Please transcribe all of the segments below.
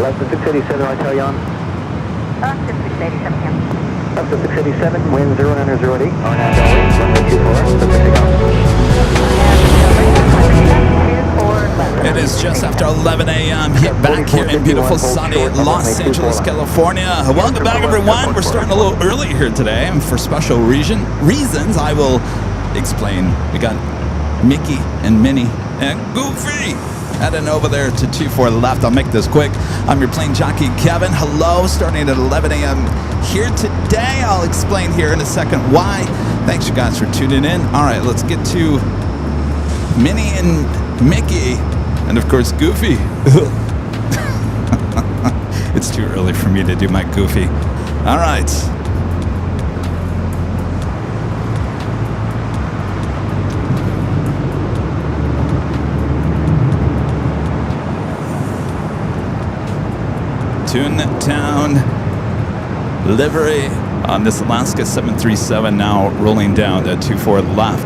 Less than 687, I tell you on. Less than 687, Cam. Less than 687, wind 0908, R9 Delray, runway 24, Pacific off. It is just after 11 a.m. Hit back here in beautiful sunny Los Angeles, California. Welcome back, everyone. We're starting a little early here today, and for special reasons, I will explain. We got Mickey and Minnie and Goofy heading over there to 24 left. I'll make this quick. I'm your plane jockey, Kevin. Hello, starting at 11 a.m. here today. I'll explain here in a second why. Thanks, you guys, for tuning in. All right, let's get to Minnie and Mickey. And of course, Goofy. It's too early for me to do my Goofy. All right. Toontown livery on this Alaska 737 now rolling down to 24 left.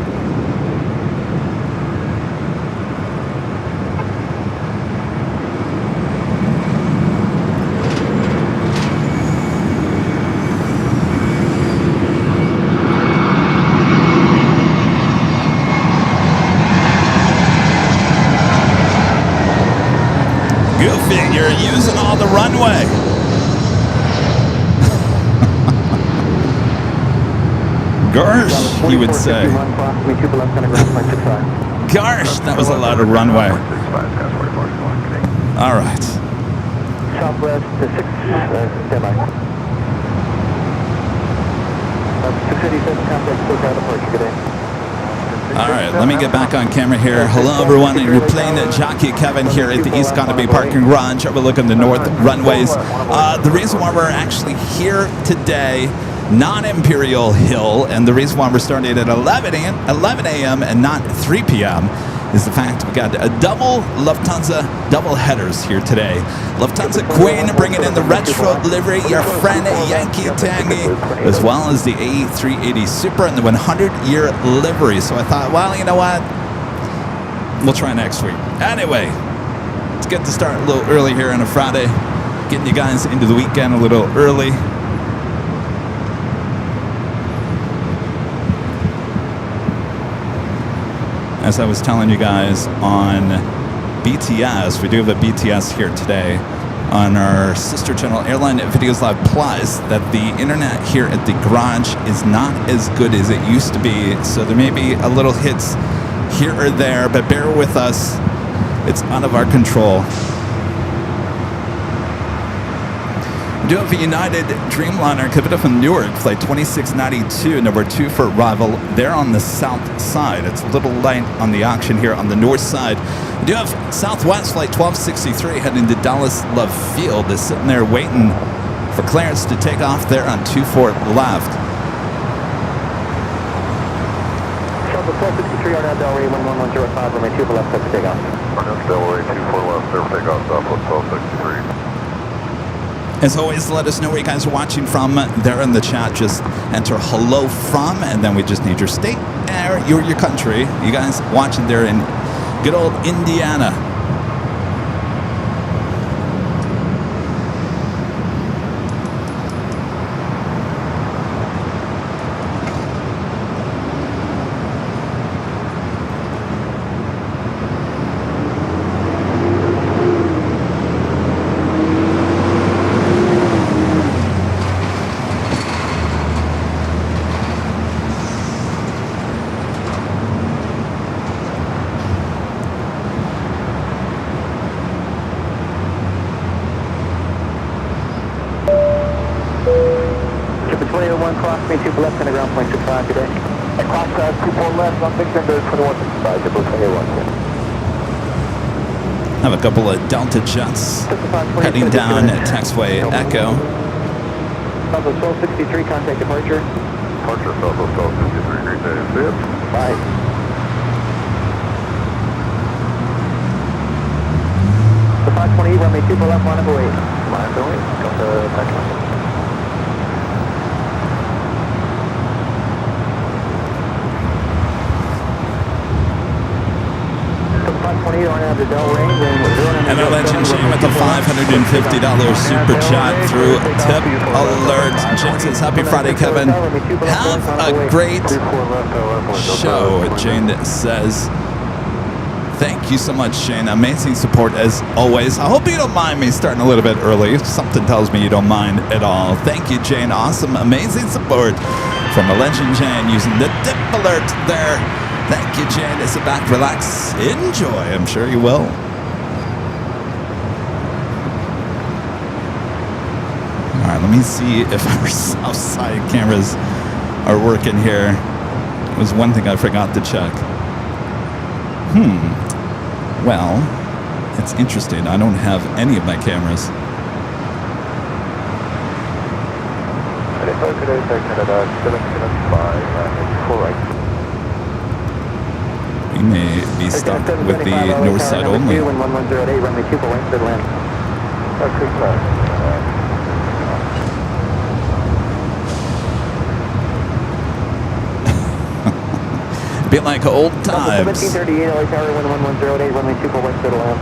Goofy, you're using all the runway. Gosh, he would say. Gosh, that was a lot of runway. All right. Southwest to 6, standby. 687, contact SoCal departure, good day. All right, let me get back on camera here. Hello, everyone. You're Plane Jockey Kevin here at the East Canopy Parking Garage overlooking the north runways. The reason why we're actually here today, not Imperial Hill, and the reason why we're starting at 11 a.m. and not 3 p.m. is the fact we got a double Lufthansa double headers here today. Lufthansa Queen bringing in the retro livery, your friend Yankee Tangy, as well as the A380 Super and the 100-year livery. So I thought, well, you know what? We'll try next week. Anyway, let's get to start a little early here on a Friday, getting you guys into the weekend a little early. As I was telling you guys on BTS, we do have a BTS here today on our sister channel, Airline Videos Live Plus, that the internet here at the garage is not as good as it used to be. So there may be a little hits here or there, but bear with us. It's out of our control. We do have a United Dreamliner coming up from Newark, flight 2692, number 2 for arrival. There on the south side. It's a little light on the auction here on the north side. We do have Southwest flight 1263 heading to Dallas Love Field. Is sitting there waiting for clearance to take off there on 24 left. Southwest 1263 on Delray 11105, runway 24 left, set for takeoff. Delray 24 left, clear for takeoff, Southwest 1263. As always, let us know where you guys are watching from there in the chat. Just enter hello from, and then we just need your state, your country. You guys watching there in good old Indiana. Cross me 2 left and ground point 65 today. Cross 24 left on Big Thunder 2165, Triple 21. Have a couple of Delta jets heading down at taxiway Echo. Southwest 1263, contact departure. Departure, Southwest 1263, great day, see you. Bye. The 520, runway 2 left, line of away. Line of away, come to taxi. On out to Delray, then we're doing And our legend Shane with the $550 super chat through Tip Alert. Jane says, happy Friday, Kevin. Have a great show, Jane says. Thank you so much, Shane. Amazing support as always. I hope you don't mind me starting a little bit early. Something tells me you don't mind at all. Thank you, Jane. Awesome, amazing support from a legend, Jane, using the Tip Alert there. Thank you, Jane. Sit back, relax, enjoy. I'm sure you will. All right, let me see if our south side cameras are working here. It was one thing I forgot to check. Well, it's interesting. I don't have any of my cameras. We may be stuck with the north side only. Be like old times. 1738 LA Tower 11108, runway 24 west to the land.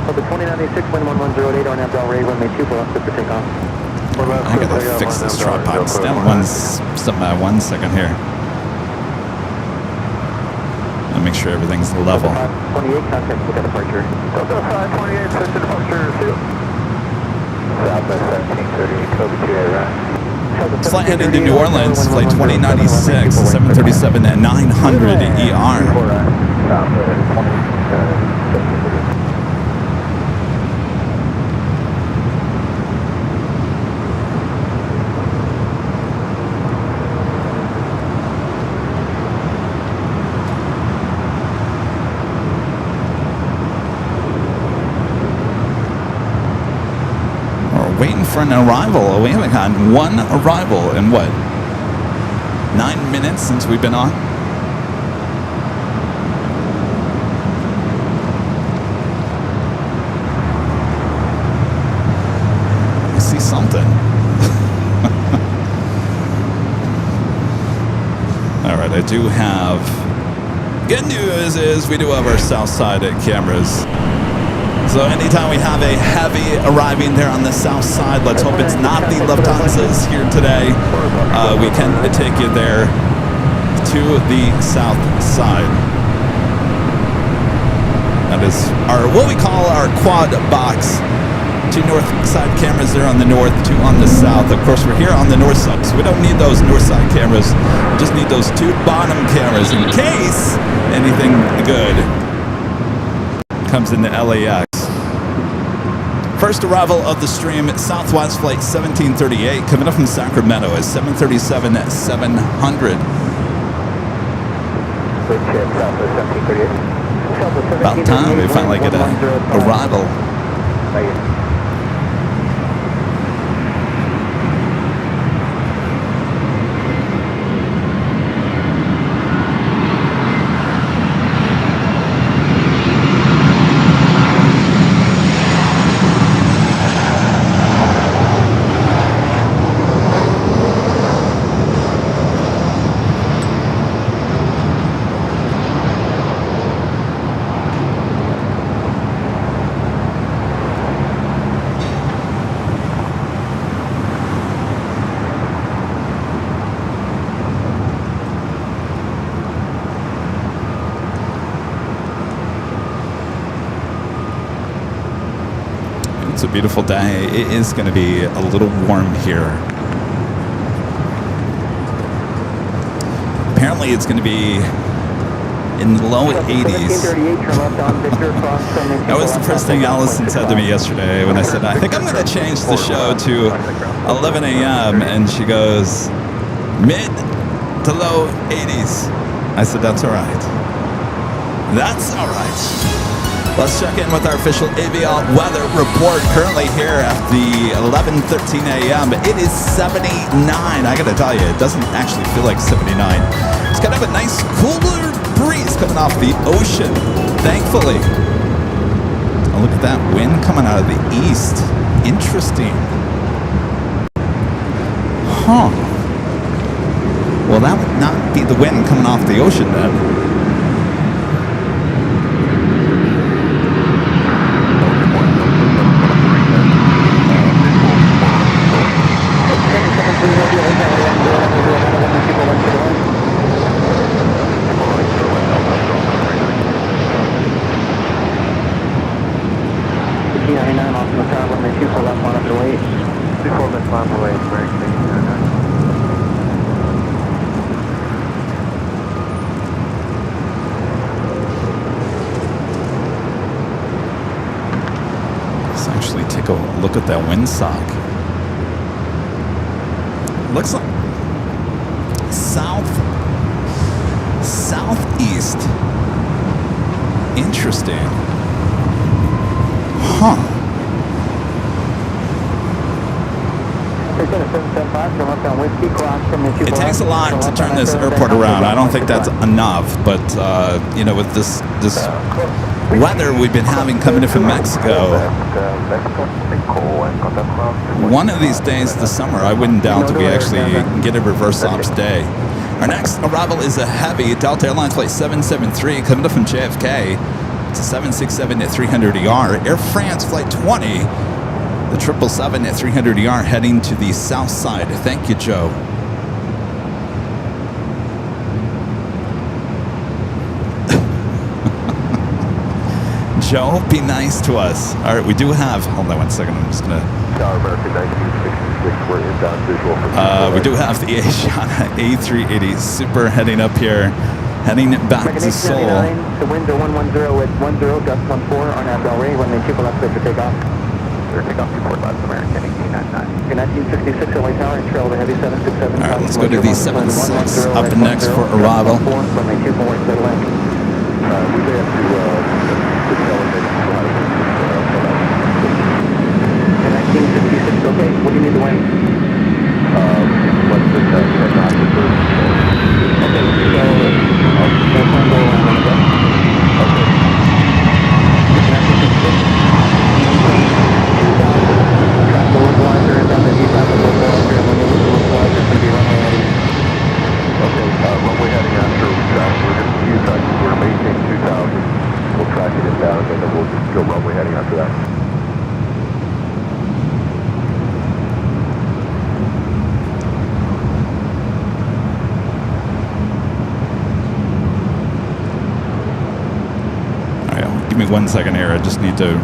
For the 2096 11108, RNAV Delray, runway 24 left for takeoff. I gotta fix this tripod. Stand one second here. I'll make sure everything's level. 28 contact with departure. Delta 528, switch to departure 2. Southwest 1738, Kobe 2A, right? Flight headed to New Orleans, flight 2096, 737 and 900 ER. Waiting for an arrival. We haven't gotten one arrival in what? 9 minutes since we've been on? I see something. All right, I do have... Good news is we do have our south side cameras. So anytime we have a heavy arriving there on the south side, let's hope it's not the Lufthansa's here today. We can take you there to the south side. That is our what we call our quad box. 2 north side cameras there on the north, 2 on the south. Of course, we're here on the north side, so we don't need those north side cameras. We just need those 2 bottom cameras in case anything good comes into LAX. First arrival of the stream, Southwest Flight 1738, coming up from Sacramento is 737-700. About time we finally get a arrival. It's a beautiful day. It is going to be a little warm here. Apparently it's going to be in the low 80s. That was the first thing Allison said to me yesterday when I said, I think I'm going to change the show to 11 a.m. And she goes, mid to low 80s. I said, that's all right. That's all right. Let's check in with our official AVL weather report. Currently here at the 11:13 a.m. It is 79. I got to tell you, it doesn't actually feel like 79. It's kind of a nice cooler breeze coming off the ocean, thankfully. Oh, look at that wind coming out of the east. Interesting. Huh. Well, that would not be the wind coming off the ocean then. Let's actually take a look at that windsock. Looks like southeast. Interesting. Huh. It takes a lot to turn this airport around. I don't think that's enough, but you know, with this weather we've been having coming in from Mexico, one of these days this summer, I wouldn't doubt that we actually get a reverse ops day. Our next arrival is a heavy Delta Airlines flight 773 coming up from JFK. It's a 767 at 300ER. Air France flight 20, the 777 at 300ER heading to the south side. Thank you, Joe. Joe, be nice to us. All right, we do have, hold on one second, I'm just going to... American 1966, we're inbound visual from we do have the Asiana A380 Super heading up here, heading back to Seoul. The winds are 110 at 10, gust 14 on our bell rate when the people left for takeoff. Clear takeoff, report last American 1899. 1966 LA Tower and trail the heavy 767. All right, let's go to the 76 up next for arrival. When they two more settle in. We may have to The 1966, okay, what do you need to win? what's the not the first? Okay, so we'll plan go around on the bus. Okay. 1966. Track the localizer and then the east side of the localizer, and when you lose the localizer, it's going to be runway heading. Okay, runway heading after we track. We're going to use that. We're going to maintain 2000. We'll track it inbound, and then we'll just go runway heading after that. Give me 1 second here. I just need to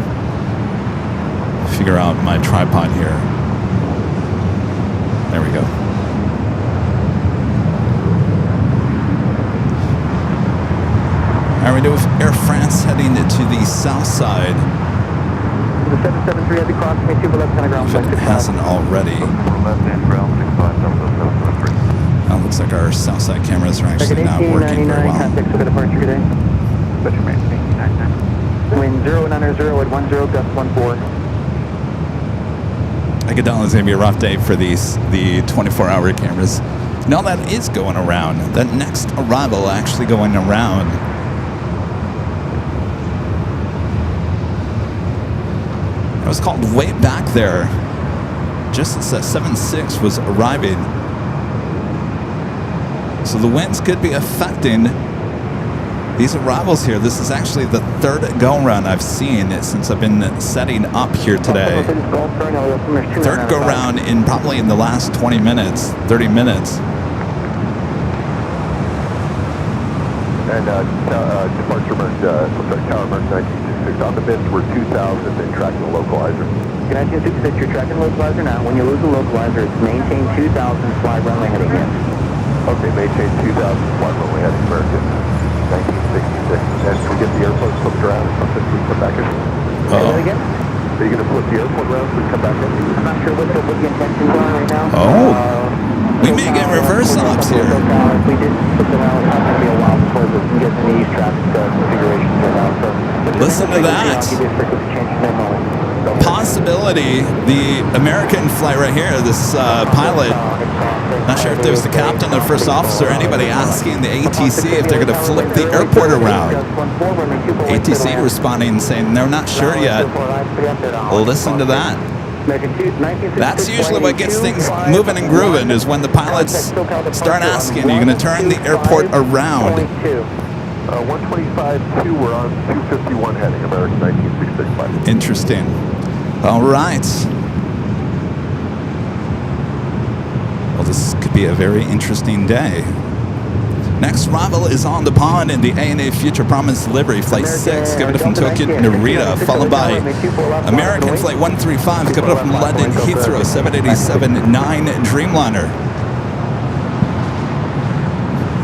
figure out my tripod here. There we go. All right, we do have Air France heading to the south side. The 773 heavy cross, may 2 left center ground, If it hasn't already. Looks like our south side cameras are actually not working very well. Contact for the departure today. Wind 090 at 10, gust 14. I could tell it's going to be a rough day for the 24-hour cameras. No, that is going around. That next arrival actually going around. It was called way back there, just as that 76 was arriving. So the winds could be affecting these arrivals here. This is actually the third go-round I've seen since I've been setting up here today. Third go-round in probably in the last 20 minutes, 30 minutes. And departure merge, tower merge 1966. On the bits, we're 2000 and tracking the localizer. 1966, you're tracking the localizer now. When you lose the localizer, it's maintain 2000, fly runway heading in. Okay, maintain 2000, fly runway heading American 1966. And if we get the airport flipped around or something, we come back in. Say that again? Are you going to flip the airport around so we come back in? I'm not sure what the intentions are right now. Oh. We may get reverse ops here. If we did flip it around, it's not going to be a while before we can get any east traffic configurations right now. So listen to that. I'll give you a frequency change in a moment. Possibility, the American flight right here, this pilot, not sure if there was the captain or first officer, anybody asking the ATC if they're going to flip the airport around. ATC responding saying they're not sure yet. Listen to that. That's usually what gets things moving and grooving, is when the pilots start asking, are you going to turn the airport around? 125.2, we're on 251 heading, American 1966 flight. Interesting. All right. Well, the this could be a very interesting day. Next arrival is on the pond in the ANA Future Promise delivery. Flight 6, coming up from Tokyo to Narita, followed by American Flight 135, coming up from London Heathrow, 787-9 Dreamliner.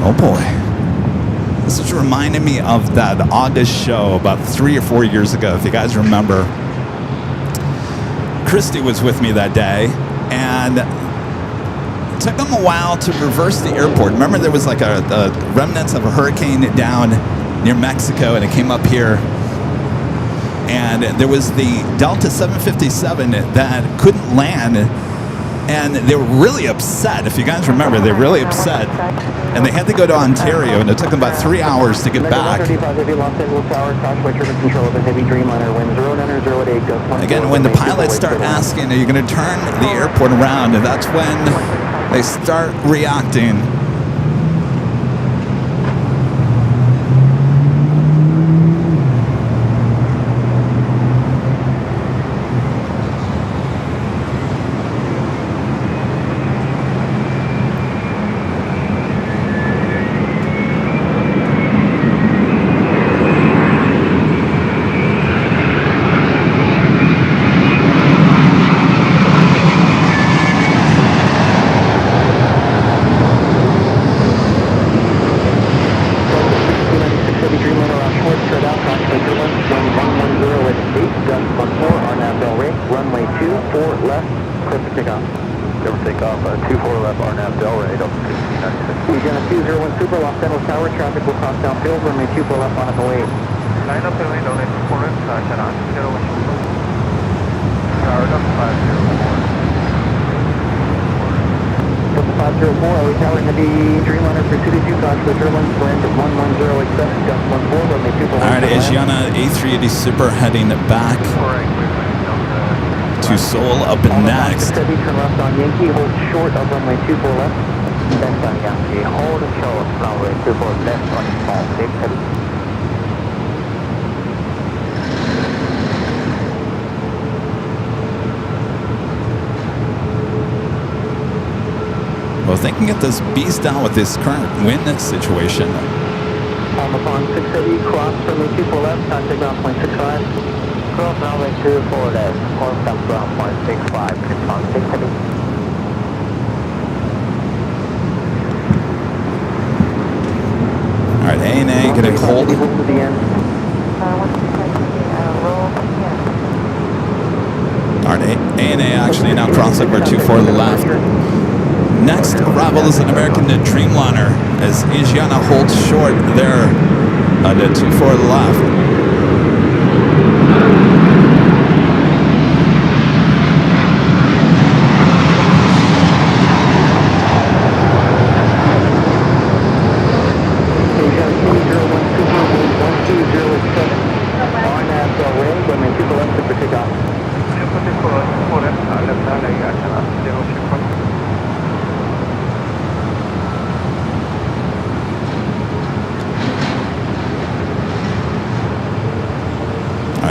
Oh boy. This is reminding me of that August show about 3 or 4 years ago, if you guys remember. Christy was with me that day, and it took them a while to reverse the airport. Remember, there was like a remnants of a hurricane down near Mexico, and it came up here. And there was the Delta 757 that couldn't land, and they were really upset. If you guys remember, they were really upset. And they had to go to Ontario, and it took them about 3 hours to get back. Again, when the pilots start asking, are you going to turn the airport around? And that's when they start reacting. Super heading back to Seoul up next. Turn left on Yankee, hold short of runway 24 left. Left on Yankee, hold short, runway 24 left on small, safe heavy. Well, if they can get this beast down with this current wind situation. On the pond 680, cross runway 24 left, contact ground point 65. Cross runway 24 left, contact ground point 65, pond 680. All right, ANA, getting hold. To the end. All right, ANA actually now cross over 24 to the left. Next arrival is an American Dreamliner as Asiana holds short there on the 24 to the left.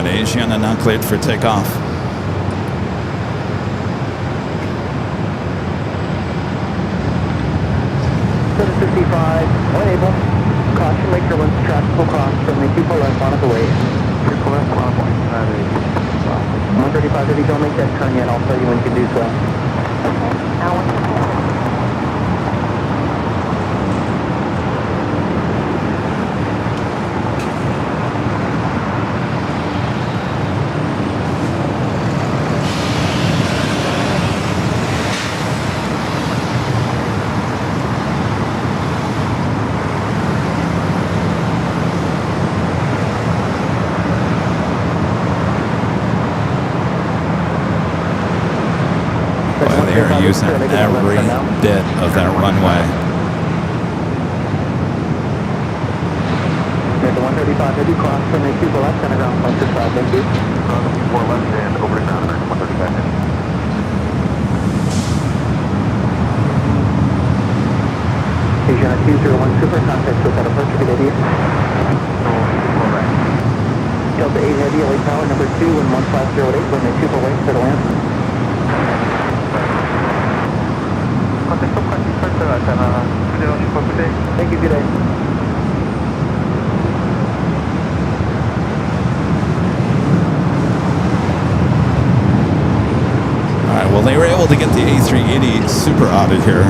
Asiana now cleared for takeoff. Unable. Caution, make sure once traffic will cross from the people left on the way. People left on the way. 135, don't make that turn yet. I'll tell you when you can do so. Using every bit of that runway. At the 135, heavy cross from the people left, center ground point 65, thank you. On the 4 left and over to ground, 135. Asiana 201 Super, contact with that approach, good idea. Delta 8 Heavy, LA Tower, number 2 and 1508, runway 24 wait, for the land. Thank you, good day. All right, well, they were able to get the A380 Super out of here.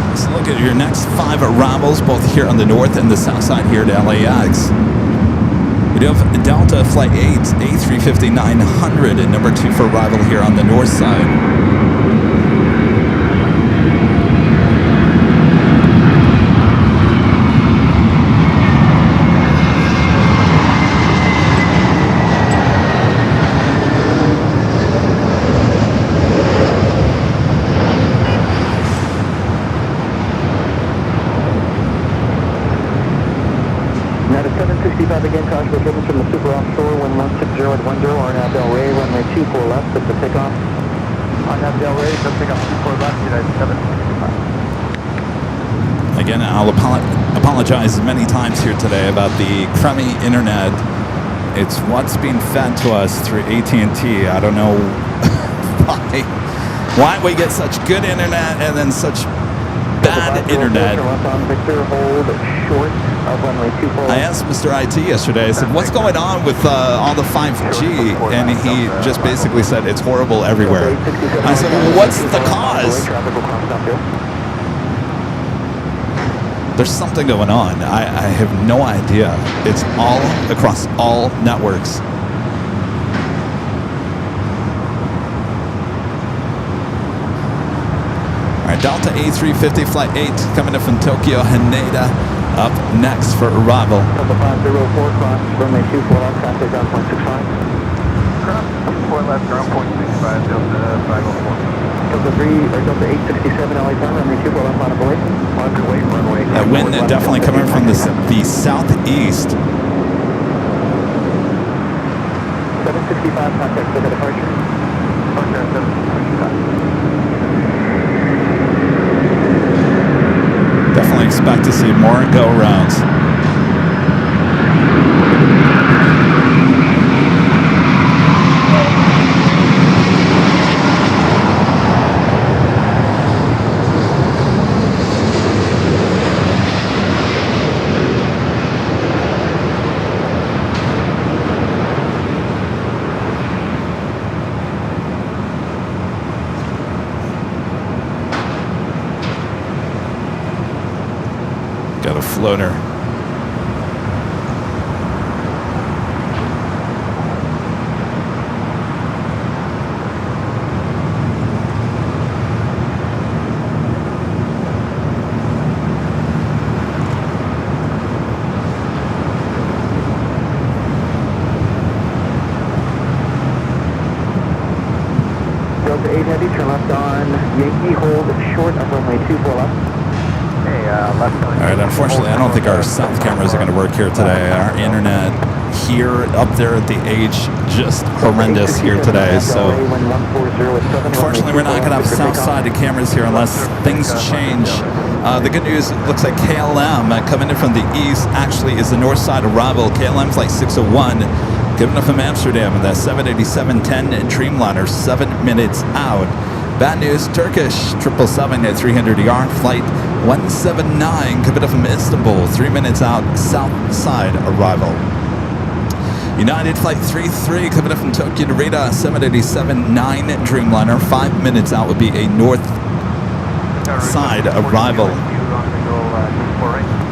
Let's look at your next 5 arrivals, both here on the north and the south side here to LAX. We do have Delta Flight 8, A350-900, and number 2 for arrival here on the north side. Now to 765 again, caution movements from the super offshore, 1160 at 10, RNAV Del Rey, runway 24 left, set to takeoff. RNAV Del Rey, set to takeoff 24 left, United 765. Again, I'll apologize many times here today about the crummy internet. It's what's being fed to us through AT&T. I don't know why we get such good internet and then such bad internet. I asked Mr. IT yesterday, I said, what's going on with all the 5G? And he just basically said, it's horrible everywhere. I said, well, what's the cause? There's something going on. I have no idea. It's all across all networks. All right, Delta A350 Flight 8 coming in from Tokyo, Haneda, up next for arrival. Delta 504, cross, runway 24 left, traffic ground point 65. Cross 24 left, ground point 65, Delta 504. Delta 867 LA time, runway 24 left on avoid. Underway, runway. That wind definitely coming from the southeast. 765, contact for the departure. Okay, 765. Definitely expect to see more go-rounds. Got a floater. Delta 8 heavy, turn left on Yankee, hold short of runway 24 left. All right, unfortunately, I don't think our south cameras are going to work here today. Our internet here, up there at the H, just horrendous here today. So, unfortunately, we're not going to have south-sided cameras here unless things change. The good news, it looks like KLM coming in from the east actually is the north side arrival. KLM Flight 601 coming in from Amsterdam in the 787-10 Dreamliner, 7 minutes out. Bad news, Turkish 777 at 300 ER, Flight 179 coming up from Istanbul, 3 minutes out, south side arrival. United Flight 33 coming up from Tokyo to Narita, 787-9 Dreamliner, 5 minutes out would be a north side arrival.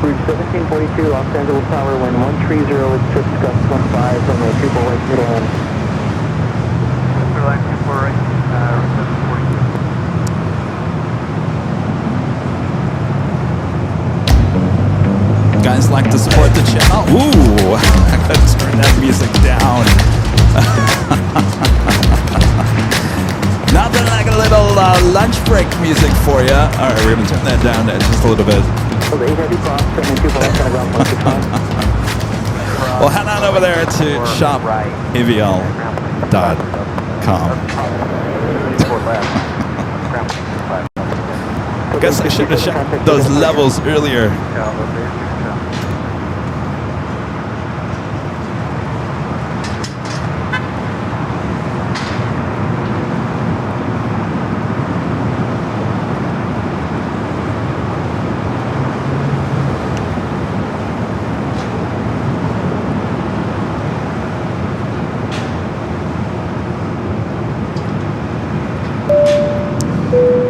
Route 1742, Los Angeles Tower, wind 130 is trips gust 15, runway 24 right, middle hand. Airline 24 right, Route 742. Guys like to support the channel. Ooh, I gotta turn that music down. Nothing like a little lunch break music for you. All right, we're gonna turn that down just a little bit. Well, head on over there to shopavl.com. Guess I should have checked those levels earlier.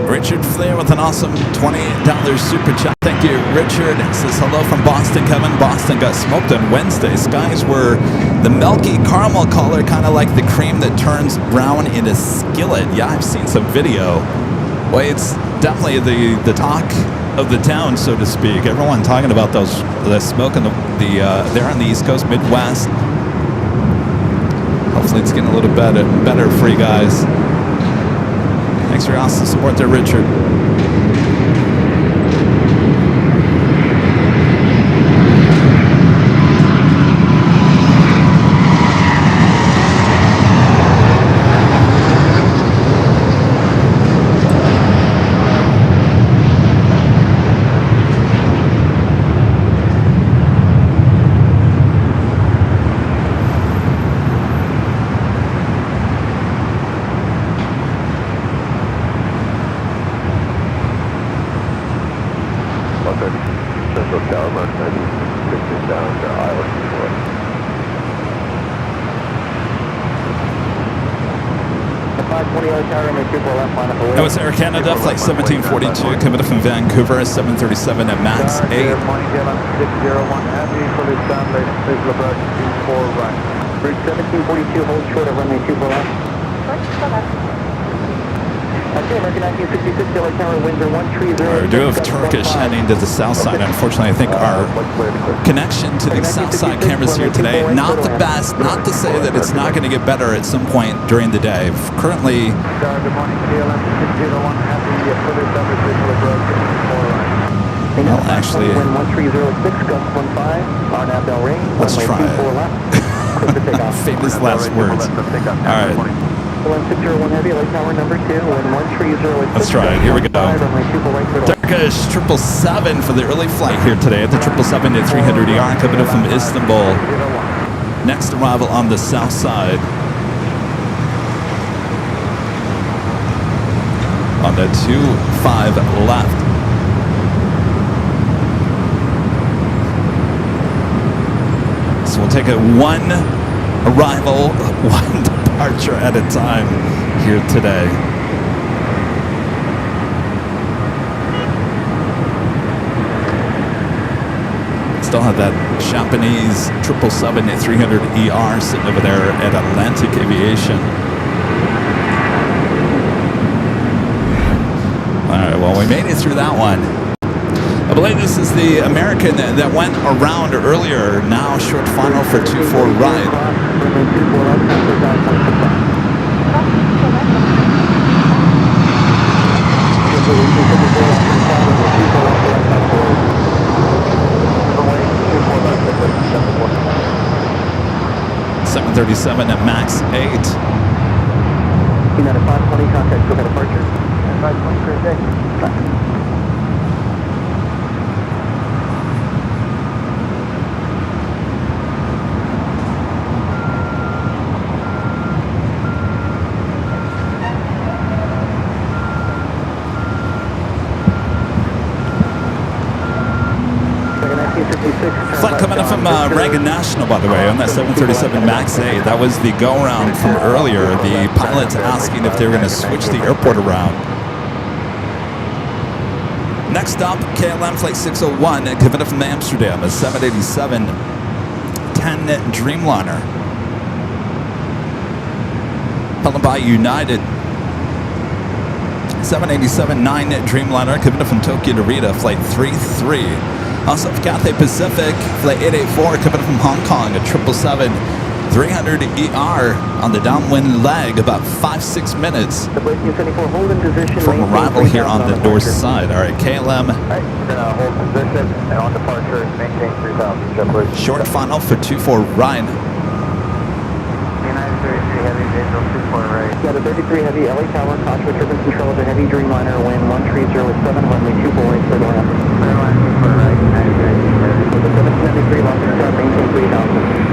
Richard Flair with an awesome $28 super chat. Thank you, Richard. Says hello from Boston, Kevin. Boston got smoked on Wednesday. Skies were the milky caramel color, kind of like the cream that turns brown in a skillet. Yeah, I've seen some video. Well, it's definitely the talk of the town, so to speak. Everyone talking about the smoke in there on the East Coast, Midwest. Hopefully it's getting a little better for you guys. Thanks for your awesome support there, Richard. That was Air Canada, flight 1742, coming up from Vancouver, 737 at max 8. Morning, Dylan, 601 Heavy, fully standard, please look out, 24 right. Bridge 1742, hold short of runway 24 left. Okay, American 1966, Delhi Tower, winds are 130. We do have Turkish heading to the south side. Unfortunately, I think our connection to the south side cameras here today, not the best. Not to say that it's not going to get better at some point during the day. Currently, Good morning, DLM 601 Heavy, fully standard, please look out, 24 right. well, actually, Wind 1306, gust 15, RNAV Del Rey, let's runway try 24 left. Clear for takeoff. famous last words. All right. 601 Heavy, Lake Tower number 2, wind 1306. Let's try it. Here we go. Runway 24 right, clear. Turkish 777 for the early flight here today at the 777 at 300ER coming up from Istanbul. Next arrival on the south side. On the 25 left. So we'll take it one arrival, one departure at a time here today. Still have that Japanese 777 at 300ER sitting over there at Atlantic Aviation. All right, well, we made it through that one. I believe this is the American that went around earlier. Now short final for 24 right. Seven 737 at max 8. United 520, contact for departure. 520 for a day. Flight coming up from Reagan National, by the way, on that 737 MAX 8. That was the go-around from earlier. The pilots asking if they were going to switch the airport around. Next up, KLM Flight 601, coming up from Amsterdam, a 787-10 Dreamliner. Followed by United. 787-9 Dreamliner, coming up from Tokyo Narita, Flight 33. Also, Cathay Pacific, Flight 884, coming from Hong Kong, a 777-300ER on the downwind leg, about 5-6 minutes from arrival here on the north side. All right, KLM. Hold position and on departure, maintain 3000. Short final for 24 Ryan. United 33 Heavy. Angel 24 right. Got a 33 Heavy, LA Tower, Contra Turbine Control of the Heavy Dreamliner, wind 1307, runway 24 right, clear to land. Clear line, 24 right, 99. With the 1793, long term stop, maintain 3000.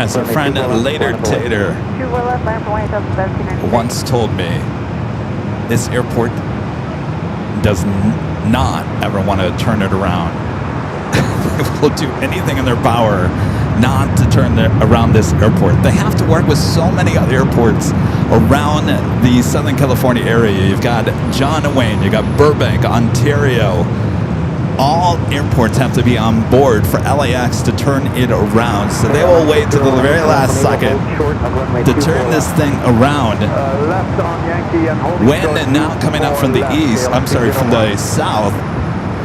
As our friend Later Tater once told me, this airport does not ever want to turn it around. They will do anything in their power not to turn around this airport. They have to work with so many other airports around the Southern California area. You've got John Wayne, you've got Burbank, Ontario. All airports have to be on board for LAX to turn it around. So they will wait to the very last second to turn this thing around. Wind now coming up from the east, I'm sorry, from the south.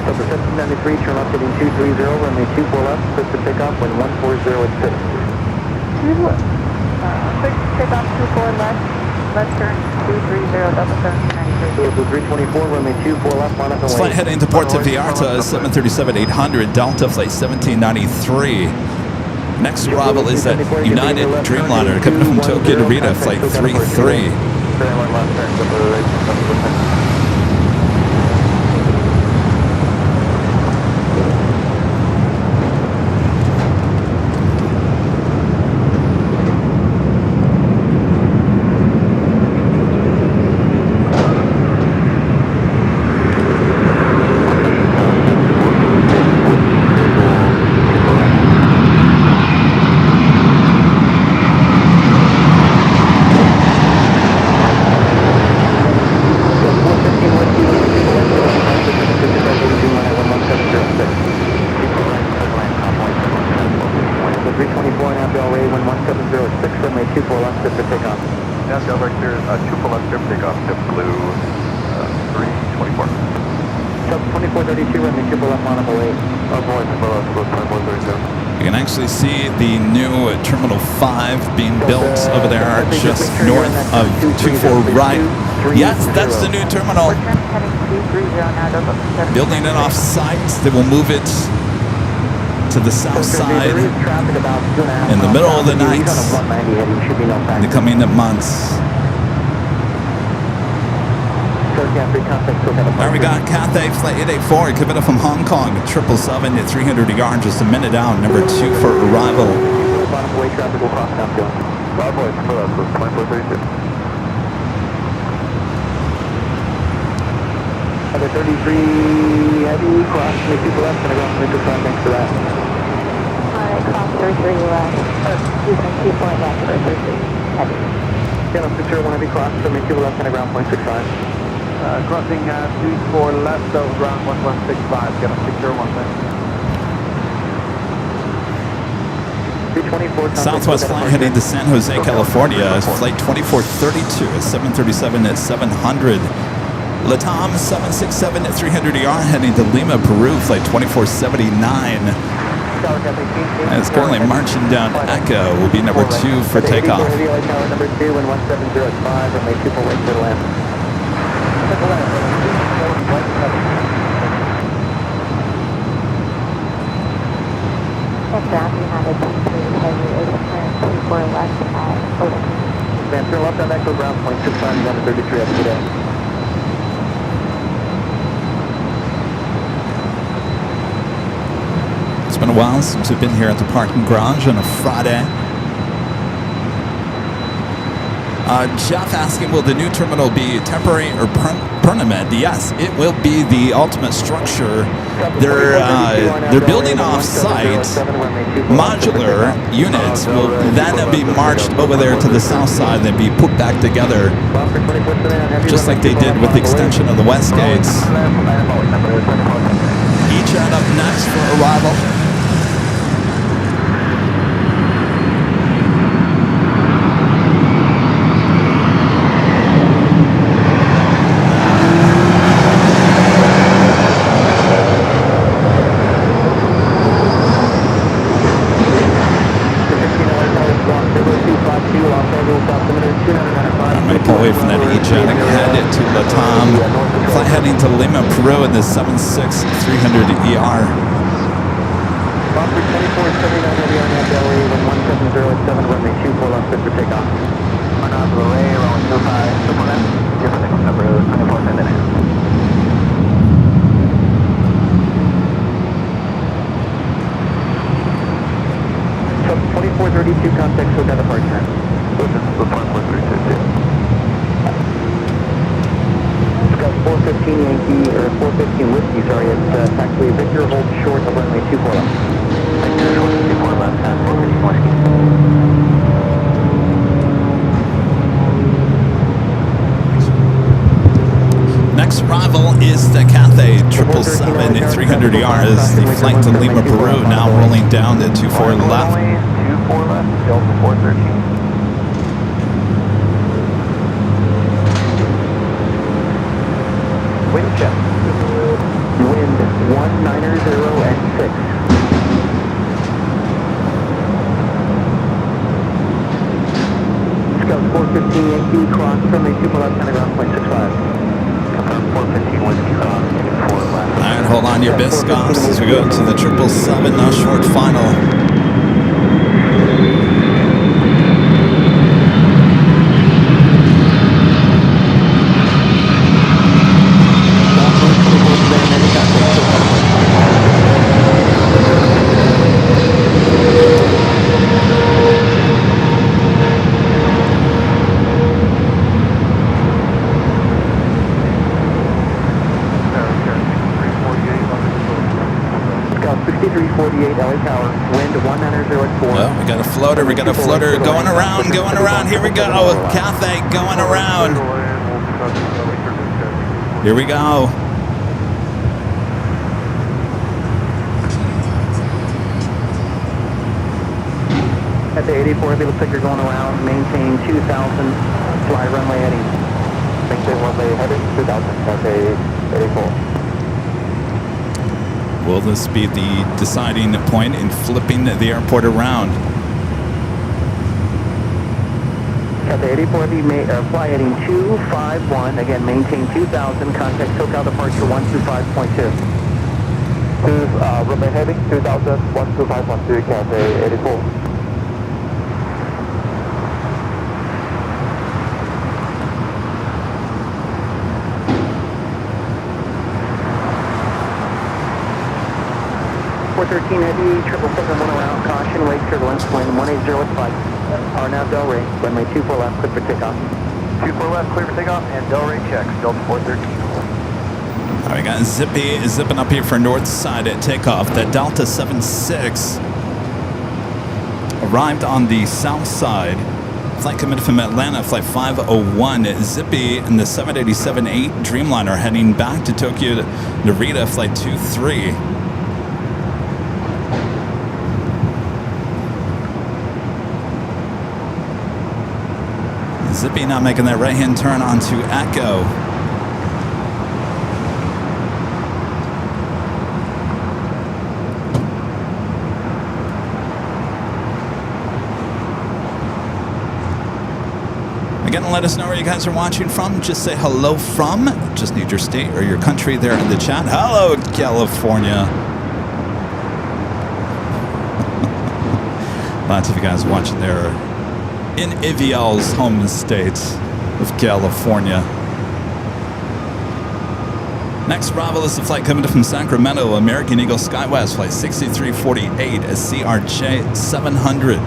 So for 1793, turn left heading 230, runway 24 left, clear for takeoff, wind 140 at 6. Takeoff 24 left, left turn 230, double 1793. So 324, runway 24 left, line up and wait. Flight heading to Puerto Vallarta, 737-800, Delta Flight 1793. Next arrival is at United Dreamliner, coming from Tokyo to Rita, Flight 33. You can actually see the new Terminal 5 being built over there just north of 24 right. Yes, that's the new terminal. Building it off site. They will move it to the south side in the middle of the night in the coming months. There we got Cathay Flight 884 coming up from Hong Kong, 777 at 300 yards, just a minute down, number 2 for arrival. Other 33 heavy, cross 22 left, and around 25, thanks for that. Alright, cross 33 left, excuse me, 24 left, 33 heavy. Yeah, 601 heavy, cross 22 left, and around 0.65. Crossing 24 left of ground 1165, get a 601 there. Southwest flight heading to San Jose, California, flight 2432, 737 at 700. Latam 767 at 300 ER heading to Lima, Peru, flight 2479. It's currently marching down Echo, will be number 2 for takeoff. Number 2 and 170 at 5, and may 2 for wait for land. United 23 heavy, 24 left at Van, turn left on Echo ground, 0.65, down to 33 after today. It's been a while since we've been here at the parking garage on a Friday. Jeff asking, will the new terminal be temporary or permanent? Yes, it will be the ultimate structure. They're building off-site. Modular units will then be marched over there to the south side and be put back together, just like they did with the extension of the West Gates. Each end up next for arrival. away from that eject, head to Latam. Flight heading to Lima, Peru in the 76300 ER. Oscar 2479 heavy on that belly, wind 170 at 7, runway 24 left, good for takeoff. On the way, rolling 25, triple left, different number 2479. So 2432 contact, so got departure. Listen, the 432. Scout 415 Yankee, or 415 Whiskey, sorry, it's taxiway Victor, hold short of runway 24 left. Victor, short of 24 left, 415 Whiskey. Next arrival is the Cathay 777-300ER is the flight to Lima, Peru, now rolling down to 24 left. 24 left, Delta 413. Wind check. Wind 190 at 6. Scout 415 Yankee, cross friendly 2 left, county ground point 65. 415 Whiskey cross, 4 left. All right, hold on to your biscoffs as we go to the 777, now short final. Well, we got a floater going around. Here we go. Cathay going around. Here we go. At the 84, heavy looks like you're going around, maintain 2000, fly runway heading. Maintain runway heading 2000, Cathay 84. Will this be the deciding point in flipping the airport around? Cathay 84 heavy, fly heading 251, again maintain 2000, contact SoCal departure 125.2. Runway heading 2000, 125.2, Cathay 84. .13 heavy, 777 around, caution, wake turbulence, wind 180 at 5. RNAV Delray, runway 24 left, clear for takeoff. 24 left, clear for takeoff, and Delray checks, Delta 413. All right, we got Zippy zipping up here for north side at takeoff. That Delta 76 arrived on the south side. Flight committed from Atlanta, flight 501. Zippy and the 787-8 Dreamliner heading back to Tokyo Narita, flight 23. Zippy now making that right-hand turn onto Echo. Again, let us know where you guys are watching from. Just say hello from. Just need your state or your country there in the chat. Hello, California. Lots of you guys watching there in Ivial's home state of California. Next arrival is the flight coming from Sacramento, American Eagle SkyWest, flight 6348, a CRJ 700.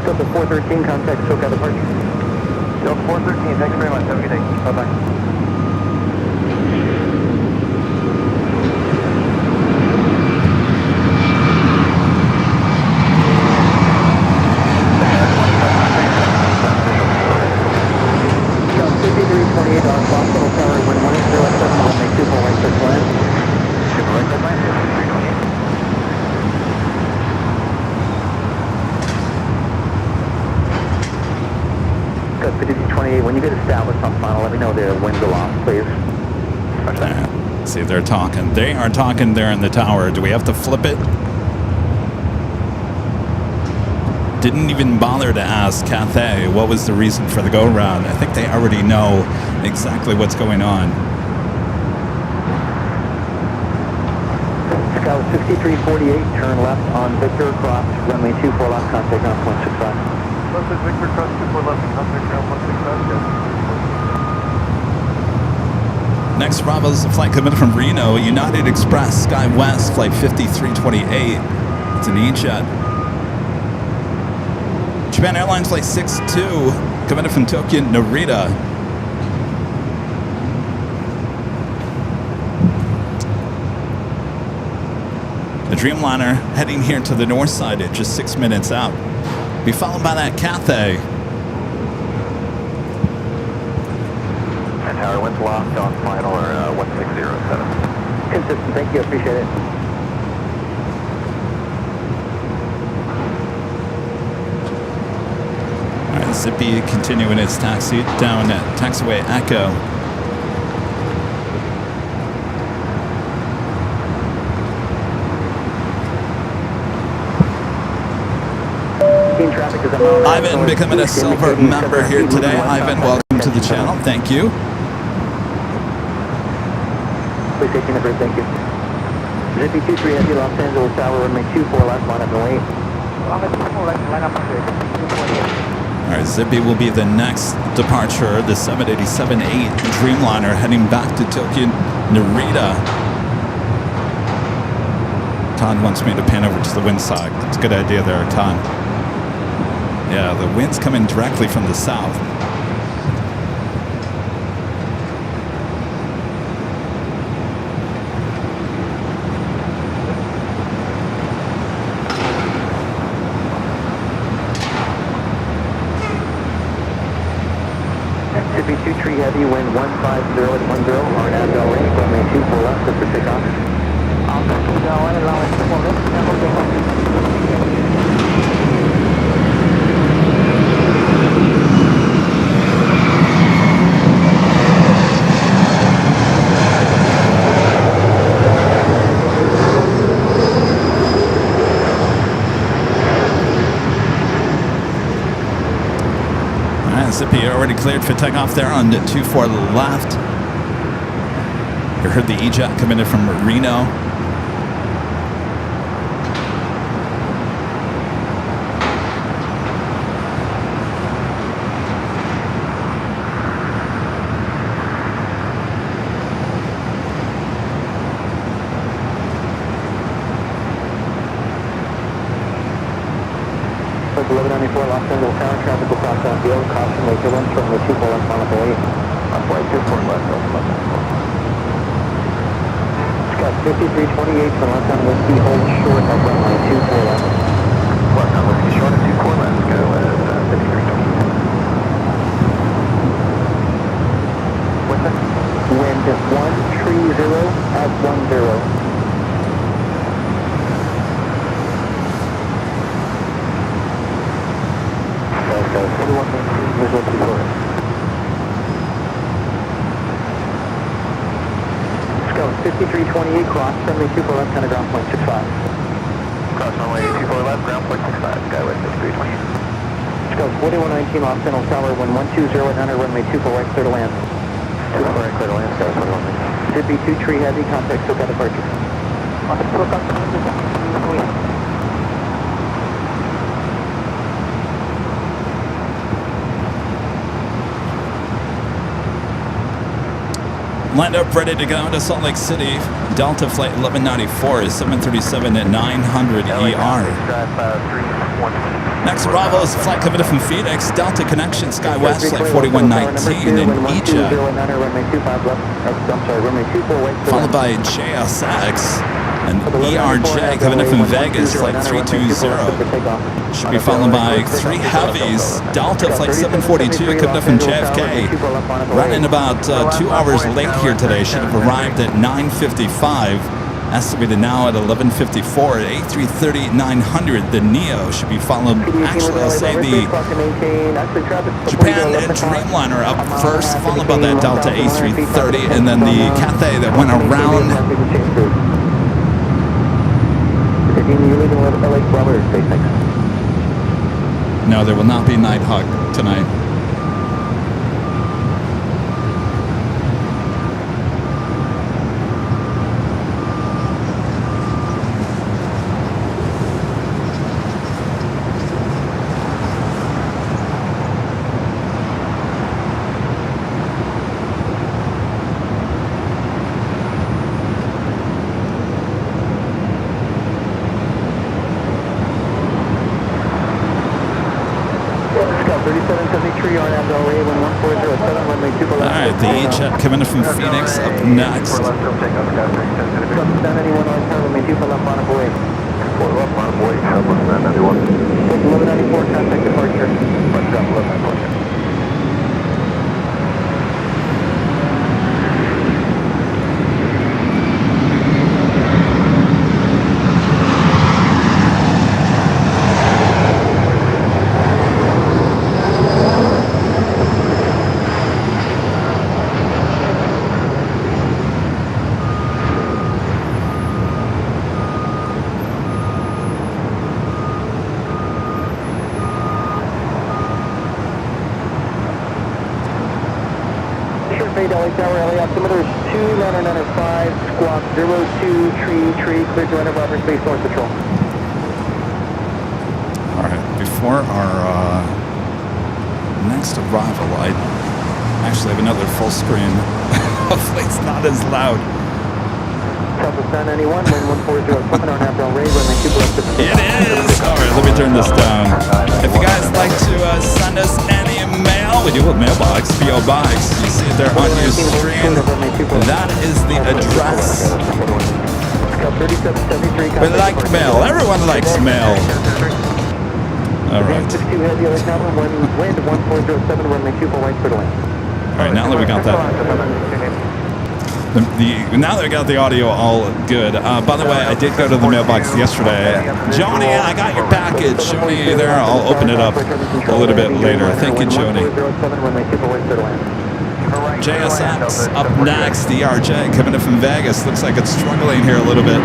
Delta 413, contact SoCal departure. Delta 413, thanks very much. Have a good day. Bye-bye. When you get established on final, let me know the winds are off, please. See, they're talking. They are talking there in the tower. Do we have to flip it? didn't even bother to ask Cathay what was the reason for the go-around. I think they already know exactly what's going on. Scout 6348, turn left on Victor, cross runway 24 left, contact ground 165. Left is Victor, cross 24 left, contact ground 165. Next Bravo is a flight coming from Reno, United Express, Sky West, flight 5328. It's an E-Jet. Japan Airlines flight 62, coming in from Tokyo, Narita. The Dreamliner heading here to the north side at just 6 minutes out. Be followed by that Cathay. And tower winds lost on final or 1607. Consistent, thank you, appreciate it. All right, Zippy continuing its taxi down at taxiway Echo. Ivan becoming a silver member here today. Ivan, welcome to the channel. Thank you. Please take number, thank you. Zippy 23 Heavy, Los Angeles Tower, runway 24 left, line up and wait. All right, Zippy will be the next departure. The 787-8 Dreamliner heading back to Tokyo, Narita. Todd wants me to pan over to the wind side. That's a good idea there, Todd. Yeah, the wind's coming directly from the south. Zippy 23 Heavy, wind 150 at 10, on Advil range, runway 24 left, set for takeoff. Zippy already cleared for takeoff there on 24 left. You heard the E-Jet coming in from Reno. Flight 1194 Los Angeles Tower, traffic will cross that field, caution, make your winds from the 24 left, line up and wait. On flight 24 left, Scout 5328, turn left on Whiskey, hold short of runway 24 left. left on Whiskey short of 24 left, go at 5328. What's that? Wind 130 at 10. Scout 5328, cross runway 24 left, kind of ground point 65. Cross runway 24 left, ground point 65, Skyway 5328. Scout 4119, Los Angeles Tower, wind 120 at 100, runway 24 right, clear to land. 24 right, clear to land, Skyway 4119. Zippy 23 Heavy, contact SoCal departure. Lined up, ready to go to Salt Lake City. Delta Flight 1194 is 737 at 900 ER. Next Bravo is a flight coming in from Phoenix. Delta Connection, Sky West, Flight 4119 and E-Jet. Followed by JSX and ERJ coming in from Vegas, Flight 320. Should be followed by three heavies. Delta Flight 742 coming up from JFK. Running about 2 hours late here today. Should have arrived at 9:55. Estimated now at 11:54. At A330-900, the Neo should be followed. Actually, I'll say the Japan Dreamliner up first, followed by that Delta A330, and then the Cathay that went around. You're leaving LAX, Robert, Space No, there will not be Nighthawk tonight. Alright, the E-Jet coming in from Phoenix up next. LA Tower, LA altimeter is 2995, squawk 02, tree, clear to enter Robert Space Force Patrol. Alright, before our next arrival, I actually have another full screen. Hopefully it's not as loud. Southwest 991, wind 1407, on half down range, runway 2 left. It is! Alright, let me turn this down. If you guys like to send us any mail, we do have mailbox, P.O. Box. You see it there on your screen. That is the address. We like mail. Everyone likes mail. Alright. Alright, now that we got that. Now that we got the audio all good. By the way, I did go to the mailbox yesterday. Joni, I got your package. Joni, you there? I'll open it up a little bit later. Thank you, Joni. JSX up next. The RJ coming in from Vegas. Looks like it's struggling here a little bit.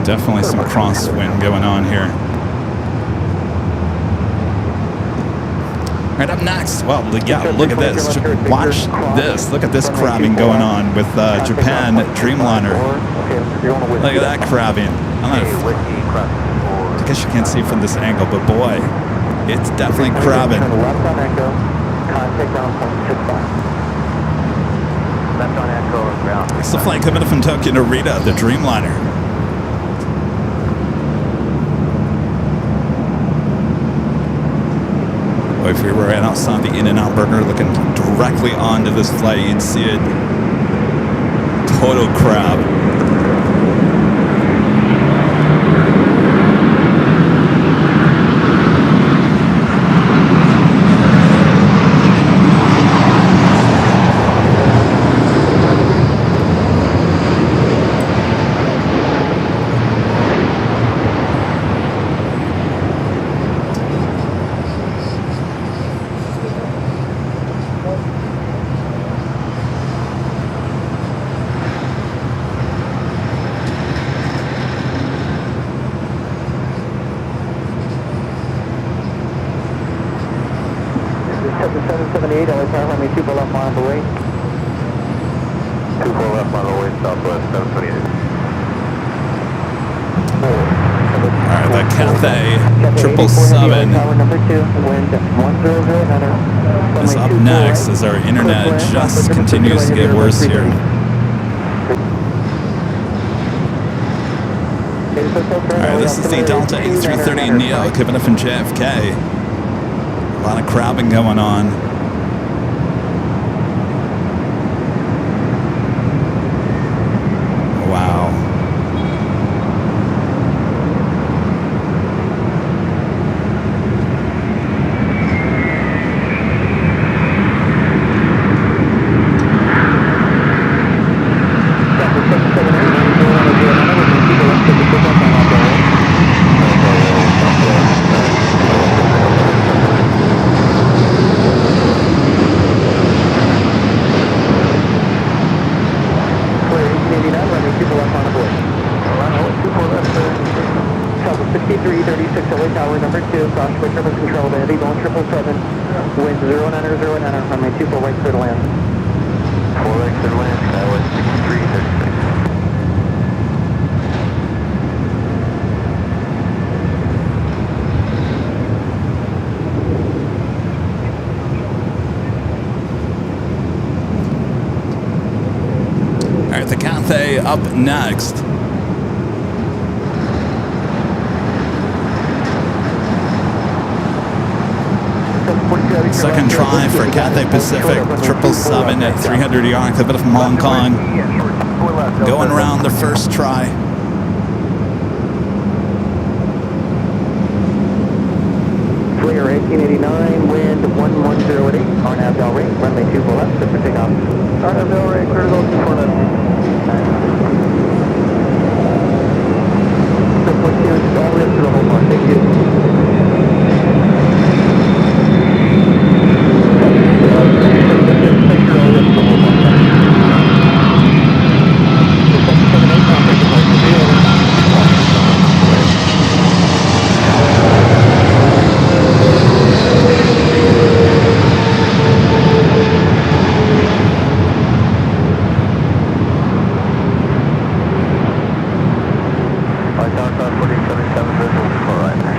Definitely some crosswind going on here. All right, up next. Well, yeah, look at this. Watch this. Look at this crabbing going on with Japan Dreamliner. Look at that crabbing. I guess you can't see from this angle, but boy, it's definitely crabbing. It's the flight coming in from Tokyo Narita, the Dreamliner. If we were right outside the In-N-Out Burger looking directly onto this flight, you'd see it. Total crab. Is up next as our internet just continues to get worse here. Alright, this is the Delta A330 Neo coming up from JFK. A lot of crabbing going on. land. 4 right, clear to land, Skywest 6336. All right, the Cathay up next. Second try for Cathay Pacific 777 at 300 yards, a bit from Hong Kong. Going around the first try. Clear 1889, wind 1108, RNAV Del Rey, runway 24 left, set for takeoff. RNAV Del Rey, clear to go 24 left. So all the way up to the whole mark, thank you.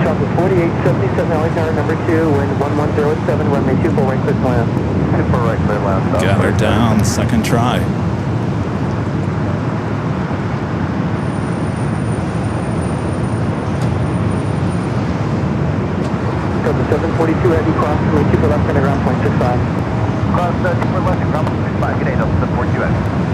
Shuttle 4877, LA tower number 2, wind 1107, runway 24 right, clear to land. 24 right, clear land. Got her down, second try. Shuttle 742 heavy cross, runway 24 left, center ground, point 65. Cross 24 left, ground 65, good day, Delta 742 heavy.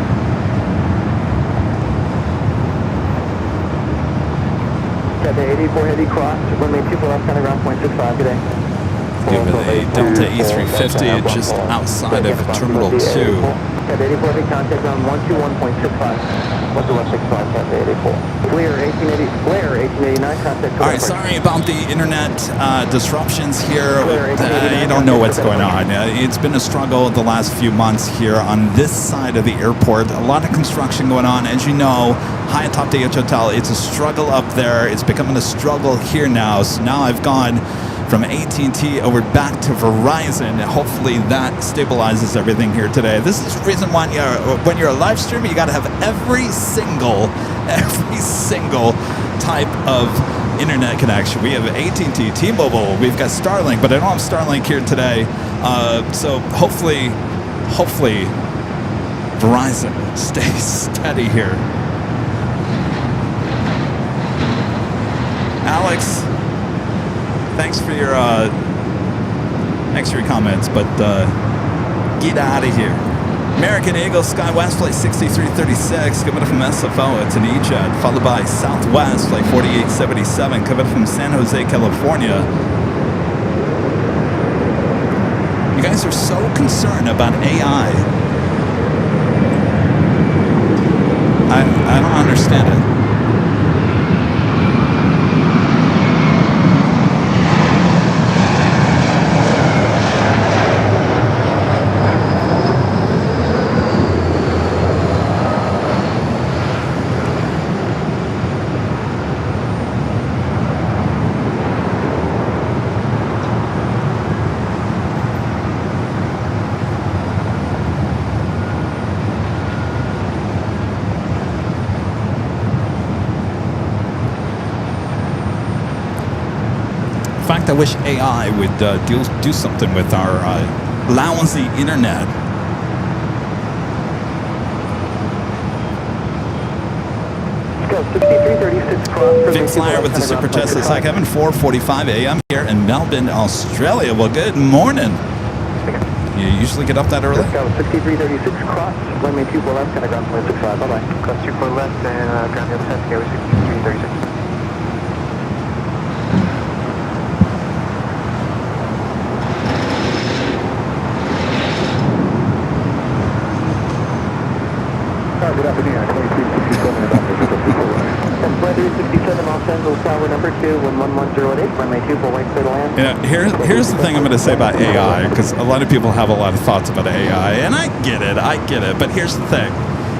Cathay 84 heavy cross, runway 24 left, center ground, point 65, good day. Give it a Delta E350 just outside of Terminal 2. Cathay 84 heavy contact on 121.65. 121.65, Cathay 84. Clear 1880, Blair 1889, contact. All right, sorry about the internet disruptions here. You don't know what's going on. It's been a struggle the last few months here on this side of the airport. A lot of construction going on. As you know, high atop the Hotel, it's a struggle up there. It's becoming a struggle here now. So now I've gone from AT&T over back to Verizon. Hopefully that stabilizes everything here today. This is the reason why when you're a live streamer, you got to have every single type of internet connection. We have AT&T, T-Mobile, we've got Starlink, but I don't have Starlink here today. So hopefully Verizon stays steady here. Alex, thanks for your comments, but get out of here. American Eagle SkyWest flight 6336 coming from SFO. It's an E-Jet, followed by Southwest flight 4877 coming from San Jose, California. You guys are so concerned about AI. I don't understand it. I wish AI would do something with our lousy internet. Big Flyer with the Super Chest. It's like having 4:45 a.m. here in Melbourne, Australia. Well, good morning. You usually get up that early? 6336 cross, runway 24 left, kind of ground point 65. Bye bye. Cross 24 left and ground the other side, Skywest 6336. Good afternoon, 2367 about the 367 Los Angeles Tower number 2, 11108, runway 24 right clear to land. Here's the thing I'm going to say about AI, because a lot of people have a lot of thoughts about AI, and I get it, but here's the thing.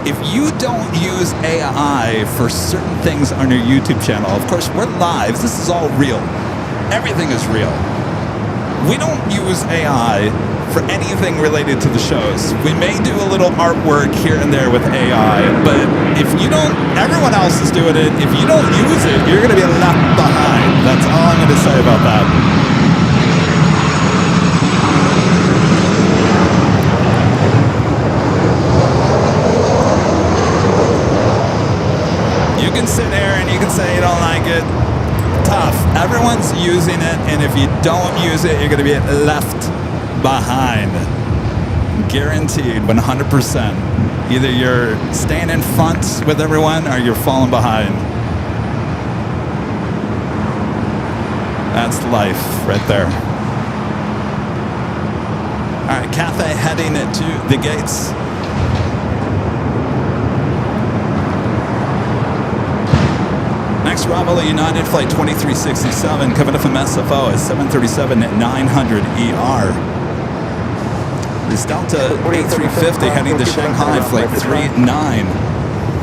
If you don't use AI for certain things on your YouTube channel, of course, we're live, this is all real. Everything is real. we don't use AI for anything related to the shows. We may do a little artwork here and there with AI, but if you don't, everyone else is doing it. If you don't use it, you're going to be left behind. That's all I'm going to say about that. You can sit there and you can say you don't like it. Tough. Everyone's using it, and if you don't use it, you're going to be left behind. Guaranteed, 100%. Either you're staying in front with everyone or you're falling behind. That's life right there. All right, Cathay heading to the gates. Next arrival at United Flight 2367, coming up from SFO at 737-900 ER. This Delta A350 heading to Shanghai, Flight 39.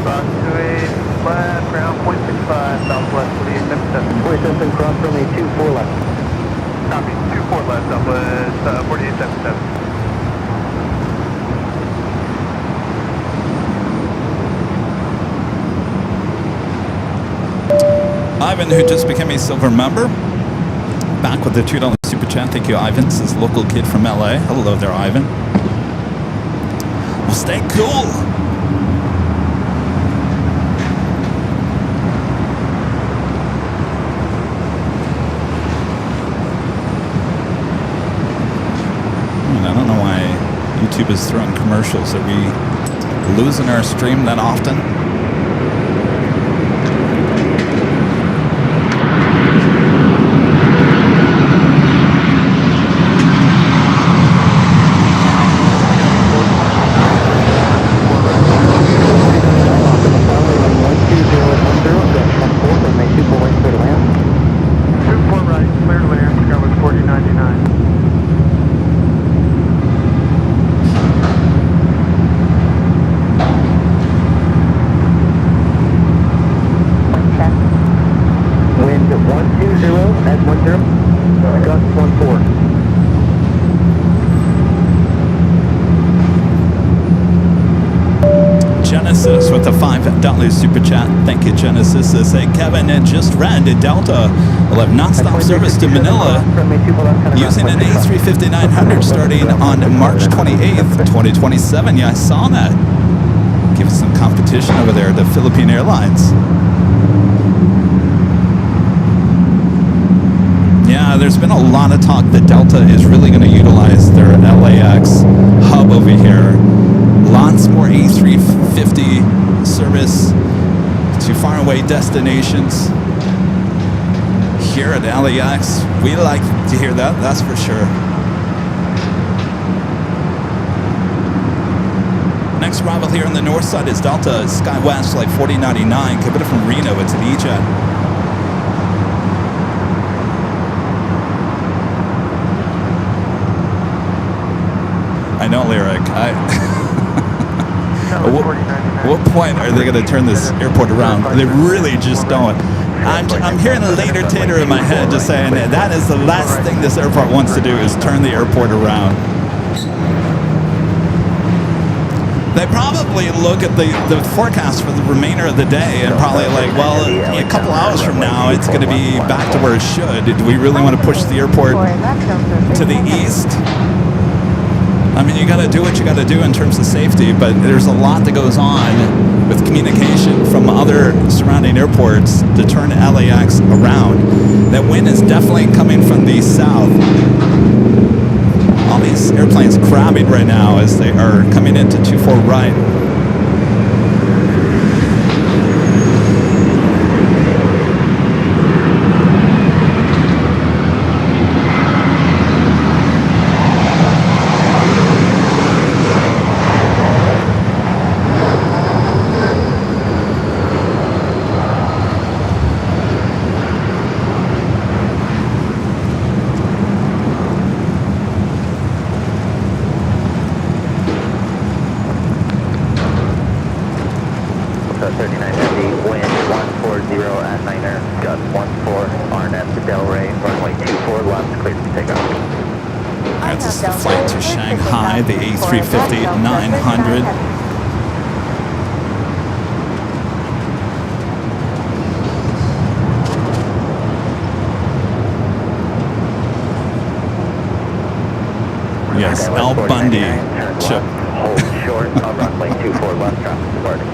Flat, ground 0.65, Southwest 4877. 47, cross runway 24 left. Copy, 24 left, Southwest 4877. Ivan, who just became a silver member, back with the $2 super chat. Thank you, Ivan. This is a local kid from LA. Hello there, Ivan. Well, stay cool. I don't know why YouTube is throwing commercials. Are we losing our stream that often? With the $5 super chat. Thank you, Genesis. Say Kevin just ran to Delta. Will have non-stop service to Manila using an A350-900 starting on March 28th, 2027. Yeah, I saw that. Give us some competition over there to Philippine Airlines. Yeah, there's been a lot of talk that Delta is really going to utilize their LAX hub over here. Lots more A350 service to faraway destinations here at LAX. We like to hear that, that's for sure. Next arrival here on the north side is Delta SkyWest Flight 4099, coming from Reno. It's an E-Jet. I know, Lyric. At what point are they going to turn this airport around? They really just don't. I'm hearing a later tater in my head just saying that is the last thing this airport wants to do is turn the airport around. They probably look at the forecast for the remainder of the day and probably like, well, a couple hours from now, it's going to be back to where it should. Do we really want to push the airport to the east? I mean, you got to do what you got to do in terms of safety, but there's a lot that goes on with communication from other surrounding airports to turn LAX around. That wind is definitely coming from the south. All these airplanes crabbing right now as they are coming into 24 right. Got 14, RNF to Delray, runway 24 left, cleared for takeoff. right, this is the flight to Shanghai, the A350-900. Yes, Al Bundy chip. Hold short on runway 24 left, traffic departing.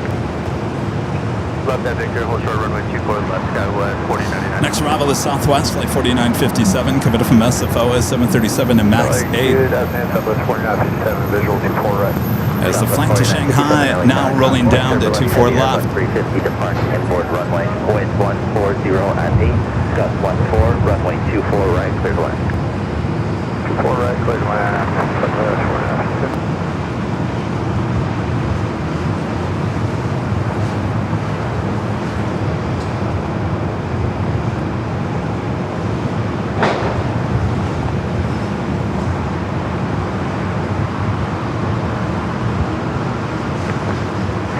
Left that Victor, hold short runway 24 left, Southwest 4099. Next arrival is Southwest, flight 4957, coming from SFO is 737 and MAX 8. Good afternoon, Southwest 4957, visual 24 right. As the flight to Shanghai now rolling down to 24 left. 350 departing inboard runway, point 140 at 8, gust 14, runway 24 right, clear to land. 24 right, clear to land. Southwest 4957.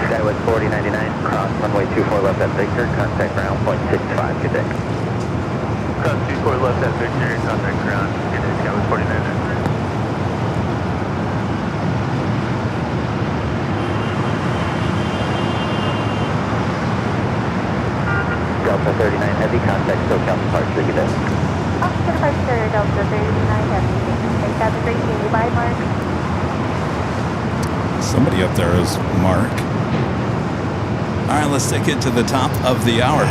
Skywest 4099, cross runway 24 left at Victor, contact ground, point 65, good day. Cross 24 left at Victor, contact ground, good day, Skywest 4099. Delta 39 Heavy, contact SoCal departure, good day. Officer departure, Delta 39 Heavy. Take out the great day. Bye, Mark. Somebody up there is Mark. All right, let's take it to the top of the hour.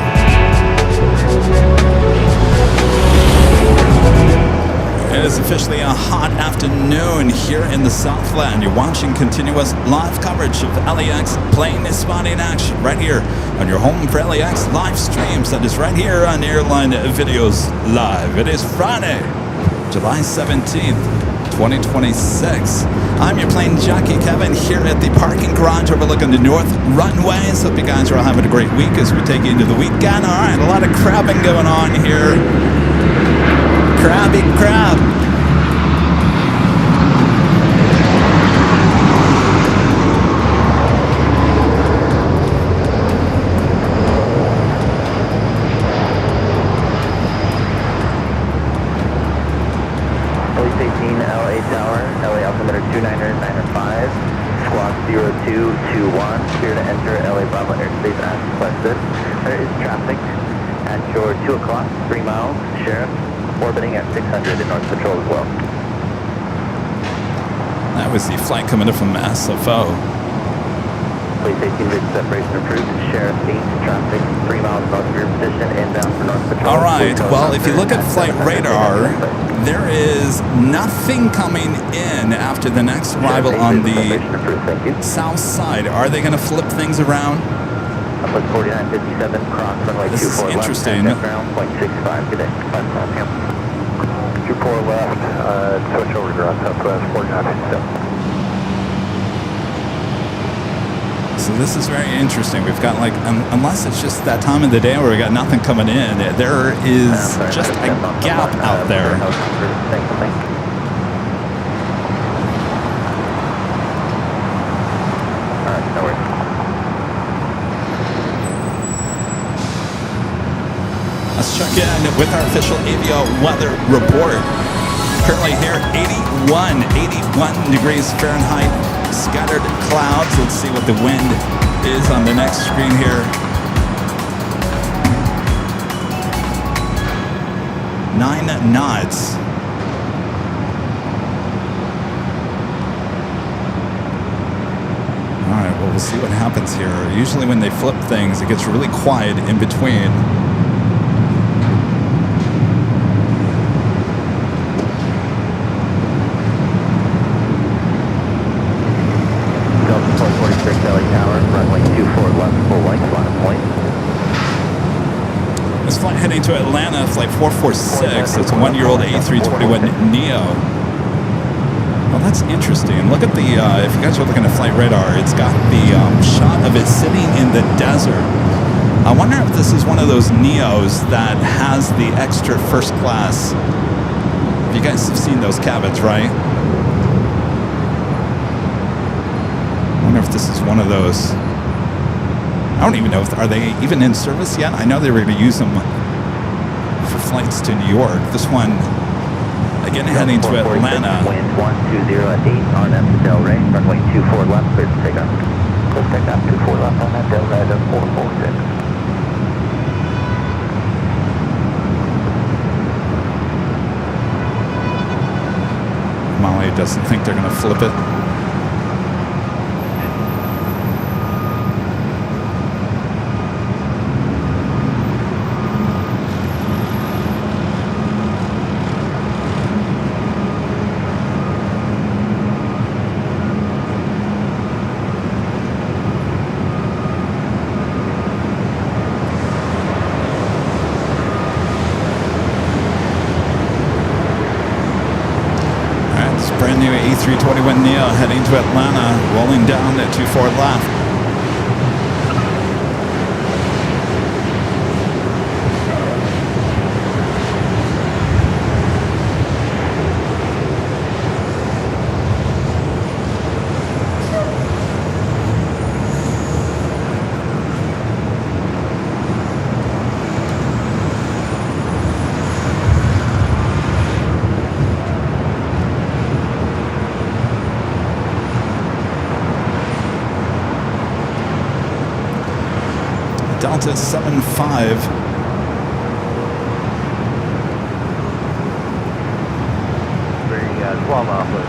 It is officially a hot afternoon here in the Southland. You're watching continuous live coverage of LAX plane spotting action right here on your home for LAX live streams. That is right here on Airline Videos Live. It is Friday, July 17th. 2026. I'm your plane jockey Kevin here at the parking garage overlooking the north runways. Hope you guys are all having a great week as we take you into the weekend. All right, a lot of crabbing going on here. Crabby crab. LA Tower, LA altimeter 29995, squawk 0221, clear to enter LA Bravo airspace as requested. There is traffic at your 2 o'clock, 3 miles, Sheriff, orbiting at 600 in North Patrol as well. That was the flight coming in from SFO. Please 18 rig separation approved, Sheriff 8, traffic 3 miles north of your position, inbound for North Patrol. All right, well, if you look at flight radar, there is nothing coming in after the next arrival on the south side. Are they going to flip things around? Uplift 4957, cross runway 24 left. This is interesting. Ground, point 65, good day. 24 left, switch over to ground, Southwest 4957. So this is very interesting. We've got like, unless it's just that time of the day where we got nothing coming in, there is just a gap out there. Let's check in with our official Avio weather report. Currently here, 81 degrees Fahrenheit, scattered clouds. Let's see what the wind is on the next screen here. 9 knots. All right, well, we'll see what happens here. Usually when they flip things, it gets really quiet in between. This flight heading to Atlanta, flight 446. It's a 1-year-old A321neo. Well, that's interesting. Look at the, if you guys are looking at flight radar, it's got the shot of it sitting in the desert. I wonder if this is one of those neos that has the extra first class. You guys have seen those cabins, right? I wonder if this is one of those. I don't even know if, are they even in service yet? I know they were going to use them for flights to New York. This one, begin heading to Atlanta. Wind 120 at 8 on F to Del Rey, runway 24 left, clear to take off. Clear to take off 24 left on that Del Rey, 446. Molly doesn't think they're going to flip it. Brand new A321neo heading to Atlanta, rolling down at 24 left. Delta 75. Very 12 off with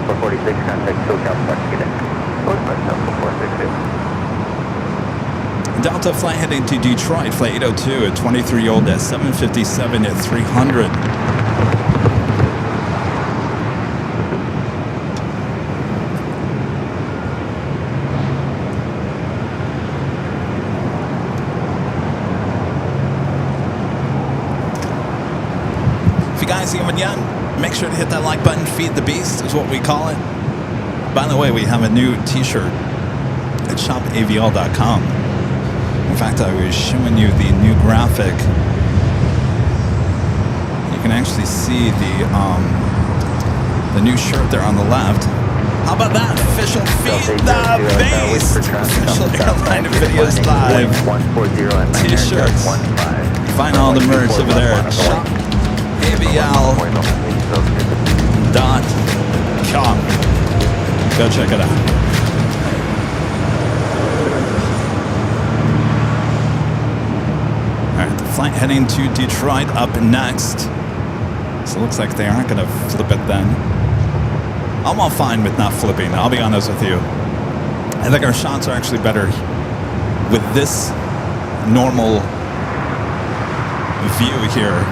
446, contact SoCal Park, get in. 446. Delta flight heading to Detroit, flight 802 at 23-year-old at 757 at 300. Guys, even young, make sure to hit that like button. Feed the beast is what we call it. By the way, we have a new t-shirt at shopavl.com. In fact, I was showing you the new graphic. You can actually see the new shirt there on the left. How about that? Official Feed the Beast! Official Airline Videos Live t-shirts. Find all the merch over there at shopavl.com. Go check it out. All right, the flight heading to Detroit up next. So it looks like they aren't going to flip it then. I'm all fine with not flipping, I'll be honest with you. I think our shots are actually better with this normal view here.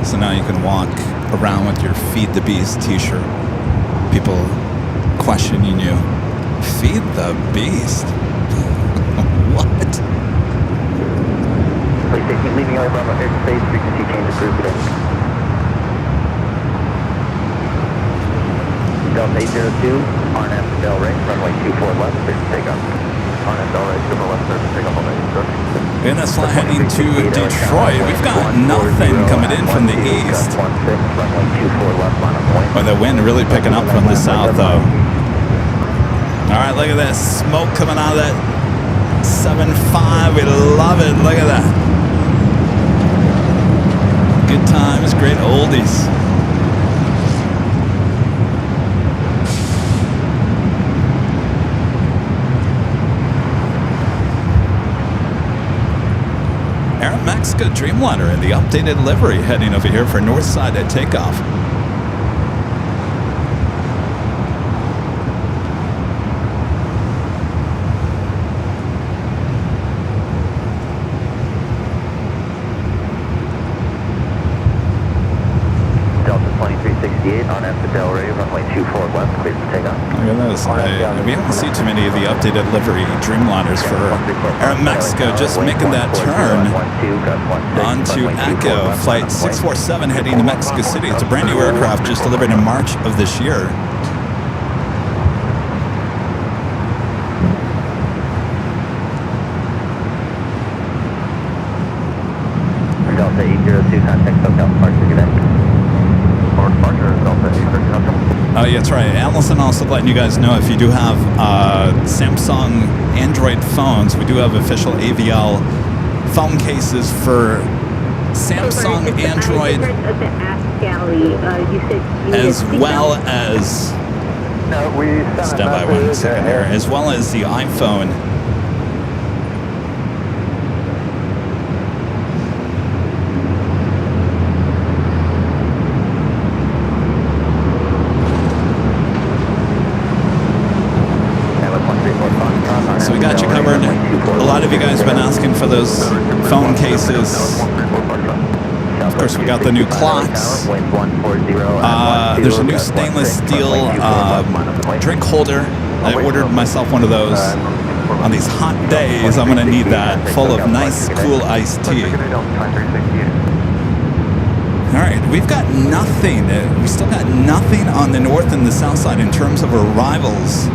So now you can walk around with your Feed the Beast t-shirt. People questioning you. Feed the Beast? What? Please station leaving LA Bravo airspace, frequency change approved today. Delta 802, RNF Del Rey, runway 24 left, clear to take off. RNF Del Rey, 2 left, clear to take off all day. And that's flight heading to Detroit. We've got nothing coming in from the east. Or the wind really picking up from the south, though. All right, look at this. Smoke coming out of that 7.5. We love it. Look at that. Good times, great oldies. Mexico Dreamliner in the updated livery heading over here for north side at takeoff. Delta 2360 58 on F to Delray, runway 24 left, clear to take off. Look at this. We haven't seen too many of the updated livery Dreamliners for Aeromexico. Just making that turn onto Echo. Flight 647 heading to Mexico City. It's a brand new aircraft just delivered in March of this year. Delta 802, contact SoCal, departure, good day. Departure, Delta 802, contact. Oh, yeah, that's right. Allison also letting you guys know if you do have Samsung Android phones, we do have official AVL phone cases for Samsung Android, as well as stand by 1 second here, as well as the iPhone. So we got you covered. A lot of you guys have been asking for those phone cases. Of course, we got the new clocks. There's a new stainless steel drink holder. I ordered myself one of those. On these hot days, I'm going to need that, full of nice, cool iced tea. All right, we've got nothing. We still got nothing on the north and the south side in terms of arrivals.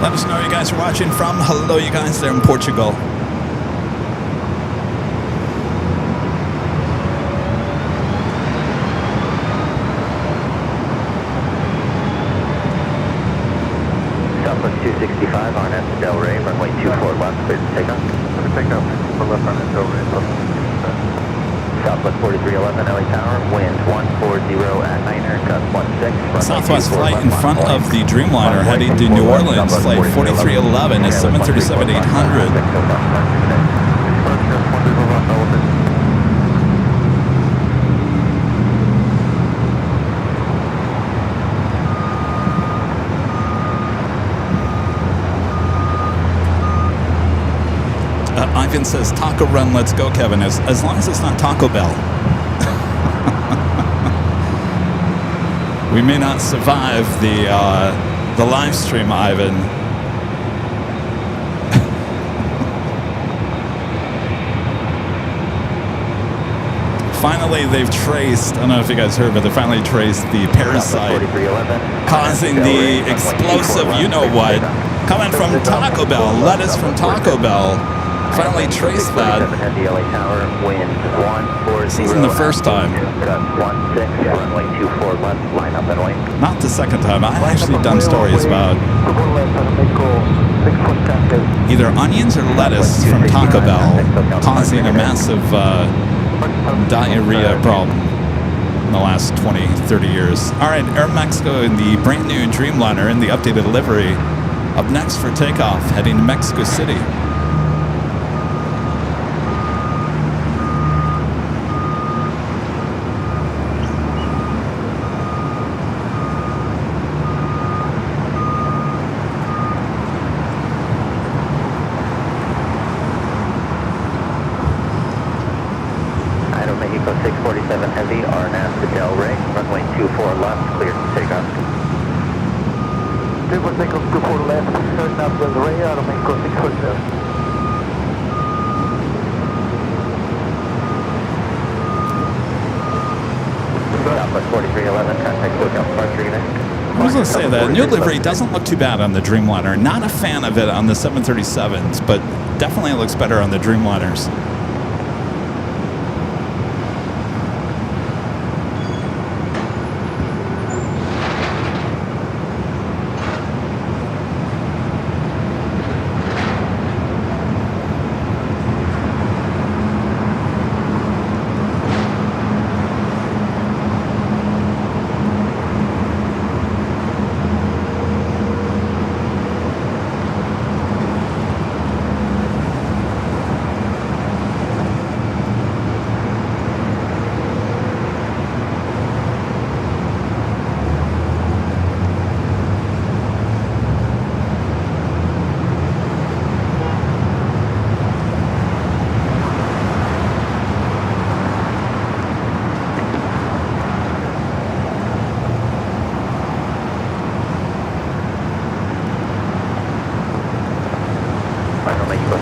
Let us know where you guys are watching from. Hello, you guys there in Portugal. Southwest 265 on F to Delray, runway 24 left, clear to take off. Take off for left on F to Delray. Southwest 4311 LA Tower, wind 140 at 9er, gust 16. Southwest flight in front of the Dreamliner heading to New Orleans. Flight 4311 is 737-800. Ivan says, Taco Run, let's go, Kevin. As long as it's not Taco Bell. We may not survive the live stream, Ivan. Finally, they've traced, I don't know if you guys heard, but they finally traced the parasite causing the explosive you-know-what coming from Taco Bell, lettuce from Taco Bell. Finally traced that. This isn't the first time. Not the second time. I've actually done stories about either onions or lettuce from Taco Bell causing a massive diarrhea problem in the last 20, 30 years. All right, Aeromexico in the brand new Dreamliner in the updated livery. Up next for takeoff, heading to Mexico City. Mexico 647 Heavy, RNAV to Delray, runway 24 left, clear to take off. Mexico 24 left, RNAV Delray, Mexico 647. Southwest 4311, contact SoCal departure, good day. I was going to say that new livery doesn't look too bad on the Dreamliner. Not a fan of it on the 737s, but definitely looks better on the Dreamliners.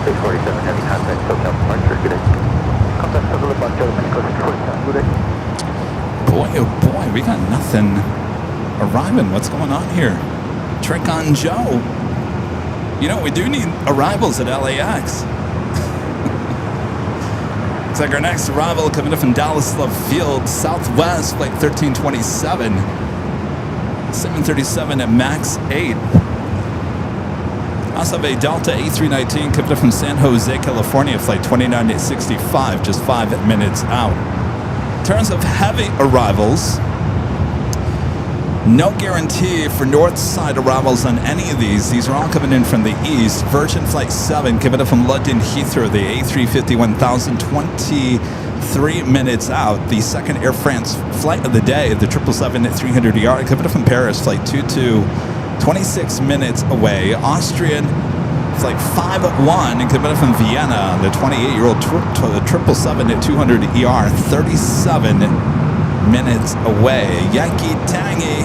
647, heavy contact, SoCal departure, good day. Contact Circle of October, Mexico 647, good day. Boy, oh boy, we got nothing arriving. What's going on here? Trick on Joe. You know, we do need arrivals at LAX. Looks like our next arrival coming in from Dallas Love Field, Southwest, flight 1327. 737 at max 8. Also have a Delta A319 coming in from San Jose, California, flight 2965, just 5 minutes out. In terms of heavy arrivals, no guarantee for north side arrivals on any of these. These are all coming in from the east. Virgin Flight 7 coming in from London Heathrow, the A350 1000, 23 minutes out. The second Air France flight of the day, the 777-300ER coming in from Paris, flight 22, 26 minutes away. Austrian Flight 501 coming in from Vienna, the 28-year-old 777-200ER, 37 minutes away. Yankee Tangy,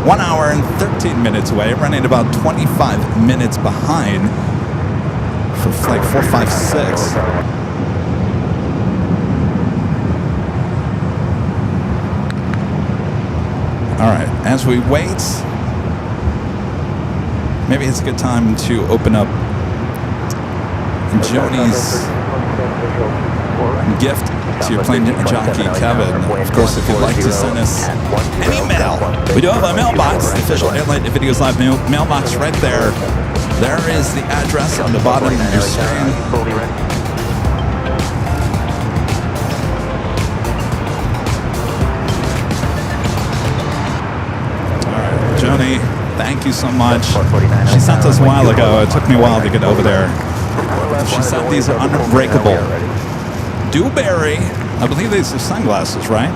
1 hour and 13 minutes away, running about 25 minutes behind for flight 456. All right, as we wait, maybe it's a good time to open up Joni's gift to your Plane Jockey Kevin. Of course, if you'd like to send us an email, we do have a mailbox, the official Airline Videos Live mailbox right there. There is the address on the bottom of your screen. All right, Joni, thank you so much. She sent us a while ago. It took me a while to get over there. She said these are unbreakable. Dewberry, I believe these are sunglasses, right?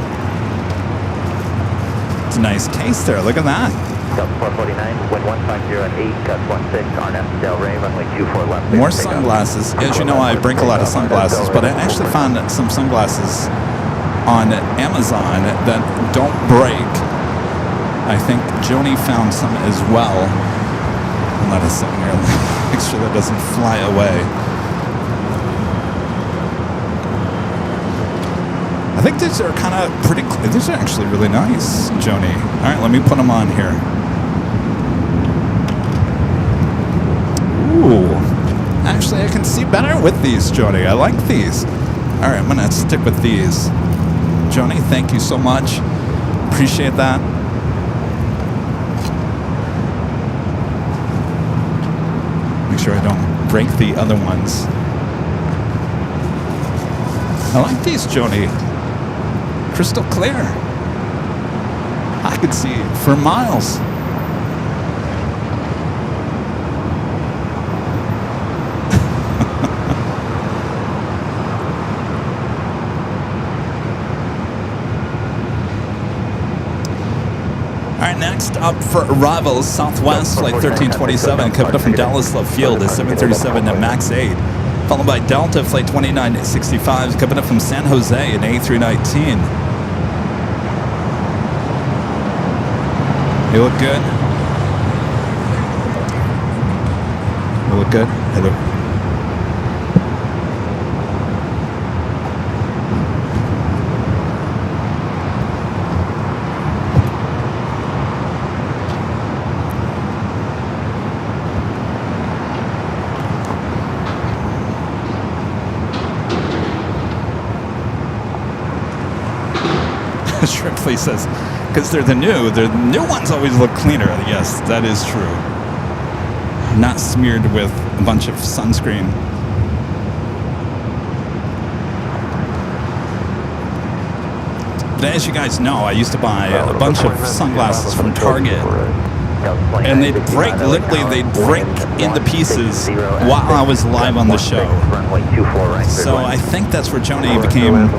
It's a nice case there. Look at that. Delta 449, wind 150 at 8, cut 16, RNF Del Rey, runway 24 left. More sunglasses. As you know, I break a lot of sunglasses, but I actually found some sunglasses on Amazon that don't break. I think Joni found some as well. And let us sit here. Make sure that doesn't fly away. I think these are kind of pretty. These are actually really nice, Joni. All right, let me put them on here. Ooh, actually, I can see better with these, Joni. I like these. All right, I'm gonna stick with these. Joni, thank you so much. Appreciate that. Make sure I don't break the other ones. I like these, Joni. Crystal clear. I could see for miles. All right, next up for arrivals, Southwest Flight 1327 coming up from Dallas Love Field, a 737 at max 8. Followed by Delta Flight 2965 coming up from San Jose, an A319. You look good. You look good. Hello. Shrimply says, because they're the new ones always look cleaner. Yes, that is true. Not smeared with a bunch of sunscreen. But as you guys know, I used to buy a bunch of sunglasses from Target, and they'd break, literally they'd break into pieces while I was live on the show. So I think that's where Joni became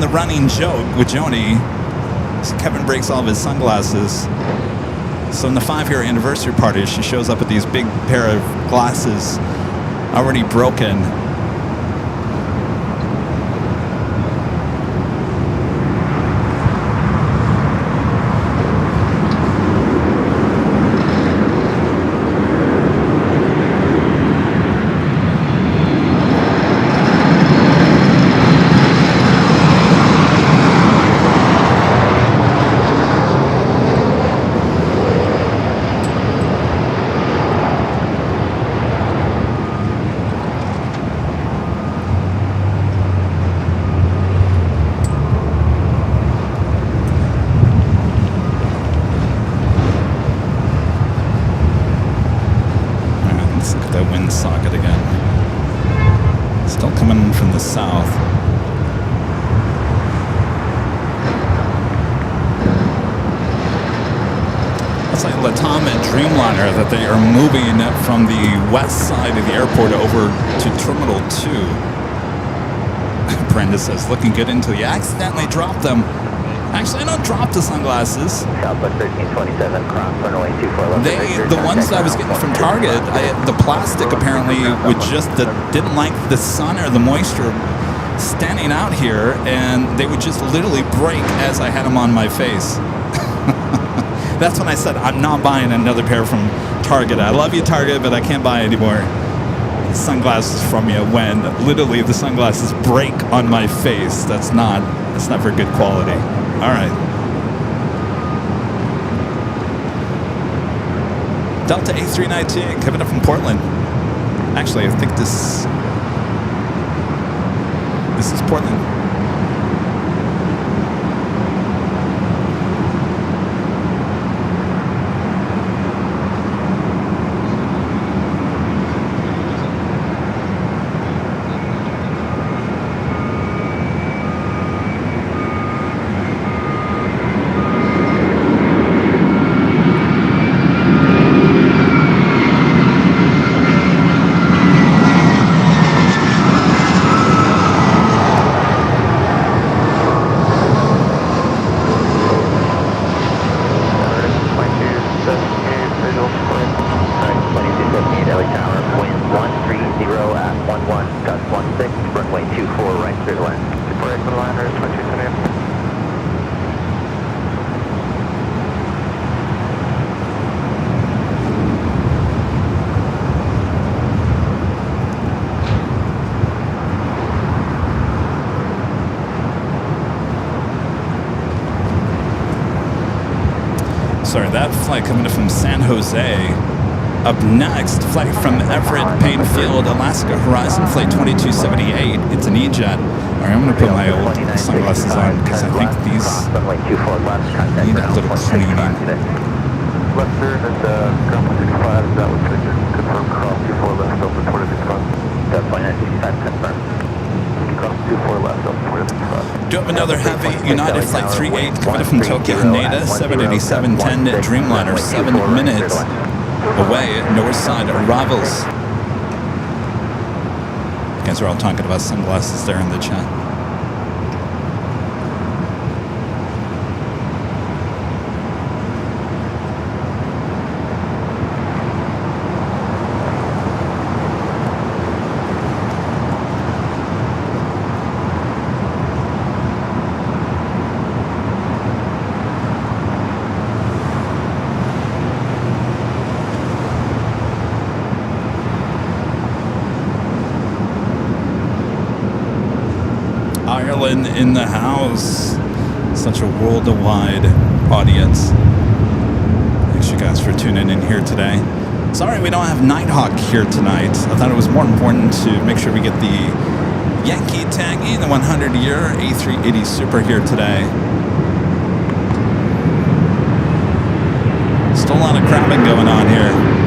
the running joke with Joni. So Kevin breaks all of his sunglasses. So in the 5-year anniversary party, she shows up with these big pair of glasses already broken. that wind socket again. Still coming in from the south. It's like Latam and Dreamliner that they are moving from the west side of the airport over to Terminal 2. Brenda says, looking good until you accidentally drop them. Actually, I don't drop the sunglasses. Southwest 1327, cross runway 24 left. The ones that I was getting from Target, the plastic apparently didn't like the sun or the moisture standing out here, and they would just literally break as I had them on my face. That's when I said, I'm not buying another pair from Target. I love you, Target, but I can't buy any more sunglasses from you when literally the sunglasses break on my face. That's not very good quality. All right. Delta A319 coming up from Portland. Actually, I think this is Portland. Sorry, that flight coming in from San Jose. Up next, flight from Everett, Payne Field, Alaska Horizon, flight 2278. It's an E-Jet. All right, I'm going to put my old sunglasses on because I think these need a little cleaning. Left turn at ground 65, that was confirm cross 24 left over 26 That's 965 confirmed. Cross 24 left over 26 Do have another heavy United Flight 38 coming in from Tokyo Haneda, 787-10 Dreamliner, 7 minutes away at north side arrivals. You guys are all talking about sunglasses there in the chat. Ireland in the house. Such a worldwide audience. Thanks you guys for tuning in here today. Sorry we don't have Nighthawk here tonight. I thought it was more important to make sure we get the Yankee Tangy, the 100-year A380 Super here today. Still a lot of crabbing going on here.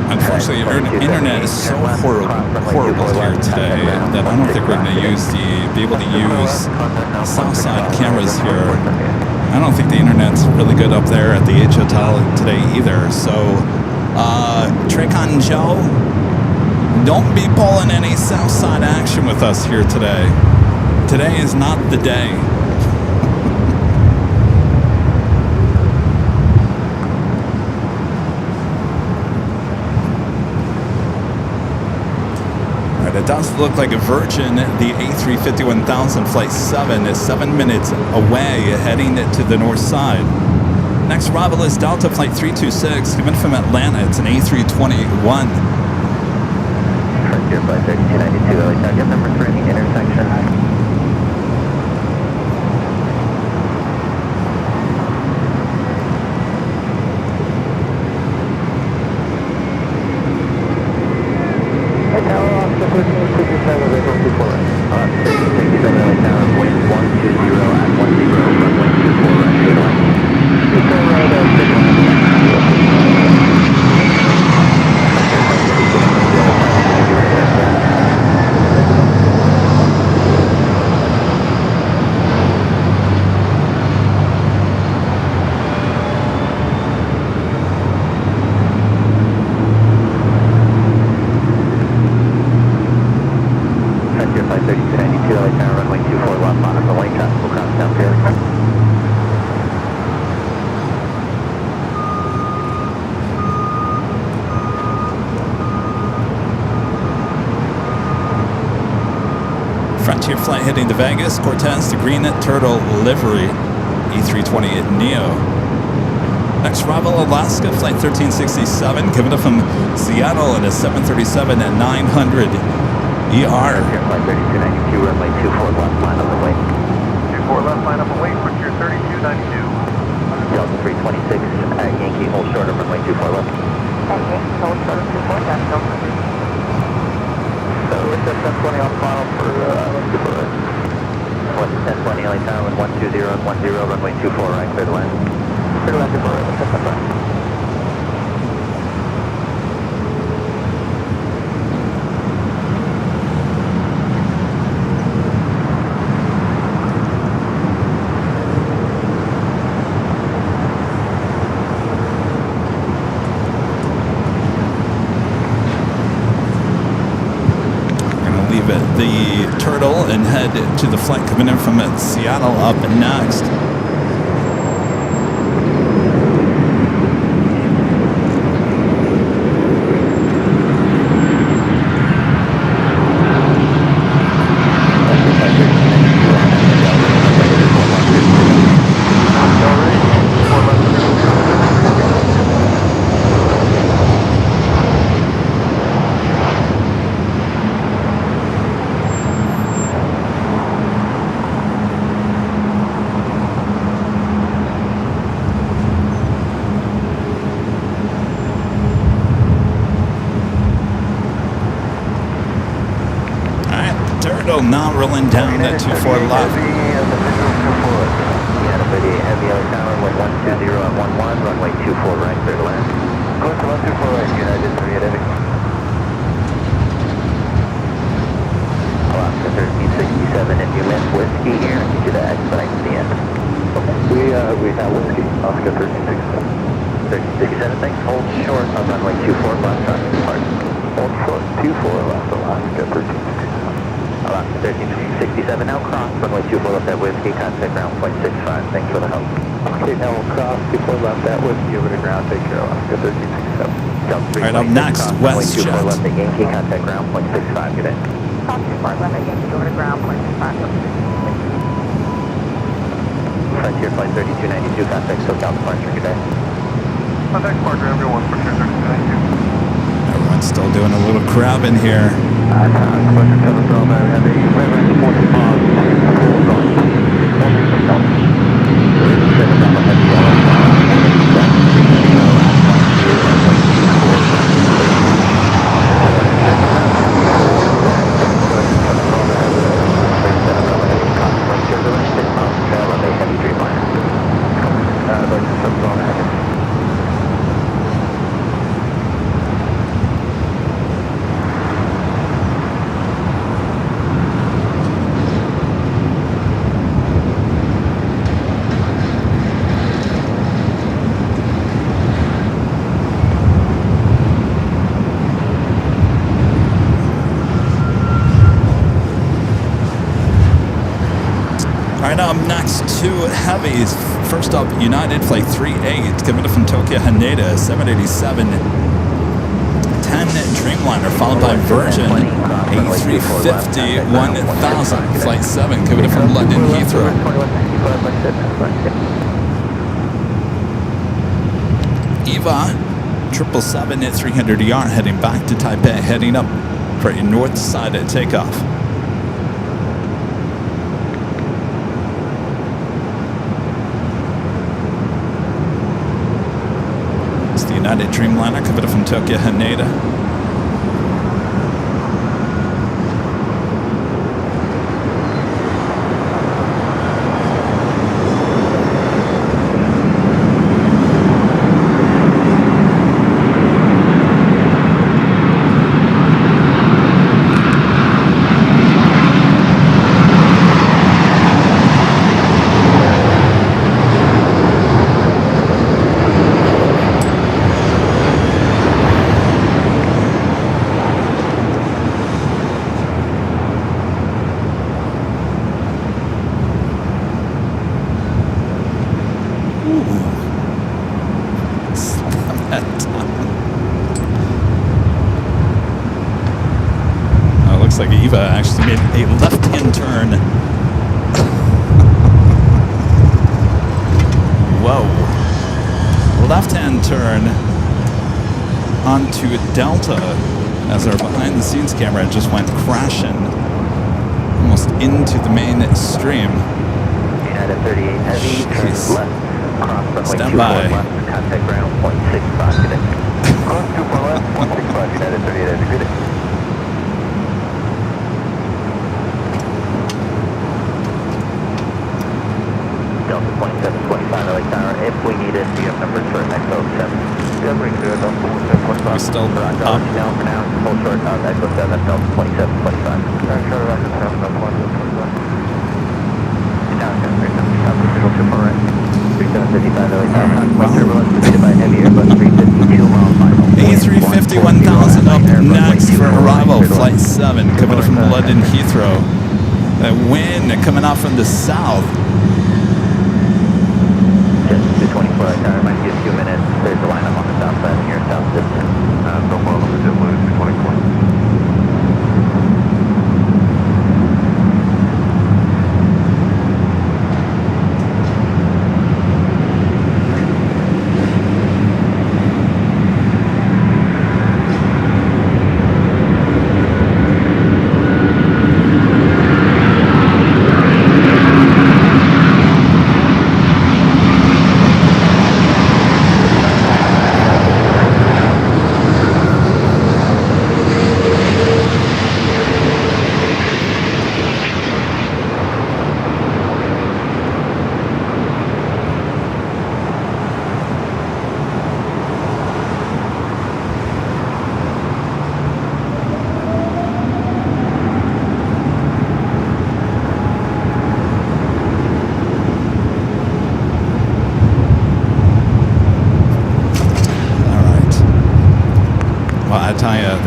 Unfortunately, the internet is so horrible here today that I don't think we're going to be able to use south side cameras here. I don't think the internet's really good up there at the H Hotel today either. So, Tricon Joe, don't be pulling any south side action with us here today. Today is not the day. All right, it does look like a Virgin, the A350-1000 Flight 7 is 7 minutes away, heading to the north side. Next arrival is Delta Flight 326, coming from Atlanta. It's an A321. Frontier Flight 3292, LA target number 3 in the intersection. Hey, Tower, Oscar 1367, visual 24 right. 1367, LA Tower, wind 120 at 10, runway 24 right, good line. Eco Road, good line. Frontier Flight 3292, LA Tower, runway 24 left, on the lane, traffic will cross down here. Frontier Flight heading to Vegas, Cortez, the Green Turtle livery, E320 Neo. Next arrival, Alaska, Flight 1367, coming up from Seattle at a 737 at 900 ER. Frontier Flight 3292, runway 24 left, line on the way. 24 left, line up away, Frontier 3292. Delta 326 at Yankee, hold short of runway 24 left. Okay, hold short of 24, that's no problem. So it's at 1020 off final for runway 24 right. What's 1020, LA Tower, 120 and 10, runway 24 right, clear to land. Clear to land 24 right, what's up, right. The Turtle and head to the flight coming in from Seattle up next. Now rolling down at 24 left. Heavy LA Tower, wind 120 at 11, runway 24 right, clear to land. Go to 124 right, United 3 at Heavy. Alaska 1367, if you miss whiskey here, I need you to expedite to the end. We have whiskey, Oscar 1367. 1367, thanks, hold short on runway 24 left, traffic depart. Hold short, 24 left, Alaska 1367. Alaska 1367, now cross, runway 24 left at whiskey, contact ground point 65, thanks for the help. Okay, now we'll cross, 24 left at whiskey, over to ground, take care, Alaska 1367. Alright, up next, WestJet. 24 left at Yankee, contact ground point 65, good day. Cross 24 left at Yankee, over to ground, point 65. Frontier Flight 3292, contact SoCal departure, good day. Contact partner, everyone, Frontier 3292. Everyone's still doing a little crabbing here. All right, up next, two heavies. First up, United Flight 38, coming from Tokyo Haneda, 787. 10 Dreamliner, followed by Virgin A350 1000, Flight 7, coming from London Heathrow. EVA 777 at 300 ER, heading back to Taipei, heading up for a north side at takeoff. It's the United Dreamliner coming from Tokyo Haneda. Looks like Eva actually made a left-hand turn. Whoa. Left-hand turn onto Delta as our behind-the-scenes camera just went crashing almost into the main stream. United 38 heavy, turn left, cross runway 24 by. left, contact ground, 0.65 today. Cross 24 left, 165, United 38 heavy, good day. Delta 2725 LA Tower, if we need it, do you have numbers for Echo 7? Yeah, bring it to Delta 2725. We're still up. Down for now, full short out, Echo 7, Delta 2725. Short out, Echo 7, Delta 2725. Down, South Digital Triple Right. 3755 LA Tower, contact turbulence preceded by heavy Airbus 352 mile final. A350 1000 up next for arrival, Flight 7, coming from London Heathrow. That wind coming out from the south. Just 224 tower, might be a few minutes. There's a lineup on the south side here, south distance. No problem, it's at 224.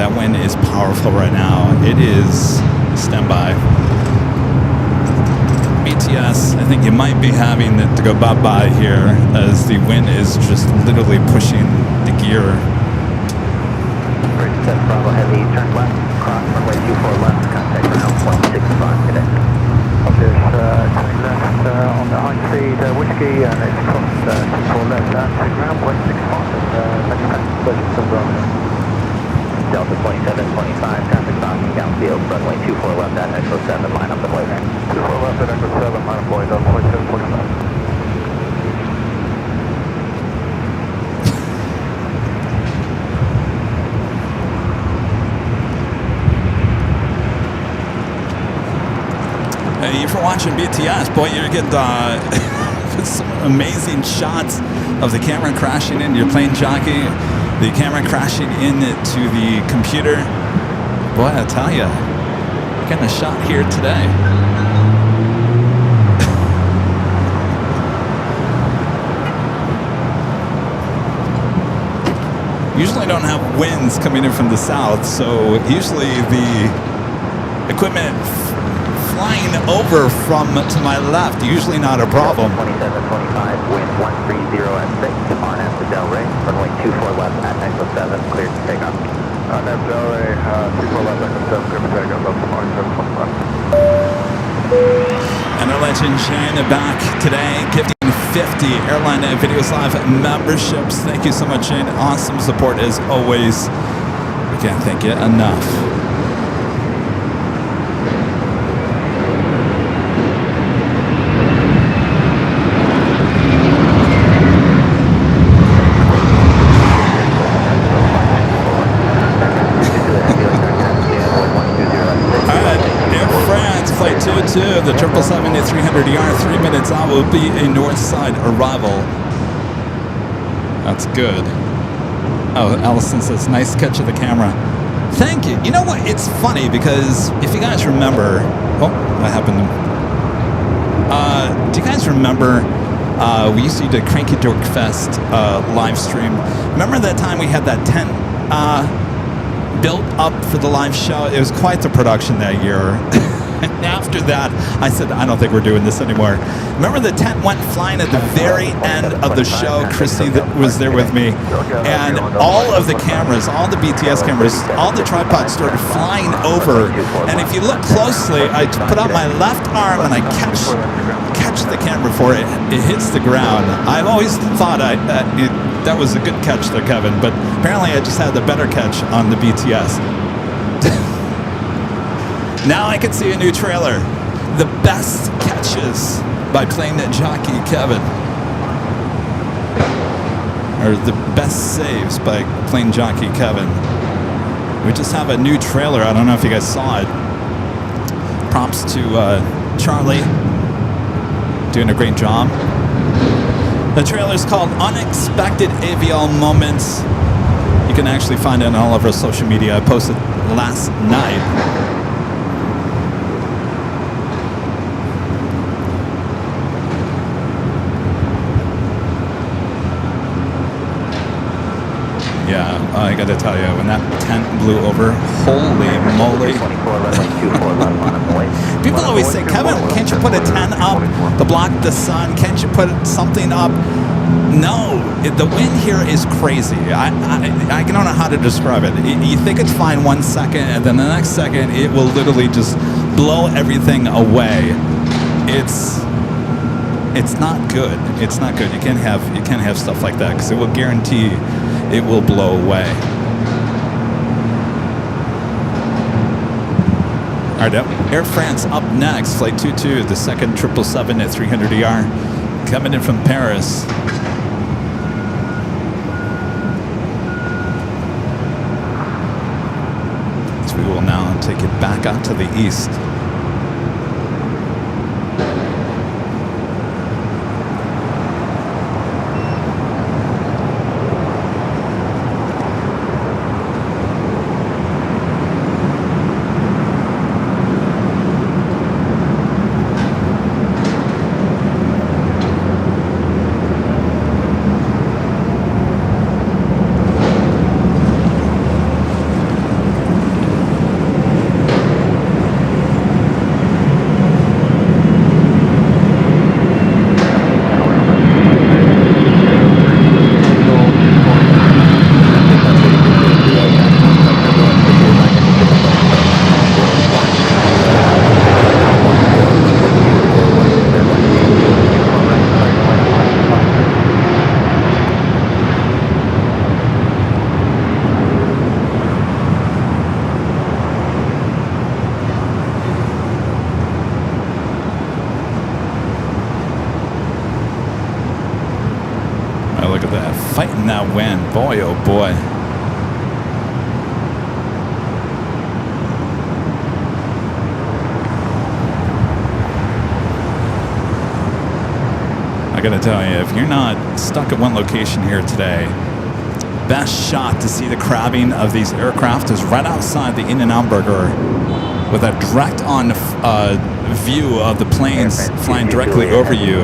That wind is powerful right now. It is standby. BTS, I think you might be having it to go bye-bye here as the wind is just literally pushing the gear. Bridge 7 Bravo Heavy, turn left, cross runway 24 left, contact ground 165 today. Okay, turn left on the high speed Whiskey, and it's cross 24 left, contact ground 165, next time, Bridge 7 Bravo. Delta 2725, traffic crossing downfield, runway 24 left at Echo 7, line up and wait. 24 left at Echo 7, line up and wait, Delta 2725. Hey, if you're watching BTS, boy, you're getting some amazing shots of the camera crashing into your plane jockey. The camera crashing into the computer. Boy, I tell you, getting a shot here today. Usually don't have winds coming in from the south, so usually the equipment flying over from to my left. Usually not a problem. 2725, wind 130 at 6, on at the Del Rey, runway 24 left at Echo 7, cleared to take off. On that Del Rey, 24 left, Echo 7, clear for takeoff, up to March 725. And our legend Shane back today, gifting 50 Airline Videos Live memberships. Thank you so much, Shane. Awesome support as always. We can't thank you enough. The 777-300ER, 3 minutes out, will be a north side arrival. That's good. Oh, Allison says, nice catch of the camera. Thank you. You know what? It's funny because if you guys remember, oh, what happened? Do you guys remember we used to do the Cranky Dork Fest live stream? Remember that time we had that tent built up for the live show? It was quite the production that year. And after that, I said, I don't think we're doing this anymore. Remember the tent went flying at the very end of the show. Christy was there with me. And all of the cameras, all the BTS cameras, all the tripods started flying over. And if you look closely, I put out my left arm and I catch the camera before it hits the ground. I've always thought that was a good catch there, Kevin. But apparently I just had the better catch on the BTS. Now I can see a new trailer. The best catches by Plane Jockey Kevin. Or the best saves by Plane Jockey Kevin. We just have a new trailer. I don't know if you guys saw it. Props to Charlie. Doing a great job. The trailer is called Unexpected AVL Moments. You can actually find it on all of our social media. I posted last night. Yeah, I gotta tell you, when that tent blew over, holy moly. People always say, Kevin, can't you put a tent up to block the sun? Can't you put something up? No, the wind here is crazy. I don't know how to describe it. You think it's fine 1 second, and then the next second, it will literally just blow everything away. It's not good. It's not good. You can't have stuff like that because it will guarantee it will blow away. All right, Air France up next, flight 22, the second 777 at 300ER, coming in from Paris. So we will now take it back out to the east. Look at that, fighting that wind. Boy, oh boy. I gotta tell you, if you're not stuck at one location here today, best shot to see the crabbing of these aircraft is right outside the In-N-Out Burger with a direct on view of the planes flying directly over you.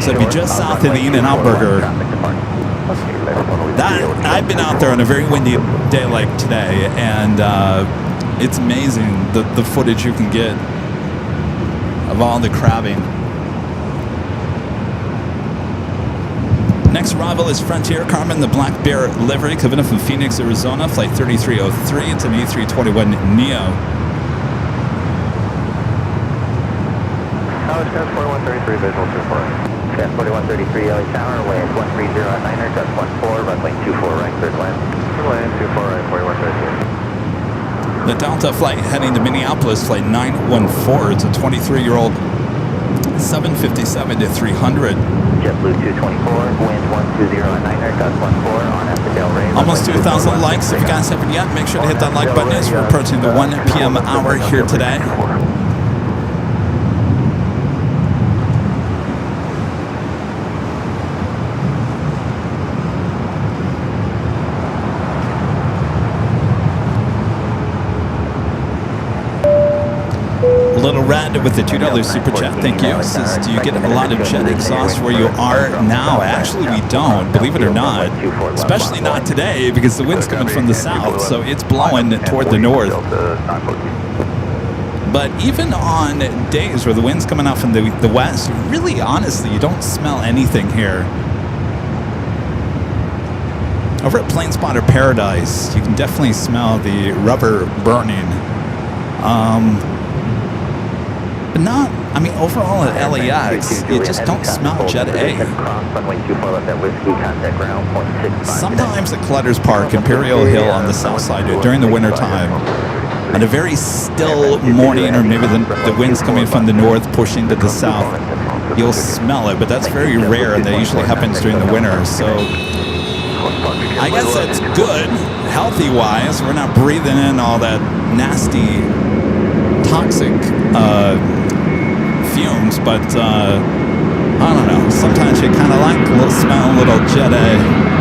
So if you're just south of the In-N-Out Burger, I've been out there on a very windy day like today, and it's amazing the footage you can get of all the crabbing. Next arrival is Frontier Carmen, the Black Bear livery, coming in from Phoenix, Arizona, flight 3303. It's an A321neo. College Transport 133, visual 24. Transport 133, LA Tower, wind 130 on 9er, gust 14, runway 24 right, clear to land. Land 24 right, 4133. The Delta flight heading to Minneapolis, flight 914. It's a 23-year-old 757 to 300. JetBlue 224, wind 120 on 9er, gust 14 on at the Del Rey. Almost 2,000 likes. If you guys haven't yet, make sure to hit that like button as we're approaching the 1 p.m. hour here today. Little Red with the $2 super chat. Thank you. Says, do you get a lot of jet exhaust where you are now? Actually, we don't, believe it or not. Especially not today because the wind's coming from the south, so it's blowing toward the north. But even on days where the wind's coming out from the west, really, honestly, you don't smell anything here. Over at Plane Spotter Paradise, you can definitely smell the rubber burning. But not, I mean, overall at LAX, you just don't smell Jet A. Sometimes at Clutter's Park, Imperial Hill on the south side during the winter time, on a very still morning, or maybe the wind's coming from the north pushing to the south, you'll smell it, but that's very rare, and that usually happens during the winter. So I guess that's good, healthy-wise. We're not breathing in all that nasty, toxic fumes, but I don't know. Sometimes you kind of like smell a little Jet A.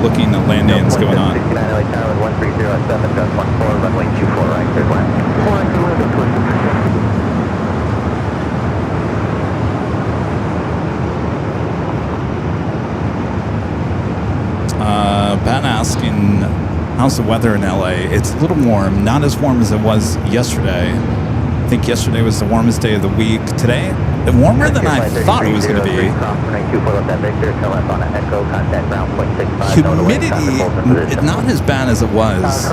Looking landings going on. 69 LA Tower, 130 at 7, gust 14, runway 24 right, clear to land. Ben asking, how's the weather in LA? It's a little warm, not as warm as it was yesterday. I think yesterday was the warmest day of the week. Today, warmer than I thought it was going to be. Humidity, not as bad as it was.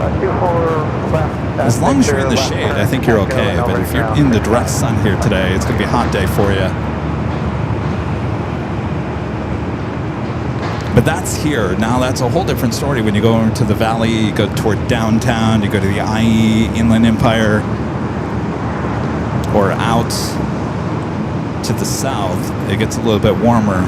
As long as you're in the shade, I think you're okay. But if you're in the direct sun here today, it's going to be a hot day for you. But that's here. Now that's a whole different story when you go over to the valley, you go toward downtown, you go to the IE, Inland Empire, or out to the south, it gets a little bit warmer.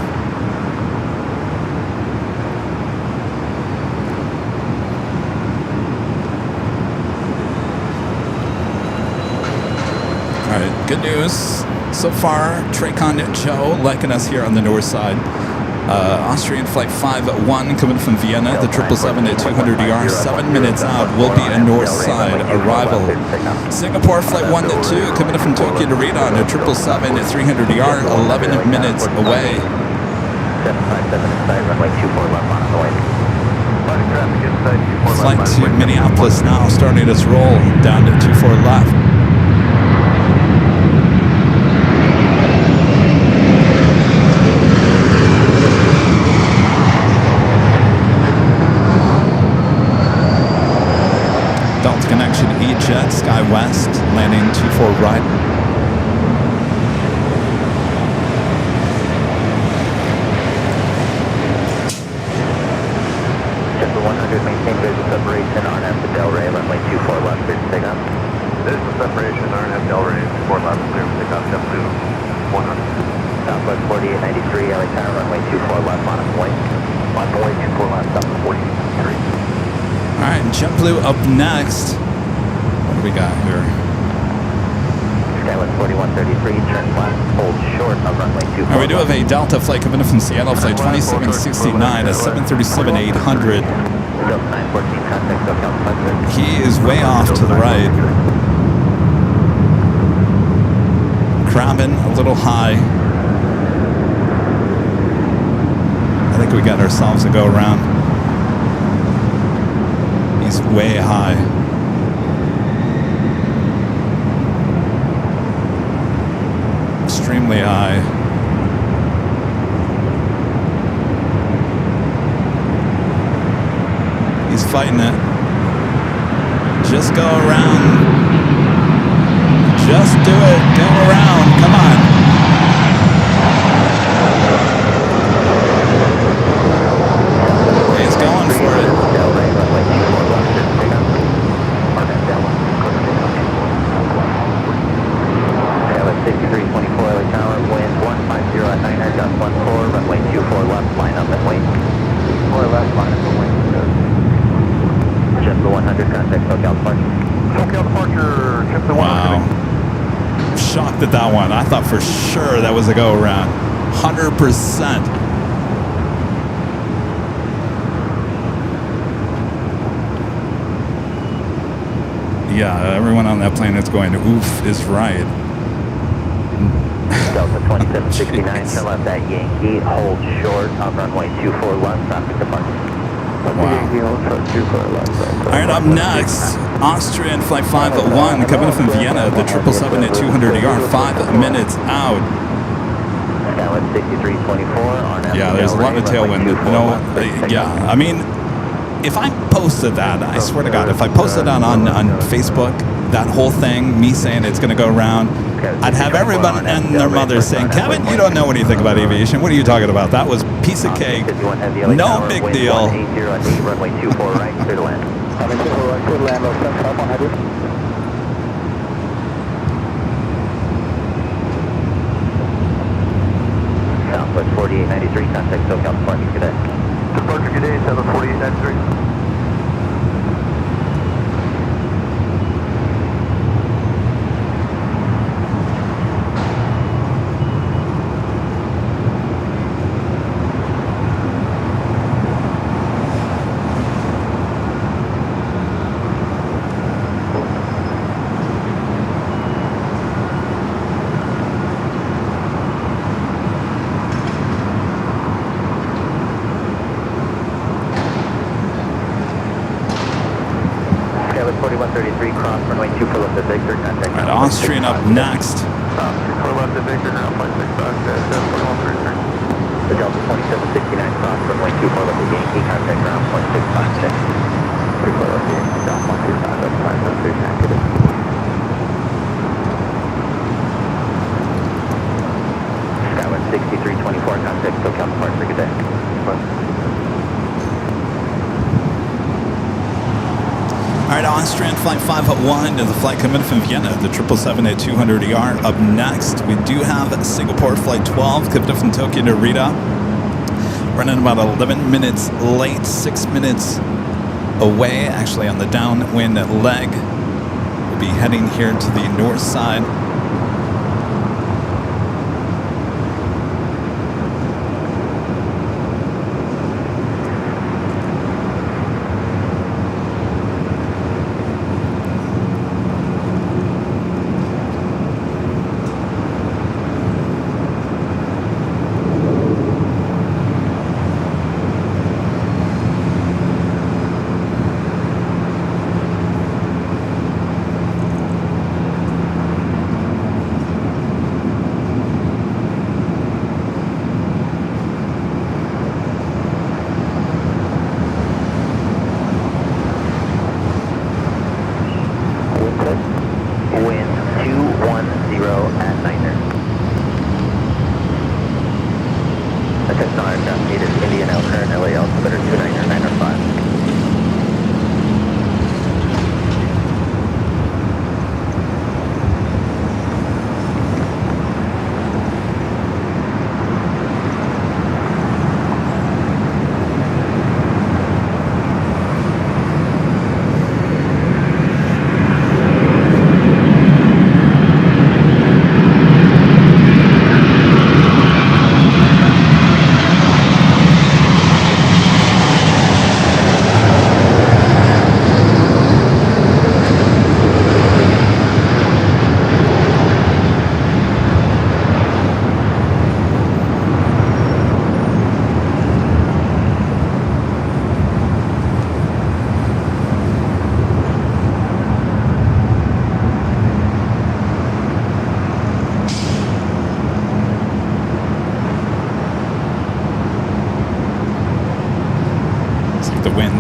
All right, good news so far. Tracon Joe liking us here on the north side. Austrian Flight 51 coming from Vienna, the 777 at 200ER, 7 minutes out, will be a north side arrival. Singapore Flight 1-2 coming from Tokyo to Rita on the 777 at 300ER, 11 minutes away. Flight to Minneapolis now, starting its roll down to 24 left. Delta connection E-Jet, Sky West, landing 24 right. Jet 100, maintain visual separation, RNF to Del Rey, runway 24 left, clear to take off. Visual separation, RNF Del Rey, 24 left, clear to take off, JetBlue 100. Southwest 4893, LA Tower, runway 24 left, on its way. On the way, 24 left, southwest 4893. All right, JetBlue up next. What do we got here? Skywest 4133, turn left, hold short of runway 24. All right, we do have a Delta flight coming in from Seattle, flight 2769, a 737-800. Delta 914, contact SoCal Flight. He is way off to the right. Crabbing a little high. I think we got ourselves a go around. He's way high. Extremely high. He's fighting it. Just go around. Just do it. Go around. Come on. He's going for it. Skywest 6324, LA Tower, wind 150 at 9er, gust 14, runway 24 left, line up and wait. 4 left, line up and wait. Just the 100, contact SoCal departure. SoCal departure, just the Wow. Shocked at that one. I thought for sure that was a go around. 100%. Yeah, everyone on that plane that's going oof is right. Delta 2769, Jeez. turn left at Yankee, hold short of runway 24 left, traffic departure. Wow. All right, up next, Austrian flight 501 coming in from Vienna, the 777 at 200ER, 5 minutes out. Skywest 6324 on Yeah, there's a lot of tailwind. Yeah, I mean, if I posted that, I swear to God, if I posted that on Facebook, that whole thing, me saying it's going to go around, I'd have everyone and their mothers saying, Kevin, you don't know anything about aviation. What are you talking about? That was piece of cake. No big deal. Runway 24 right, clear to land. Southwest 4893, contact SoCal departure, good day. Departure, good day, 74893. Skywest 4133, cross runway 24 left at Victor, contact. All right, Austrian up next. 24 left at Victor, now flight 65, 7133. The Delta 2769, cross runway 24 left at Yankee, contact ground 1656. 24 left at Yankee, ground 125, that's 5139, good day. Skywest 6324, contact SoCal departure, good day. All right, Austrian flight 501 is the flight coming from Vienna, the 777 at 200ER. Up next, we do have Singapore flight 12 coming from Tokyo to Narita. Running about 11 minutes late, 6 minutes away, actually on the downwind leg. We'll be heading here to the north side.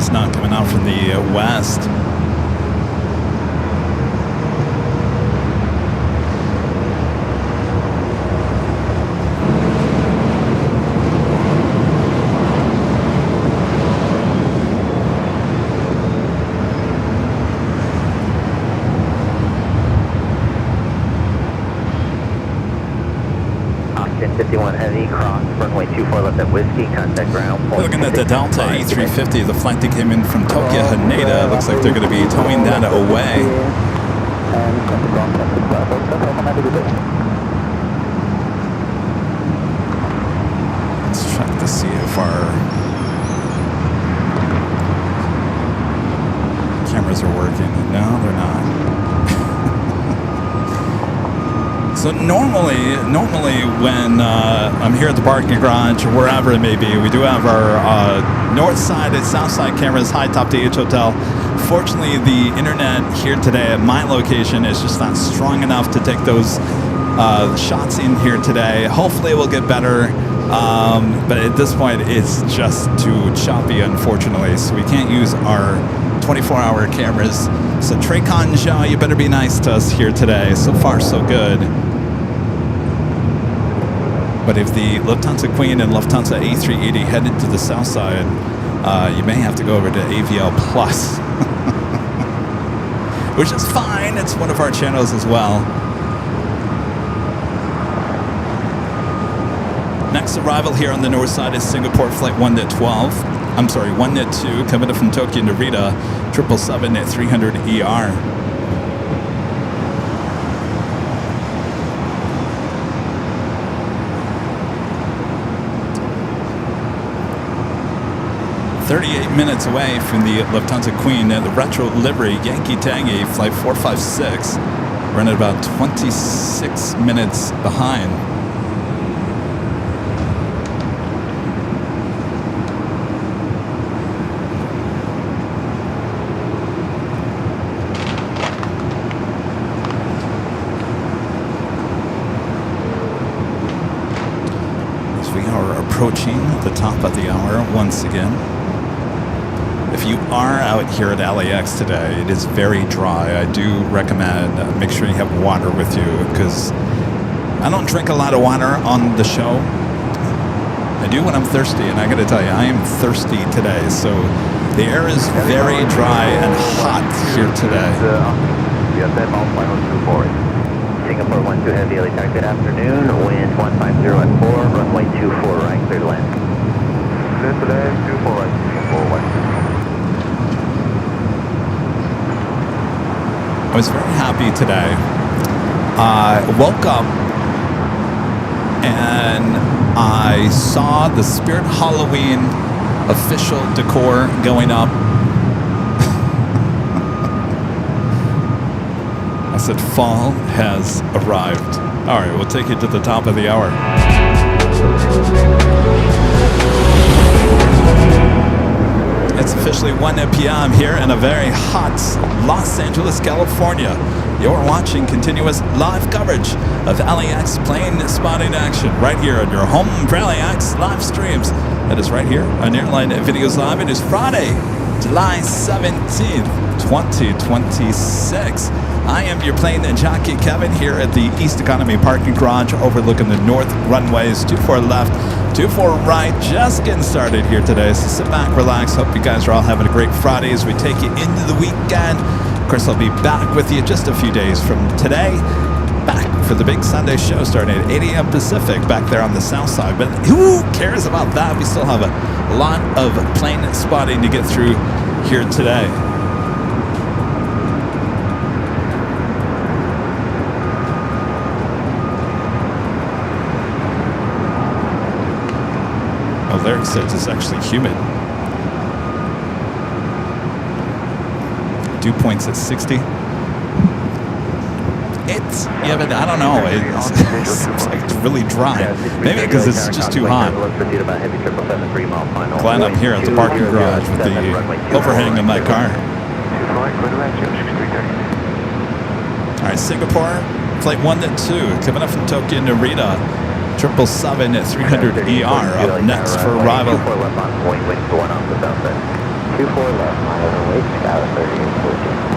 winds now coming out from the west. Austin 51 heavy, cross, runway 24 left at Whiskey, contact ground. Looking at the Delta A350, the flight that came in from Tokyo Haneda, looks like they're going to be towing that away. Let's check to see if our cameras are working. No, they're not. So normally when I'm here at the parking garage or wherever it may be, we do have our north side and south side cameras, high top DH Hotel. Fortunately, the internet here today at my location is just not strong enough to take those shots in here today. Hopefully it will get better, but at this point it's just too choppy, unfortunately, so we can't use our 24-hour cameras. So Traycon Zhao, you better be nice to us here today. So far so good. But if the Lufthansa Queen and Lufthansa A380 headed to the south side, you may have to go over to AVL Plus, which is fine. It's one of our channels as well. Next arrival here on the north side is Singapore flight 1-12. I'm sorry, 1-2, coming up from Tokyo Narita, 777 at 300 ER. Minutes away from the Lufthansa Queen and the retro livery Yankee Tangy flight 456. We're at about 26 minutes behind. As we are approaching the top of the hour once again. If you are out here at LAX today, it is very dry. I do recommend make sure you have water with you, because I don't drink a lot of water on the show. I do when I'm thirsty, and I got to tell you, I am thirsty today. So the air is very dry and hot here today. Singapore 12 heavy, LAX, good afternoon. Wind 150 at 4, runway 24 right, clear to land. Clear to land, 24 right, 24 right. I was very happy today. I woke up and I saw the Spirit Halloween official decor going up. I said, fall has arrived. All right, we'll take you to the top of the hour. It's officially 1 p.m. here in a very hot Los Angeles, California. You're watching continuous live coverage of LAX plane spotting action right here on your home for LAX live streams. That is right here on Airline Videos Live. It is Friday, July 17th, 2026. I am your plane jockey Kevin here at the East Economy parking garage overlooking the north runways. 24 left, 24 right, just getting started here today. So sit back, relax. Hope you guys are all having a great Friday as we take you into the weekend. Of course, I'll be back with you just a few days from today. Back for the big Sunday show starting at 8 a.m. Pacific back there on the south side. But who cares about that? We still have a lot of plane spotting to get through here today. Larry says it's actually humid. Dew points at 60. It's, yeah, but I don't know. It seems like it's really dry. Maybe because it's just too hot. Glad I'm here at the parking garage with the overhang of my car. All right, Singapore, flight 1-2, coming up from Tokyo Narita. 777 at 300 ER up next for arrival. 24 left, line of runway, Skyler 3842.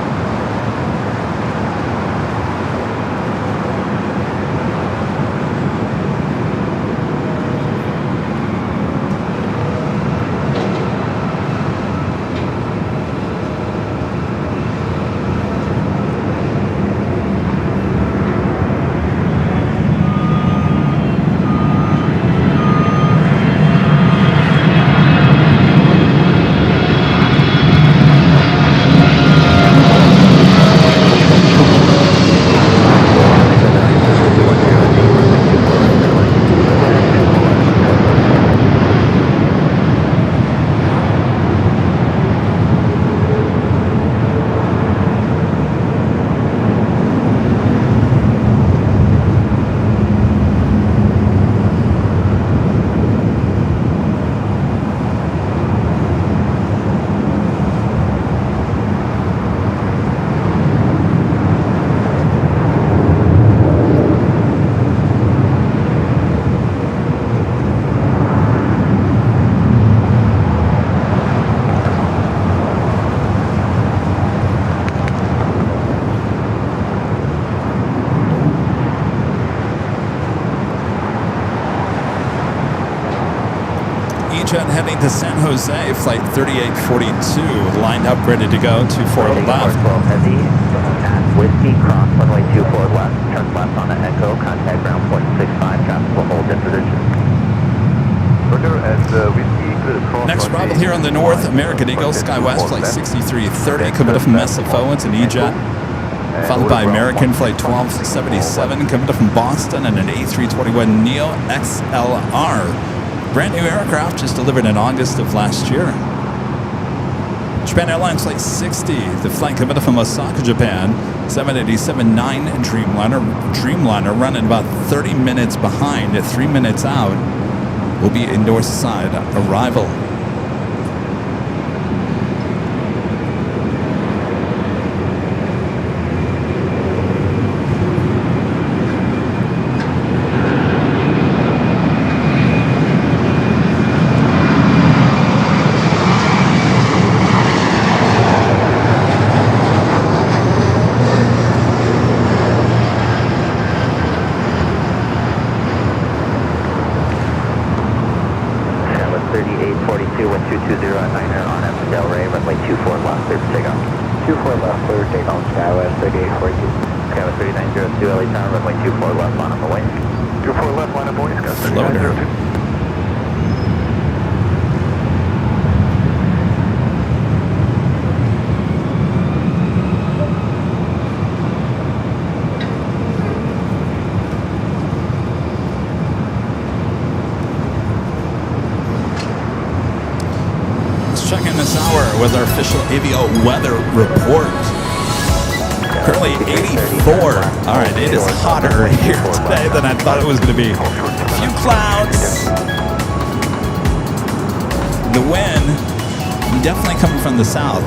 Jet heading to San Jose, flight 3842, lined up, ready to go, 24 left. 12 heavy, at Whiskey, cross runway 24 left, turn left on the Echo, contact ground point 65, traffic will hold in position. Roger, and Whiskey, clear to cross. Next arrival here on the North, American Eagle, SkyWest, flight 6330, coming up from SFO, it's an E-Jet. Followed by American flight 1277, coming up from Boston, and an A321neo XLR. Brand new aircraft, just delivered in August of last year. Japan Airlines flight 60, the flight coming up from Osaka, Japan. 787-9 Dreamliner running about 30 minutes behind, 3 minutes out. Will be a north side arrival. With our official Avio weather report. Currently 84. All right, it is hotter here today than I thought it was going to be. A few clouds. The wind definitely coming from the south.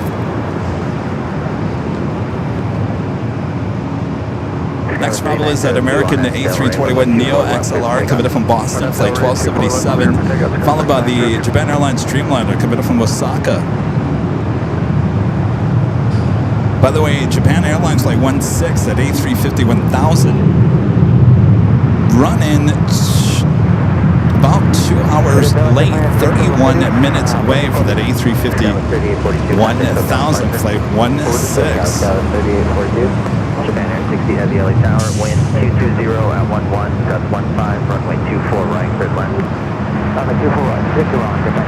Next arrival is that American A321neo XLR coming up from Boston, flight 1277, followed by the Japan Airlines Dreamliner coming up from Osaka. By the way, Japan Airlines flight 16 at A350-1000, running about 2 hours late, 31 minutes away from that A350-1000, flight 16. Japan Air 60 Heavy LA Tower, wind 220 at 11, gust 15, runway 24 right, grid line. Runway 24 right, 50 wrong, grid line.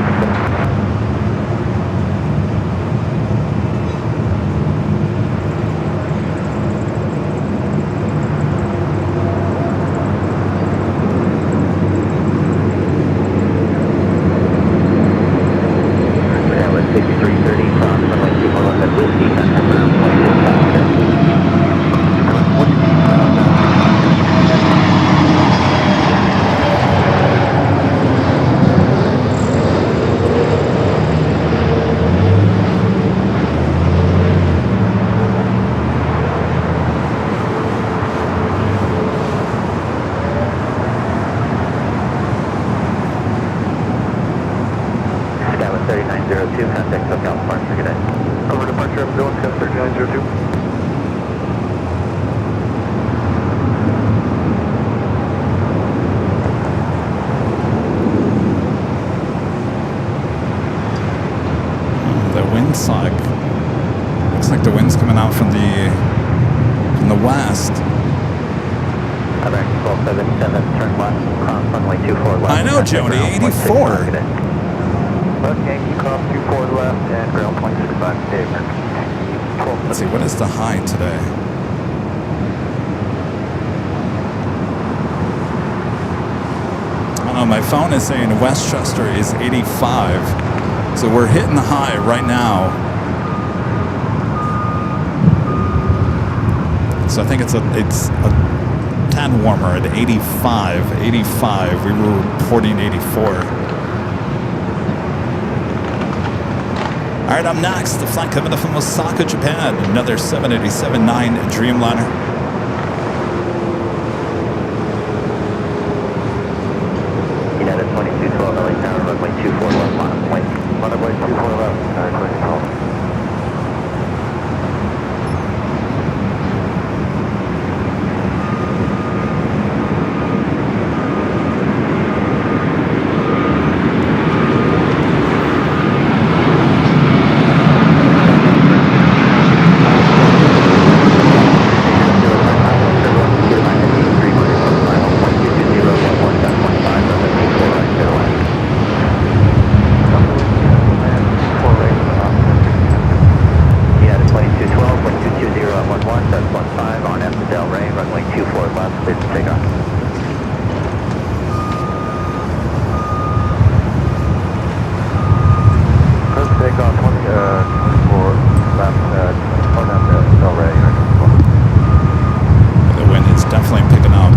west. American 1277, turn left, cross runway 24 left. I know, Jody, 84. Left Yankee, cross 24 left, and ground point 65 today, Let's see, what is the high today? Oh, my phone is saying Westchester is 85. So we're hitting the high right now. So I think it's a tad warmer at 85. 85. We were reporting 84. All right, I'm next. The flight coming up from Osaka, Japan. Another 787-9 Dreamliner. United 2212, LA Tower, runway 24 left, bottom point. Runway 24 left, 2212. The wind is definitely picking up.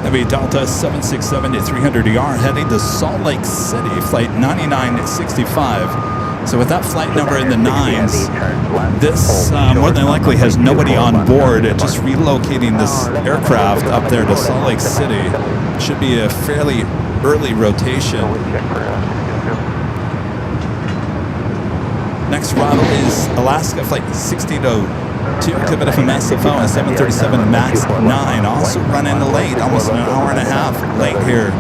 Heavy Delta 767-300ER heading to Salt Lake City, flight 9965. So with that flight number in the 9s, this more than likely has nobody on board. Just relocating this aircraft up there to Salt Lake City should be a fairly early rotation. Next arrival is Alaska flight 1602, coming up from SFO and 737 MAX 9, also running late, almost an hour and a half late here.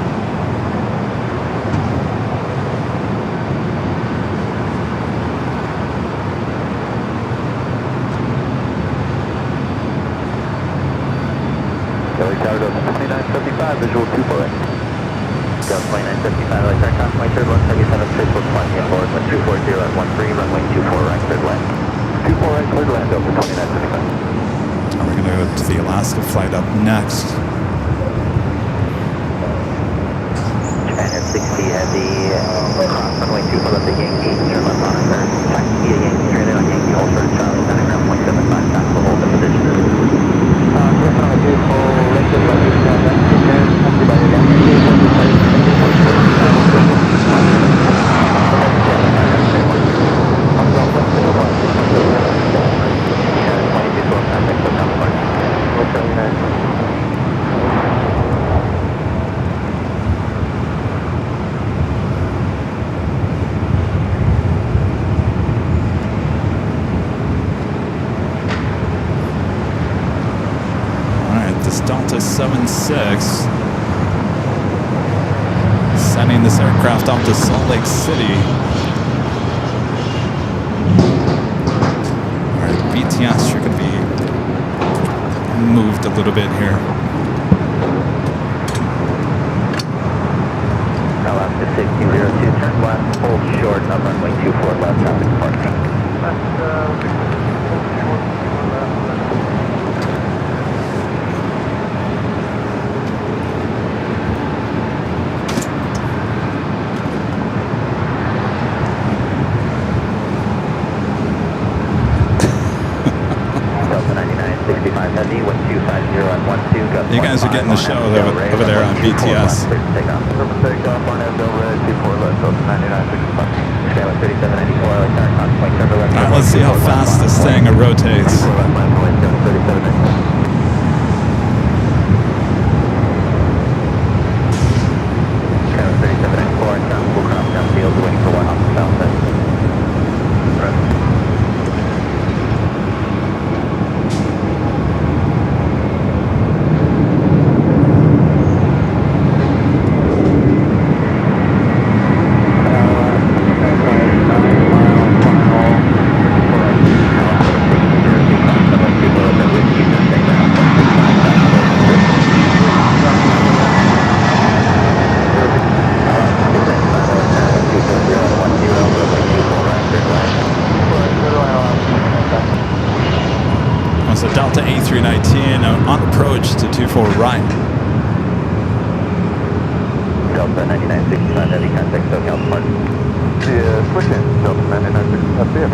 LA Tower goes 2975, visual 2 for it. Go 2975, LA Tower, contact my third 177, 6 with 20, and board with 240 at 13, runway 24 right, cleared land. 24 right, cleared land, over 2975. We're going to go to the Alaska flight up next. Japan Air 60 heavy, cross runway 24 left at Yankee, turn left on turn. Taxi via Yankee, straight in on Yankee, hold for Charlie, center ground point 75, taxi hold the position. Delta 76 sending this aircraft off to Salt Lake City. All right, BTS, you're going to be moved a little bit here. Alaska 6002, turn left, hold short on runway 24 left, traffic parking. You guys are getting the show over there on BTS. Alright, let's see how fast this thing rotates. ride. Delta 9965 heavy contact, SoCal Park. Yeah, switch in, Delta 9965, that's it.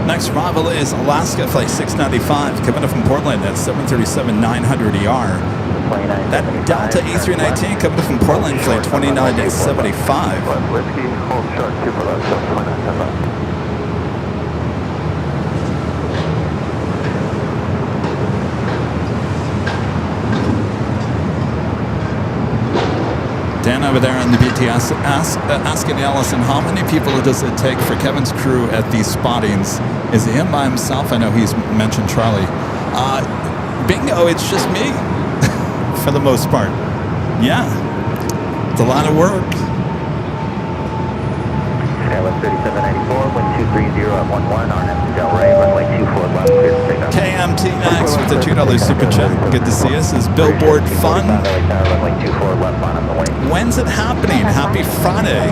Next arrival is Alaska Flight 695 coming up from Portland at 737-900 ER. That Delta A319 coming up from Portland Flight 2975. Whiskey, hold short, 2 for left, Delta 2975. Dan over there on the BTS asking Allison, how many people does it take for Kevin's crew at these spottings? Is it him by himself? I know he's mentioned Charlie. Bingo, it's just me for the most part. Yeah, it's a lot of work. Skywest 3794, wind 230 at 11, RNF to Delray, runway 24 left, clear to take off. KMTX with the $2 super chat. Good to see us. Is Billboard fun? Runway 24 left on the way. When's it happening? Happy Friday.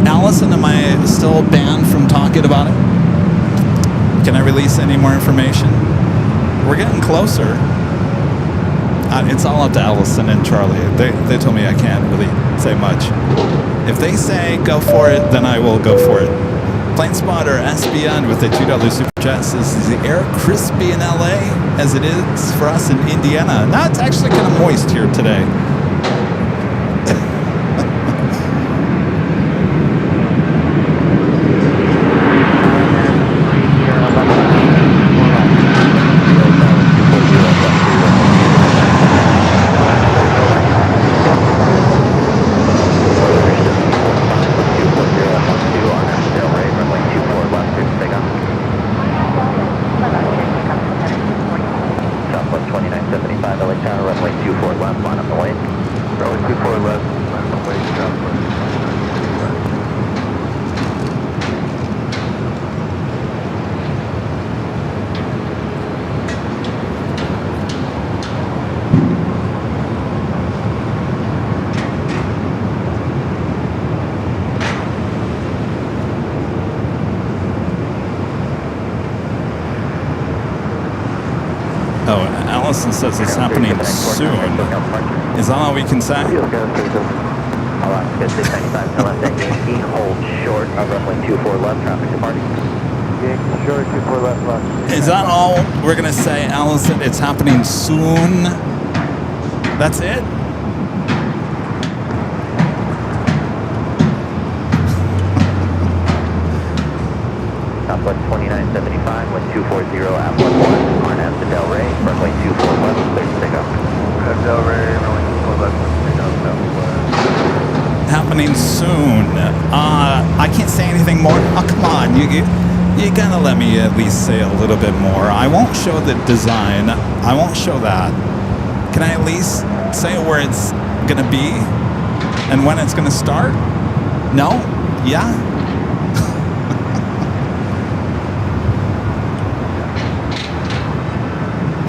Allison, am I still banned from talking about it? Can I release any more information? We're getting closer. It's all up to Allison and Charlie. They told me I can't really say much. If they say go for it, then I will go for it. Plane Spotter SBN with the $2 super chat says, is the air crispy in LA as it is for us in Indiana? No, it's actually kind of moist here today. Allison says it's happening soon. Is that all we can say? Alaska 695 left at Yankee, hold short of runway 24 left, traffic departing. Yankee short, 24 left. Is that all we're going to say, Allison? It's happening soon? That's it? Southwest 2975, wind 240 at 11, RNF to Delray, runway 24 left, clear to take off. Delray, runway 24 left, take off, southwest. Happening soon. I can't say anything more. Oh, come on. You gotta let me at least say a little bit more. I won't show the design. I won't show that. Can I at least say where it's gonna be and when it's gonna start? No? Yeah?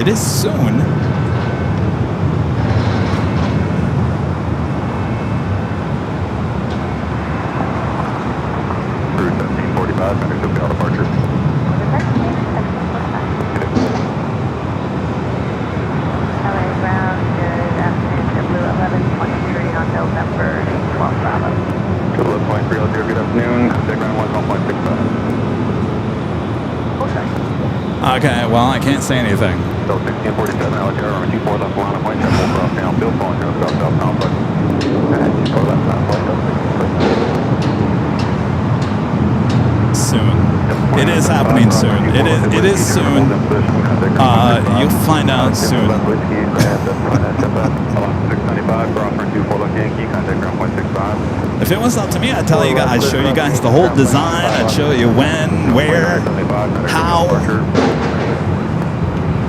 It is soon. Route 1745, Center SoCal departure. LA ground, good afternoon, JetBlue 1123 on November 12 Bravo. To the left point 300, good afternoon. Contact ground 1.65. Okay, well, I can't say anything. So 1647, Alexander, runway 24 left, Lana Point, check full cross downfield, following your southbound flight. 24 left, Lana Point, Soon. It is happening soon. It is soon. You'll find out soon. If it was up to me, I'd tell you guys, I'd show you guys the whole design. I'd show you when, where, how,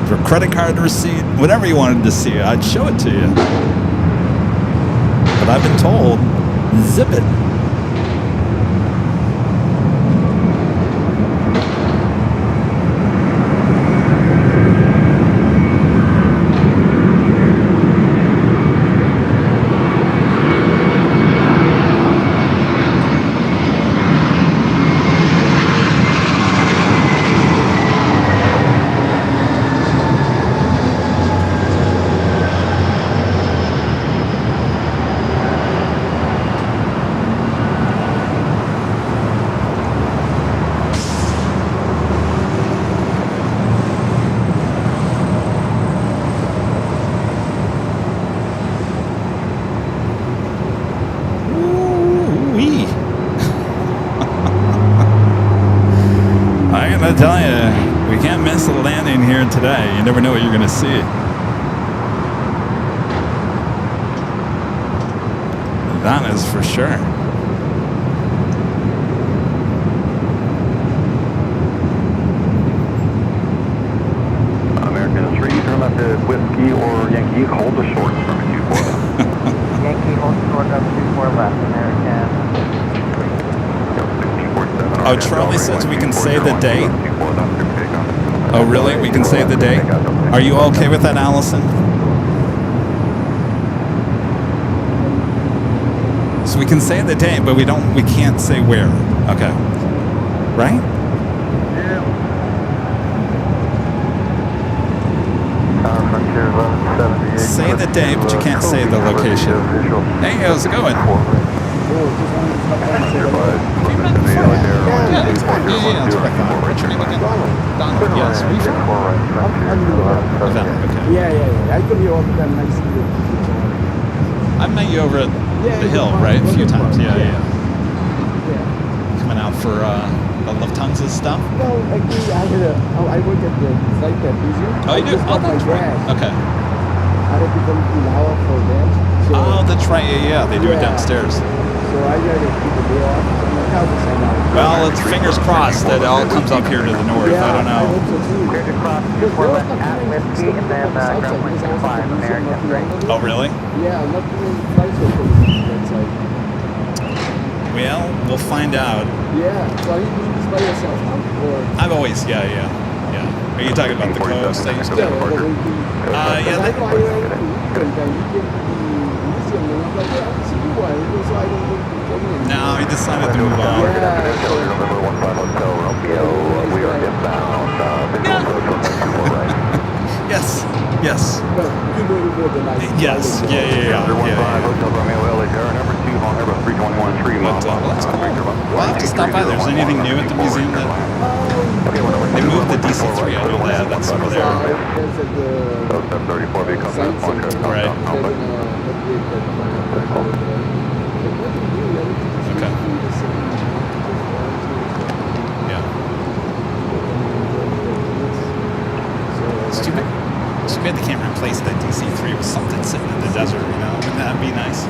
for credit card receipt, whatever you wanted to see, I'd show it to you. But I've been told, zip it. tell you, we can't miss a landing here today. You never know what you're going to see. That is for sure. American 3, turn left at Whiskey or Yankee, hold the short from 24 left. Yankee, hold short up 24 left, American. Oh, Charlie says we can say the date. Oh, really? We can say the date? Are you okay with that, Allison? So we can say the date, but we can't say where. Okay. Right? Say the date, but you can't say the location. Hey, how's it going? Yeah, let's check on. What's your name again? Donald. Yes, we should. Okay. Yeah. I come here all the time and I see you. I've met you over at the hill, right? A few times. Yeah. Coming out for the Lufthansa stuff? No, actually, I work at the flight that museum. Oh, you do? Oh, that's right. Okay. I had to come to an hour for that. So, Oh, that's right. Yeah. They do it downstairs. So I got to keep the day off. I'm like, how does that matter? Well, it's fingers crossed that it all comes up here to the north. I don't know. Clear to cross 24 left at Whiskey, and then ground 25, American, right? Oh, really? Yeah, I'm not doing flights over that side. Well, we'll find out. Yeah, so are you doing this by yourself, huh? Or? I've always, yeah. Are you talking about the coast that you still? Yeah, well, Yeah, I know I went to weekend and you came to the museum and I'm like, yeah, I see you one, so I don't look to No, he decided to move on. We are inbound. Yes. But you know the more than I do. Yes. Yeah. That's cool. Well, I'll have to stop by. There's anything new at the museum that they moved the DC-3. I know that. That's over there. Right. Okay. Yeah. It's too bad they can't replace that DC-3 with something sitting in the desert, you know? Wouldn't that be nice? I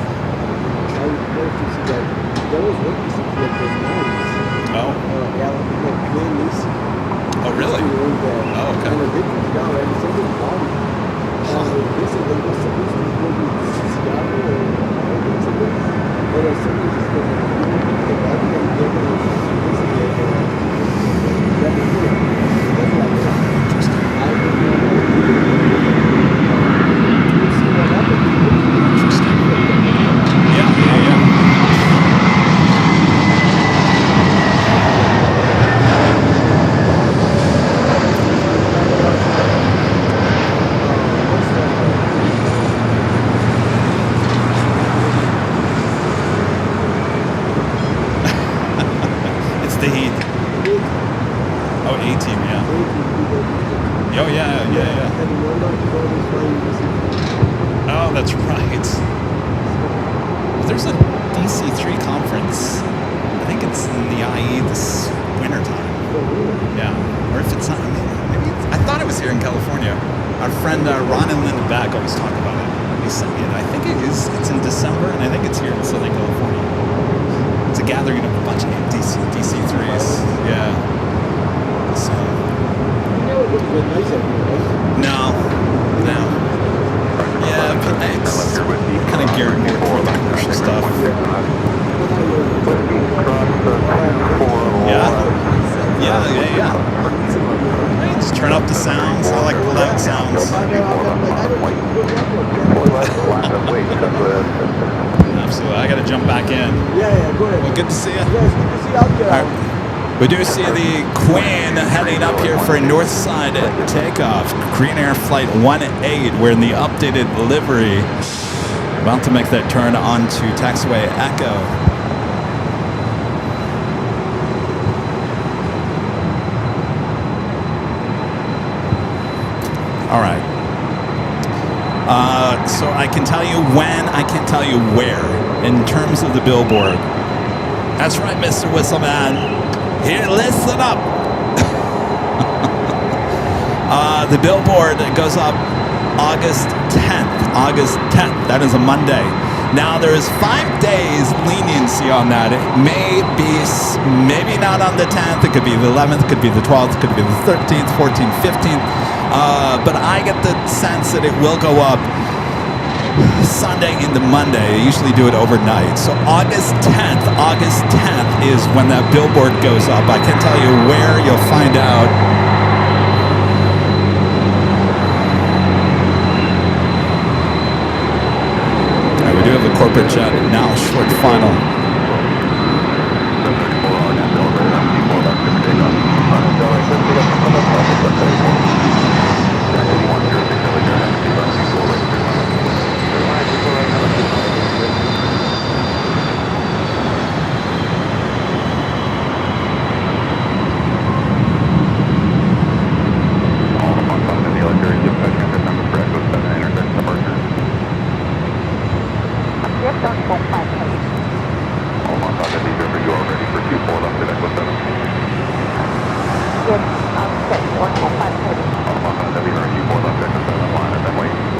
would love to see that. There was one piece of that was nice. Oh. Oh, really? Oh, okay. And a different guy, and somebody found it. They said they were supposed to go to Seattle or something. But somebody just goes to the body and they're going to basically that is good. That's like interesting. I don't know. We'll see what happens. Interesting. Yeah. It's the heat. Oh, A-team, yeah. Oh, yeah. Oh, that's right. There's a DC-3 conference. I think it's in the IE this wintertime. Yeah. Or if it's not, maybe I thought it was here in California. Our friend Ron and Linda Beck always talk about it. He sent me it. I think it's in December, and I think it's here in Southern California. It's a gathering of a bunch of DC-3s. Yeah. So. No. Yeah, it's kind of geared more toward the commercial stuff. Yeah. Hey, just turn up the sounds. I like loud sounds. Absolutely. I got to jump back in. Yeah, go ahead. Well, good to see you. Yes, good to see you out there. All right. We do see the Queen heading up here for a north side takeoff. Green Air Flight 18. We're in the updated livery. About to make that turn onto taxiway Echo. All right. So I can tell you when, I can't tell you where in terms of the billboard. That's right, Mr. Whistleman. Here, listen up. The billboard goes up August 10th. August 10th. That is a Monday. Now, there is 5 days leniency on that. It may be, maybe not on the 10th. It could be the 11th, could be the 12th, could be the 13th, 14th, 15th. But I get the sense that it will go up Sunday into Monday. They usually do it overnight. So August 10th is when that billboard goes up. I can't tell you where. You'll find out. We do have a corporate jet now, short final.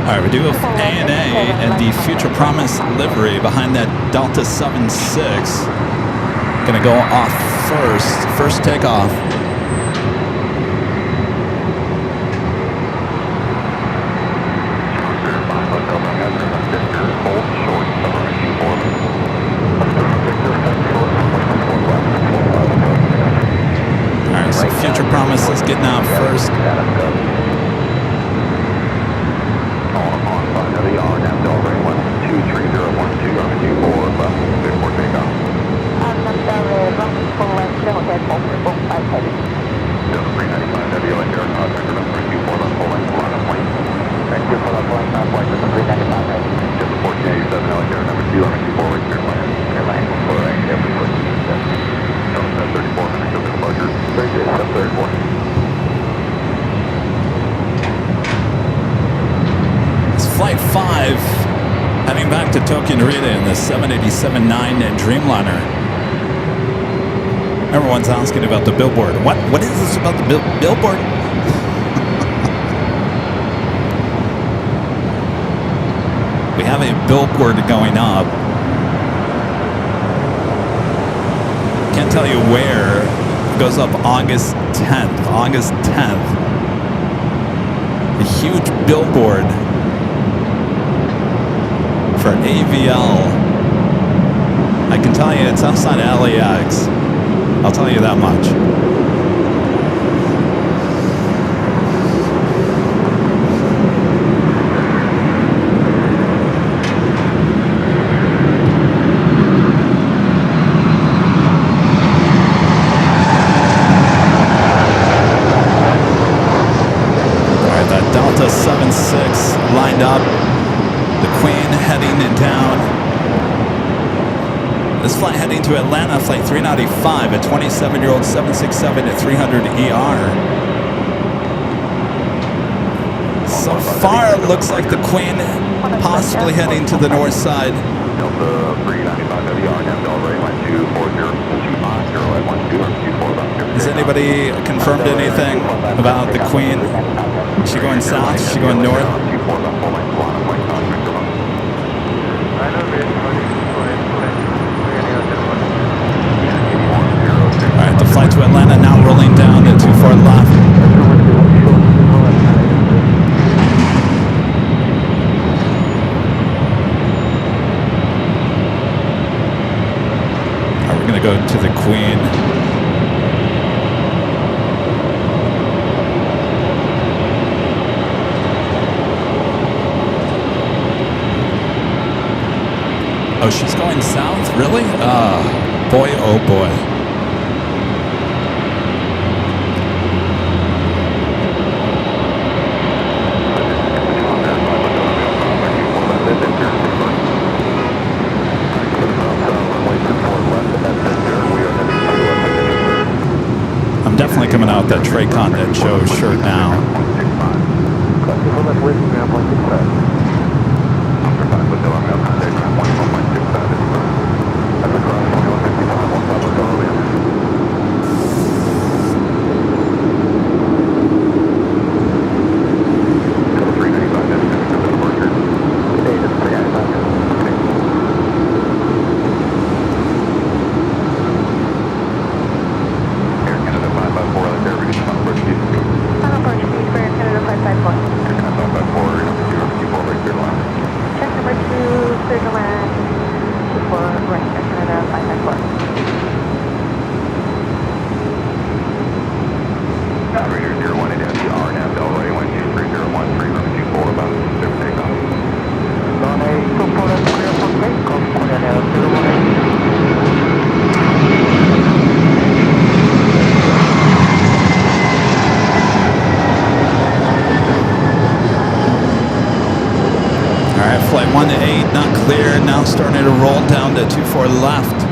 All right, we do have ANA and the Future Promise livery behind that Delta 76. Gonna go off first takeoff. All right, so Future Promise is getting out first. Flight 5 heading back to Tokyo Narita in the 787-9 Dreamliner. Everyone's asking about the billboard. What is this about the billboard? We have a billboard going up. Can't tell you where. It goes up August 10th. August 10th. A huge billboard for AVL. I can tell you it's outside LAX. I'll tell you that much. All right, that Delta 76 lined up. The Queen heading down. This flight heading to Atlanta, flight 395, a 27-year-old 767 at 300 ER. So far, it looks like the Queen possibly heading to the north side. Has anybody confirmed anything about the Queen? Is she going south? Is she going north? Alright, the flight to Atlanta now rolling down to 24 left. Alright, we're going to go to the Queen. Oh, she's going south? Really? Boy, oh boy. I'm definitely coming out that Traycon that Joe shirt now. right, flight 18, not clear. Now starting to roll down to 24 left.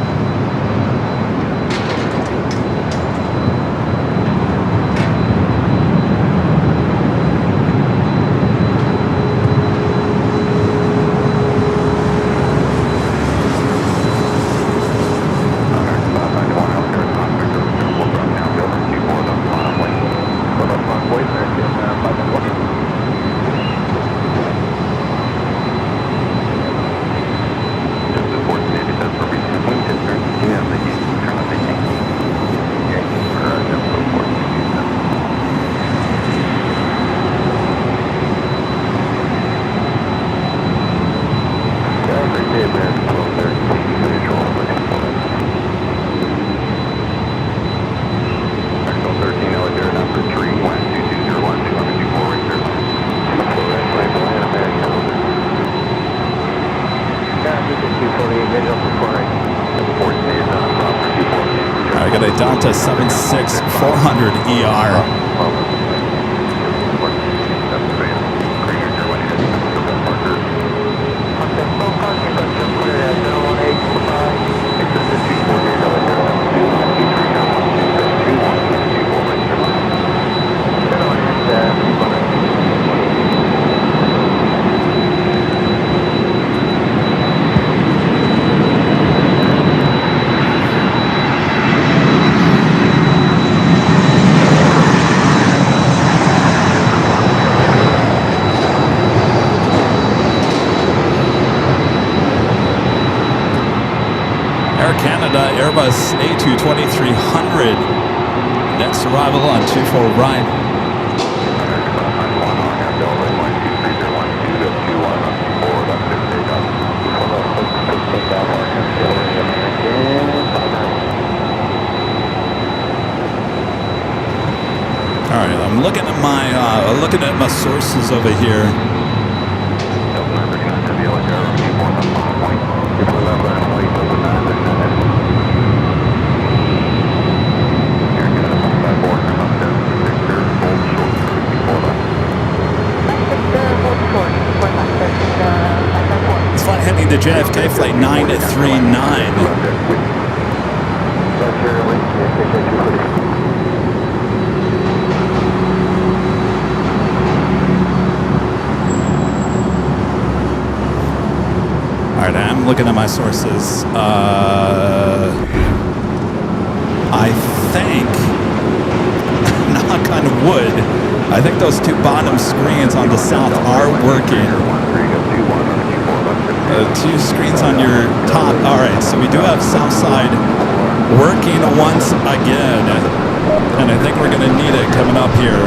I got a Delta 76 400 ER. Airbus A220-300. Next arrival on 24 right. All right, I'm looking at my sources over here. It's flight heading to JFK, flight 939. All right, I'm looking at my sources. I think, knock on wood, I think those two bottom screens on the south are working. Two screens on your top. All right, so we do have south side working once again, and I think we're going to need it coming up here.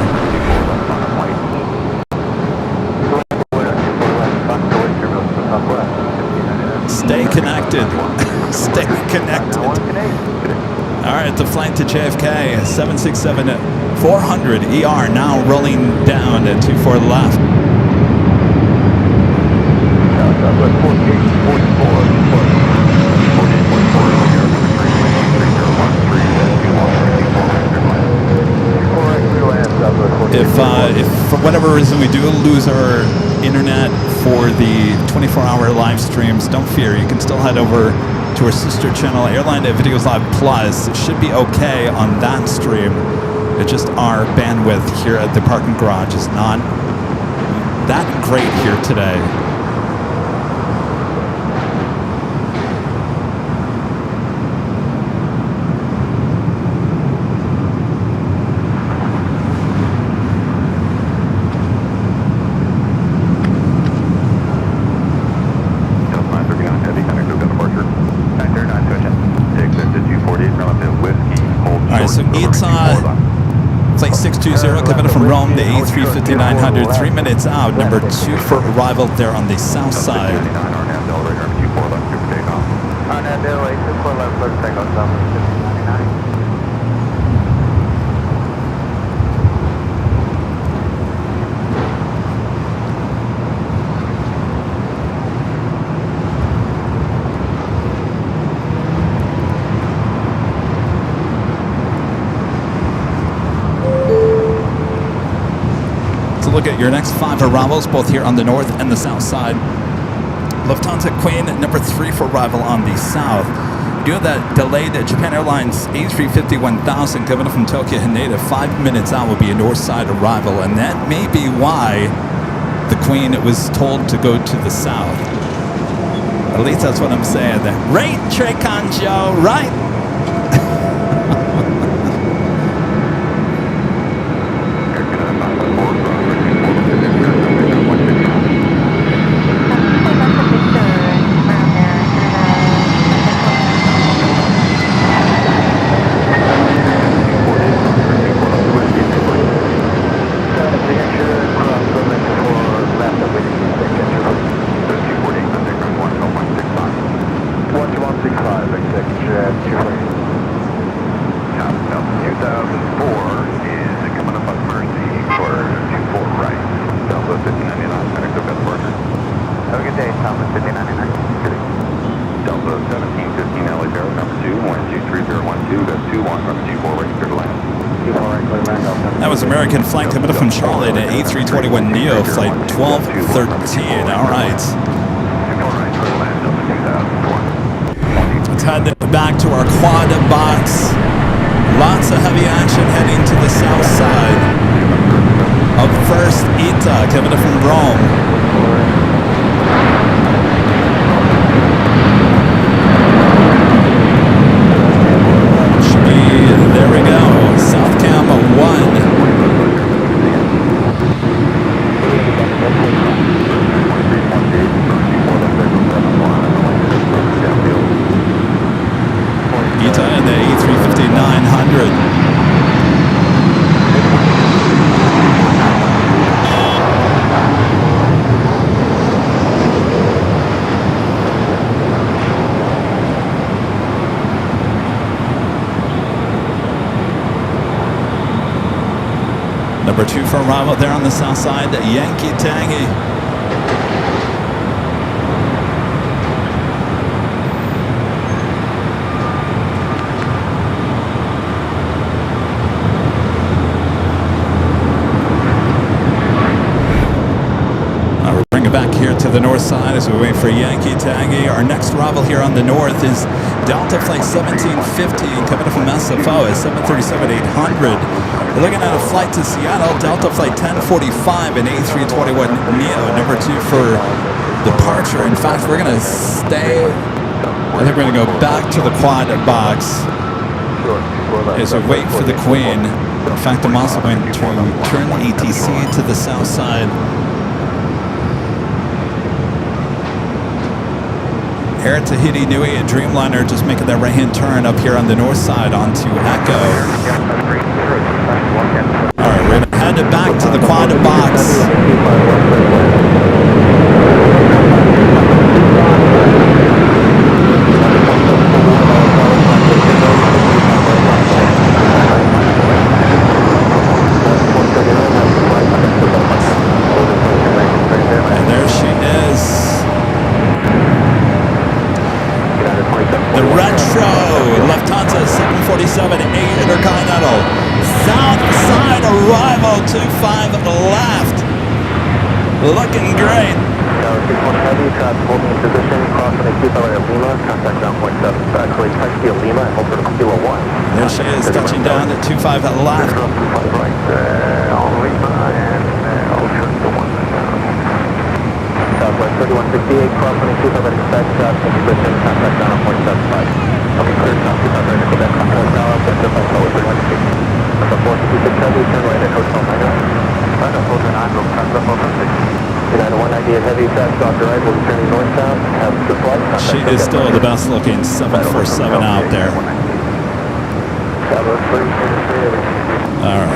Stay connected. Stay connected. All right, the flight to JFK, 767-400 ER, now rolling down at 24 left. If for whatever reason we do lose our internet for the 24-hour live streams, don't fear. You can still head over to our sister channel, Airline Videos Live Plus. It should be okay on that stream. It's just our bandwidth here at the parking garage is not that great here today. Flight 620, Kevin from Rome, the A350-900, 3 minutes out, number 2 for arrival there on the south side. Look at your next 5 arrivals, both here on the north and the south side. Lufthansa Queen, number 3 for arrival on the south. Due to that delayed Japan Airlines A350-1000 coming from Tokyo Haneda, 5 minutes out will be a north side arrival, and that may be why the Queen was told to go to the south. At least that's what I'm saying. Right, Tricon Joe, right? That was American flight coming from Charlotte at A321neo flight 1213. All right. Let's head back to our quad box. Lots of heavy action heading to the south side of first ITA coming from Rome. There we go, South Cam 1. ITA and the A350-900. Number 2 for arrival there on the south side, Yankee Tangy. We're bringing back here to the north side as we wait for Yankee Tangy. Our next arrival here on the north is Delta Flight 1750 coming from SFO at 737-800. We're looking at a flight to Seattle, Delta Flight 1045 and A321neo, number 2 for departure. In fact, we're going to stay, I think we're going to go back to the quad box as we wait for the Queen. In fact, I'm also going to turn ATC to the south side. Air Tahiti Nui and Dreamliner just making that right-hand turn up here on the north side onto Echo. All right, we're going to head back to the quad box. And there she is. The retro Lufthansa 747-8 Intercontinental south side arrival 25 left. Looking great. Tower 61 Heavy, traffic holding in position, crossing the Kilo Lima, contact ground point 7, actually touch Kilo Lima and hold for Kilo 1. There she is, touching down at 25 left. Right, Lima and Ocean to 1. Southwest 3168, crossing the 25 at expect, traffic in position, contact ground point 75. Okay, clear, south 25 ready, Quebec, contact tower, center by tower 3168. Number 456 Heavy, turn right at Hotel 99. Right, hold your 9, go contact over 6. United 190 Heavy, fast Dr. Wright will be turning northbound. Have the flight. She is still the best looking 747 out there. All right.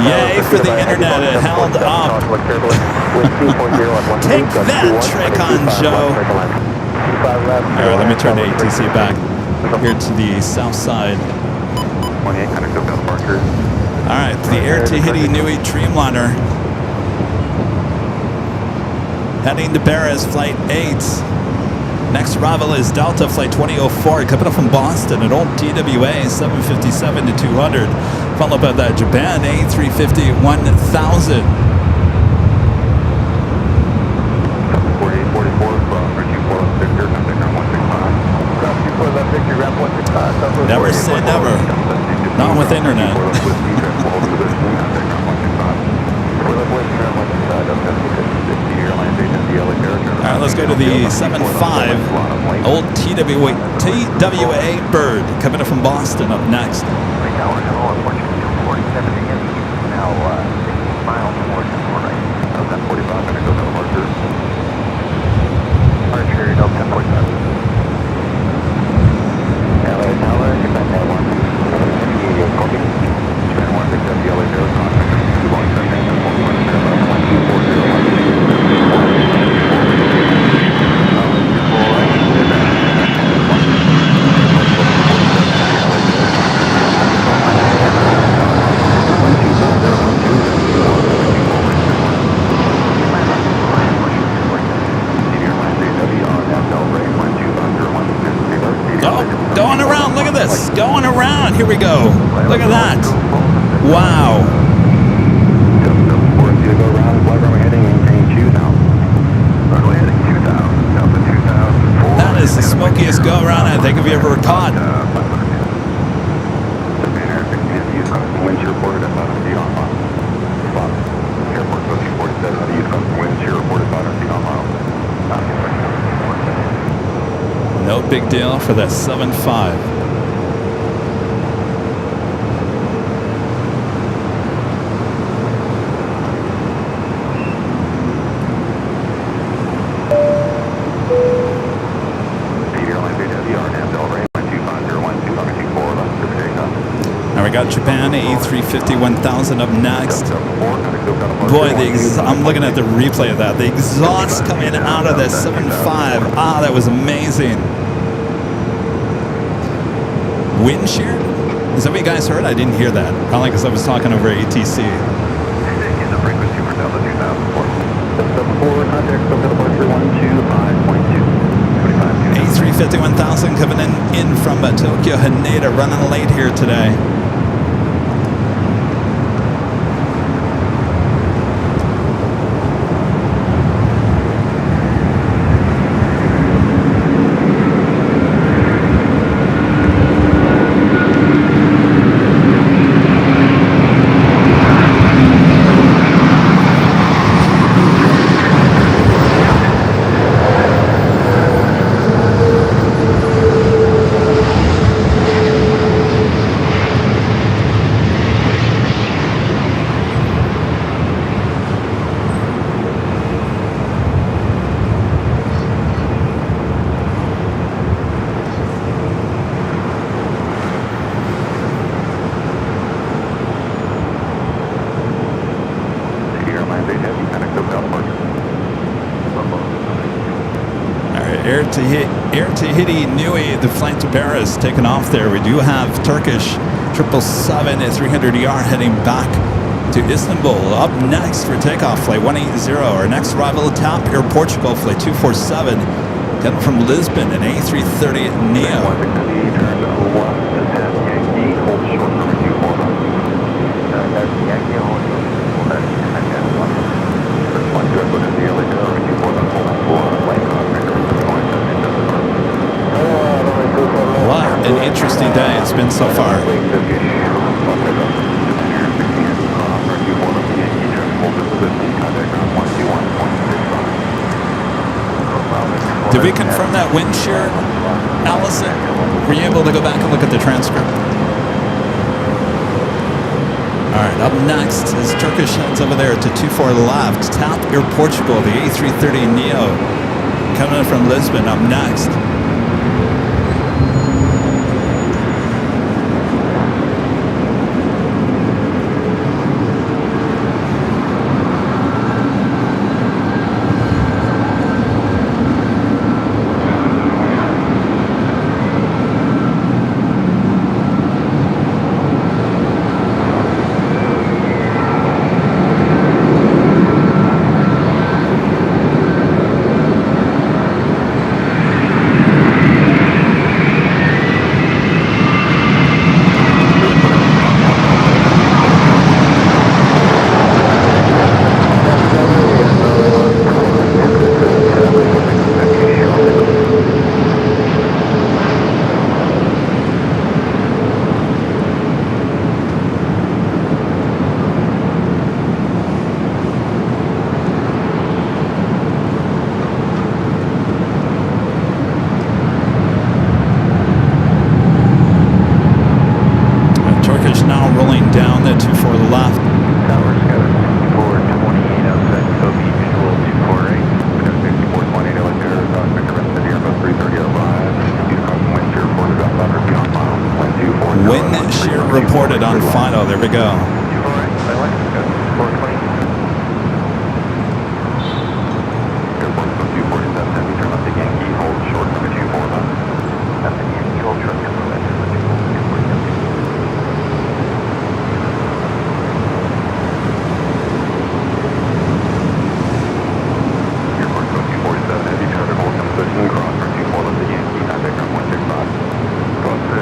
Yay for the internet, it held up. Take that, trick on Joe. All right, let me turn the ATC back here to the south side. 2800 SoCal departure. All right, the Air Tahiti Nui Dreamliner heading to Paris, flight 8. Next arrival is Delta flight 2004 coming up from Boston, an old TWA 757 to 200, followed by that Japan A350 1000. 4844. internet. All right, let's go to the 7.5 old TWA Bird coming up from Boston up next. Going around, look at this. Going around, here we go. Look at that. Wow. That is the smokiest go around I think I've ever caught. No big deal for that 7.5. Now we got Japan A350-1000 up next. Boy, I'm looking at the replay of that. The exhaust coming out of the 7.5. Ah, that was amazing. Wind shear? Is that what you guys heard? I didn't hear that. Probably because I was talking over ATC. A350-1000 coming in from Tokyo Haneda, running late here today. Air Tahiti Nui, the flight to Paris, taking off there. We do have Turkish 777 at 300ER heading back to Istanbul. Up next for takeoff, flight 180. Our next arrival, TAP Air Portugal, flight 247, coming from Lisbon, an A330 Neo. What an interesting day it's been so far. Did we confirm that wind shear, Allison? Were you able to go back and look at the transcript? All right, up next is Turkish heads over there to 24 left. TAP Air Portugal, the A330 Neo, coming in from Lisbon up next. we go. 420. Airport 247 Heavy, turn left to Yankee, hold short number 24 left. That's a Yankee, hold short, turn left, turn left, 247. Airport 247 Heavy, traffic hold come position, cross for 24 left to Yankee, contact from 165. Cross the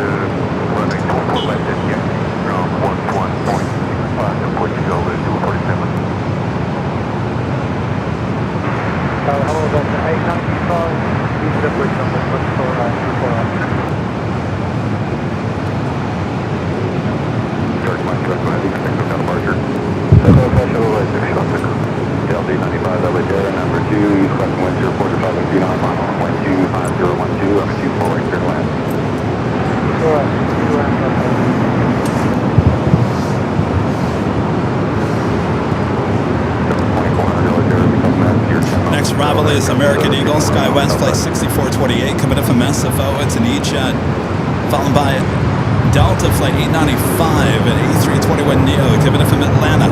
runway 24 left at Yankee, from 11.65 to Portugal with 247. Hello, Delta 895, use the bridge number 24. Charge my truck, Heavy, connect with departure. Hello, Special Electric, Delta 95, LA Data, number 2, East West Wind 045 feet on mile, wind 25012, number 24, external land. Next arrival is American Eagle, SkyWest Flight 6428, coming in from SFO. It's an E-Jet, followed by Delta Flight 895 and A321neo, coming in from Atlanta.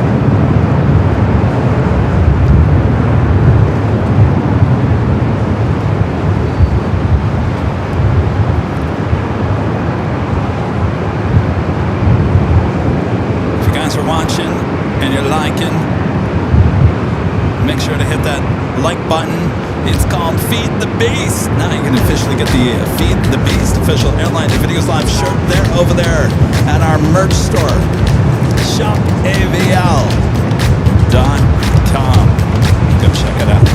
If you guys are watching and you're liking, make sure to hit that like button. It's called Feed the Beast. Now you can officially get the Feed the Beast official Airline Videos Live shirt there over there at our merch store, shopavl.com. Go check it out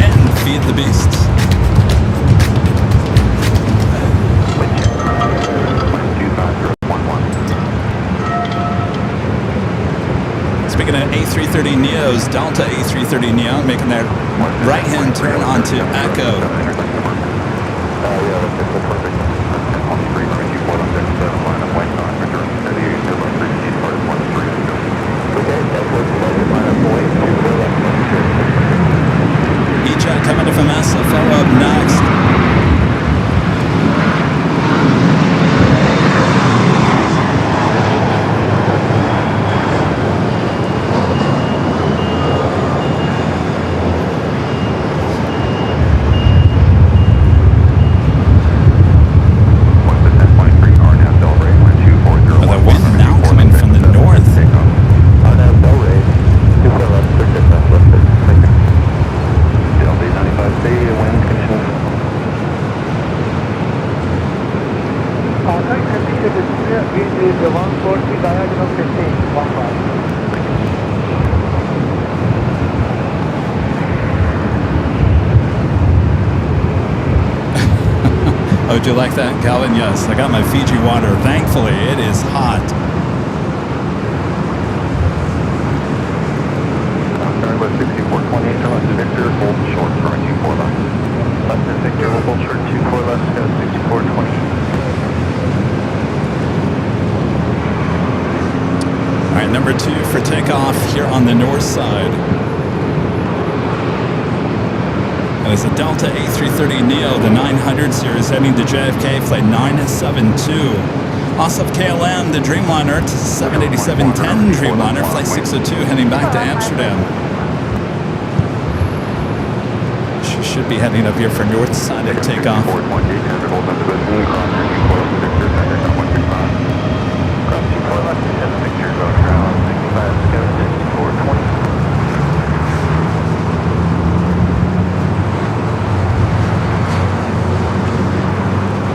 and feed the beast. Speaking of A330neos, Delta A330neo making their right-hand turn onto Echo. E-Jet coming in from SFO up next. Oh, would you like that, Calvin? Yes, I got my Fiji water. Thankfully, it is hot. Starboard 6428, turn left to Victor, hold short, turn 24 left. Left to Victor, hold short, 24 left, 6420. All right, number 2 for takeoff here on the north side. And it's a Delta A330neo, the 900 series, heading to JFK, flight 972. Also KLM, the Dreamliner, 787-10 Dreamliner, flight 602, heading back to Amsterdam. She should be heading up here for north side at takeoff.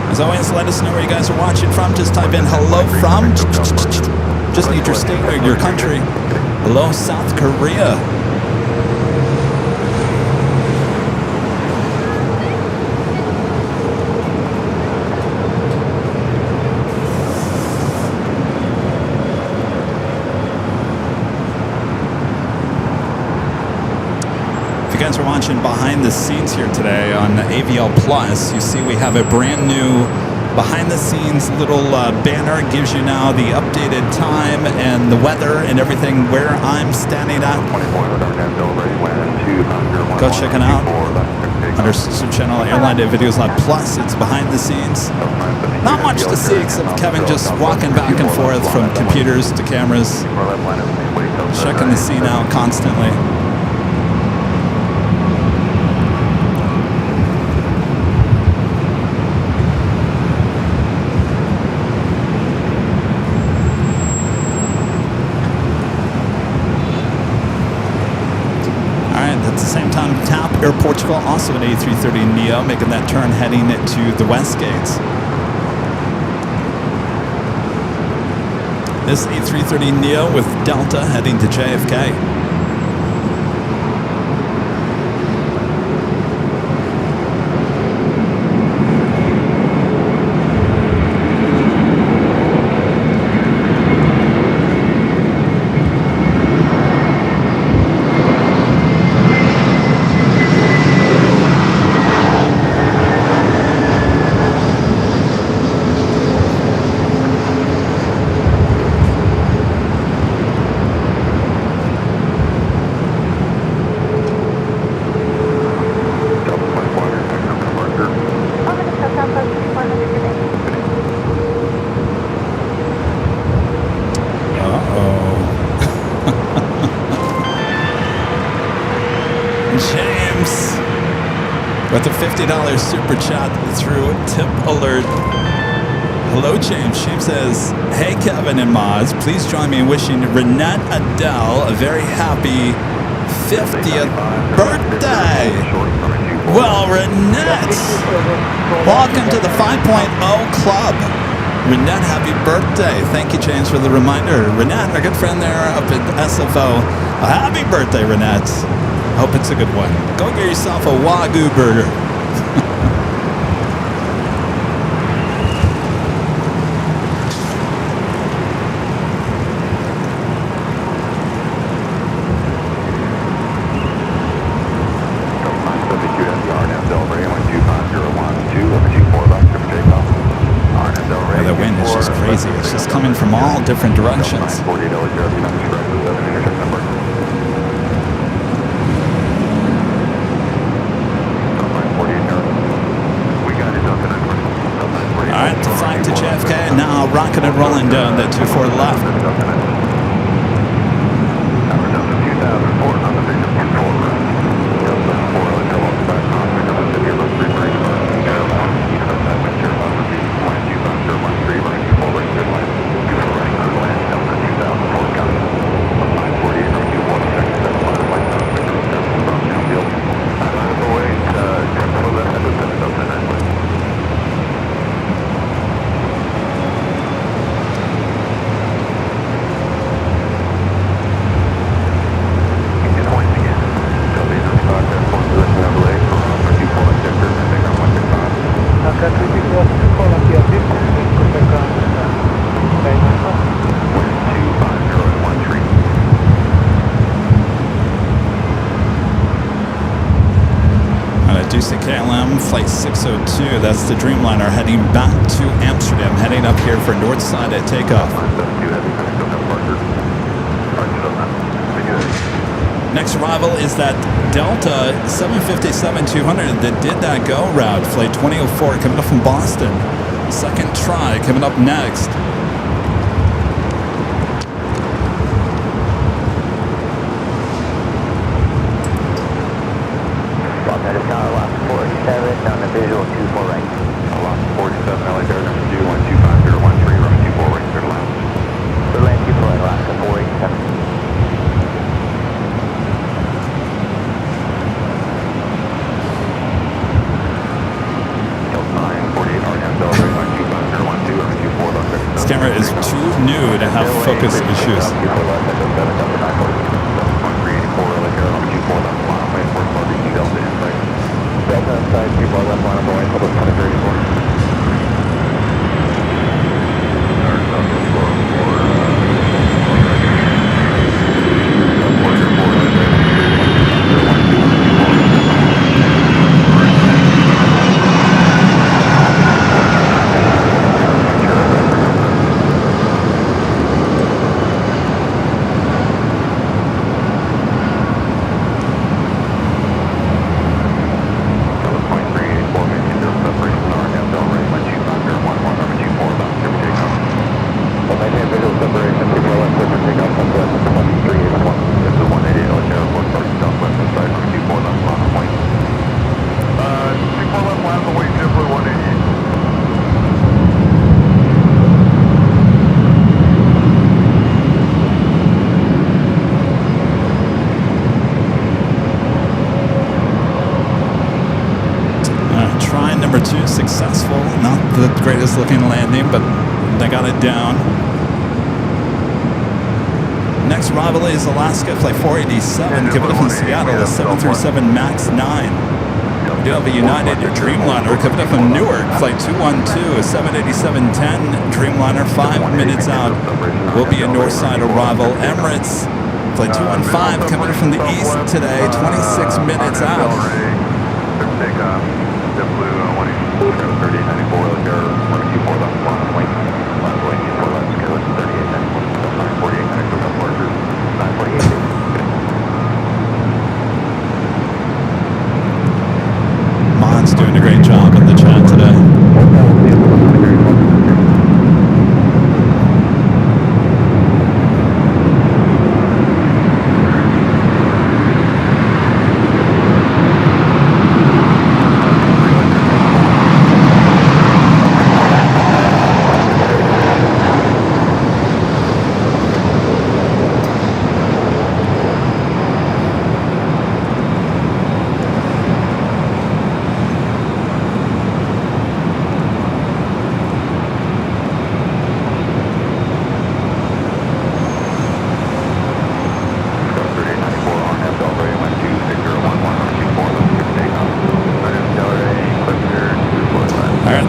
As always, let us know where you guys are watching from. Just type in hello from. Just need your state or your country. Hello, South Korea. If you guys are watching behind the scenes here today on AVL Plus, you see we have a brand new behind the scenes little banner. Gives you now the updated time and the weather and everything where I'm standing at. Go check it out. on our sister channel, Airline Day Videos Live Plus. It's behind the scenes. Not much to see except Kevin just walking back and forth from computers to cameras, checking the scene out constantly. At the same time, TAP Air Portugal, also an A330neo, making that turn heading to the West Gates. This A330neo with Delta heading to JFK. With a $50 super chat through Tip Alert. Hello, James. James says, hey, Kevin and Moz, please join me in wishing Renette Adele a very happy 50th birthday. Well, Renette, welcome to the 5.0 Club. Renette, happy birthday. Thank you, James, for the reminder. Renette, our good friend there up at SFO. A happy birthday, Renette. Hope it's a good one. Go get yourself a Wagyu burger. The wind is just crazy. It's just coming from all different directions. Alright, to flight to JFK, now rocking and rolling down that 24 left. KLM Flight 602, that's the Dreamliner heading back to Amsterdam, heading up here for north side at takeoff. Next arrival is that Delta 757-200 that did that go route, Flight 2004 coming up from Boston. Second try coming up next. Down the visual 24 right. Lost 47, LA Bear number 2, 125013, running 24 right, clear to land. Clear to land 24 right, Alaska 487. This camera is too new to have focus issues. Delta inside, 2 bar left line of Boeing, public 2034. number 2, successful. Not the greatest looking landing, but they got it down. Next arrival is Alaska, flight 487, coming in from Seattle, a 737 MAX 9. We do have a United Dreamliner coming up from Newark, flight 212, a 787-10 Dreamliner, 5 minutes out. Will be a Northside arrival. Emirates, flight 215, coming in from the east today, 26 minutes out. Mon's doing a great job in the chat today.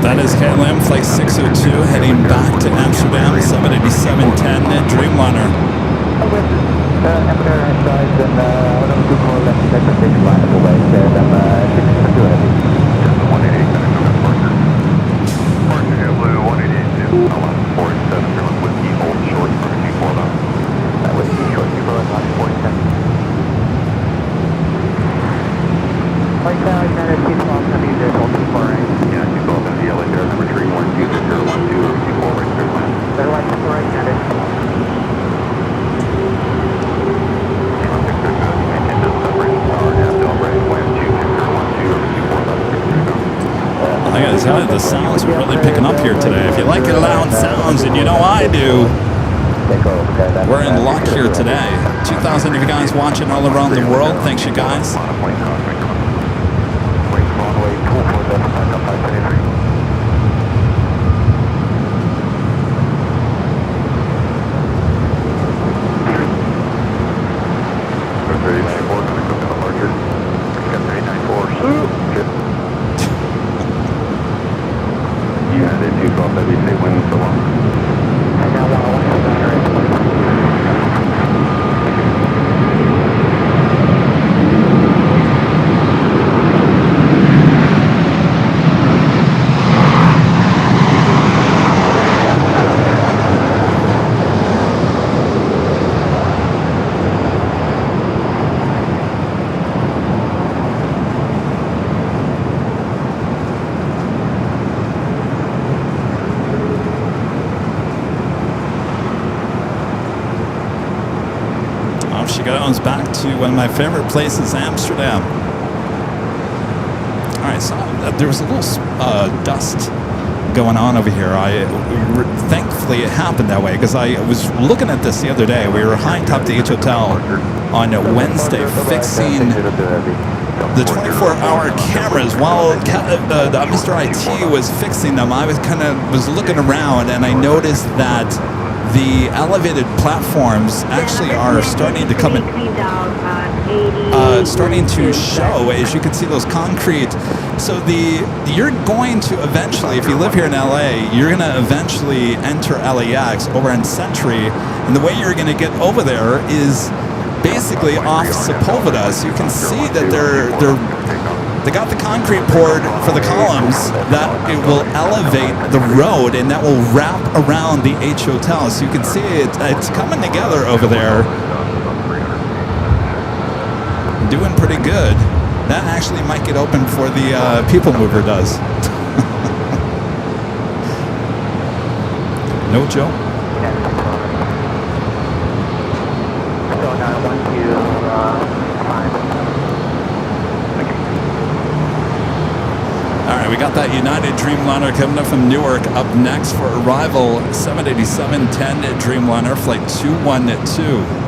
That is KLM flight 602 heading back to Amsterdam, 787-10 Dreamliner. With Embraer inside and I'm too cold left to take the line of the way, so I'm 602 heavy. 188, Martin Blue 188, 47, Whiskey Old Short, Whiskey 4 left. Whiskey Short, 47. Like now, I'm at 212, heavy, there's all 2 far right. Yeah, 212 heavy, LA Air number 3, 1 2 Victor 1 2 Whiskey 4 right, clear land. They're like 4 right, United. I gotta tell you, the sounds are really picking up here today. If you like your loud sounds, and you know I do, we're in luck here today. 2,000 of you guys watching all around the world. Thanks, you guys. She goes back to one of my favorite places, Amsterdam. All right, so there was a little dust going on over here. Thankfully, it happened that way because I was looking at this the other day. We were hiked up to each hotel on a Wednesday, fixing the 24-hour cameras while Mr. IT was fixing them. I was looking around and I noticed that the elevated platforms actually are starting to come in, starting to show, as you can see, those concrete. So you're going to eventually, if you live here in LA, you're going to eventually enter LAX over in Century, and the way you're going to get over there is basically off Sepulveda. So you can see that they got the concrete poured for the columns that it will elevate the road and that will wrap around the H Hotel. So you can see it's coming together over there. Doing pretty good. That actually might get open before the People Mover does. No, Joe? So now 1 2 5. All right, we got that United Dreamliner coming up from Newark up next for arrival, 787-10 Dreamliner, flight 212.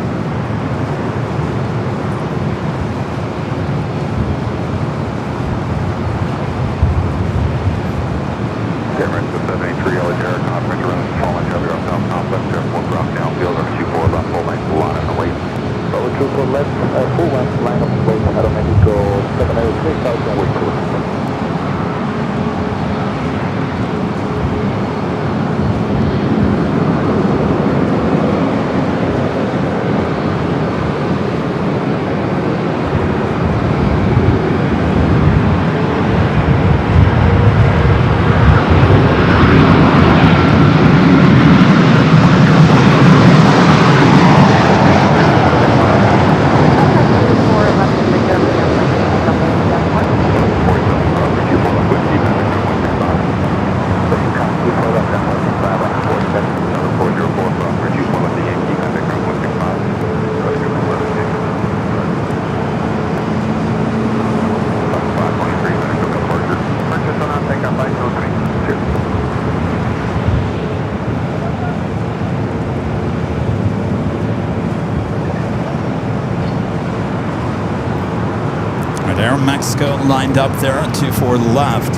Mexico lined up there on 24 left.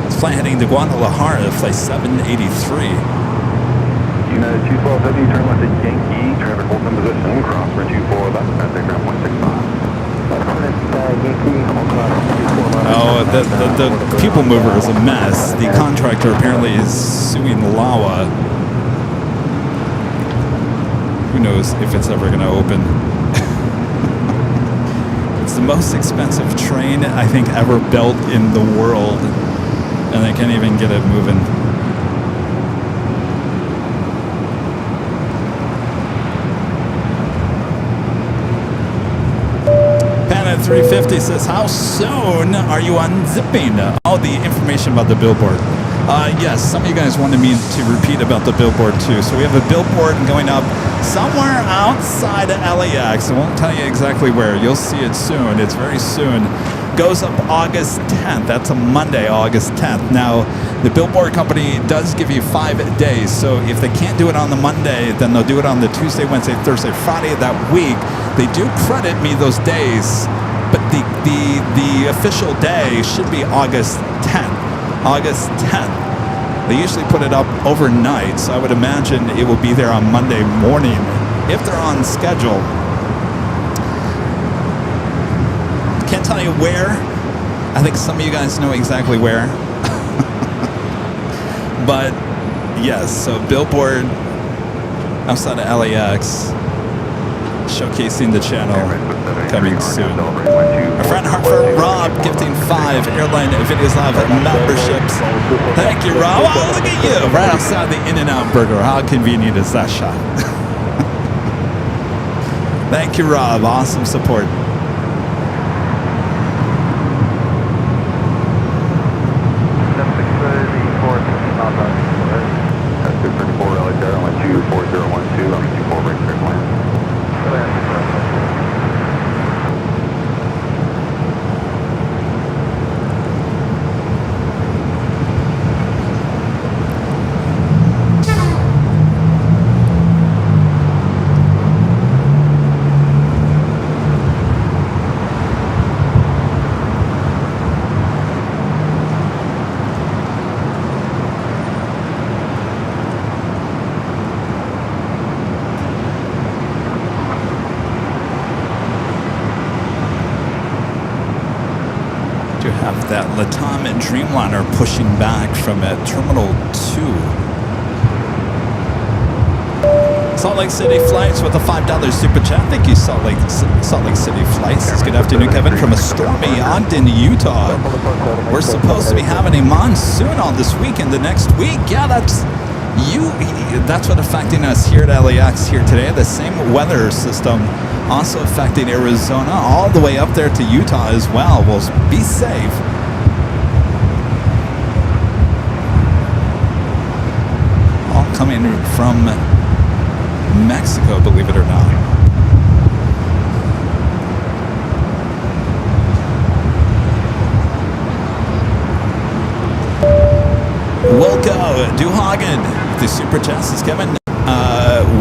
It's flight heading to Guadalajara, flight 783. United 212 Heavy, turn left at Yankee, traffic holds in position, cross for 24 left, traffic ground 165. Oh, the people mover is a mess. The contractor apparently is suing LAWA. Who knows if it's ever going to open. It's the most expensive train I think ever built in the world, and they can't even get it moving. Planet 350 says, how soon are you unzipping? All the information about the billboard. Yes, some of you guys wanted me to repeat about the billboard too. So we have a billboard going up somewhere outside of LAX. I won't tell you exactly where. You'll see it soon. It's very soon. Goes up August 10th. That's a Monday, August 10th. Now, the billboard company does give you 5 days. So if they can't do it on the Monday, then they'll do it on the Tuesday, Wednesday, Thursday, Friday of that week. They do credit me those days, but the official day should be August 10th. August 10th. They usually put it up overnight, so I would imagine it will be there on Monday morning if they're on schedule. Can't tell you where. I think some of you guys know exactly where. But yes, so billboard outside of LAX, showcasing the channel, coming soon. Our friend Hartford Rob gifting 5 Airline Videos Live memberships. Thank you, Rob. Oh, look at you, right outside the In-N-Out Burger. How convenient is that shot? Thank you, Rob. Awesome support. That Latam Dreamliner pushing back from Terminal 2. Salt Lake City Flights with a $5 super chat. Thank you, Salt Lake City Flights. Good afternoon, Kevin, from a stormy Ogden, Utah. We're supposed to be having a monsoon on this weekend, the next week. Yeah, that's what affecting us here at LAX here today. The same weather system also affecting Arizona all the way up there to Utah as well. Well, be safe. All coming from Mexico, believe it or not. We'll go. Duhagen, the super chat says, Kevin,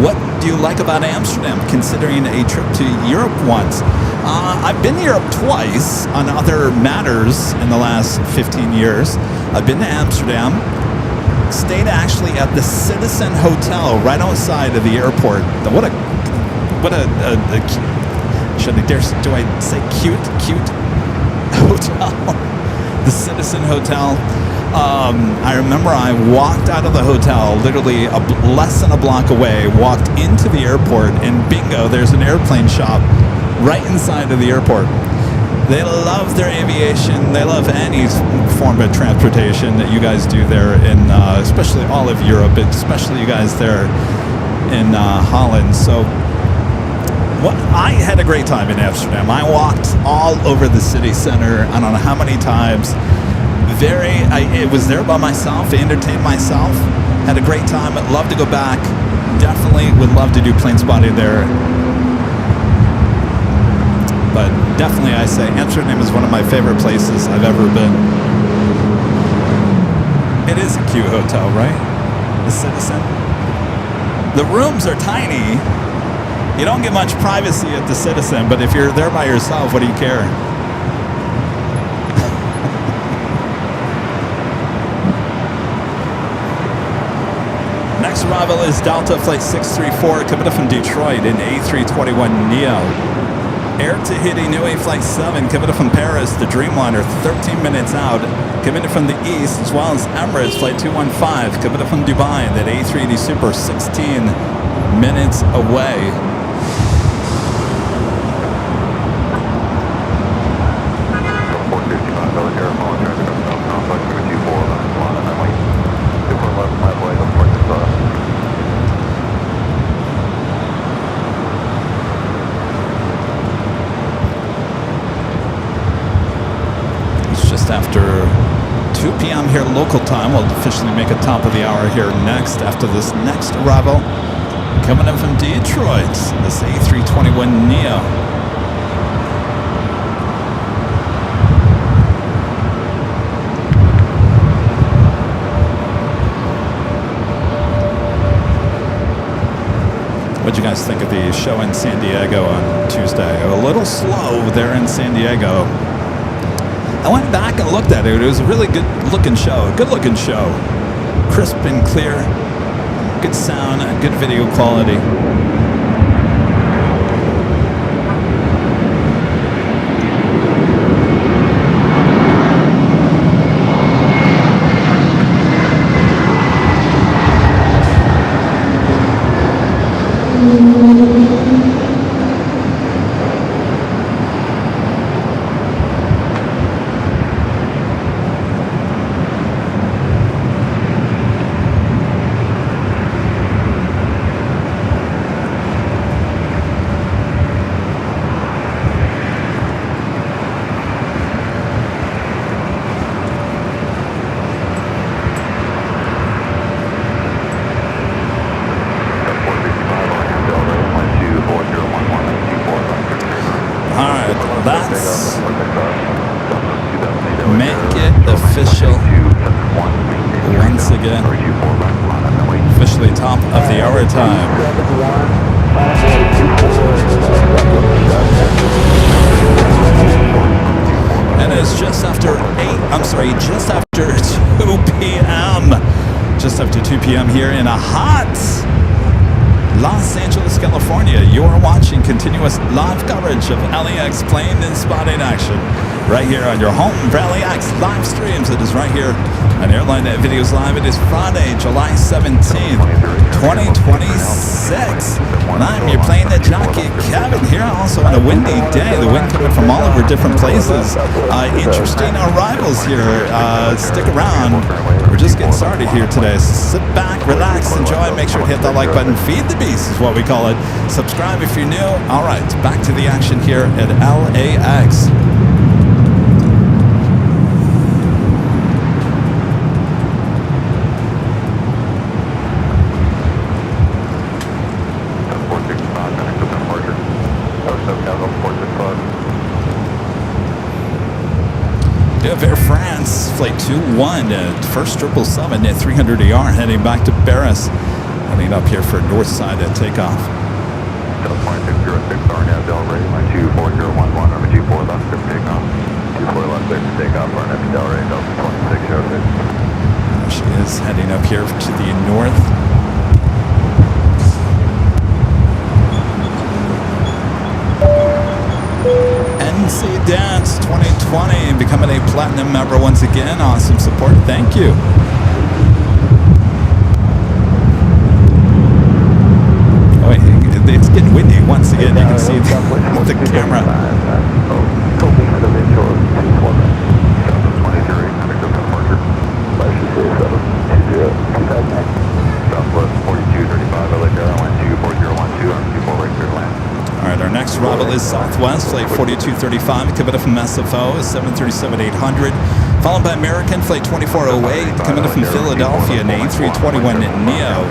what do you like about Amsterdam, considering a trip to Europe once? I've been to Europe twice on other matters in the last 15 years. I've been to Amsterdam, stayed actually at the Citizen Hotel right outside of the airport. What a should I dare, do I say cute hotel? The Citizen Hotel. I remember I walked out of the hotel literally less than a block away, walked into the airport, and bingo, there's an airplane shop right inside of the airport. They love their aviation. They love any form of transportation that you guys do there in, especially all of Europe, especially you guys there in Holland. So I had a great time in Amsterdam. I walked all over the city center. I don't know how many times. I was there by myself, entertained myself, had a great time. I'd love to go back. Definitely would love to do plane spotting there. But definitely I say Amsterdam is one of my favorite places I've ever been. It is a cute hotel, right? The Citizen. The rooms are tiny. You don't get much privacy at the Citizen, but if you're there by yourself, what do you care? Next arrival is Delta Flight 634 coming in from Detroit in A321neo. Air Tahiti Nui Flight 7 coming in from Paris, the Dreamliner, 13 minutes out, coming in from the east, as well as Emirates Flight 215 coming in from Dubai, that A380 Super, 16 minutes away. After 2 p.m. here local time, we'll officially make a top of the hour here next after this next arrival coming in from Detroit, this A321neo. What'd you guys think of the show in San Diego on Tuesday? A little slow there in San Diego. I went back and looked at it. It was a really good looking show. Crisp and clear. Good sound, good video quality. Officially top of the hour time. And it's just after 2 p.m. Just after 2 p.m. here in a hot Los Angeles, California. You are watching continuous live coverage of LAX plane and spotting action right here on your home for LAX live streams. It is right here on Airline Videos Live. It is Friday, July 17th, 2026. And I'm your Plane Jockey Kevin here, also on a windy day. The wind coming from all over different places. Interesting arrivals here. Stick around. We're just getting started here today. Sit back, relax, enjoy. Make sure to hit that like button. Feed the beast is what we call it. Subscribe if you're new. All right, back to the action here at LAX. Air France Flight 21, first 777 at 300 AR, heading back to Paris, heading up here for north side at takeoff. Delta 606, RNAV Del Rey, 24011, over 24 left, clear for takeoff. 24 left, clear for takeoff, RNAV Del Rey, Delta 2606. There she is, heading up here to the north. NC Dance 2020, becoming a platinum member once again. Awesome support. Thank you. Oh, wait, it's getting windy once again. You can see the camera. Southwest 4235, LA Airline 24012, R24 right clear to land. All right, our next arrival is Southwest Flight 4235, coming up from SFO, 737-800, followed by American Flight 2408, coming up from Philadelphia, an A321neo.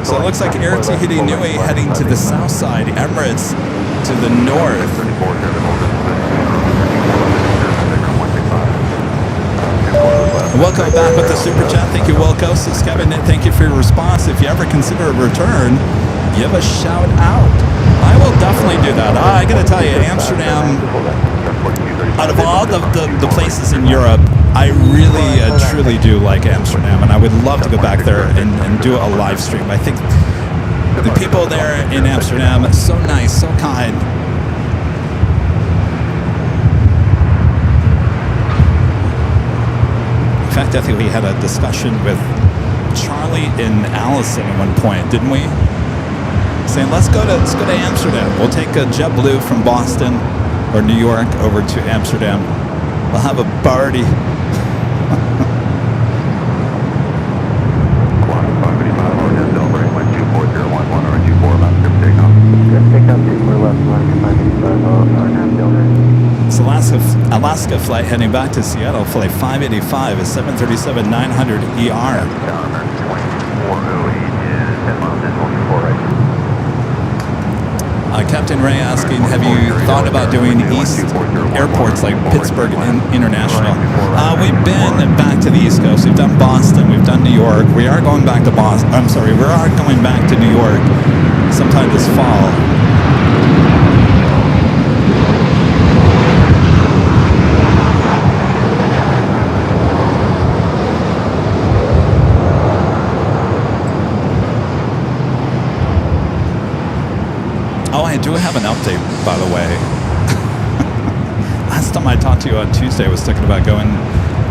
So it looks like Air Tahiti Nui heading to the south side, Emirates to the north. Welcome back with the Super Chat. Thank you, Wilco. Says Kevin, thank you for your response. If you ever consider a return, give a shout out. I will definitely do that. I got to tell you, Amsterdam, out of all the places in Europe, I really, truly do like Amsterdam, and I would love to go back there and do a live stream. I think the people there in Amsterdam are so nice, so kind. In fact, I think we had a discussion with Charlie and Allison at one point, didn't we? Saying, let's go to Amsterdam. We'll take a JetBlue from Boston or New York over to Amsterdam. We'll have a party. It's Alaska flight heading back to Seattle, flight 585 is 737-900 ER. Captain Ray asking, have you thought about doing east airports like Pittsburgh International? We've been back to the East Coast. We've done Boston. We've done New York. We are going back to Boston. I'm sorry, we are going back to New York sometime this fall. Oh, I do have an update, by the way. Last time I talked to you on Tuesday, I was thinking about going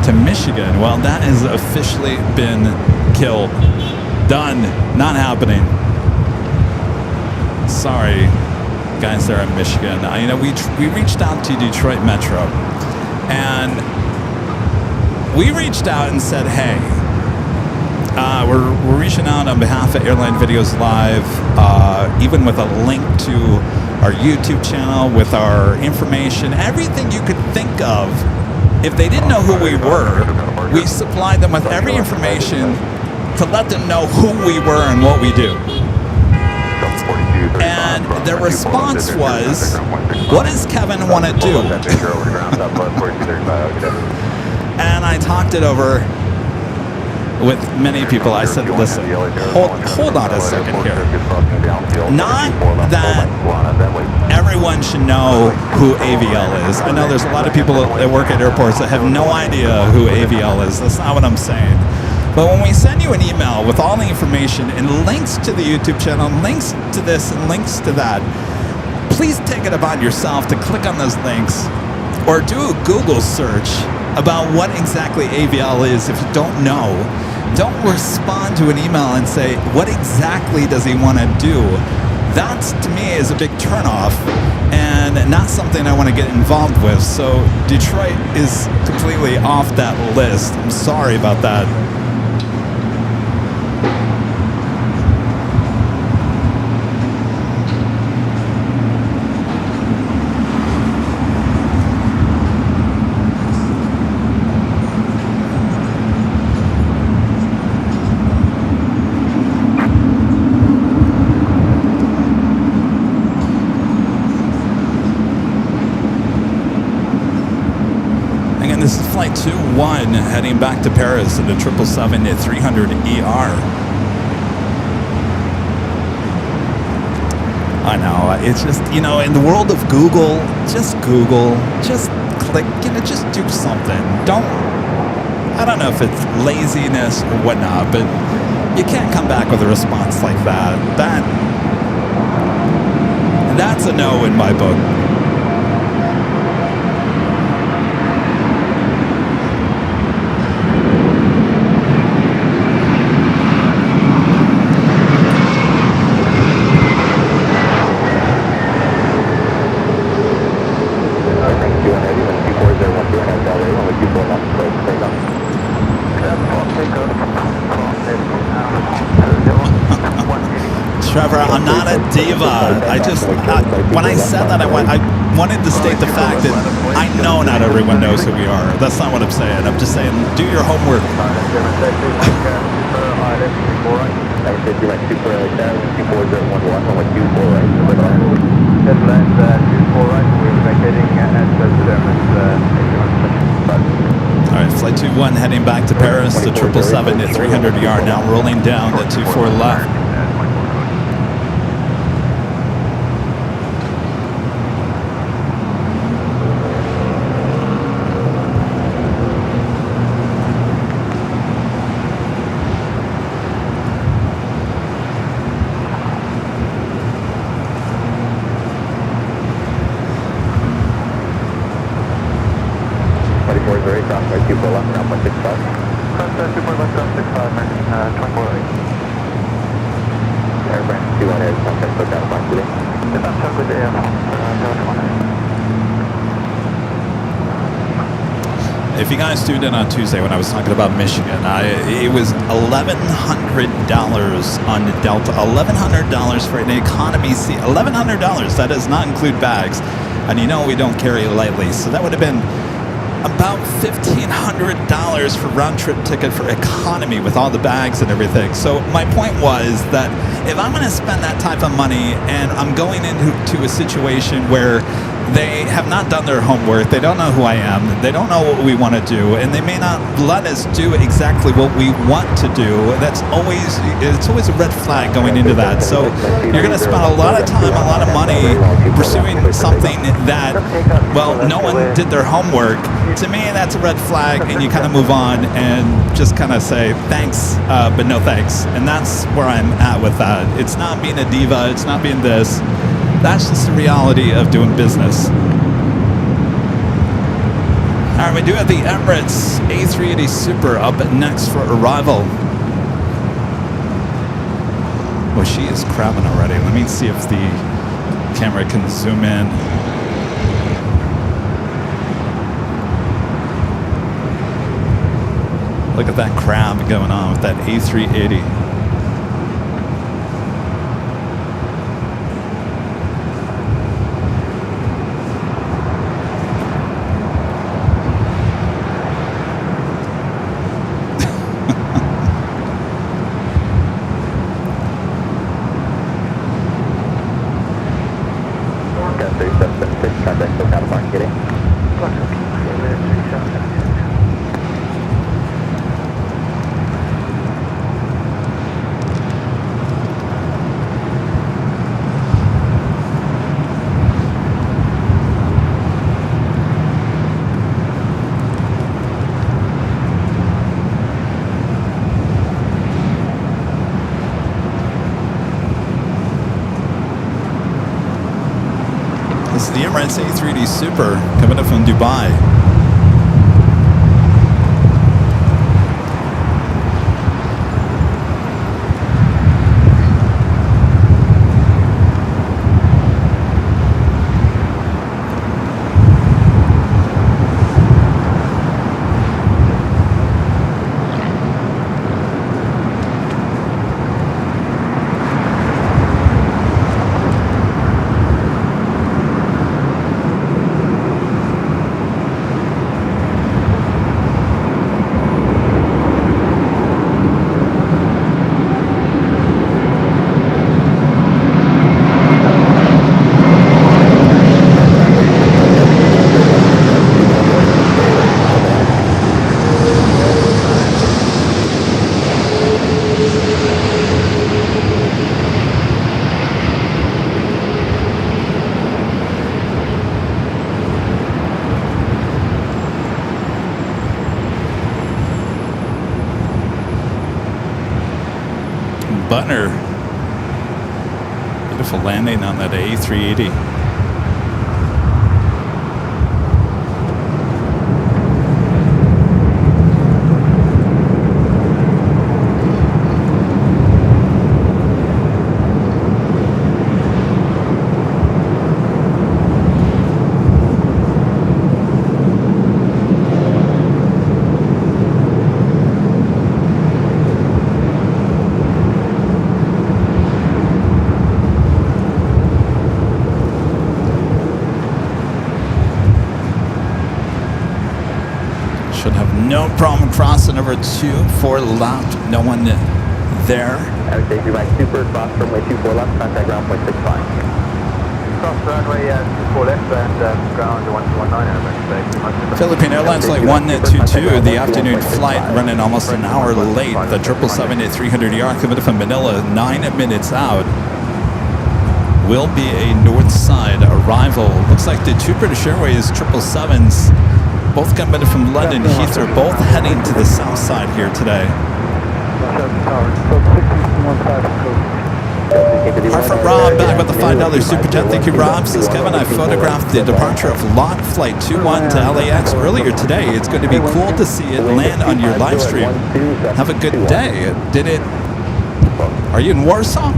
to Michigan. Well, that has officially been killed. Done. Not happening. Sorry, guys there in Michigan. We reached out to Detroit Metro, and we reached out and said, hey, we're reaching out on behalf of Airline Videos Live, even with a link to our YouTube channel, with our information, everything you could think of. If they didn't know who we were, we supplied them with every information to let them know who we were and what we do. And their response was, what does Kevin want to do? And I talked it over with many people. I said, listen, hold on a second here. Not that everyone should know who AVL is. I know there's a lot of people that work at airports that have no idea who AVL is. That's not what I'm saying. But when we send you an email with all the information and links to the YouTube channel, links to this and links to that, please take it upon yourself to click on those links or do a Google search about what exactly AVL is. If you don't know, don't respond to an email and say, what exactly does he want to do? That, to me, is a big turnoff and not something I want to get involved with. So Detroit is completely off that list. I'm sorry about that. This is flight 21 heading back to Paris in the 777-300 ER. I know, it's just, in the world of Google, just click, just do something. I don't know if it's laziness or whatnot, but you can't come back with a response like that. That's a no in my book. Trevor, I'm not a diva. When I said that, I wanted to state the fact that I know not everyone knows who we are. That's not what I'm saying. I'm just saying, do your homework. All right, flight 21 heading back to Paris, the 777-300 ER now rolling down to 24 left. 24 is very crossway 24 left, ground point 65. Cross 24 left, ground 65, American 24 right. Airline 21 is contact for down box today. Defense truck with AF, 021. If you guys tuned in on Tuesday when I was talking about Michigan, it was $1,100 on the Delta. $1,100 for an economy seat. $1,100. That does not include bags. And you know we don't carry lightly. So that would have been about $1,500 for round trip ticket for economy with all the bags and everything. So my point was that if I'm going to spend that type of money and I'm going into a situation where they have not done their homework, they don't know who I am, they don't know what we want to do, and they may not let us do exactly what we want to do, it's always a red flag going into that. So you're going to spend a lot of time, a lot of money pursuing something that, well, no one did their homework. To me, that's a red flag, and you kind of move on and just kind of say thanks, but no thanks. And that's where I'm at with that. It's not being a diva, it's not being this. That's just the reality of doing business. All right, we do have the Emirates A380 Super up next for arrival. Well, she is crabbing already. Let me see if the camera can zoom in. Look at that crab going on with that A380. This is the Emirates A380 Super coming up from Dubai. Butner. Beautiful landing on that A380. No problem crossing over 24 left. No one there. I would say you're right, super cross runway 24 left, contact ground point 65. Cross runway 24 left and ground 119. Philippine Airlines Flight 122, the afternoon flight running almost an hour late. The 777-300ER coming from Manila, 9 minutes out. Will be a north side arrival. Looks like the two British Airways 777s, both coming from London Heathrow, both heading to the south side here today. Hartford Rob back with the $5 super chat. Thank you, Rob. Says Kevin, I photographed the departure of LOT Flight 21 to LAX earlier today. It's going to be cool to see it land on your live stream. Have a good day. Did it? Are you in Warsaw?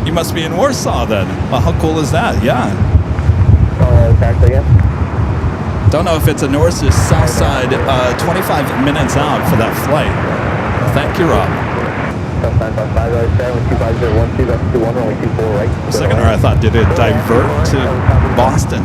You must be in Warsaw then. Well, how cool is that? Yeah. Don't know if it's a north or south side. 25 minutes out for that flight. Thank you, Rob. For a second there, I thought, did it divert to Boston?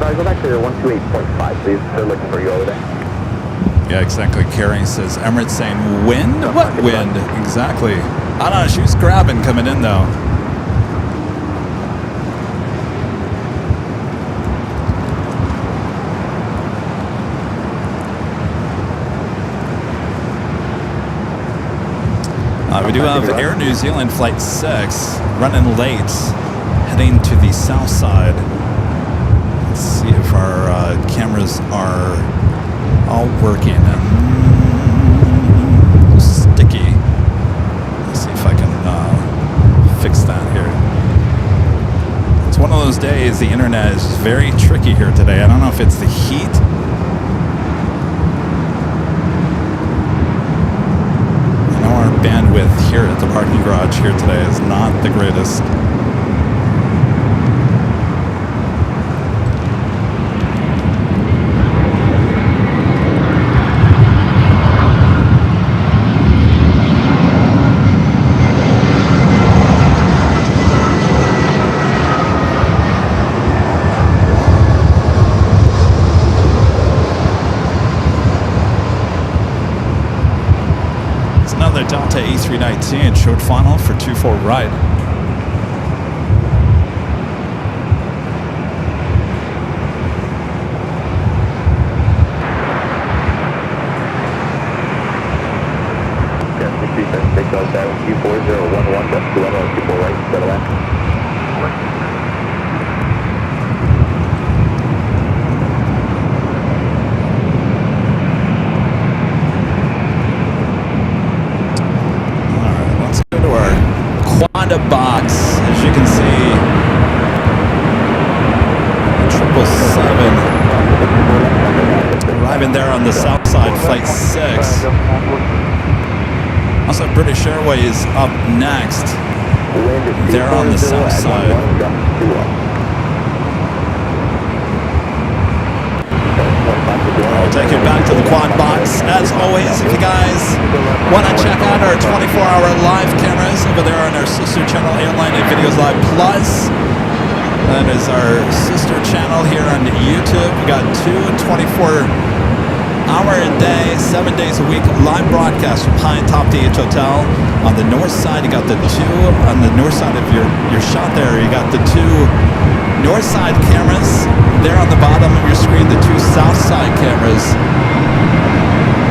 Go back to 128.5, please. They're looking for you over there. Yeah, exactly. Carrie says, Emirates saying wind? What wind? Exactly. I don't know. She was grabbing coming in, though. We do have Air New Zealand Flight 6 running late, heading to the south side. Let's see if our cameras are all working. Sticky. Let's see if I can fix that here. It's one of those days the internet is very tricky here today. I don't know if it's the heat. I know our bandwidth here at the parking garage here today is not the greatest. Delta A319 short final for 24 right. Box, as you can see, 777 arriving there on the south side, flight 6. Also, British Airways up next. They're on the south side. I'll take you back to the quad box. As always, if you guys want to check out our 24-hour live cameras over there on our sister channel, Airline and Videos Live Plus. That is our sister channel here on YouTube. We got 24-hour a day, 7 days a week live broadcast from High Top DH Hotel. On the north side, you got the on the north side of your shot there, you got the 2 north side cameras. There on the bottom of your screen, the 2 south side cameras,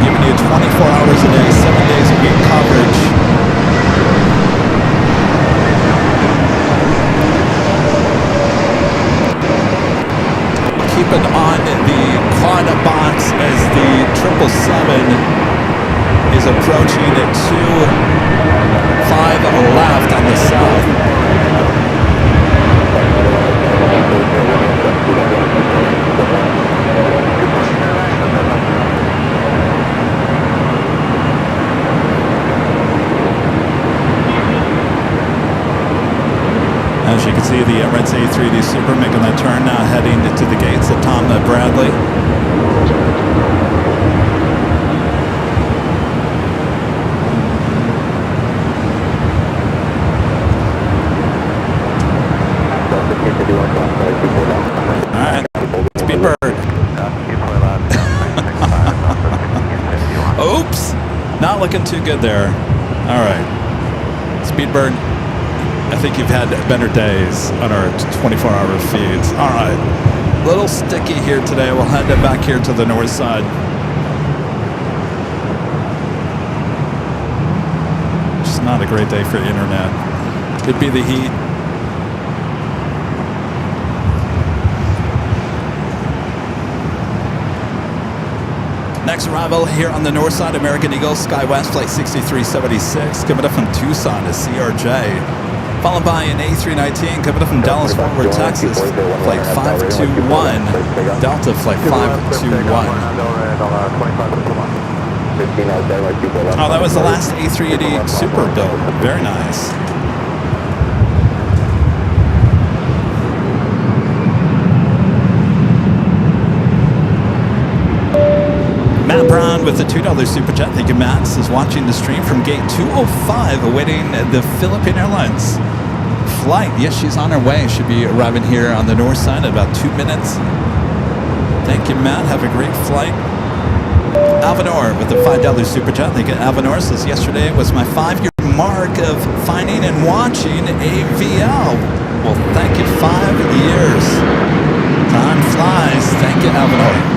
giving you 24 hours a day, 7 days a week coverage. Keep it on the quad box as the 777 is approaching at 2-5 left on the south. As you can see, the Emirates A380 Super making that turn now, heading to the gates of Tom Bradley. All right, Speedbird. Oops, not looking too good there. All right, Speedbird. I think you've had better days on our 24-hour feeds. All right. A little sticky here today. We'll head back here to the north side. Just not a great day for internet. Could be the heat. Next arrival here on the north side, American Eagle, SkyWest, flight 6376, coming up from Tucson to CRJ. Followed by an A319 coming up from Dallas, Fort Worth, Texas, flight 521, Delta flight 521. Oh, that was the last A380 Super build. Very nice. Matt Brown with the $2 Super Chat. Thank you, Matt. This is watching the stream from gate 205, awaiting the Philippine Airlines flight. Yes, she's on her way. Should be arriving here on the north side in about 2 minutes. Thank you, Matt. Have a great flight. Alvanor with the $5 Super Chat. Thank you, Alvanor. Says yesterday was my 5-year mark of finding and watching AVL. Well, thank you, 5 years. Time flies. Thank you, Alvanor.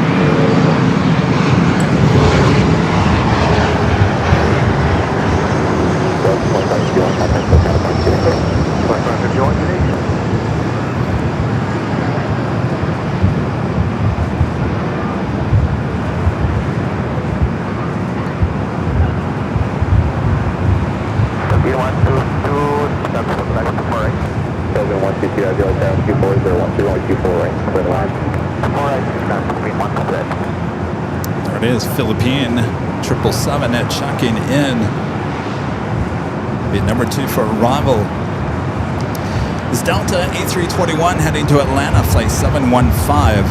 There it is, Philippine 777 at checking in. Be number 2 for arrival. This Delta A321 heading to Atlanta, flight 715.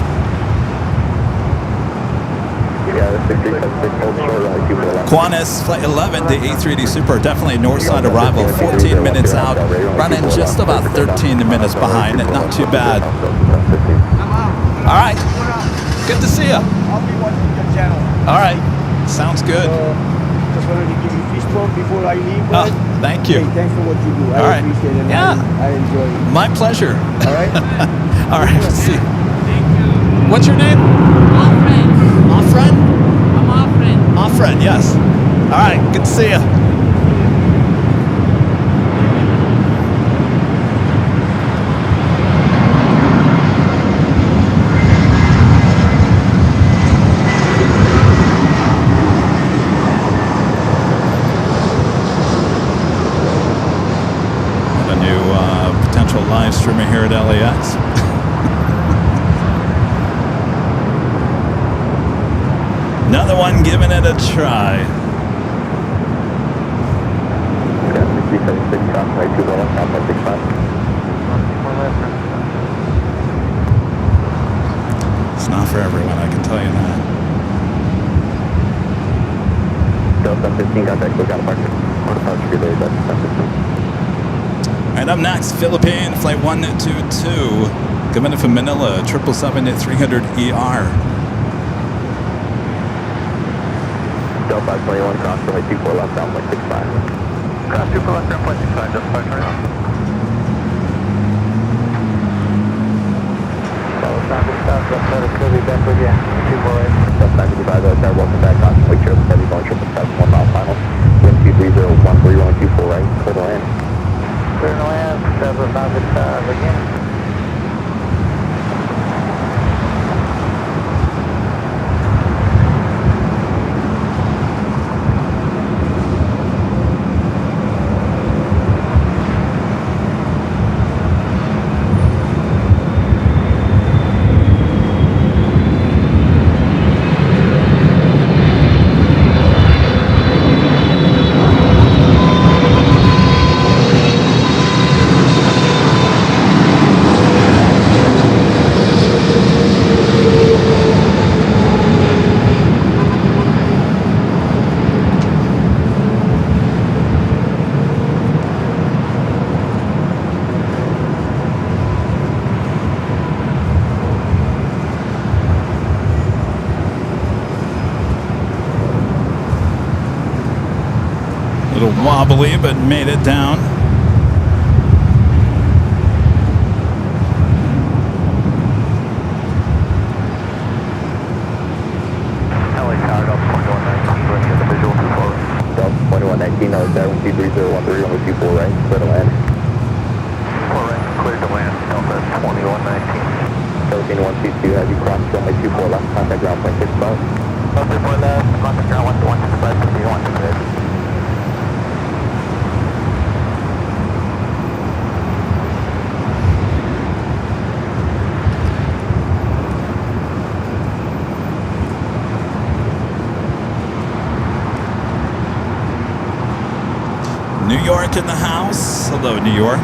Qantas flight 11, the A380 Super, definitely north side arrival, 14 minutes out, running just about 13 minutes behind, not too bad. All right, good to see you. I'll be watching your channel. All right, sounds good. Just wanted to give you fist bump before I leave, guys. Oh, thank you. Hey, thanks for what you do. All right. Appreciate it. Yeah. I enjoy it. My pleasure. All right? All right, see. What's your name? Offred. Offred? I'm Offred. Offred, yes. All right, good to see you. Live streaming here at LAX. Another one giving it a try. It's not for everyone, I can tell you that. Delta 15, contact, look out, departure. And up next, Philippine flight 122, coming in from Manila, 777-300ER. Delta 521, cross runway 24 left, down point 65. Cross 24 left, down point 65, just 5 right on. Follow traffic stop, left side of Philly, back with you. 248. Delta 95, outside, welcome back, cross runway 770, going 777, 1 mile final. Wind speed 3013, runway 24 right, clear to land. Clear to land, 755 again. Little wobbly, but made it down. 19, that was 7230130, runway 24 right, clear to land. 4 right, clear to land, Delta 2119. 17122, have you crossed runway 24 left, contact ground point 65. Delta 4 left, contact ground 165, 165. New York in the house. Hello, New York.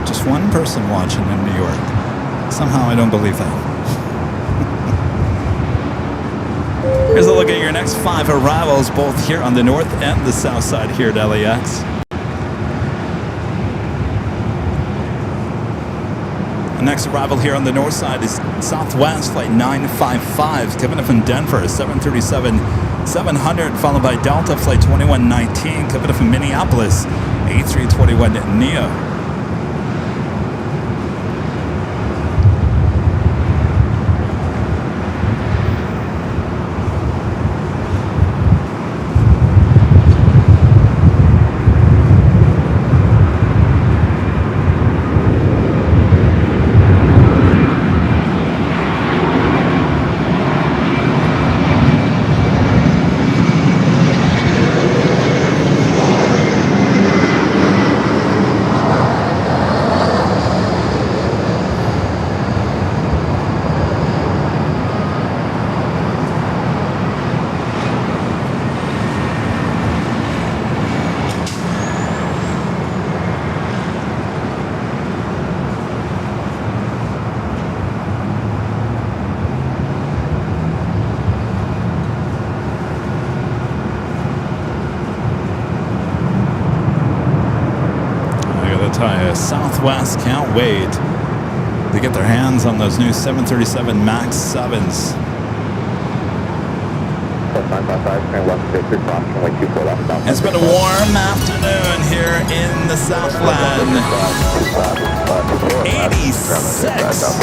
Just one person watching in New York. Somehow I don't believe that. Here's a look at your next 5 arrivals, both here on the north and the south side here at LAX. The next arrival here on the north side is Southwest Flight 955, coming in from Denver, 737-700, followed by Delta Flight 2119, coming in from Minneapolis, A321neo. Southwest can't wait to get their hands on those new 737 MAX 7s. 955, It's been a warm afternoon here in the Southland. 86.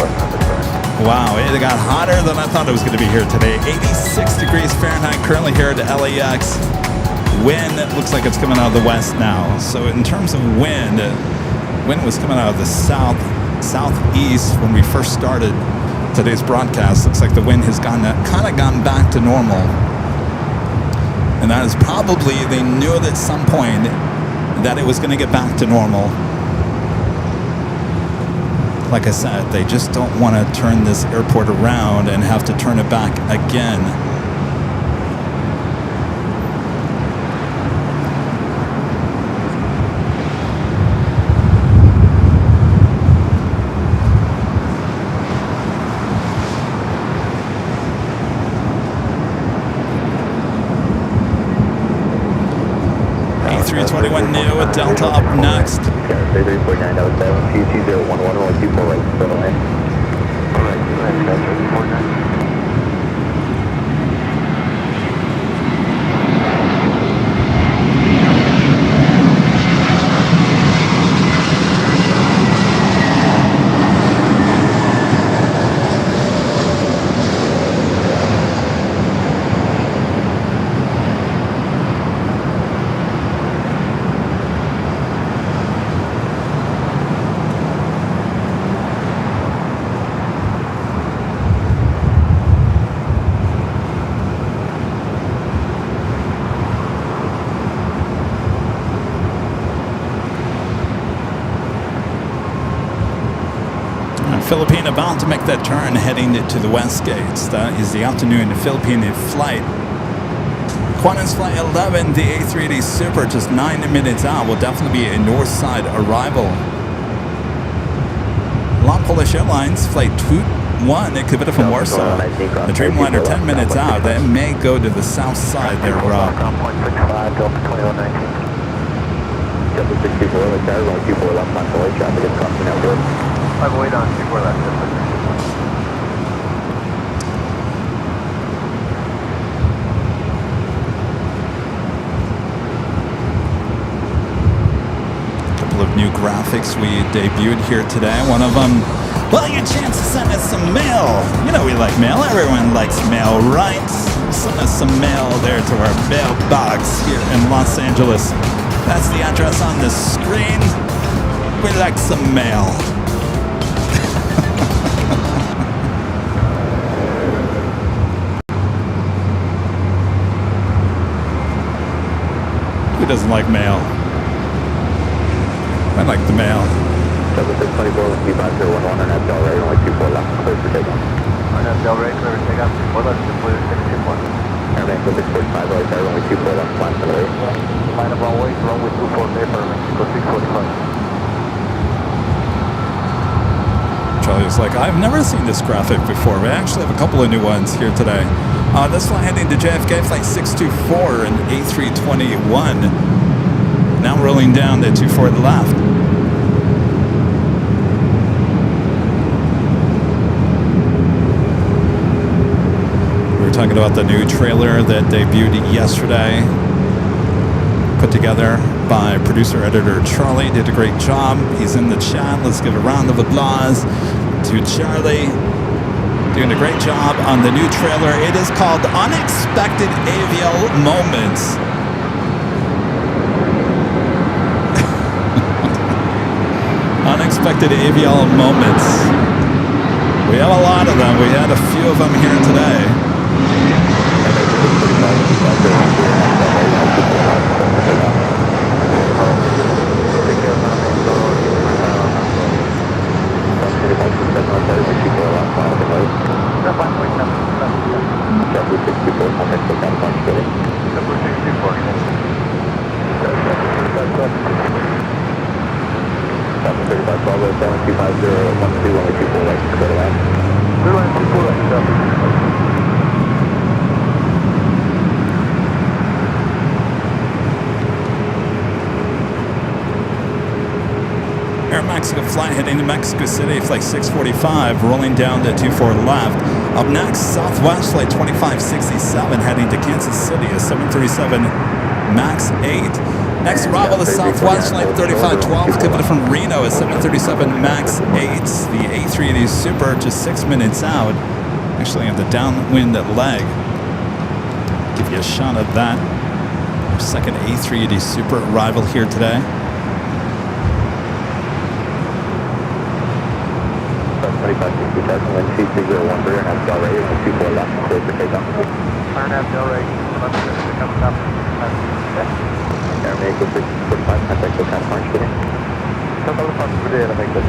Wow, it got hotter than I thought it was going to be here today. 86 degrees Fahrenheit currently here at LAX. Wind looks like it's coming out of the west now. So in terms of wind was coming out of the southeast when we first started today's broadcast. Looks like the wind has kind of gone back to normal. And that is probably, they knew at some point that it was going to get back to normal. Like I said, they just don't want to turn this airport around and have to turn it back again. A321 Neo at Delta up next. 3349, that was 7P2011, 24 right, clear to land. All right, land, Delta 49. Philippine about to make that turn heading to the west gates. That is the afternoon Philippine flight. Qantas Flight 11, the A380 Super, just 9 minutes out, will definitely be a north side arrival. Long Polish Airlines Flight 21, it could be from Warsaw. The Dreamliner 10 minutes out, that may go to the south side there, Rob. Ground point 65, Delta 2119. Delta 64, like that, runway 24 left, on the lake traffic is crossing outdoors. I've waited on 64 left. Couple of new graphics we debuted here today. One of them, well, your chance to send us some mail. You know we like mail. Everyone likes mail, right? send us some mail there to our mailbox here in Los Angeles. That's the address on the screen. We'd like some mail. Who doesn't like mail? I like the mail. 7624 with B5011 and FL right, only 24 left, clear for takeoff. On FL right, clear for takeoff, 24 left, clear 621. Airman 645 right there, only 24 left, flat for the rate. Line up all way, runway 24 clear for Mexico 645. Charlie was like, I've never seen this graphic before. We actually have a couple of new ones here today. This flight heading to JFK, flight 624 and A321. Now rolling down to 24 to the left. We were talking about the new trailer that debuted yesterday. Put together by producer-editor Charlie. Did a great job. He's in the chat. Let's give a round of applause to Charlie. Doing a great job on the new trailer. It is called Unexpected Avial Moments. Unexpected Avial Moments. We have a lot of them. We had a few of them here today. Mexico flight heading to Mexico City, flight 645, rolling down to 24 left. Up next, Southwest flight 2567 heading to Kansas City, a 737 MAX 8. Next arrival is Southwest flight 3512 coming from Reno, a 737 MAX 8. The A380 Super just 6 minutes out, actually on the downwind leg. Give you a shot of that. Our second A380 Super arrival here today. 2560 wind 2301 Breer and FL right, only 24 left, clear for takeoff. Turn FL right, come up. Airman 645, contact the kind of punch today. Couple of punches per day to make that.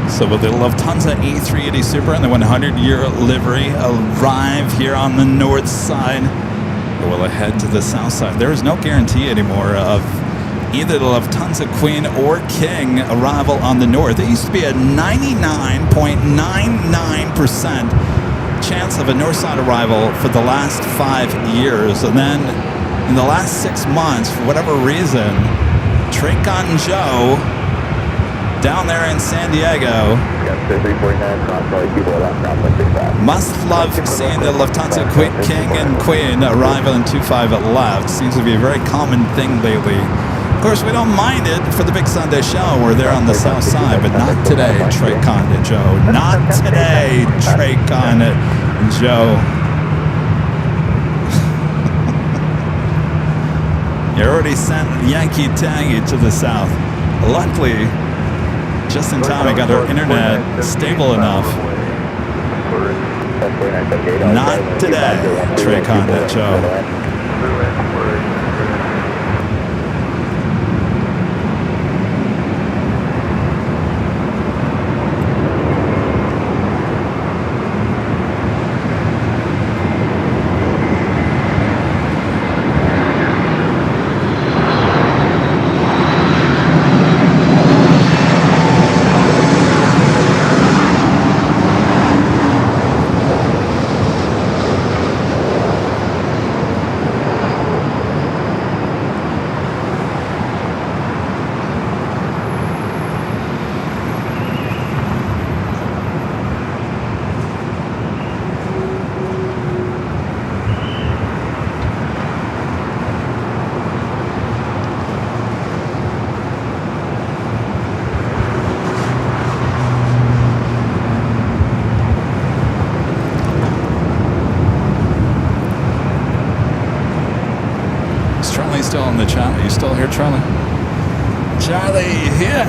So will the Lufthansa A380 Super and the 100-year livery arrive here on the north side? Or will it head to the south side? There is no guarantee anymore of either the Lufthansa Queen or King arrival on the north. It used to be a 99.99% chance of a north side arrival for the last 5 years. And then in the last 6 months, for whatever reason, Traycon Joe down there in San Diego must love seeing the Lufthansa King and Queen arrive on 25 at left. Seems to be a very common thing lately. Of course, we don't mind it for the big Sunday show. We're there on the south side, but not today, Traycon and Joe. Not today, Traycon and Joe. You already sent Yankee Tangy to the south. Luckily, just in time, I got our internet stable enough. Not today, Traycon and Joe. chat. Are you still here, Charlie? Charlie, here.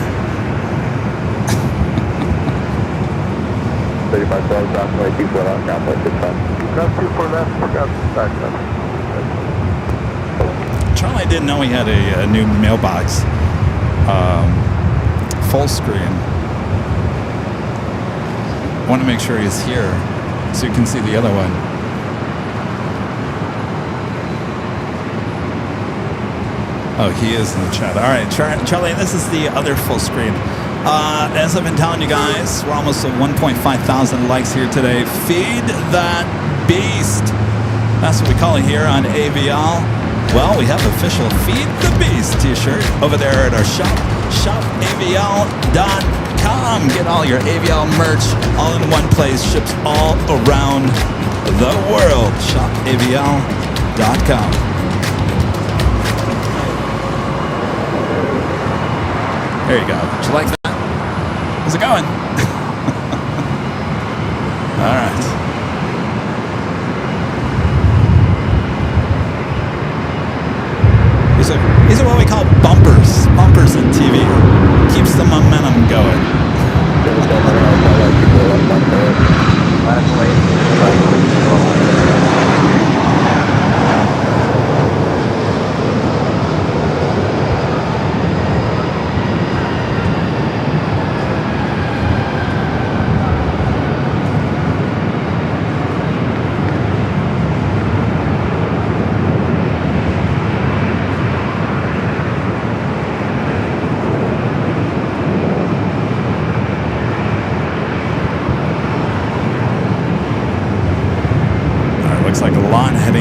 3512, approximately 24 left, ground point 65. Got 24 left, forgot back left. Charlie didn't know he had a new mailbox. Full screen. I want to make sure he's here so you can see the other one. Oh, he is in the chat. All right, Charlie, this is the other full screen. As I've been telling you guys, we're almost at 1.5 thousand likes here today. Feed that beast. That's what we call it here on AVL. Well, we have official Feed the Beast t-shirt over there at our shop, shopavl.com. Get all your AVL merch all in one place. Ships all around the world. Shopavl.com. There you go. Did you like that? How's it going? All right. These are what we call bumpers. Bumpers in TV. Keeps the momentum going.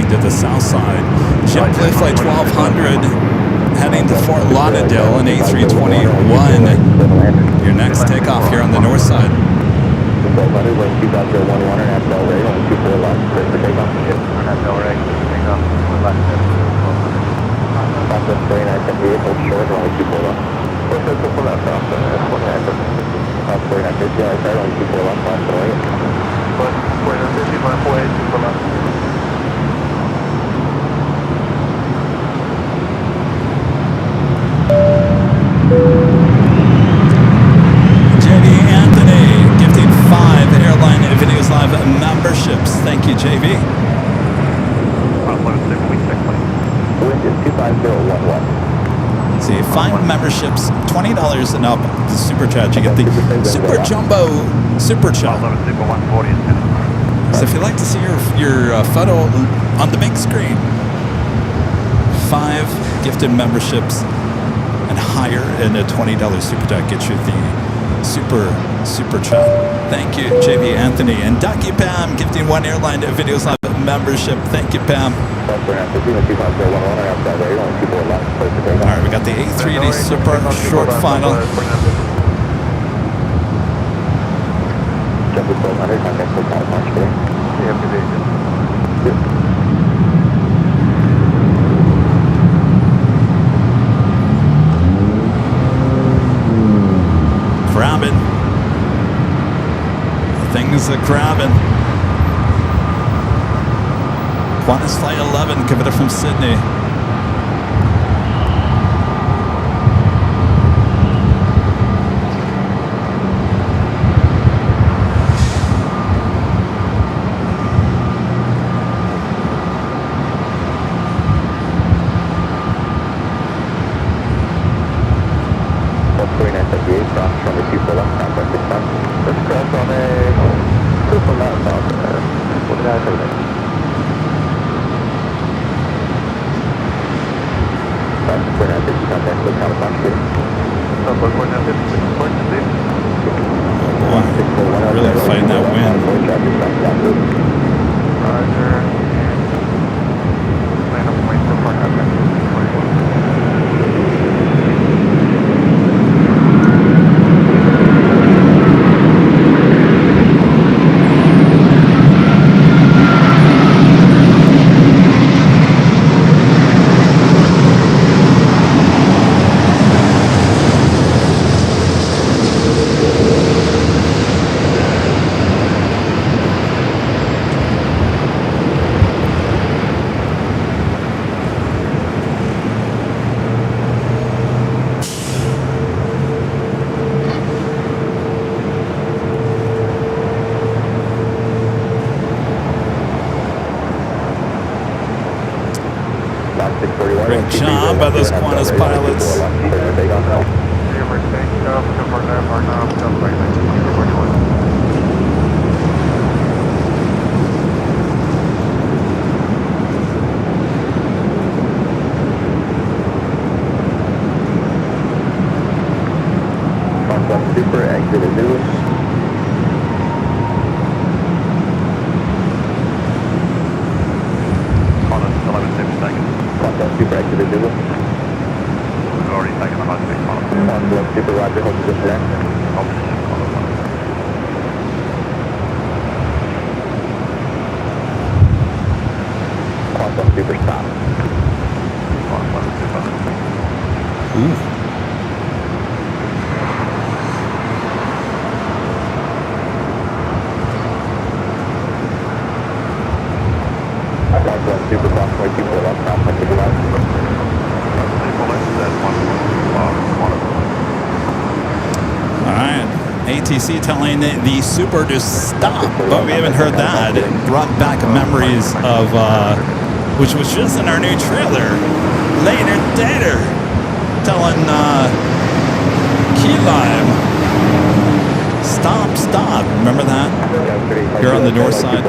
To the south side. JetBlue Flight 1200 heading to Fort Lauderdale in A321. Your next takeoff here on the north side. 1200, wind 2.011 and Nashville Ray, only 24 left, clear for takeoff. Nashville Ray, takeoff, left. Southwest 39, 10 vehicles short, only 24 left. Perfect, for left, South 49, 50, only 24 left, Nashville Ray. But 49, 50, 48, 24 left. Memberships. Thank you, JV. Wind is 25011. See, 5 memberships, $20 and up. The super chat, you get the super jumbo super chat. So if you'd like to see your photo on the big screen, 5 gifted memberships and higher, and a $20 super chat gets you the super chat. Thank you, JV Anthony. And Ducky Pam gifting 1 airline videos live membership. Thank you, Pam. Alright, we got the A380 Super short final. Crabbing. Things are crabbing. Qantas Flight 11 coming up from Sydney. Really fighting that wind. Good job by those Qantas pilots. Super take off, super left, or now, jump right, 19, Super, exit at Lewis. Qantas 11 seconds. Contact Super, exit at Lewis. We've already taken the high speed Qantas. Contact Super, Roger, hold position there. Hold position, Qantas 1. Contact Super, stop. Qantas 11 Super. Ooh. Contact Super, crossway 24 left, now 24 left. All right. ATC telling the Super to stop, but we haven't heard that. It brought back memories of, which was just in our new trailer. Later, Dater, telling Key Lime, stop. Remember that? Here on the north side.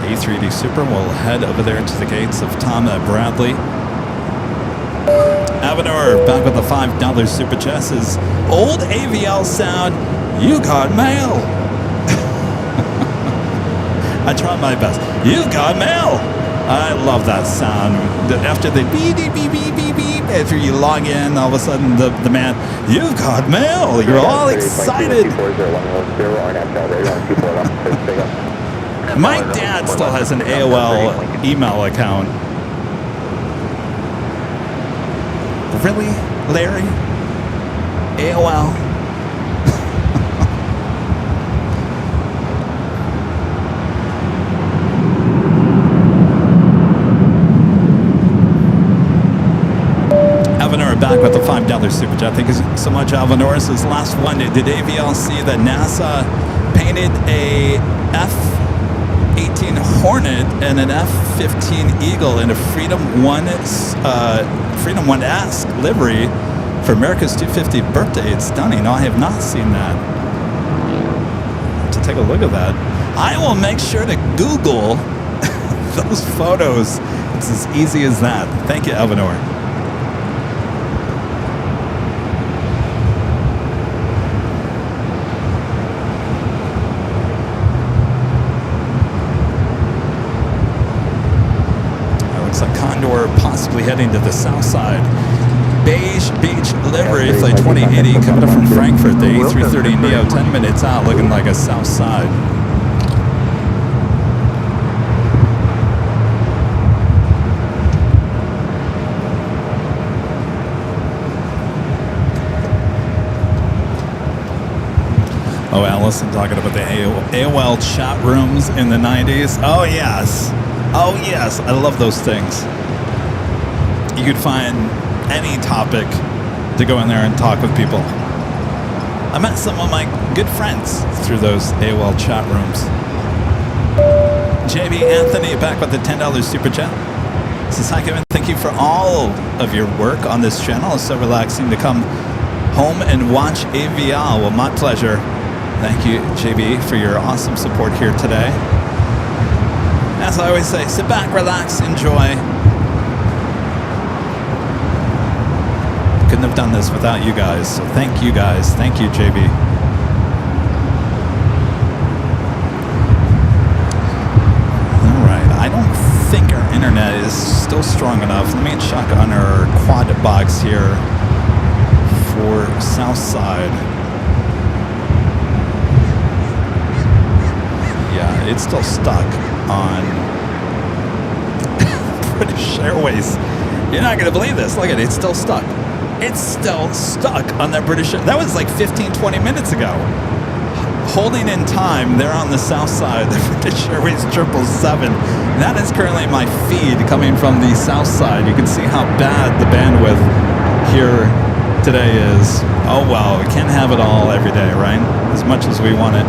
A3D Super will head over there to the gates of Tom Bradley. Avenor back with the $5 Super Chat says, old AVL sound, you got mail. I tried my best. You got mail. I love that sound. After the beep, beep, beep, beep, beep, beep, after you log in, all of a sudden the man, you've got mail. You're all excited. My dad still has an AOL email account. Really, Larry? AOL? Avenor back with the $5 Super Chat. Thank you so much, Avenor. Says last one. Did AVL see that NASA painted a F-18 Hornet and an F-15 Eagle in a Freedom 1-esque livery for America's 250th birthday? It's stunning. No, I have not seen that. To take a look at that, I will make sure to Google those photos. It's as easy as that. Thank you, Avenor. Possibly heading to the south side. Beige Beach livery, flight 2080, coming up from Frankfurt. The A330 Neo, 10 minutes out, looking like a south side. Oh, Allison talking about the AOL chat rooms in the 90s. Oh, yes. Oh, yes. I love those things. You could find any topic to go in there and talk with people. I met some of my good friends through those AOL chat rooms. JB Anthony back with the $10 Super Chat. Says, hi, Kevin. Thank you for all of your work on this channel. It's so relaxing to come home and watch AVL. Well, my pleasure. Thank you, JB, for your awesome support here today. As I always say, sit back, relax, enjoy. Couldn't have done this without you guys. So thank you guys. Thank you, JB. All right. I don't think our internet is still strong enough. Let me check on our quad box here for south side. Yeah, it's still stuck on British Airways. You're not going to believe this. Look at it. It's still stuck. It's still stuck on that British. That was like 15, 20 minutes ago. holding in time there on the south side, the British Airways 777. That is currently my feed coming from the south side. You can see how bad the bandwidth here today is. Oh well, we can't have it all every day, right? As much as we want it.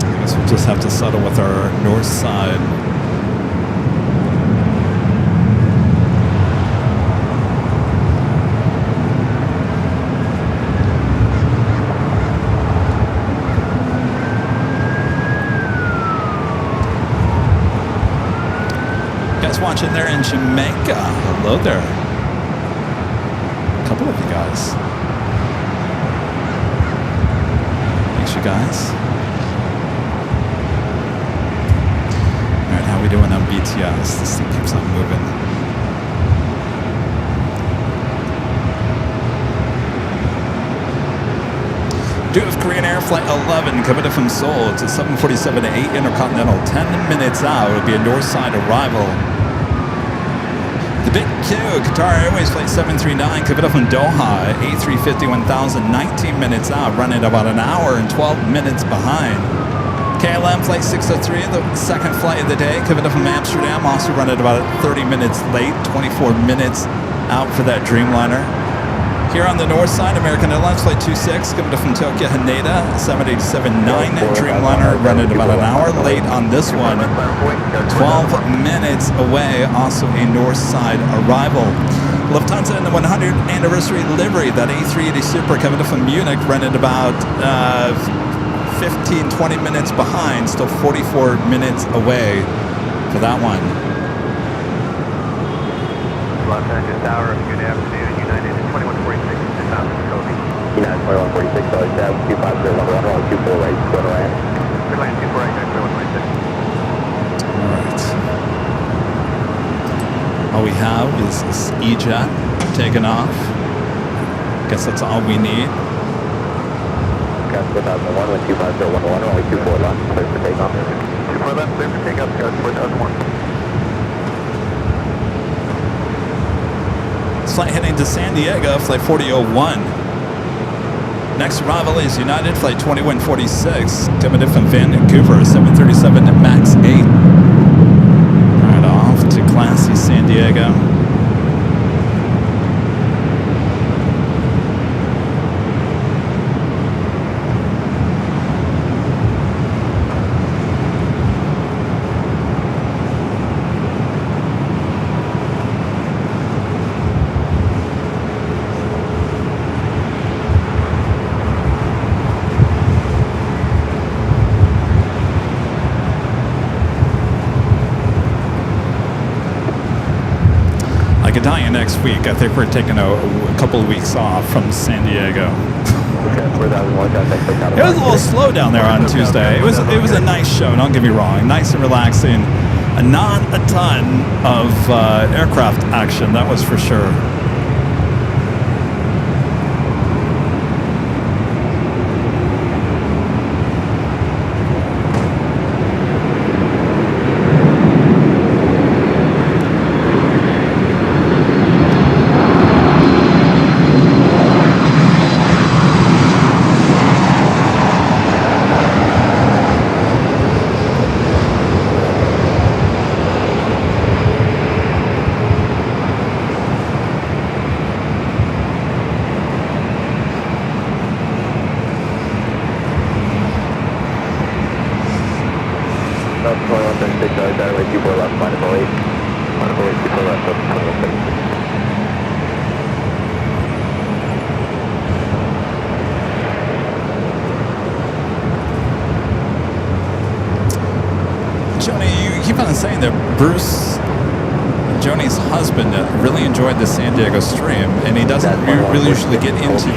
I guess we'll just have to settle with our north side. Watching there in Jamaica. Hello there. A couple of you guys. Thanks, you guys. Alright, how we doing on BTS? This thing keeps on moving. Due of Korean Air Flight 11 coming from Seoul to 747-8 Intercontinental, 10 minutes out. It'll be a north side arrival. The Big Q, Qatar Airways Flight 739, coming up from Doha, A350 1000, 19 minutes out, running about an hour and 12 minutes behind. KLM Flight 603, the second flight of the day, coming up from Amsterdam, also running about 30 minutes late, 24 minutes out for that Dreamliner. Here on the north side, American Airlines Flight 26, coming up from Tokyo, Haneda, 787-9 Dreamliner, running about an hour late on this one. 12 minutes away, also a north side arrival. Lufthansa in the 100th anniversary livery, that A380 Super coming up from Munich, running about 15-20 minutes behind, still 44 minutes away for that one. Los Angeles Tower, good afternoon, United 2146, Kobe. United 2146, so it's 250, 24 right, go to land. Good land, 24 right, 2146. Alright. All we have is this E-Jet taking off. Guess that's all we need. Gus 4001, with 250, 101, only 24 left, clear for takeoff. 24 left, clear for takeoff, Gus 4001. Flight heading to San Diego, Flight 4001. Next arrival is United Flight 2146, coming in from Vancouver, 737 MAX 8. Right off to classy San Diego. Next week, I think we're taking a couple of weeks off from San Diego. It was a little slow down there on Tuesday. It was a nice show, don't get me wrong, nice and relaxing, and not a ton of aircraft action, that was for sure. Saying that Bruce, Joni's husband, really enjoyed the San Diego stream, and he doesn't really usually get into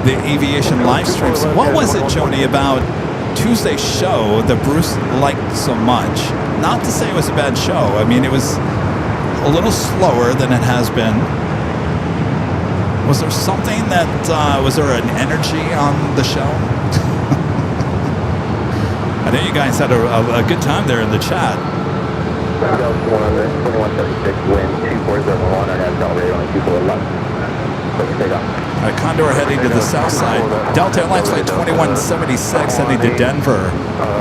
the aviation live streams. What was it, Joni, about Tuesday's show that Bruce liked so much? Not to say it was a bad show. I mean, it was a little slower than it has been. Was there something that, was there an energy on the show? I know you guys had a good time there in the chat. Delta 2136, wind 2471, and accelerator only 2411. Quick takeoff. All right, Condor heading to the south side. Delta Airlines flight 2176 heading to Denver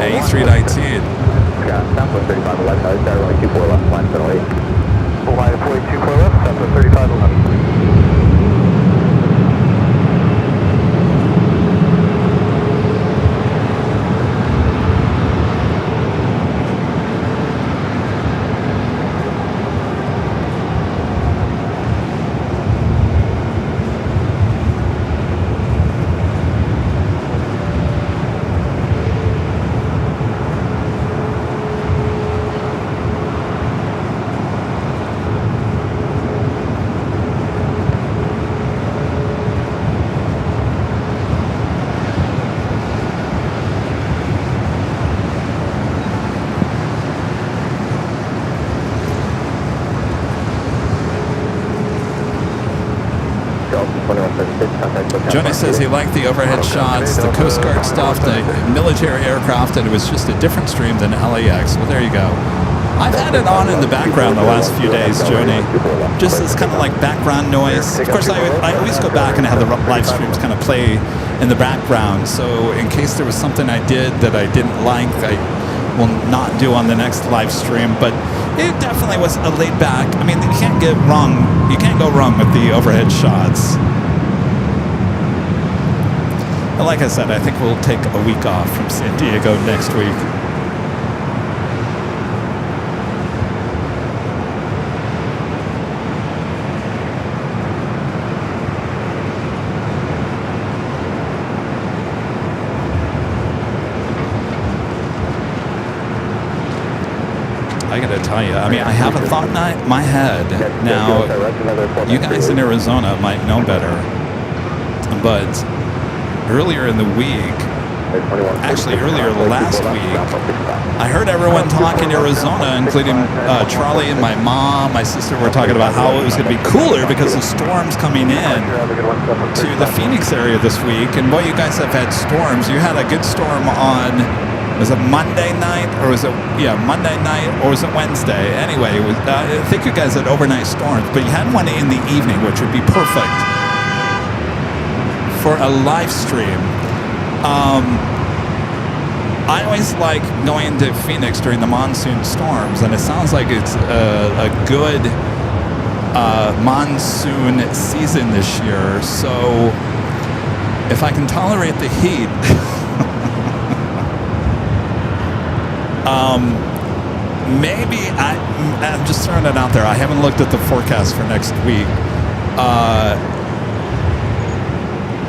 at E319. Yeah, Southwest 3511, accelerator only 2411, line 708. Hawaii 42 Southwest 3511. Johnny says he liked the overhead shots, the Coast Guard stuff, the military aircraft, and it was just a different stream than LAX. Well, there you go. I've had it on in the background the last few days, Joni. Just as kind of like background noise. Of course, I always go back and have the live streams kind of play in the background. So in case there was something I did that I didn't like, I will not do on the next live stream. But it definitely was a laid back. I mean, you can't get wrong. You can't go wrong with the overhead shots. And like I said, I think we'll take a week off from San Diego next week. I gotta tell you, I mean, I have a thought in my head. Now, you guys in Arizona might know better, but earlier in the week, actually earlier last week, I heard everyone talk in Arizona, including Charlie and my mom, my sister, were talking about how it was going to be cooler because of storms coming in to the Phoenix area this week. And boy, you guys have had storms. You had a good storm on, was it Monday night, or was it, yeah, Monday night, or was it Wednesday? Anyway, it was, I think you guys had overnight storms, but you had one in the evening, which would be perfect for a live stream. I always like going to Phoenix during the monsoon storms, and it sounds like it's a good monsoon season this year. So if I can tolerate the heat, maybe I'm just throwing it out there. I haven't looked at the forecast for next week.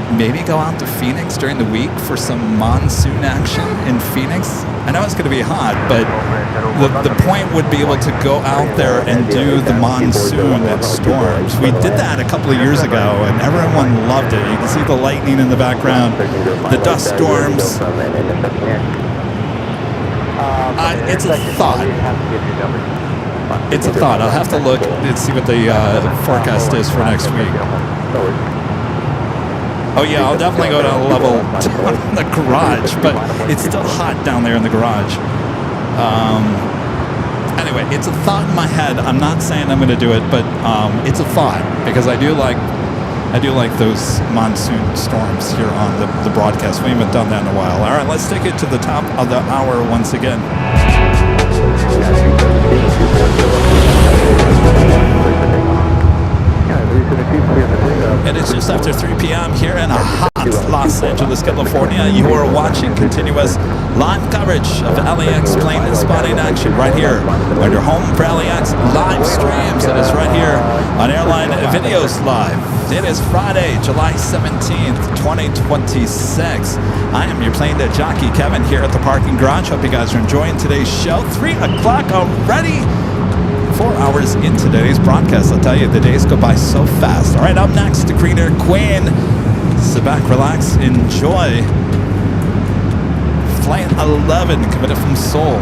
Maybe go out to Phoenix during the week for some monsoon action in Phoenix. I know it's going to be hot, but the point would be able to go out there and do the monsoon storms. We did that a couple of years ago, and everyone loved it. You can see the lightning in the background, the dust storms. It's a thought. It's a thought. I'll have to look and see what the forecast is for next week. Oh yeah, I'll definitely go down a level in the garage, but it's still hot down there in the garage. Anyway, it's a thought in my head. I'm not saying I'm going to do it, but it's a thought because I do like those monsoon storms here on the broadcast. We haven't done that in a while. All right, let's take it to the top of the hour once again. And it's just after 3 p.m. here in a hot Los Angeles, California. You are watching continuous live coverage of LAX plane and spotting action right here on your home for LAX live streams. It is right here on Airline Videos Live. It is Friday, July 17th, 2026. I am your plane jockey, Kevin, here at the parking garage. Hope you guys are enjoying today's show. 3 o'clock already. 4 hours in today's broadcast. I'll tell you, the days go by so fast. All right, up next, the Green Air Queen. Sit back, relax, enjoy. Flight 11, committed from Seoul.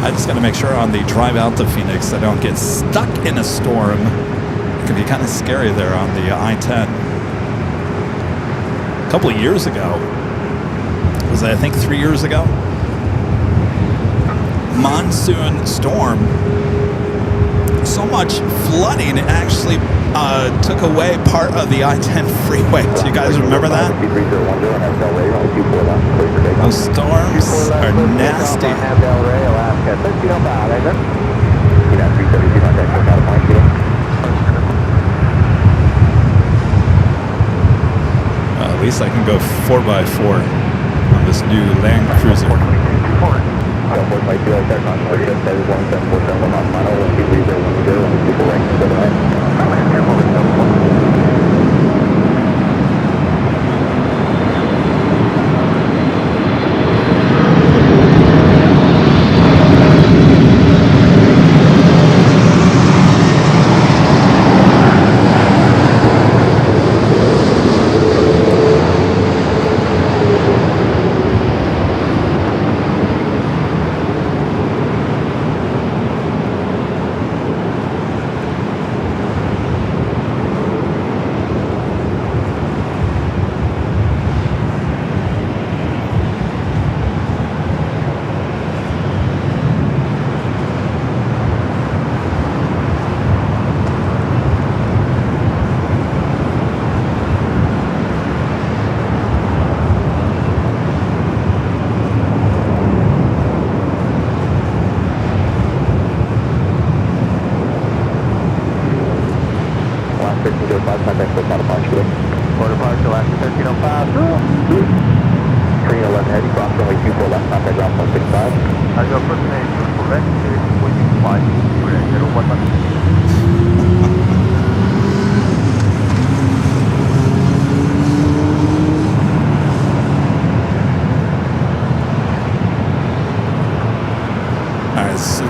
I just got to make sure on the drive out to Phoenix I don't get stuck in a storm. It can be kind of scary there on the I-10. a couple of years ago. Was it, I think 3 years ago? Monsoon storm. So much flooding, it actually took away part of the I-10 freeway. Do you guys remember that? Those storms are nasty. At least I can go 4x4 on this new Land Cruiser.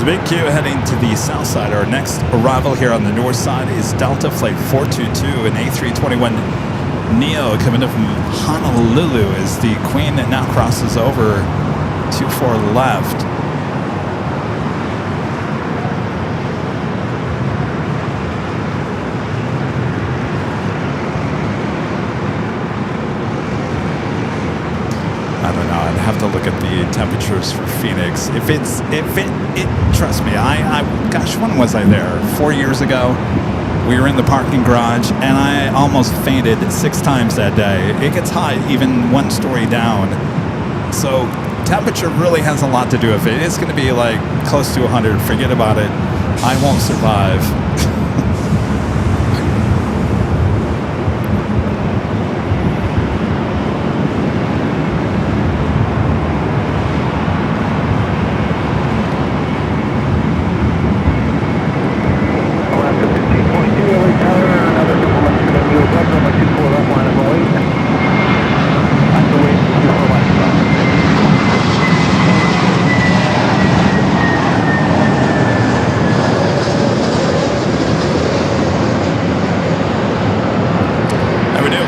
Big Q heading to the south side. Our next arrival here on the north side is Delta Flight 422, an A321 Neo coming up from Honolulu as the Queen that now crosses over 24 left. I don't know. I'd have to look at the temperatures for Phoenix. Trust me, gosh, when was I there? 4 years ago. We were in the parking garage, and I almost fainted 6 times that day. It gets hot even 1 story down. So temperature really has a lot to do with it. It's going to be like close to 100. Forget about it. I won't survive.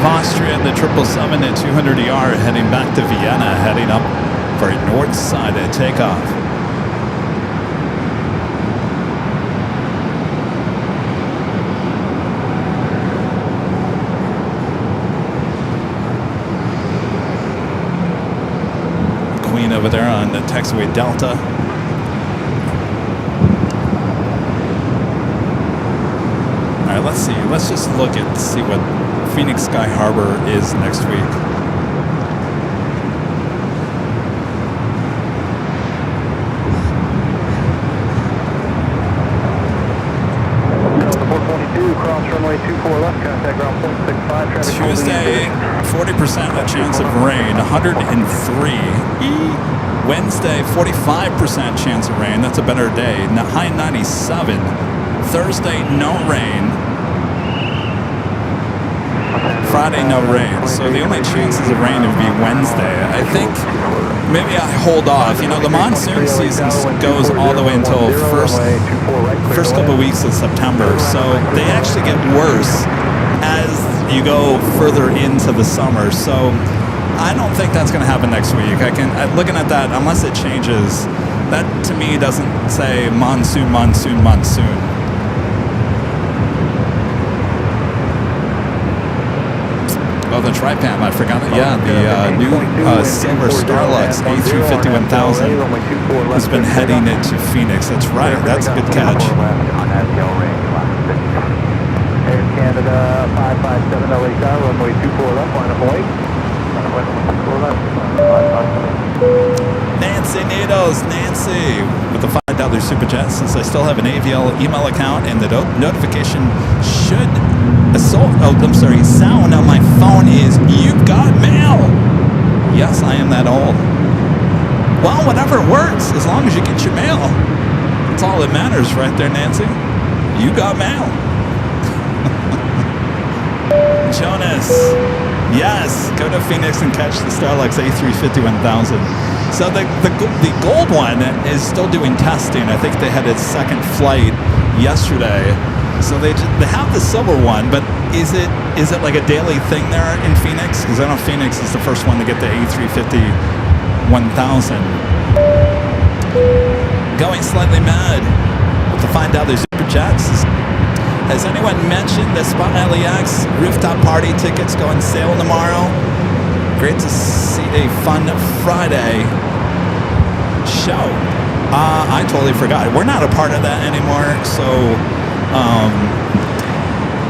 Austria and the 777 at 200 ER heading back to Vienna, heading up for a north side at takeoff. Queen over there on the taxiway Delta. All right, let's see. Let's just look at see what Phoenix Sky Harbor is next week. Tuesday, 40% chance of rain, 103. Wednesday, 45% chance of rain. That's a better day. High 97. Thursday, no rain. Friday, no rain. So the only chances of rain would be Wednesday. I think maybe I hold off. You know, the monsoon season goes all the way until first couple of weeks of September. So they actually get worse as you go further into the summer. So I don't think that's going to happen next week. Looking at that, unless it changes, that to me doesn't say monsoon, monsoon, monsoon. Oh, that's right, Pam. I forgot it. Yeah, the new silver Starlux A350-1000 has been heading into Phoenix. That's right. That's a good catch. Air Canada 557 LA Tower, runway 24 left, line of way. Nancy Needles, Nancy, with the $5 super chat. Since I still have an AVL email account and the notification should sound on my phone is "You've got mail." Yes, I am that old. Well, whatever works, as long as you get your mail. That's all that matters, right there, Nancy. You got mail. Jonas, yes, go to Phoenix and catch the Starlux A350-1000. So the gold one is still doing testing. I think they had its second flight yesterday. So they have the silver one, but is it like a daily thing there in Phoenix? Because I know Phoenix is the first one to get the A350-1000. Going slightly mad with the $5 super chats. Has anyone mentioned the Spot LAX rooftop party tickets go on sale tomorrow? Great to see a fun Friday show. I totally forgot. We're not a part of that anymore, so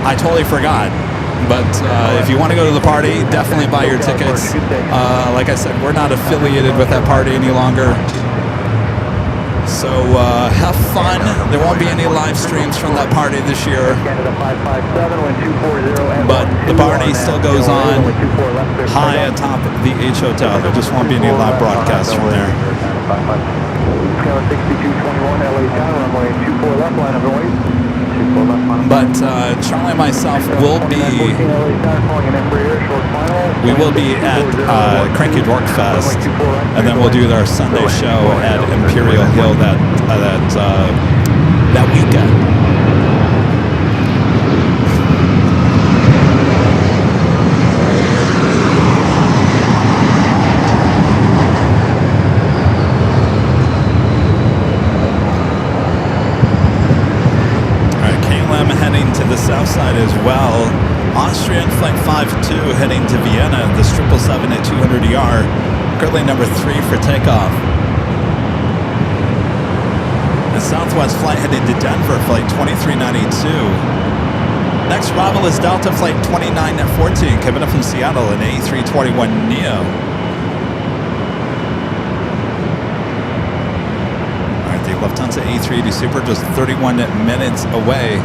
I totally forgot. But if you want to go to the party, definitely buy your tickets. Like I said, we're not affiliated with that party any longer. So have fun. There won't be any live streams from that party this year. But the party still goes on high atop the H Hotel. There just won't be any live broadcasts from there. But Charlie and myself will be at Cranky Dork Fest, and then we'll do our Sunday show at Imperial Hill that weekend. Heading to the south side as well. Austrian Flight 52 heading to Vienna, the 777 at 200 ER, currently number 3 for takeoff. The Southwest flight heading to Denver, Flight 2392. Next arrival is Delta Flight 2914, coming up from Seattle, an A321neo. Alright, the Lufthansa A380 Super just 31 minutes away.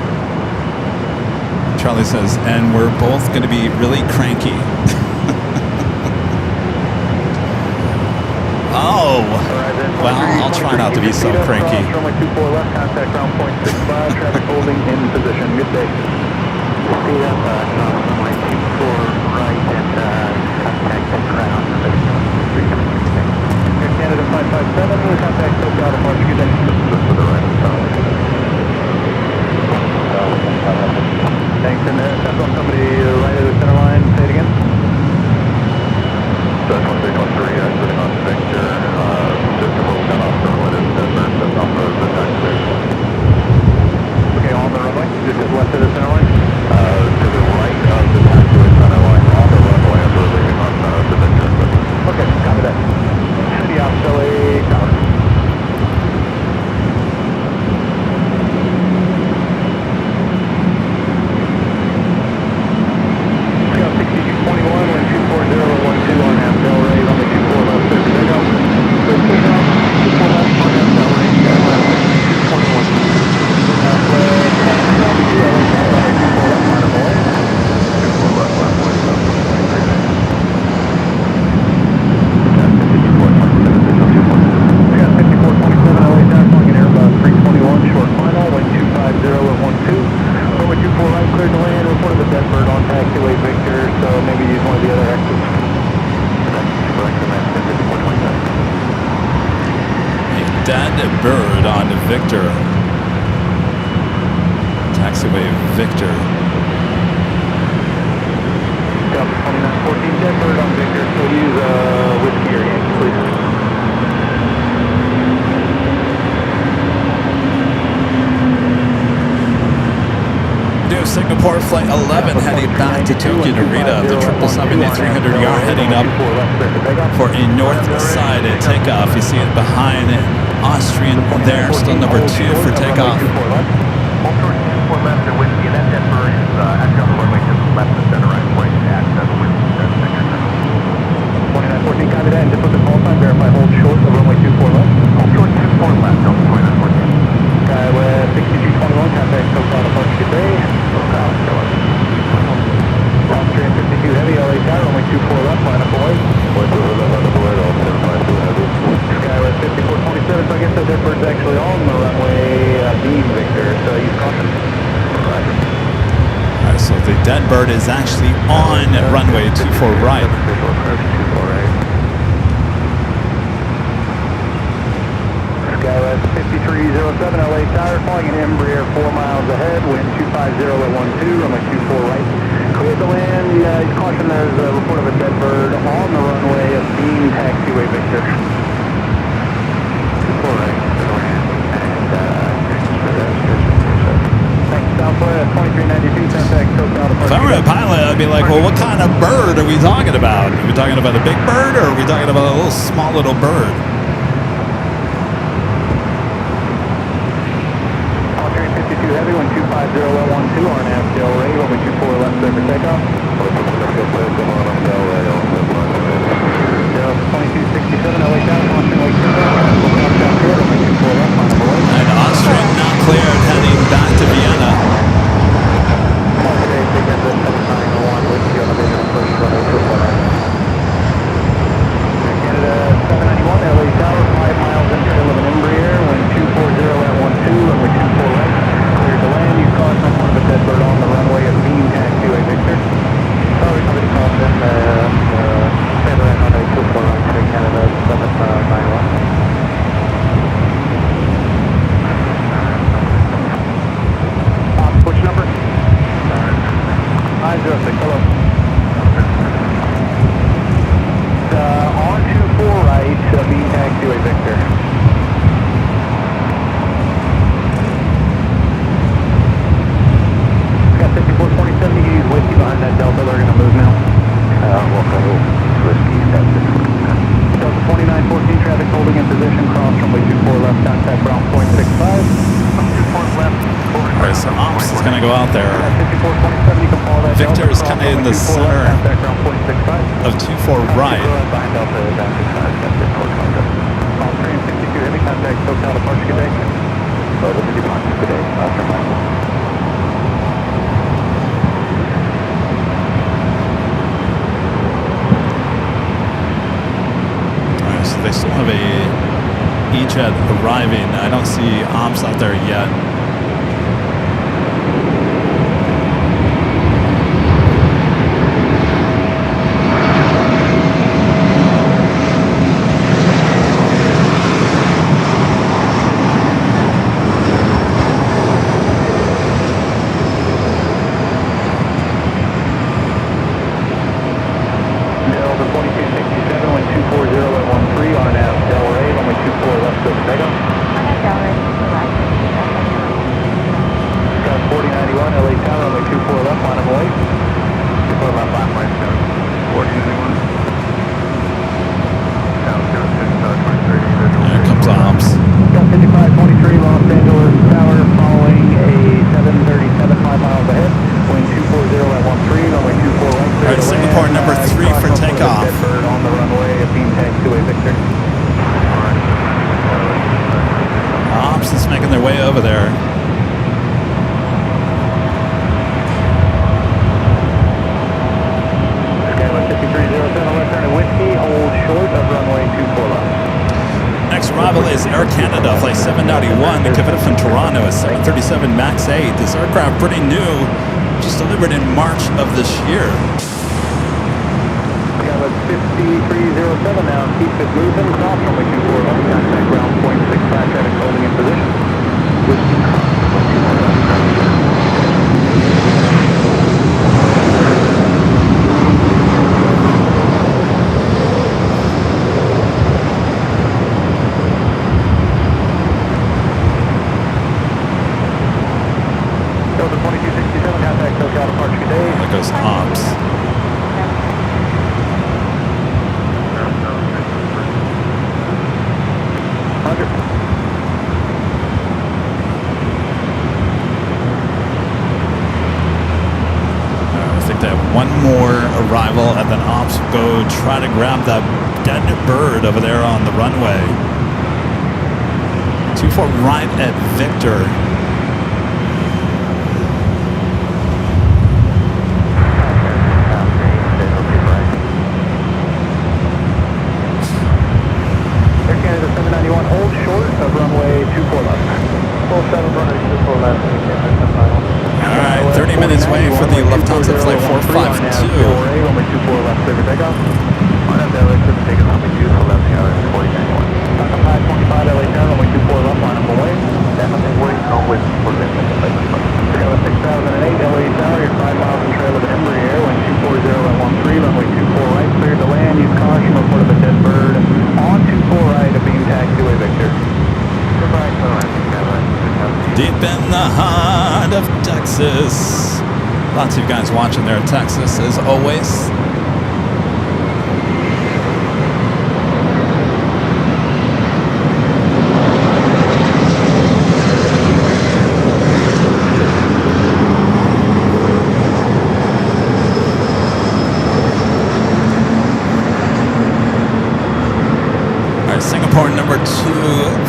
Charlie says, and we're both going to be really cranky. Oh, well, I'll try not to be so cranky. Traffic holding in position. Good day. Air Canada 557, we contact SoCal departure. Good day. Thanks, and that's on somebody right at the center line. Say it again. That's 1613, sitting on Victor, just a little bit off the runway in Denver, just off the taxiway. Okay, on the runway, just left of the center line? To the right of the taxiway center line, on the runway as we're leaving on the Victor. Okay, copy that. City off LA Tower. Bird on Victor. Taxiway Victor. Delta 2914, dead bird on Victor. So use whiskey or Yankee, please. 5 Singapore Flight 11 heading back to Tokyo Narita. The 777-300 yard heading up for a north side takeoff. You see it behind Austrian there, still number 2 for takeoff. Hold short 24 left and whiskey, and that Denver is actually on the runway to the left of center right point at the whiskey sector. 2914, copy that, and just with the call sign, verify hold short of runway 24 left. Hold short 24 left, Delta 2914. Skywest 6221, contact SoCal departure today. SoCal, show us. Austrian 52 heavy, LA tower, runway 24 left, line up away. Skywest 5427, so I guess the Deadbird's actually on the runway beam, Victor, so use caution. All right, so the Deadbird is actually on runway 24 right. Skywest 5307, LA tower, flying an Embraer 4 miles ahead, wind 250 at 12, runway 24 right. Cleared to land, caution, there's a report of a Deadbird on the runway of beam taxiway, Victor. 24 right, thanks, Southwest 2392, contact SoCal departure. If I were a pilot, I'd be like, well, what kind of bird are we talking about? Are we talking about a big bird, or are we talking about a little small little bird? Austrian 52 heavy, wind 250 at 12, RNAV Del Rey, runway 24 left, clear for takeoff. Delta 2267, LA tower, Austrian Lake And Austrian not cleared, heading back to Vienna. Canada 791, LA tower, 5 miles in trail of an Embraer, wind 240 at 12, runway 24 right. Cleared to land, use caution on one of the Deadbird on the runway of beam taxiway, Victor. Sorry, somebody called in, Airline on a 24 right, Canada 791. Which number? 906, hello. On 24 right, beam taxiway, Victor. Got 5427, you can use whiskey behind that Delta, they're going to move now. Whiskey, Delta 2914, traffic holding in position, cross runway 24 left, contact ground point 65. 24 left, over. All right, so Ops is going to go out there. 5427, you can follow that Victor Delta, is kind of in cross the runway 24 center left, contact ground point 65. of 24 right. Behind Delta, down 65, Austrian 62 heavy, contact SoCal departure today. Departure today, after So they still have a E-Jet arriving. I don't see Ops out there yet. Delta 2267, wind 240 at 13, RNAV Del Rey, runway 24 left, good takeoff. Sky 4091, LA tower, runway 24 left, line of away. 24 left, last line, 4091. Sounds good, 6, 2030. There comes Ops. Got 5523, Los Angeles tower, following a 737, 5 miles ahead. Wind 240 at 13, runway 24 right. All right, Singapore number 3 for takeoff. Deadbird on the runway, a beam taxiway, Victor. Ops is making their way over there. Skywest 5307, left turn to whiskey, hold short of runway 24 left. Next arrival is Air Canada, flight 791, Kevin from Toronto, a 737 MAX 8. This aircraft pretty new, just delivered in March of this year. Skywest 5307 now, keep it moving, cross runway 24 left, contact ground point 65, traffic holding in position. Whiskey cross runway 24 left. Delta 2267, contact arrival, and then ops go try to grab that dead bird over there on the runway. 24 right at Victor. Air Canada 791, hold short of runway 24 left. Full 7 runway 24 left. All right, 30 minutes away for the Lufthansa Flight 452. Runway 24 left, clear for takeoff. On that LAX, taking runway 24 left, hours 4091. High 25 LA tower, runway 24 left, line up away. Definitely wait, no wind for this. 6008 LA tower, you're 5 miles in trail of an Embraer, wind 240 at 13, runway 24 right, clear to land, use caution, report of a dead bird. On 24 right, a beam taxiway Victor. Goodbye, Deep in the heart of Texas. Lots of you guys watching there in Texas, as always. Singapore number 2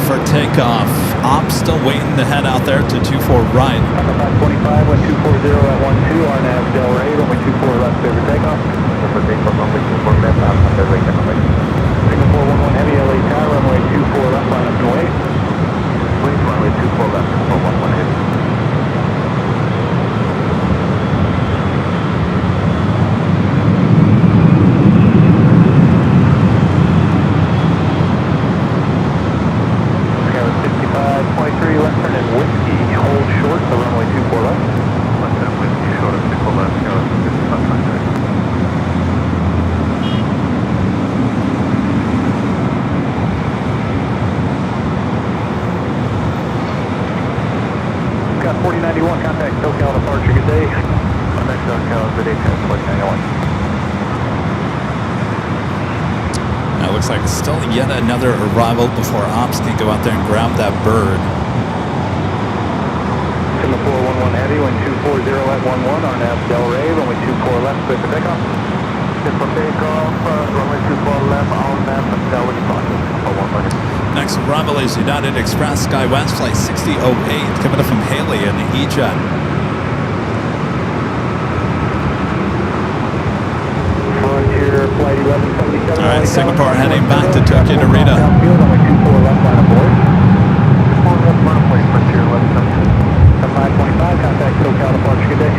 for takeoff. Ops still waiting to head out there to 24 right. 25, wind 240 at 12, RNAV Del Rey, runway 24 left, clear for takeoff. Runway 24 left, Singapore 11 heavy LA tower, runway 24 left, line up and wait. Please, runway 24 left, Singapore 11 heavy. Looks like still yet another arrival before ops can go out there and grab that bird. Singapore 11 heavy, wind 240 at 11, RNAV Del Rey, runway 24 left, clear for takeoff. Clear for takeoff, runway 24 left, RNAV Del Rey, Next arrival is United Express SkyWest Flight 6008 coming up from Haley in E-Jet. Frontier Flight 1177. All right, Singapore heading back to Tokyo Narita. Runway 24 left, line of board. Frontier 1177. 525, contact SoCal departure, good day.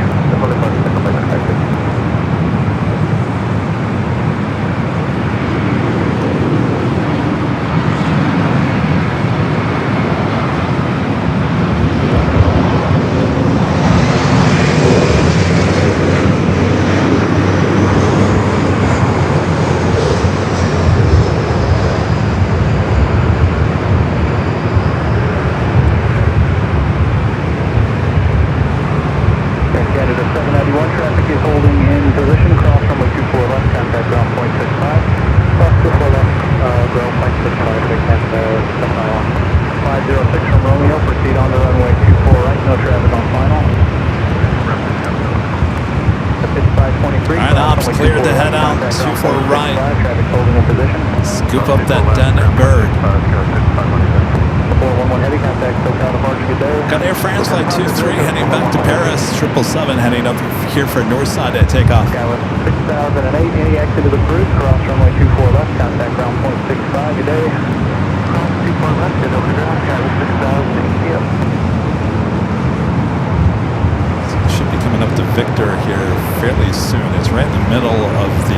Clear to head out 24 right. Scoop up that dead bird. Got Air France Flight 23 heading back to Paris. 777 heading up here for Northside at takeoff. 6008, any exit to the cruise, cross runway 24 left, contact ground point 65, good day. Cross 24 left, get over ground, carry 6008, yep. Should be coming up to Victor here fairly soon. It's right in the middle of the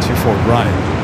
24 right.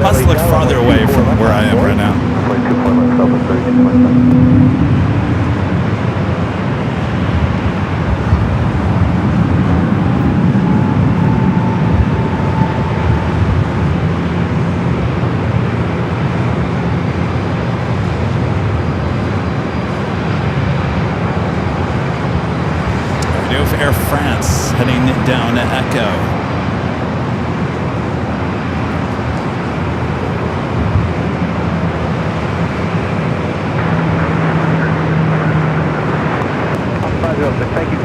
must look farther away from where I am right now. 22 left, Southwest 32.7. Air France heading down to Echo. Thank you.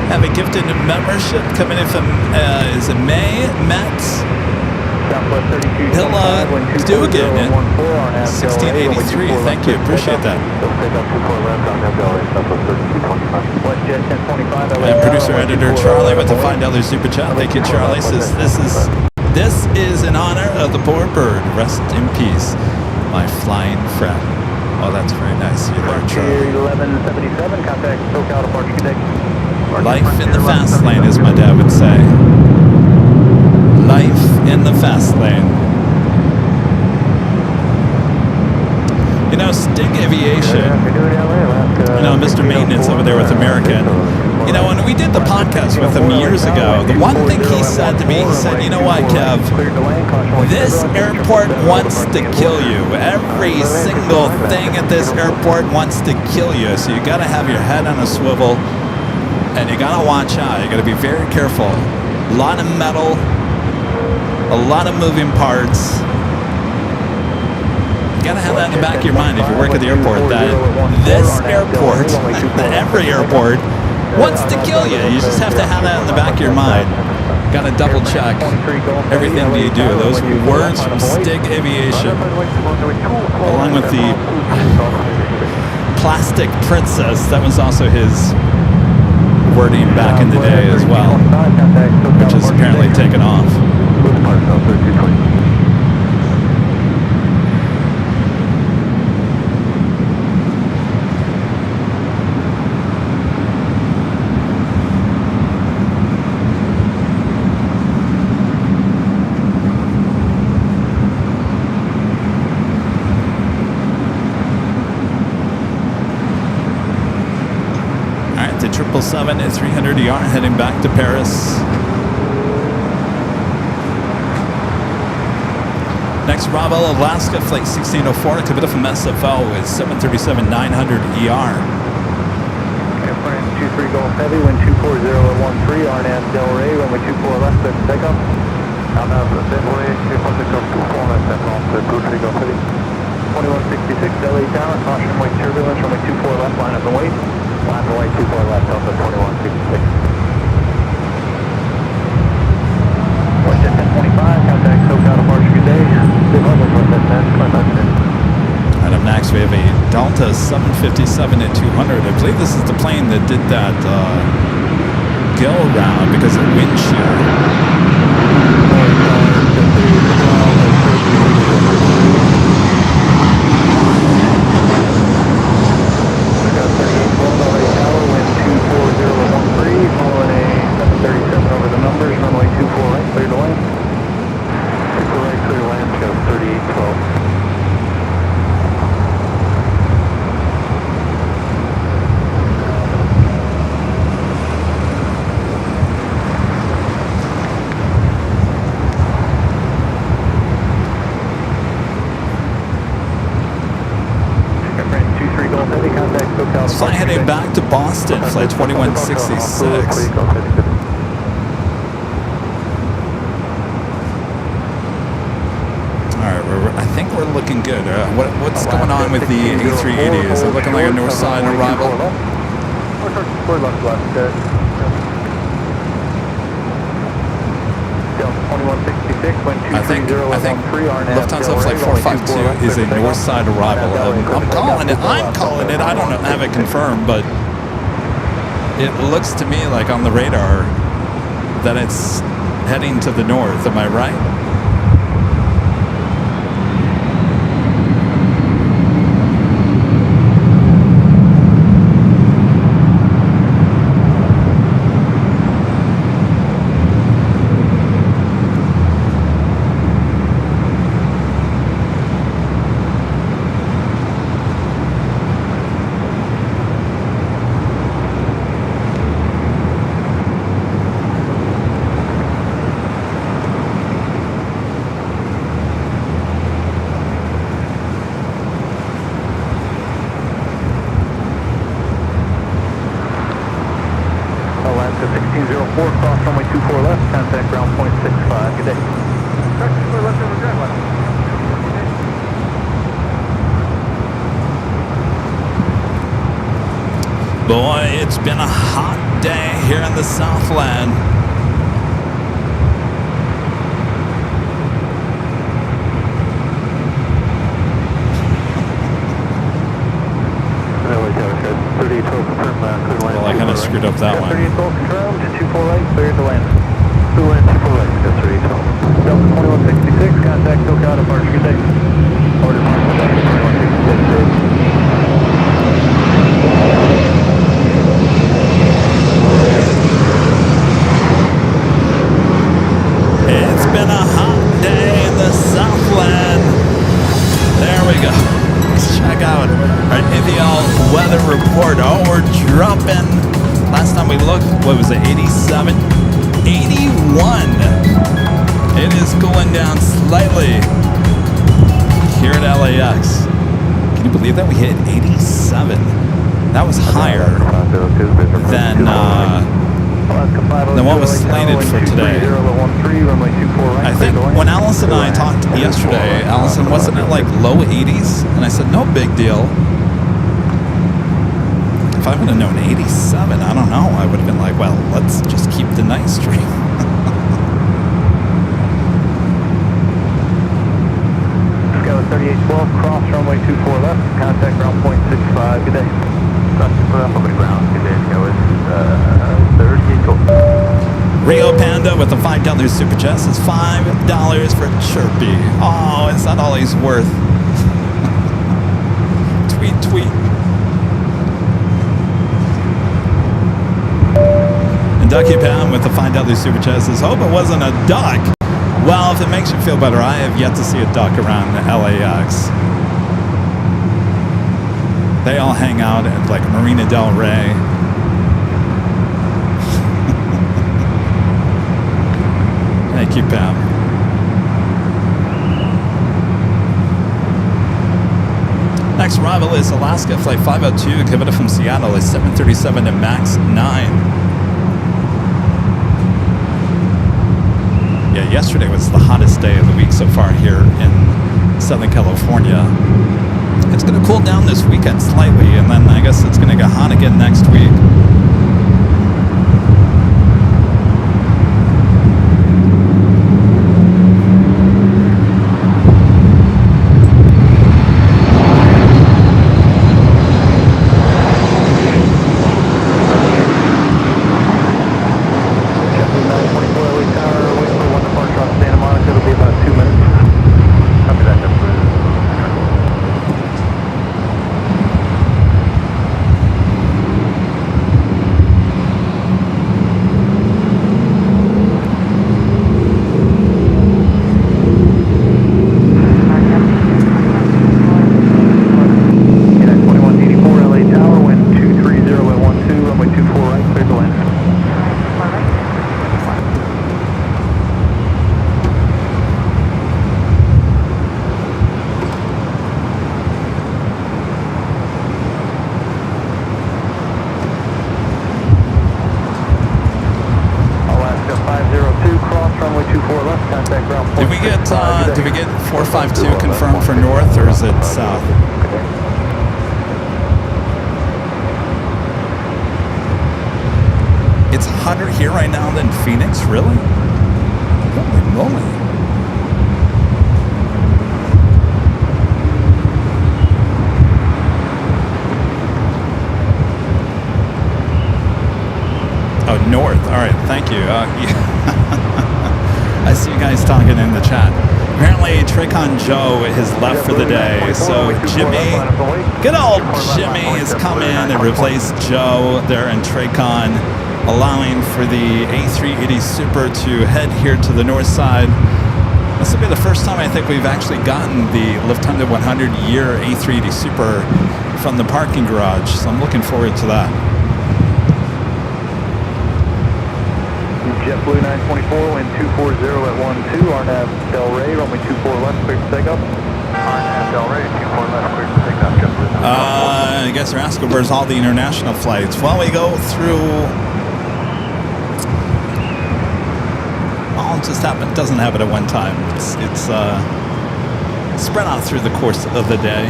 Have a gifted membership coming in from is it May Metz? He'll do again in 1683. Thank you, appreciate that. And producer editor Charlie with the $5 super chat. Thank you, Charlie. Says this is in honor of the poor bird. Rest in peace, my flying friend. Oh, that's very nice. You there, Charlie. 1177, contact SoCal departure today. Life in the fast lane, as my dad would say. Life in the fast lane. You know, Stig Aviation, you know, Mr. Maintenance over there with American, you know, when we did the podcast with him years ago, the one thing he said to me, he said, you know what, Kev, this airport wants to kill you. Every single thing at this airport wants to kill you. So you got to have your head on a swivel and you got to watch out. You got to be very careful. A lot of metal, a lot of moving parts. You gotta have that in the back of your mind if you work at the airport, that this airport, every airport, wants to kill you. You just have to have that in the back of your mind. Gotta double check everything that you do. Those were words from Stig Aviation, along with the Plastic Princess. That was also his wording back in the day as well, which is apparently taken off. The 777 at 300 ER heading back to Paris. Next, Bravo, Alaska, flight 1604, a bit of a SFO is 737-900 ER. Airplane 23 Golf Heavy, wind 240 at 13, RNAV Del Rey, runway 24 left, set takeoff. RNAV Del Rey, 24 left, set off, 23 Golf Heavy. 2166, LA Tower, caution wake turbulence, runway 24 left, line up and wait. Line up and wait, 24 left, Delta 2166. Westjet 1025, contact SoCal departure, good day. Good level, Westjet 1025. And up next, we have a Delta 757 at 200. I believe this is the plane that did that go round because of wind shear. Following a 737 over the numbers, runway 24 right, clear to land. 24 right, clear to land, go 3812. Flight heading back to Boston, flight 2166. Alright, I think we're looking good. What's going on with the A380? Is it looking like a north side arrival? I think Lufthansa Flight 452 is a north side arrival. I'm calling it. I don't have it confirmed, but it looks to me like on the radar that it's heading to the north. Am I right? 204, cross runway 24 left, contact ground point 65, good day. Left over jet left. Boy, it's been a hot day here in the Southland. Well, I kind of screwed up that one. 3812 confirmed, 24 right, cleared to land. Clear land 24 right, that's 3812. Delta 2166, contact SoCal departure, good day. Order mark, Delta 2166, It's been a hot day in the Southland. There we go. Let's check out our NVL weather report. Oh, we're dropping. Last time we looked, what was it, 87? 81. It is cooling down slightly here at LAX. Can you believe that we hit 87? That was higher than what was slated for today. I think when Allison and I talked yesterday, Allison, wasn't it like low 80s? And I said, no big deal. If I would have known 87, I don't know. I would have been like, well, let's just keep the nice stream. Skyline 3812, cross runway 24 left, contact ground point 65, good day. Over the ground, good day, Skyline 3812. Rio Panda with the $5 super chat says $5 for Chirpy. Oh, is that all he's worth? Tweet. And Ducky Pam with the $5 super chat says, hope it wasn't a duck. Well, if it makes you feel better, I have yet to see a duck around LAX. They all hang out at like Marina Del Rey. Thank you, Pam. Next arrival is Alaska Flight 502, coming from Seattle is 737 to MAX 9. Yeah, yesterday was the hottest day of the week so far here in Southern California. It's going to cool down this weekend slightly, and then I guess it's going to get hot again next week. Did we get 452 confirmed for north, or is it south? It's hotter here right now than Phoenix, really? Holy moly. Oh, north. All right, thank you. I see you guys talking in the chat. Apparently, Tricon Joe has left for the day, so Jimmy, good old Jimmy, has come in and replaced Joe there in Tricon, allowing for the A380 Super to head here to the north side. This will be the first time I think we've actually gotten the Lufthansa 100-year A380 Super from the parking garage, so I'm looking forward to that. JetBlue 924, wind 240 at 12, RNAV Del Rey, runway 24 left, clear to take up. RNAV Del Rey, 24 left, clear to take up, JetBlue. I guess they're asking where's all the international flights. Well, we go through just doesn't happen at one time. It's spread out through the course of the day.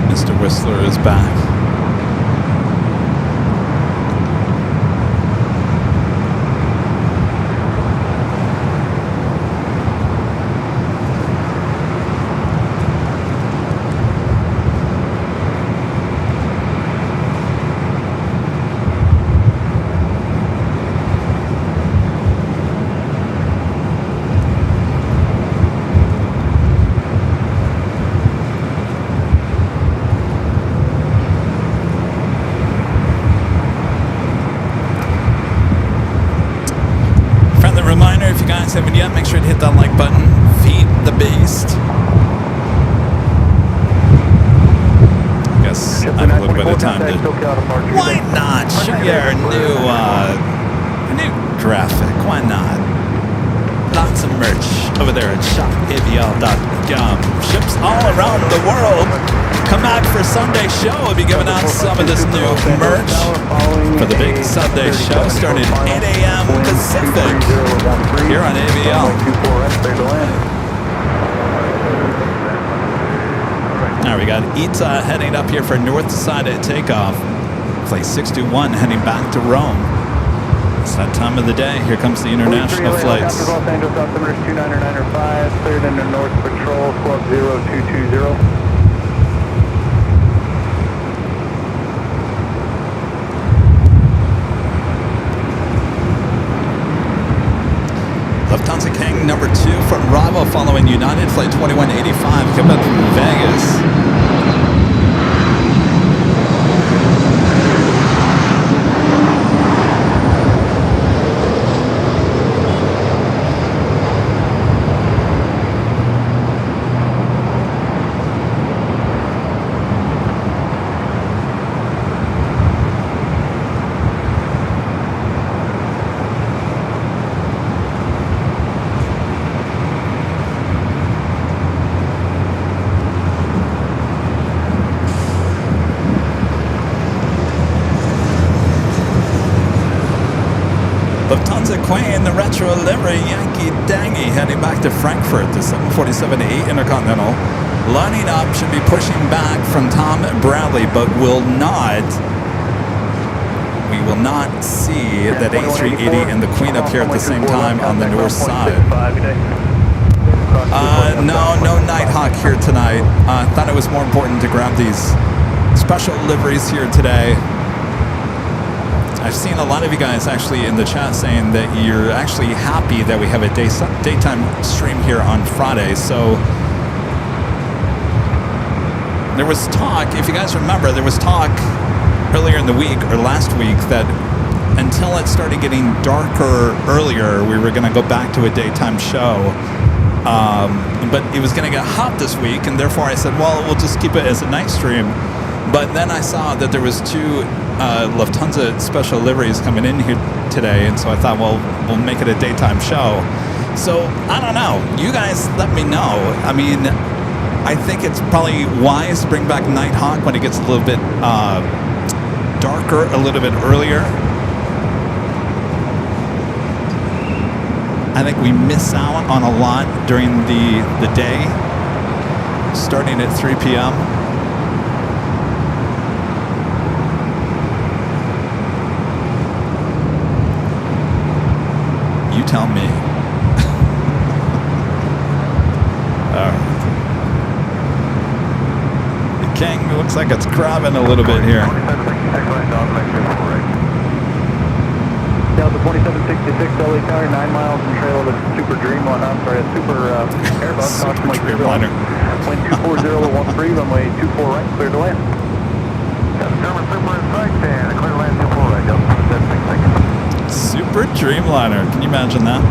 Mr. Whistler is back. Haven't yet, make sure to hit that like button. Feed the beast. I guess I have a little bit of time to. Why not? Show your new graphic. Why not? Lots of merch over there at shopavl.com. Ships all around the world. Come out for Sunday show. We'll be giving out some of this new merch for the big Sunday show starting at 8 a.m. Pacific here on AVL. Now we got Ita heading up here for north side at takeoff. Flight 621 heading back to Rome. It's that time of the day. Here comes the international flights. Los Angeles altimeter 29905, cleared into North Patrol, Club 0220. Lufthansa King number 2 from Bravo following United Flight 2185 coming up from Vegas. Lufthansa Queen, the retro livery Yankee Dangy heading back to Frankfurt, the 747-8 Intercontinental. Lining up, should be pushing back from Tom Bradley, but we will not see that A380 and the Queen up here at the same time on the north side. No Nighthawk here tonight. I thought it was more important to grab these special liveries here today. I've seen a lot of you guys actually in the chat saying that you're actually happy that we have a daytime stream here on Friday. So there was talk, if you guys remember, there was talk earlier in the week or last week that until it started getting darker earlier, we were going to go back to a daytime show. But it was going to get hot this week, and therefore I said, well, we'll just keep it as a night stream. But then I saw that there was 2 Lufthansa special liveries coming in here today, and so I thought, well, we'll make it a daytime show. So I don't know. You guys let me know. I mean, I think it's probably wise to bring back Nighthawk when it gets a little bit darker, a little bit earlier. I think we miss out on a lot during the day, starting at 3 p.m. You tell me. All right. The King looks like it's crabbing a little bit here. Delta 2766, LA Tower, 9 miles from trail of the Super Dreamliner. I'm sorry, a Super Airbus. Super Dreamliner. Wind 24013, runway 24 right, clear to land. Got a German Super in sight and a clear land 24 right, Delta 2766. Super Dreamliner. Can you imagine that?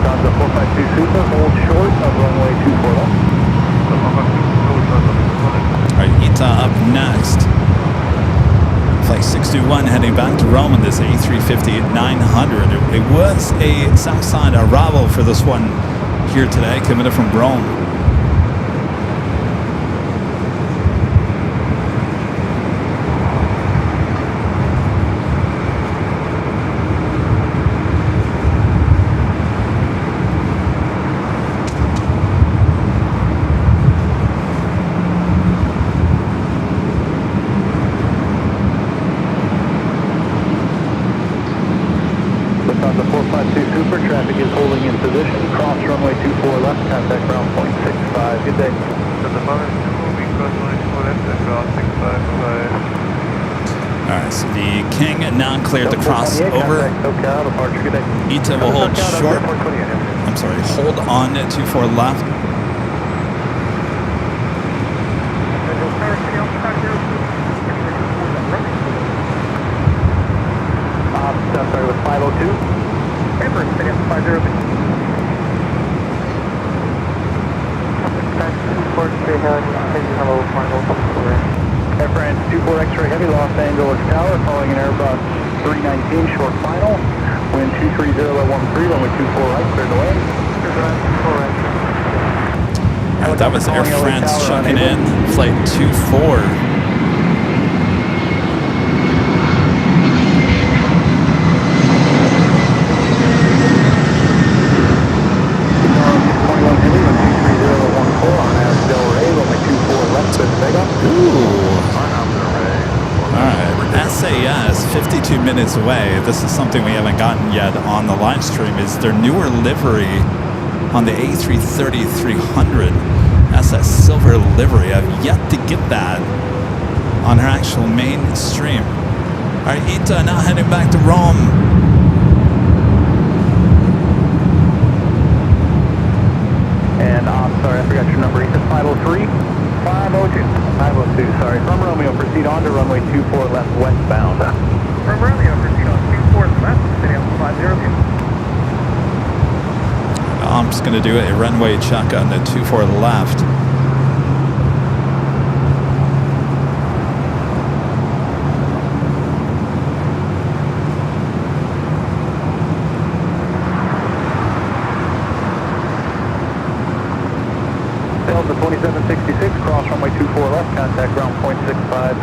Lufthansa 452 Super, hold short of runway 24 left. All right, Ita up next. Flight 621 heading back to Rome on this A350-900. It was a Southside arrival for this one here today, coming from Rome. Lufthansa 452 Super, traffic is holding in position. Cross runway 24 left, contact ground point 65. Good day. All right, so the King now cleared the crossover. Ita will hold short. I'm sorry, hold on to 24 left. Sorry, with 502. Paper, stay up 502. Air France 24 X-ray Heavy, Los Angeles Tower, calling an Airbus 319 short final. Wind 230.13, runway 24 right, clear the lane. All right, that was Air France checking in, flight 24. SAS, 52 minutes away. This is something we haven't gotten yet on the live stream, is their newer livery on the A330-300. SS silver livery. I've yet to get that on her actual main stream. All right, Ita now heading back to Rome. And I'm sorry, I forgot your number. Ita 503. 502. 502, sorry. From Romeo, proceed on to runway 24 left westbound. From Romeo, proceed on 24 left, city on 502. I'm just going to do a runway check on the 24 left. Delta 2766, cross runway 24 left, contact ground point 65.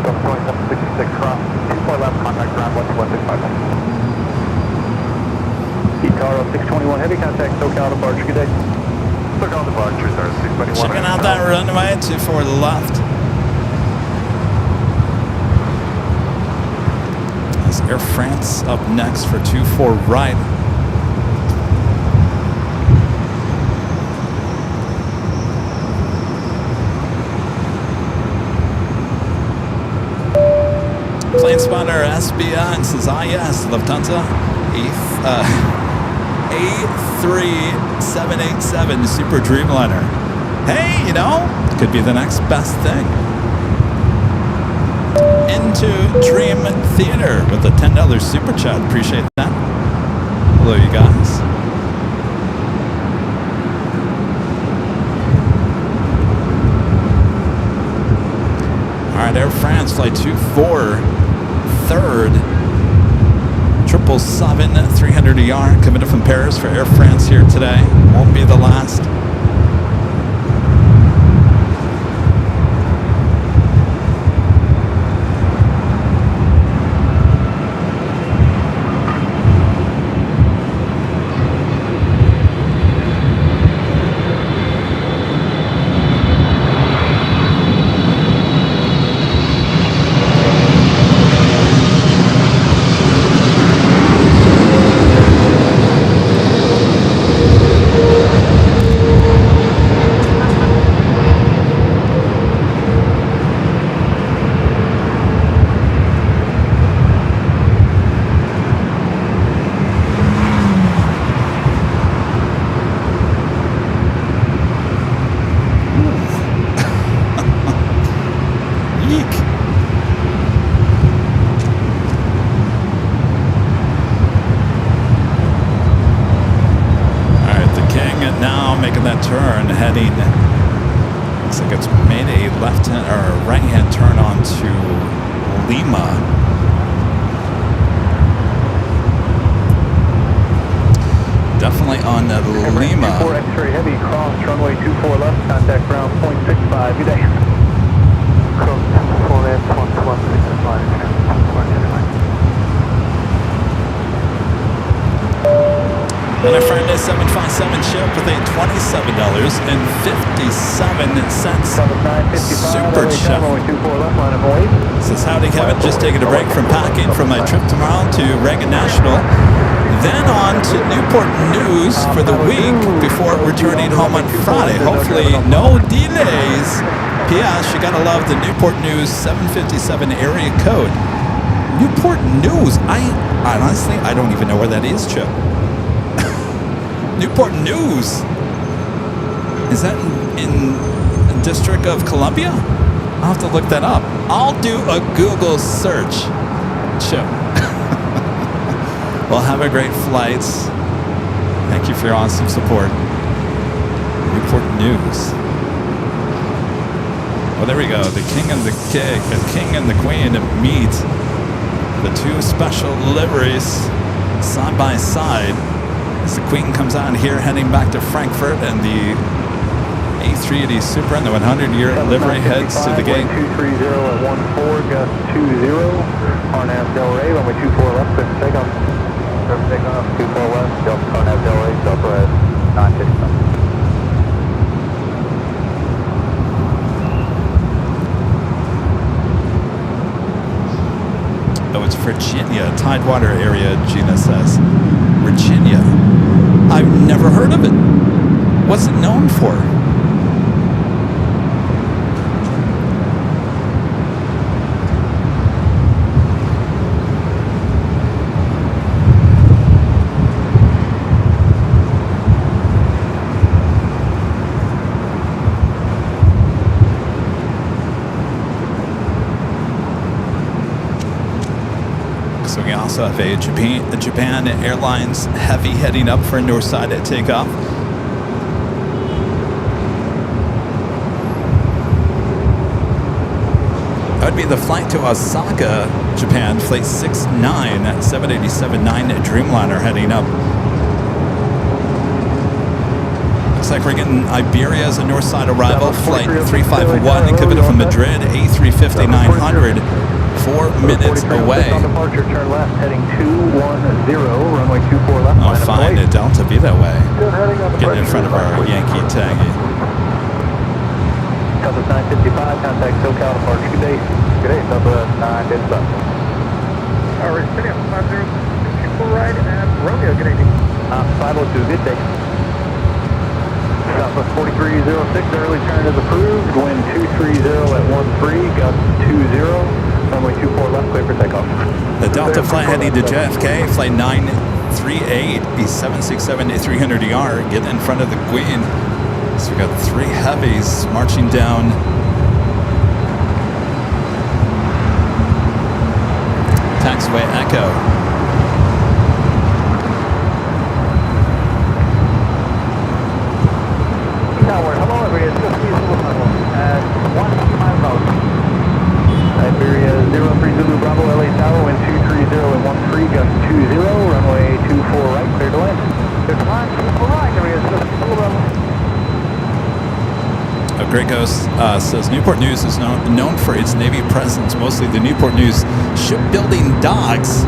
Delta 2766, cross 24 left, contact ground point 165. Itaro 621 heavy, contact SoCal departure, good day. SoCal departure, 621. Checking out that runway 24 left. That's Air France up next for 24 right. Plane spotter SBI says, yes, Lufthansa A3787 Super Dreamliner. Hey, you know, could be the next best thing. Into Dream Theater with a $10 super chat. Appreciate that. Hello, you guys. All right, Air France flight 24. Third 777-300ER coming from Paris for Air France here today. Won't be the last. making that turn, heading. Looks like it's made a left-hand or right-hand turn onto Lima. Definitely on Lima. 24 X-ray heavy, cross runway 24 left, contact ground 0.65, good day. Cross 24 left, 165. And our friend is 757 ship with a $27.57 super chip. Says, howdy Kevin, just taking a break from packing from my trip tomorrow to Reagan National. Then on to Newport News for the week before returning home on Friday. Hopefully no delays. P.S. You gotta love the Newport News 757 area code. Newport News. Honestly, I don't even know where that is, Chip. Newport News. Is that in the District of Columbia? I'll have to look that up. I'll do a Google search. Chip. Well, have a great flight. Thank you for your awesome support. Newport News. Well, there we go. The king and the king and the queen meet. The two special liveries side by side. As the Queen comes on here, heading back to Frankfurt, and the A380 Super and the 100-year livery heads to the gate. 230 at 14, gust 20, Arnaz Del Rey, runway 24 left, clear for takeoff. Clear for takeoff, 24 west, Delta Arnaz Del Rey, southwest, 950. Oh, it's Virginia, Tidewater area, Gina says. Virginia. I've never heard of it. What's it known for? So we also have a Japan Airlines Heavy heading up for north side at takeoff. That would be the flight to Osaka, Japan, flight 69 at 787-9 Dreamliner heading up. Looks like we're getting Iberia as a north side arrival, flight 351 equivalent from Madrid, A350-900. 4 minutes away. Departure, turn left, heading 210, runway 24 left. Oh, fine, Delta, be that way. Getting in front of our Yankee taggy. Southwest 955, contact SoCal departure. Good day. Good day, Southwest 955. Alright, city up 50, right, and Romeo, good evening. 502, good day. Southwest 4306, early turn is approved. Wind 230 at 13, gust 20. Runway 24 left, clear for takeoff. The Delta flight heading to JFK, flight 938, the 767-300ER, get in front of the Queen. So we got 3 heavies marching down. Taxiway Echo. Tower, hello everybody, it's just me at 1 miles out. Iberia 03 Zulu Bravo, LA Tower, wind 230 at 13, gust 20, runway 24 right, clear to land. Clear to land, 24 right, there he is, just Zulu Bravo. Great Ghost says Newport News is known for its Navy presence, mostly the Newport News shipbuilding docks.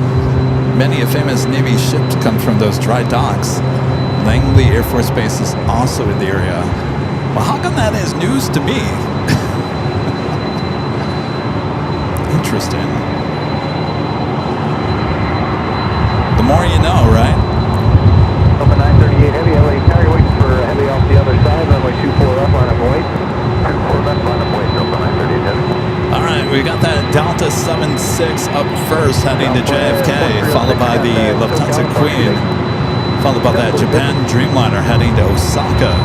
Many a famous Navy ships come from those dry docks. Langley Air Force Base is also in the area. Well, how come that is news to me? Interesting. The more you know, right? Delta 938 heavy, LA Tower, waiting for heavy off the other side, runway 24 left, line up wait. 24 left, line up wait, Delta 938 heavy. All right, we got that Delta 76 up first, heading to JFK, followed by the Lufthansa Queen, followed by that Japan Dreamliner heading to Osaka.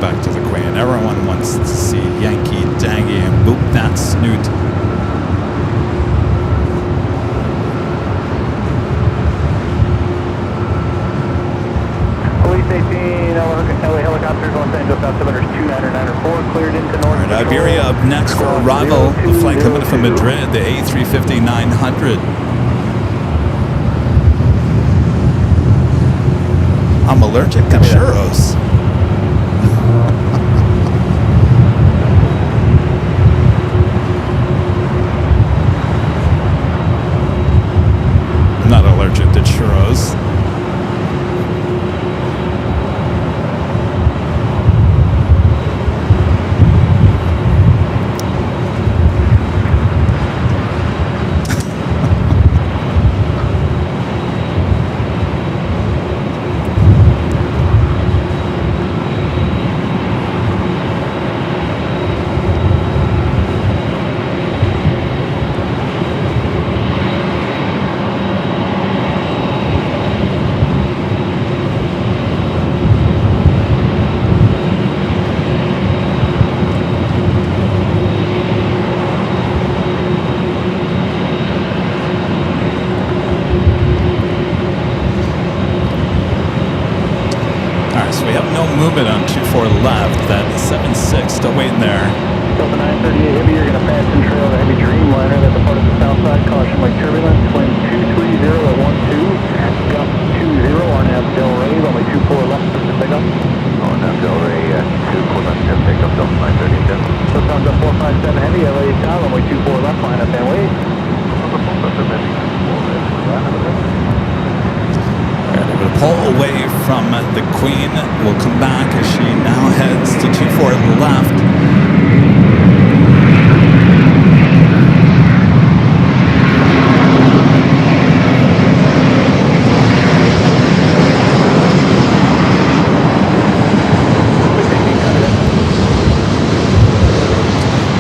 back to the Queen. Everyone wants to see Yankee Daggy and boop that snoot. Police 18, LA helicopters, Los Angeles altimeters 29904, cleared into North. All right, Iberia up next for arrival. The flight coming from Madrid, the A350-900. I'm allergic to churros. I'm not allergic to churros. Movement on 24 left, that 76, still waiting there. Delta 938 Heavy, you're going to pass and trail the heavy Dreamliner that's a part of the south side. Caution like turbulence, wind 230 at 12, gust 20, RNAV Del Rey, only 24 left for the pickup. RNAV Del Rey, 24 left, take up Delta 938 Kevin. So thumbs up 457 Heavy, LA Tower, only 24 left, line up and wait. We'll pull away from the Queen. We'll come back as she now heads to 24 left.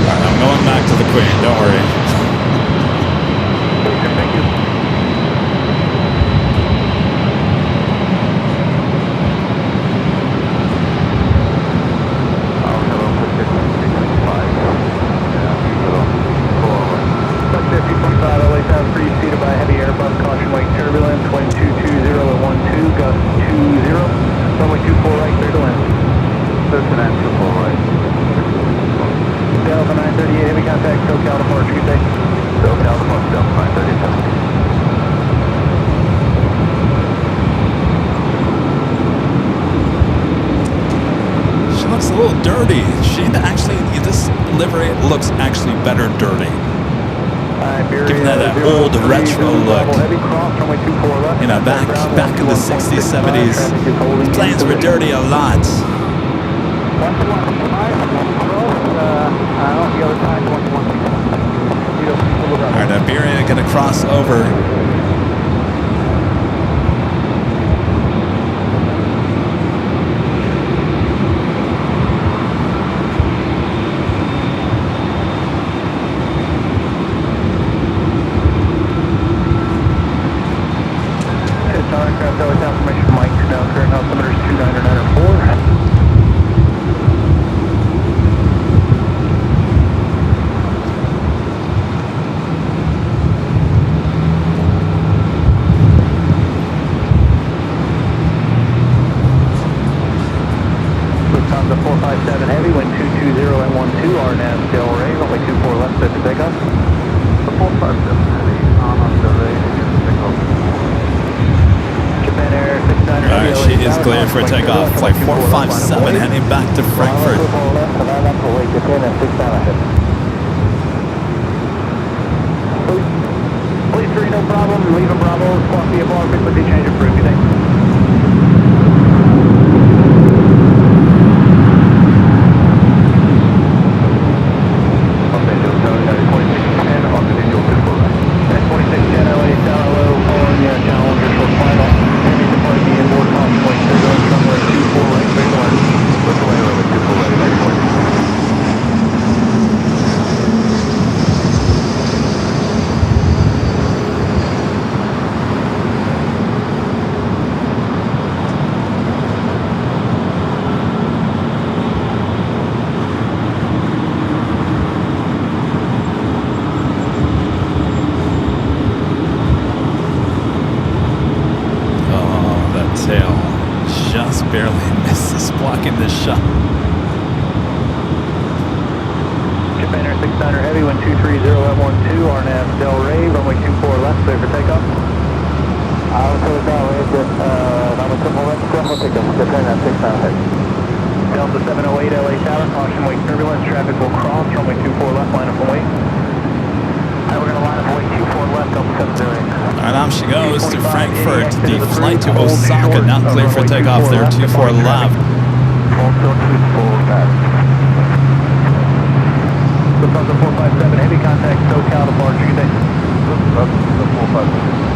All right, I'm going back to the Queen, don't worry. A little dirty. She actually, this livery looks actually better dirty. Giving that old retro look. You know, back in the 60s, 70s, the planes were dirty a lot. All right, Iberia gonna cross over. Clear for takeoff. Flight 457 heading back to Frankfurt. Please 3, no problem. Leave a Bravo. Squawk via bar. Frequency change approved. You think? Los Angeles Tower, 2610, off the visual 2610 LA Tower, low, California, Challenger, short final. Heavy departing the inboard caution point, turbulence, runway 24 right, clear to land. Look away, runway 24 right, next point. blocking this shot. Japan Air 69er Heavy, wind 230 at 12, RNAV Del Rey, runway 24 left, clear for takeoff. So Del Rey, runway 24 left, clear for takeoff, Japan Air 69er Heavy. Delta 708 LA Tower, caution wake turbulence, traffic will cross, runway 24 left, line up and wait. Alright, we're going to line up and wait 24 left, Delta 708. All right, off she goes to Frankfurt. The flight to Osaka now clear for takeoff there, 24 left. Lufthansa 457, heavy contact, SoCal departure, good day. Lufthansa 457.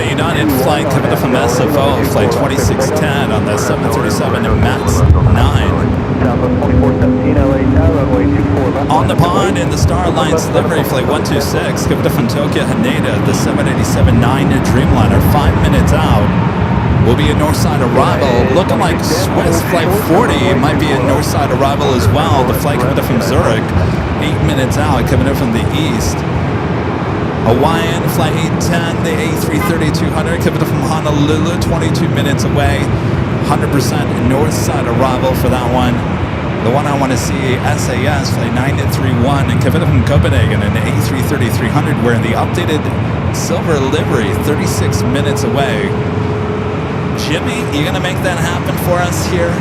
United flight coming up from SFO, flight 2610 on the 737 MAX 9. On the pond in the Star Alliance livery, flight 126, coming up from Tokyo Haneda, the 787-9 Dreamliner, 5 minutes out. Will be a northside arrival, looking like Swiss flight 40 might be a northside arrival as well. The flight coming up from Zurich, 8 minutes out, coming up from the east. Hawaiian flight 810, the A330-200 coming up from Honolulu, 22 minutes away. 100% northside arrival for that one. The one I want to see, SAS flight 931 and coming up from Copenhagen, an A330-300 wearing the updated silver livery, 36 minutes away. Jimmy, you gonna make that happen for us here?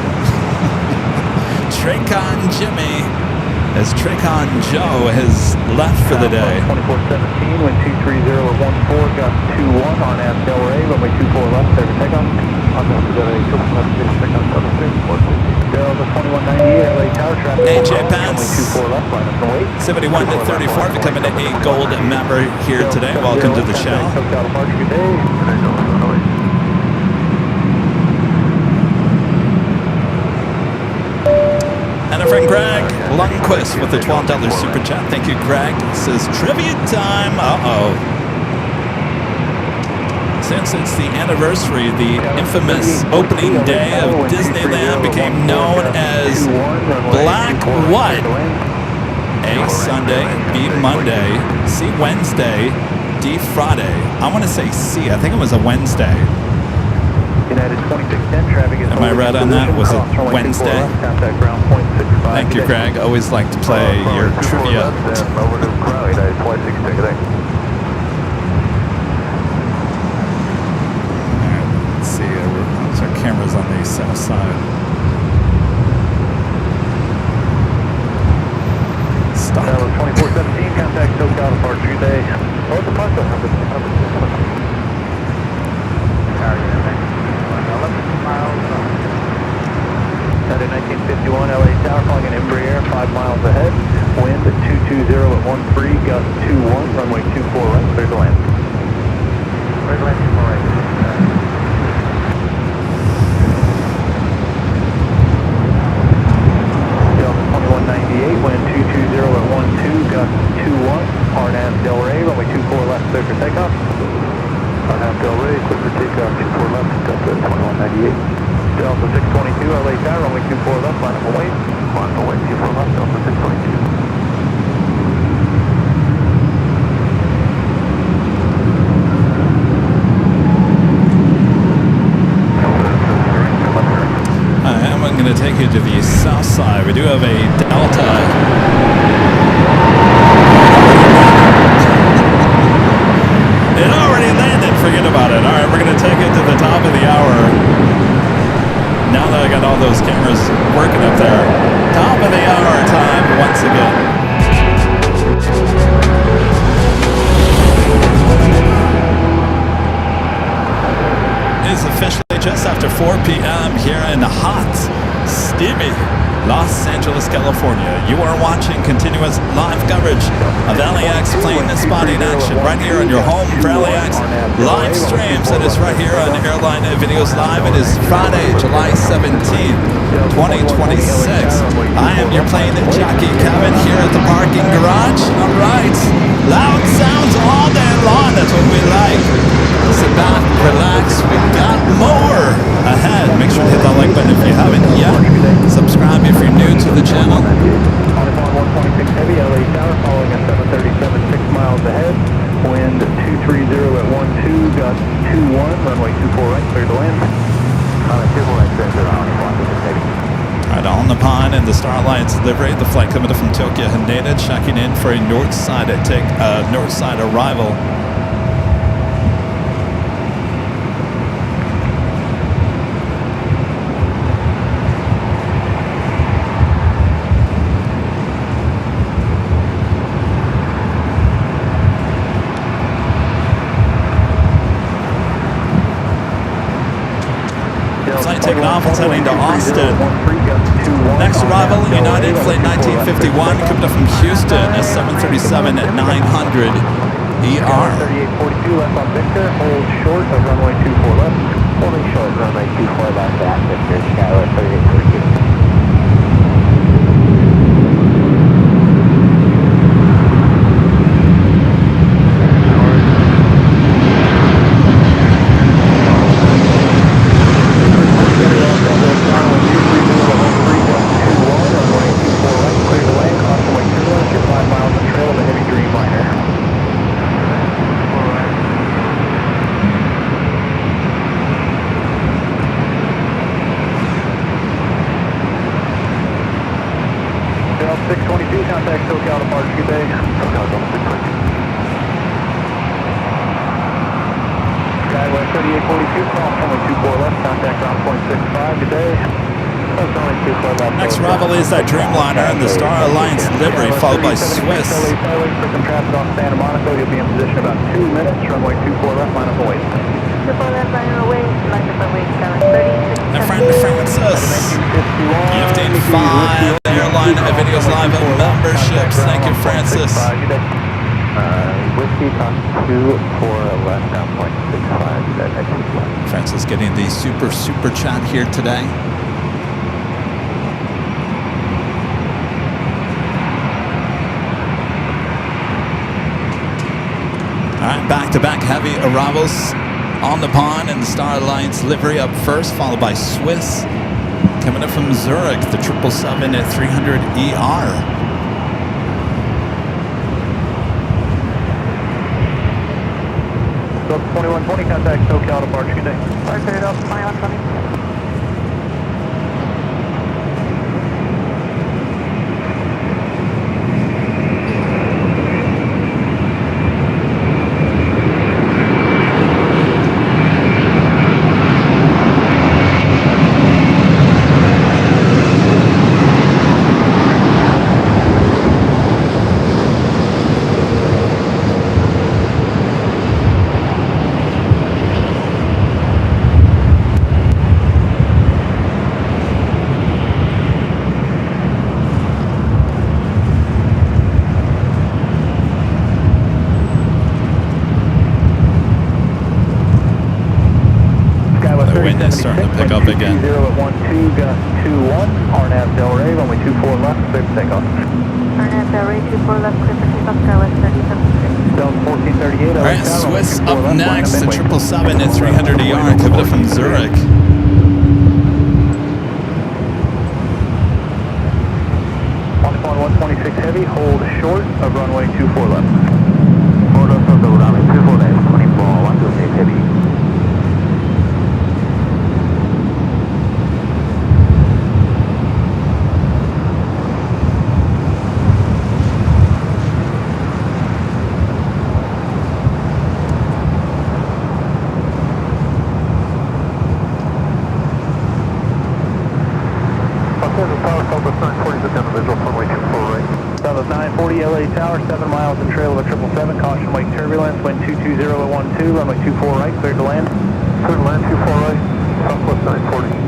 Tracon Jimmy, as Tracon Joe has left for the day. 2417, wind 230 at 14, got 21 on Av Del Rey, runway 24 left, clear for takeoff. On Del Rey, Delta 2190, LA Tower traffic. AJ Pants, 24 left, line up and wait. 71 to 34, becoming a gold member here today. Welcome to the show. And our friend Greg Lundquist with the $12 super chat. Thank you, Greg. Says trivia time. Since it's the anniversary, the infamous opening day of Disneyland became known as Black what? A, Sunday, B, Monday, C, Wednesday, D, Friday. I want to say C. I think it was a Wednesday. United 2610 traffic is. Am I right on that? Was it Wednesday? Thank you, Greg. Always like to play your trivia. Over to Crow, United 2610. Let's see. Our cameras on the south side. Stop. 2417, contact SoCal departure today. Oh, the departure. United 1951, LA Tower, calling an Embraer, 5 miles ahead. Wind 220 at 13, gust 21, runway 24 right, clear to land. Clear to land, 24 right. Delta 2198, wind 220 at 12, gust 21, RNAV Del Rey, runway 24 left, clear for takeoff. RNAV Del Rey, clear for takeoff, 24 left, Delta 2198. Delta 622, LA Tower, runway 24 left, line up and wait. Line up and wait, 24 left, Delta 622. side. We do have a Delta. It already landed. Forget about it. All right, we're going to take it to the top of the hour. Now that I got all those cameras working up there. Top of the hour time once again. It's officially just after 4 p.m. here in hot, steamy Los Angeles, California. You are watching continuous live coverage of LAX plane spotting action right here on your home for LAX live streams. It is right here on Airline Videos Live. It is Friday, July 17th, 2026. I am your plane jockey Kevin here at the parking garage. All right, loud sounds all day long. That's what we like. Sit back, relax. We've got more ahead. Make sure to hit that like button if you haven't yet. Subscribe if you're new to the channel. On 126 heavy, LA Tower, following at 737, 6 miles ahead. Wind 230 at 12, got 21, runway 24 right, clear to land. On a 2 right, center on 126 heavy. All right, on the pond in the Star Alliance livery, the flight coming from Tokyo Haneda, checking in for a north side arrival. Flight taking off, it's heading to Austin. Next arrival, United Flight 1951, coming up from Houston, a 737 at 900 ER. 3842 left on Victor, hold short of runway 24 left. Holding short, runway 24 left at Victor, Skylar 3842. Next arrival is that Dreamliner in the Star Alliance livery, followed by Swiss. Santa Monica, you'll be in position about 2 minutes, runway 24 left, line of away. 24 left, line of away, line of away, 736. My friend Francis, gifting 5 Airline Videos Live memberships. Thank you, Francis. Whiskey on 24 left, down 0.65. Francis getting the super chat here today. All right, back-to-back heavy arrivals on the pond in the Star Alliance livery up first, followed by Swiss. Coming up from Zurich, the 777 at 300 ER. So 2120, contact SoCal departure, good day. Departure Delta 2120. Starting to pick up again. 0 at 12, got 21, RNAV Del Rey, runway 24 left, clear for takeoff. RNAV Del Rey 24 left, clear for takeoff, Skywest 37. Stone 1438. All right, Swiss up next, the 777 at 300 ER, coming up from Zurich. On 126 heavy, hold short of runway 24 left. Hold up of the runway 24 left, 24, 126 heavy. hour, 7 miles in trail of a 777. Caution wake turbulence, wind 220 at 12, runway 24 right, cleared to land. Clear to land, 24 right, Southwest 940.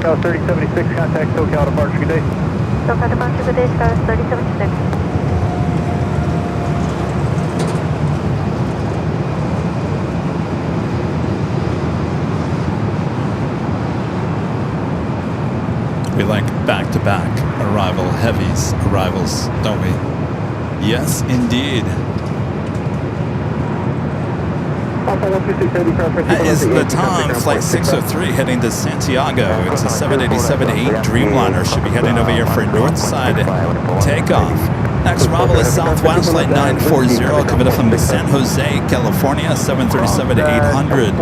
Scout 3076, contact SoCal departure, good day. SoCal departure, good day, Scout 3076. We like back-to-back arrivals, don't we? Yes, indeed. That is the Tom Flight 603 heading to Santiago. It's a 787-8 Dreamliner. Should be heading over here for Northside takeoff. Next arrival is Southwest Flight 940 coming up from San Jose, California, 737-800.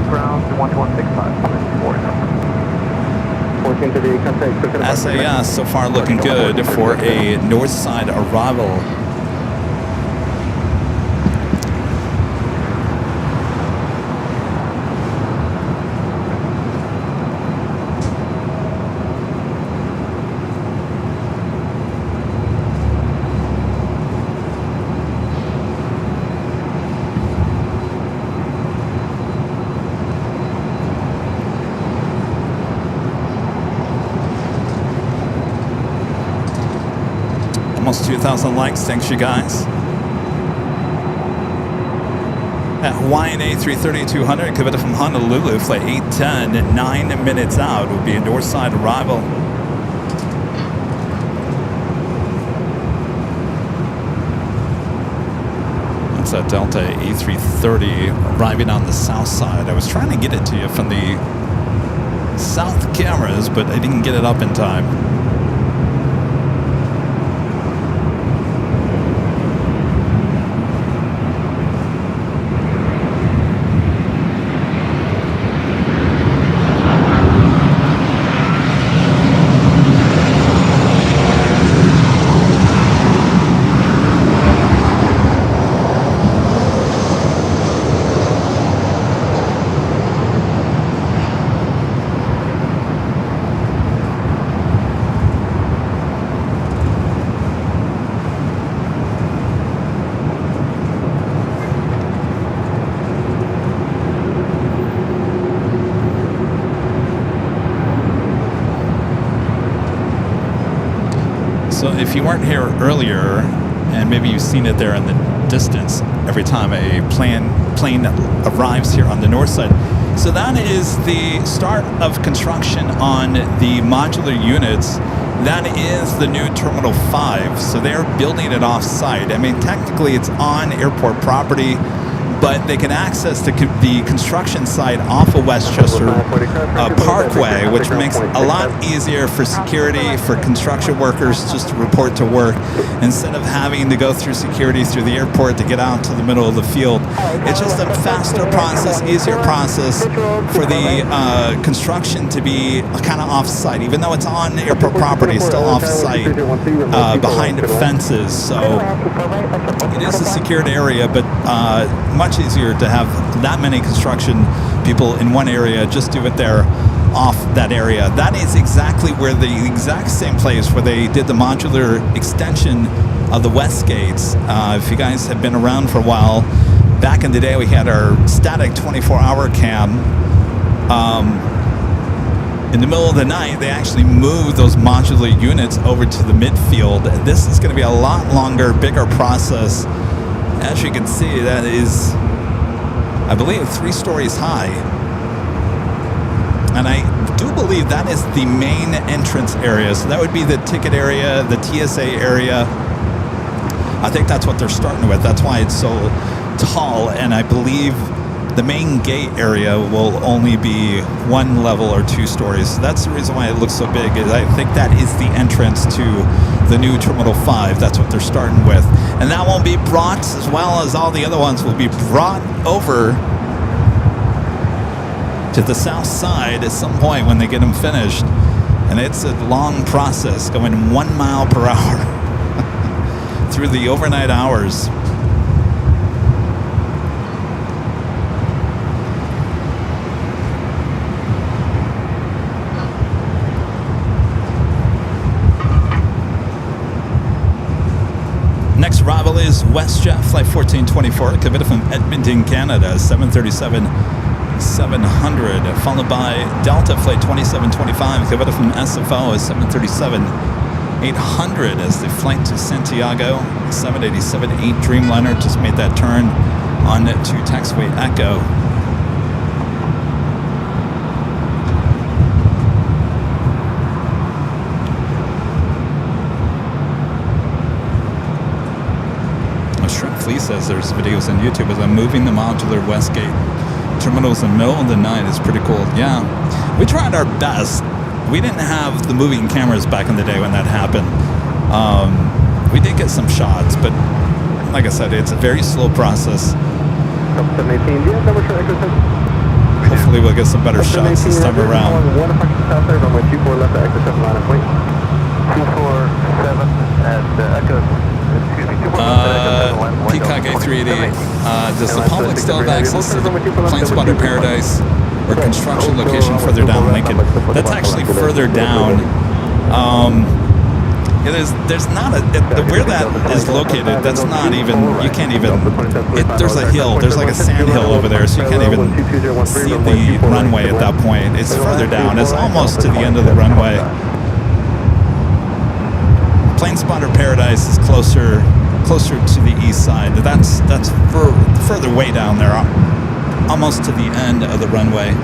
Ground 1165. SAS so far looking good for a Northside arrival. Almost 2,000 likes. Thanks, you guys. At Hawaiian A330-200, coming from Honolulu, flight 810, 9 minutes out, will be a Northside arrival. That's a Delta A330 arriving on the south side. I was trying to get it to you from the south cameras, but I didn't get it up in time. So if you weren't here earlier, and maybe you've seen it there in the distance every time a plane arrives here on the north side. So that is the start of construction on the modular units. That is the new Terminal 5. So they're building it off-site. I mean, technically it's on airport property, but they can access the construction site off of Westchester Parkway, which makes it a lot easier for security, for construction workers just to report to work, instead of having to go through security through the airport to get out to the middle of the field. It's just a faster process, easier process for the construction to be kind of off-site. Even though it's on airport property, it's still off-site behind fences. So it is a secured area, but much easier to have that many construction people in one area, just do it there off that area. That is exactly where the exact same place where they did the modular extension of the West Gates. If you guys have been around for a while, back in the day we had our static 24-hour cam. In the middle of the night, they actually moved those modular units over to the midfield. This is going to be a lot longer, bigger process. As you can see, that is, I believe, 3 stories high. And I do believe that is the main entrance area. So that would be the ticket area, the TSA area. I think that's what they're starting with. That's why it's so tall. And I believe the main gate area will only be 1 level or 2 stories. So that's the reason why it looks so big. Is I think that is the entrance to the new Terminal 5. That's what they're starting with. And that won't be brought, as well as all the other ones, will be brought over to the south side at some point when they get them finished. And it's a long process, going 1 mile per hour through the overnight hours. Next arrival is WestJet Flight 1424, committed from Edmonton, Canada, 737-700, followed by Delta Flight 2725, committed from SFO, 737-800 as the flight to Santiago, 787-8 Dreamliner just made that turn on to taxiway Echo. Lee says there's videos on YouTube as I'm moving the modular Westgate terminals in the middle of the night. It's pretty cool. Yeah, we tried our best. We didn't have the moving cameras back in the day when that happened. We did get some shots, but like I said, it's a very slow process. Hopefully we'll get some better shots this time around. 247 at Echo. Peacock A380, does the public still have access to the Plane Spotter Paradise or construction location further down Lincoln? That's actually further down. There's not where that is located, that's not even, you can't even, there's a hill, there's like a sand hill over there, so you can't even see the runway at that point. It's further down, it's almost to the end of the runway. Plane Spotter Paradise is closer to the east side. That's further way down there, almost to the end of the runway.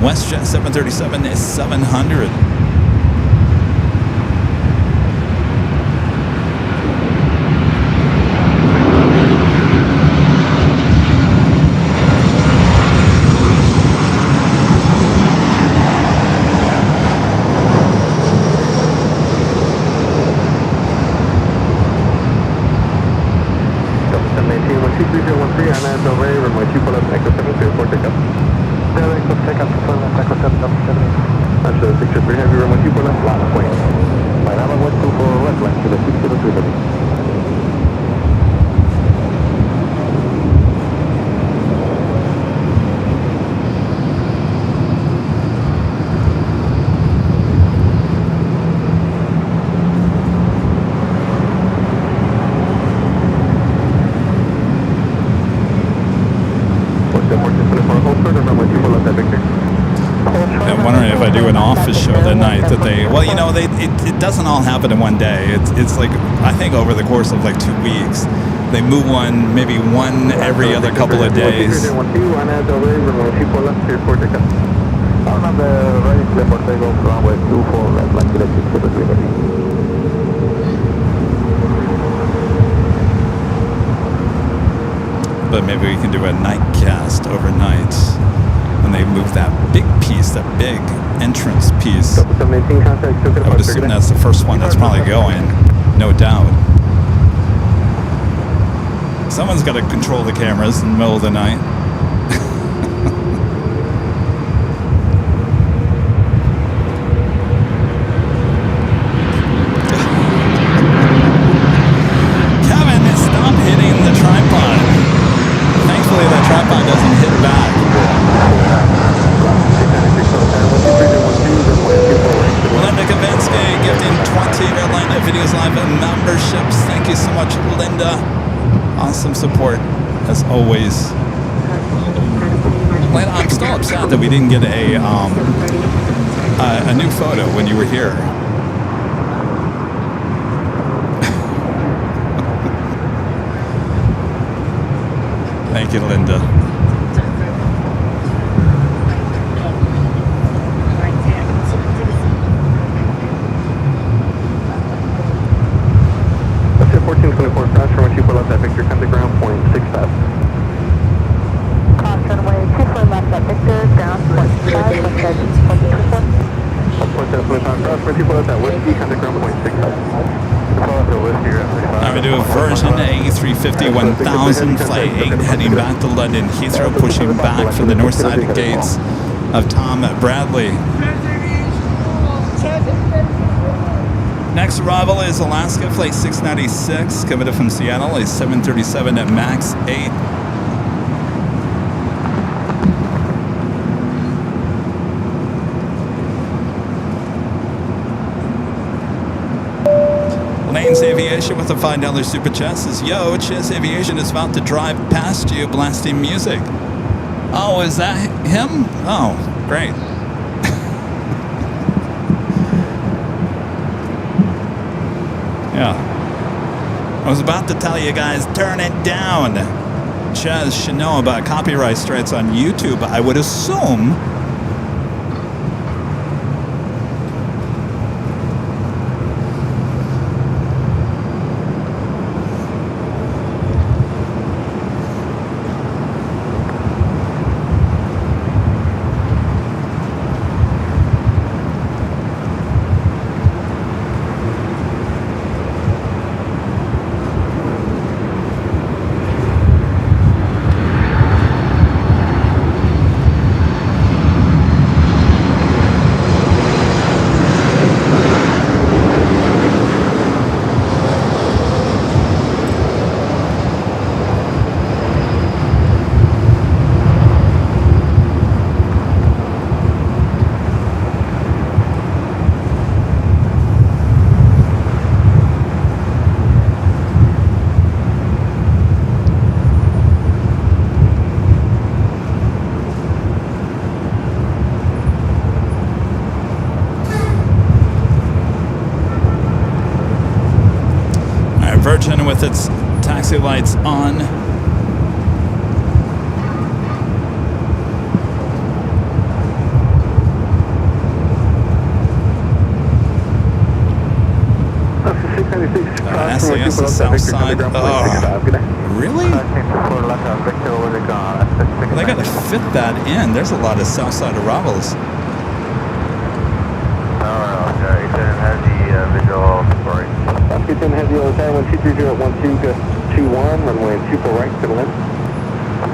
WestJet 737 is 700. It doesn't all happen in one day. It's like, I think over the course of like 2 weeks, they move one, maybe one every other couple of days. But maybe we can do a night cast overnight when they move that big piece, that big entrance piece. I would assume that's the first one that's probably going, no doubt. Someone's got to control the cameras in the middle of the night. Kevin, stop hitting the tripod. Thankfully, that tripod doesn't hit back. Linda Kavinsky gifting 20 Airline Videos Live memberships. Thank you so much, Linda. Awesome support, as always. Linda, I'm still upset that we didn't get a new photo when you were here. Thank you, Linda. Virgin A350 1000, flight 8 heading back to London Heathrow, pushing back from the north side gates of Tom Bradley. Next arrival is Alaska, flight 696, coming in from Seattle, a 737 at MAX 8. Lanes Aviation with a $5 super chat says, yo, Chess Aviation is about to drive past you blasting music. Oh, is that him? Oh, great. Yeah. I was about to tell you guys, turn it down. Chaz should know about copyright strikes on YouTube, I would assume. Virgin with its taxi lights on. SAS is south side. Oh, really? They got to fit that in. There's a lot of south side arrivals. Houston has the other side, 1230 at 1221, runway 24 right to the land.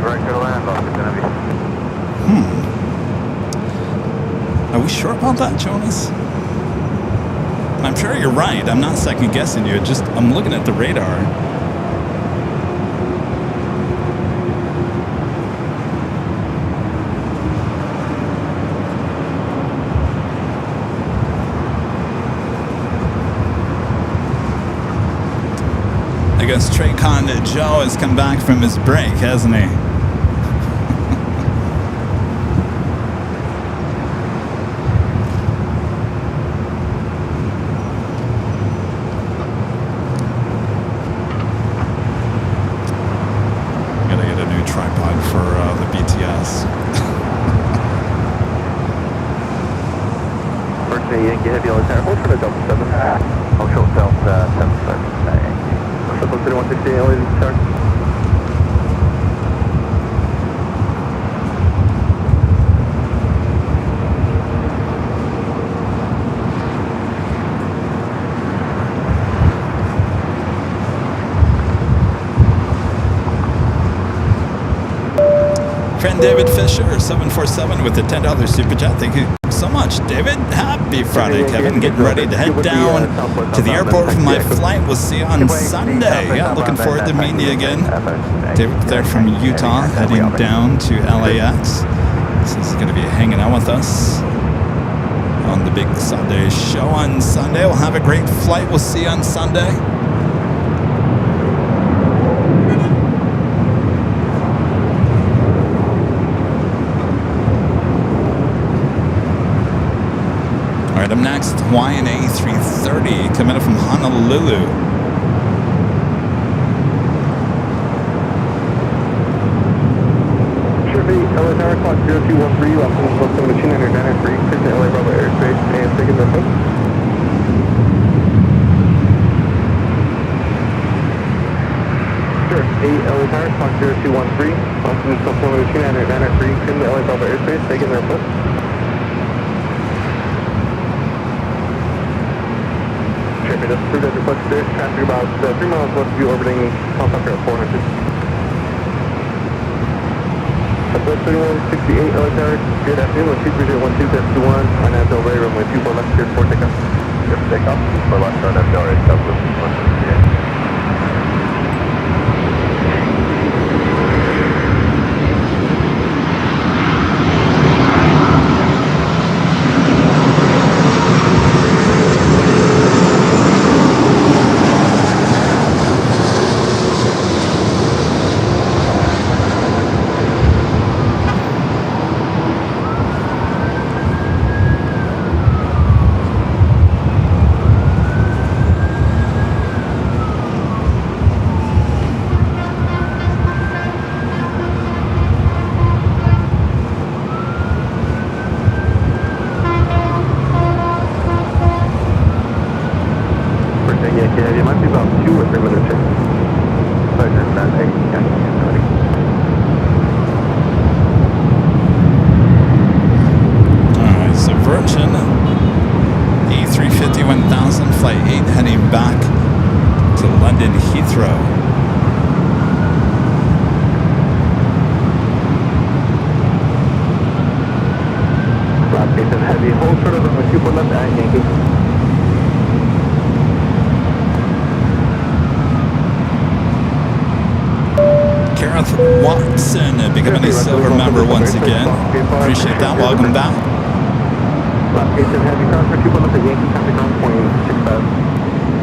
Right to the land, Boston, gonna be. Are we sure about that, Jonas? I'm sure you're right. I'm not second guessing you. Just I'm looking at the radar. I guess Traycon Joe has come back from his break, hasn't he? Gotta get a new tripod for the BTS. Birthday Yankee Heavy on the tire. Hold for the 777. I'll show south 777. Supposed to 168 LA, sorry. Friend David Fisher, 747 with a $10 super chat. Thank you so much, David. Happy Friday, Kevin. Getting ready to head down to the airport for my flight. We'll see you on Sunday. Yeah, looking forward to meeting you again. David there from Utah, heading down to LAX. So he's going to be hanging out with us on the big Sunday show on Sunday. We'll have a great flight. We'll see you on Sunday. All right, up next, Hawaiian A330 coming in from Honolulu. Chevy, LA Tower, clock 0213, left from 293, clear to LA Bravo airspace, and taking the foot. Sure, 8 LA Tower, clock 0213, left from 293, clear to LA Bravo airspace, taking their foot. Yankee, just through that request there. Traffic about 3 miles west of you orbiting helicopter at 400. West 3168 LA Tower, good afternoon, 123.012, that's 21, on that Del Rey, runway 24 left, cleared for takeoff. Yep, takeoff. For left on that Del Rey, Southwest 168. Yeah, it might be about 2 or 3 minutes here. Pleasure, man. Hey, Alright, so Virgin A350 1000, flight 8, heading back to London Heathrow. Last case of heavy, hold short of runway 24 left at Yankee. Gareth Watson becoming a silver member once again. Appreciate that. Welcome back. Last case of heavy, cross for 2 left at Yankee, traffic on 0.65.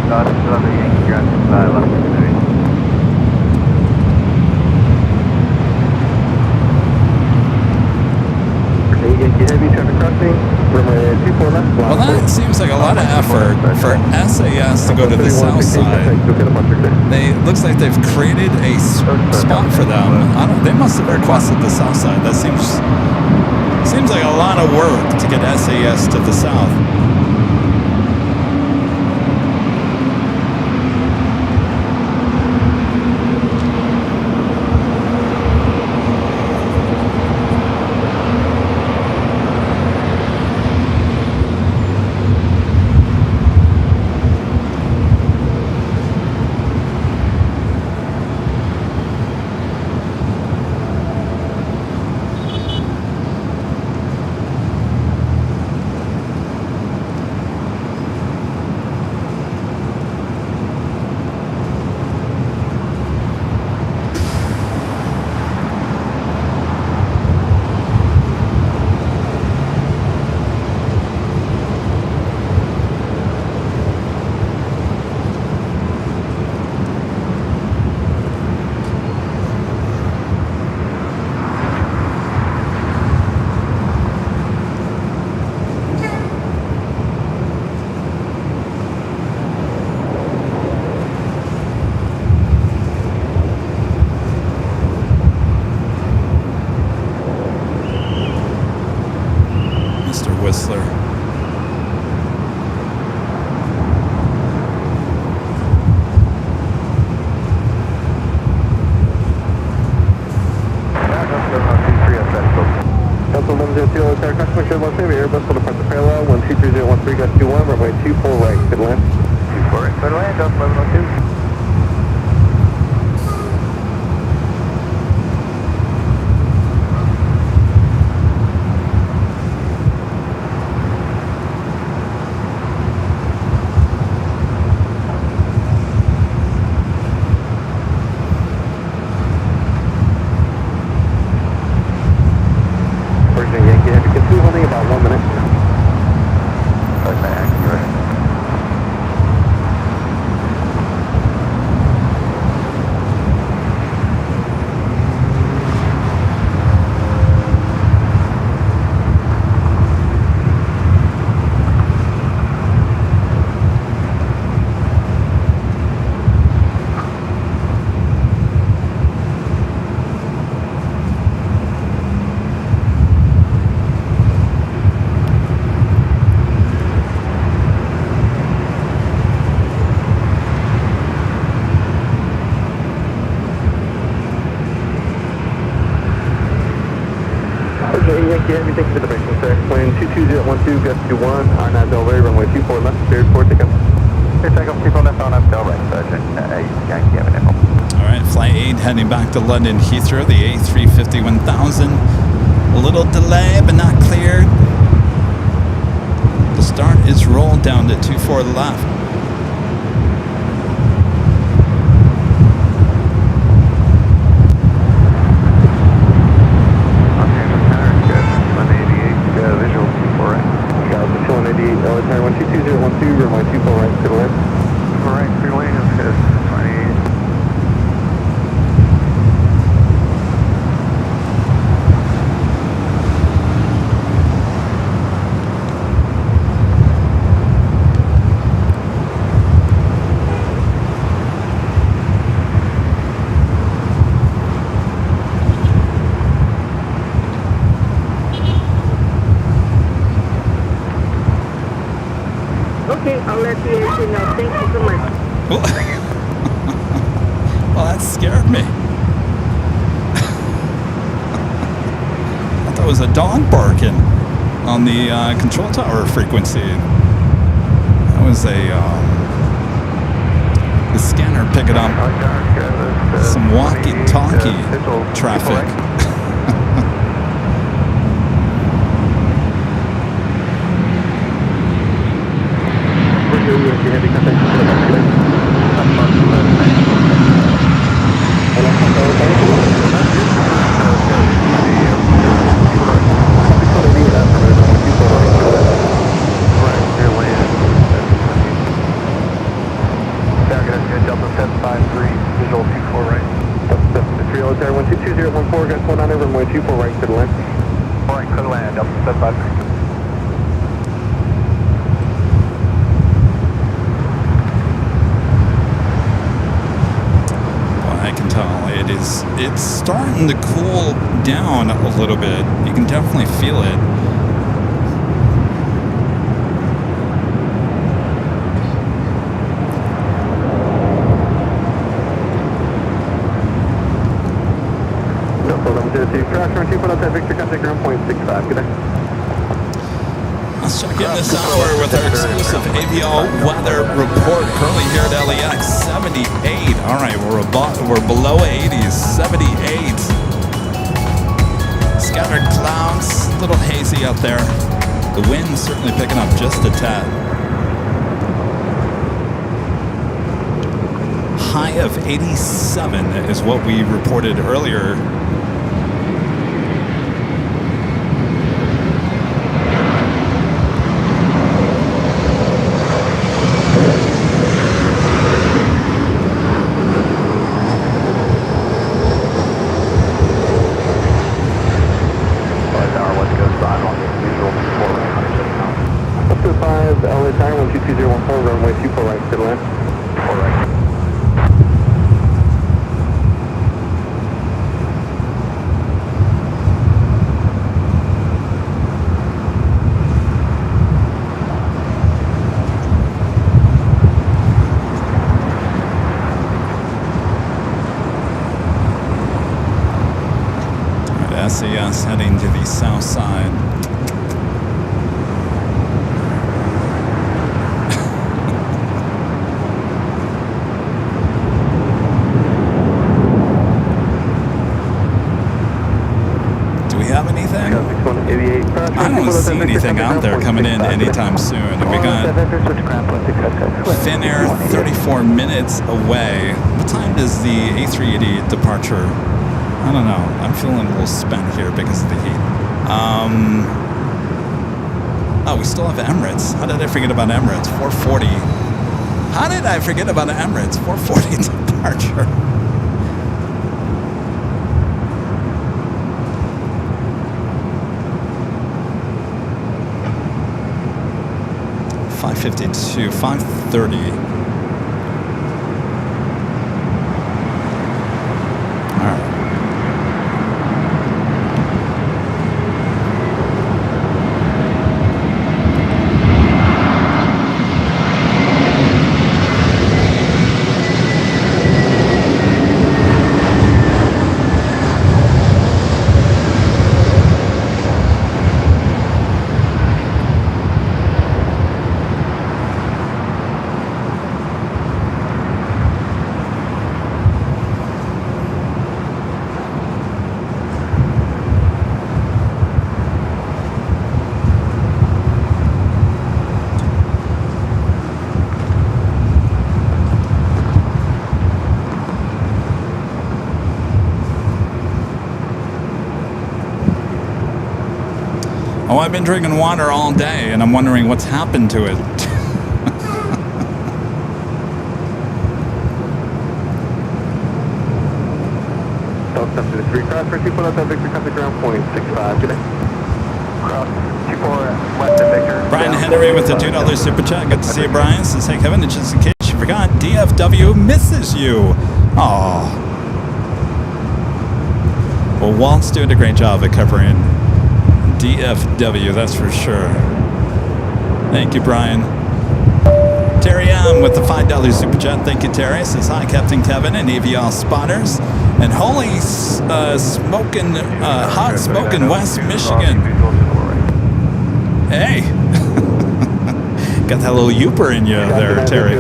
Still on the Yankee, you're on left today. Yankee heavy, traffic crossing, runway 24 left. Well, that seems like a lot of effort for SAS to go to the south side. Looks like they've created a spot for them. They must have requested the south side. That seems like a lot of work to get SAS to the south. Whistler. Delta 102, Tower, customer should want to Airbus will depart the parallel, 123.013, gust 21, runway 24 right, good land. 24 right, good land, Delta 1102. Yankee, have you continue holding about 1 minute? Okay, accurate. Yankee, have you thank you for the briefing, sir. Plane 22012, gust 21, R9 Del Rey, runway 24 left, cleared for takeoff. Clear takeoff. heading back to London Heathrow, the A350 1000. A little delay, but not cleared. The start is rolled down to 24 left. Okay, I'll let the agent know. Thank you so much. Well, that scared me. I thought it was a dog barking on the control tower frequency. That was the scanner picking up some walkie-talkie traffic. It's starting to cool down a little bit. You can definitely feel it. Let's check in this hour with our exclusive AVL weather report. Currently here at LAX, 78. All right, we're below 80s, 78. Scattered clouds, a little hazy out there. The wind's certainly picking up just a tad. High of 87 is what we reported earlier. SES heading to the south side. Do we have anything? I don't see anything out there coming in anytime soon. And we got thin air 34 minutes away. What time does the A380 departure? I don't know. I'm feeling a little spent here because of the heat. Oh, we still have Emirates. How did I forget about Emirates? 440. How did I forget about Emirates? 440 departure. $552, $530. Oh, I've been drinking water all day, and I'm wondering what's happened to it. Delta 3 cross for 24 left of Victor, country ground point 65. Good day. Cross 24 left of Victor. Brian Henry with the $2 super chat. Good to see you, Brian. Says, hey, Kevin, and just in case you forgot, DFW misses you. Aw. Well, Walt's doing a great job at covering DFW, that's for sure. Thank you, Brian. Terry M with the $5 super chat. Thank you, Terry. Says, hi, Captain Kevin and AVL spotters. And holy smoking, hot smoking West Michigan. Hey. Got that little youper in you there, Terry.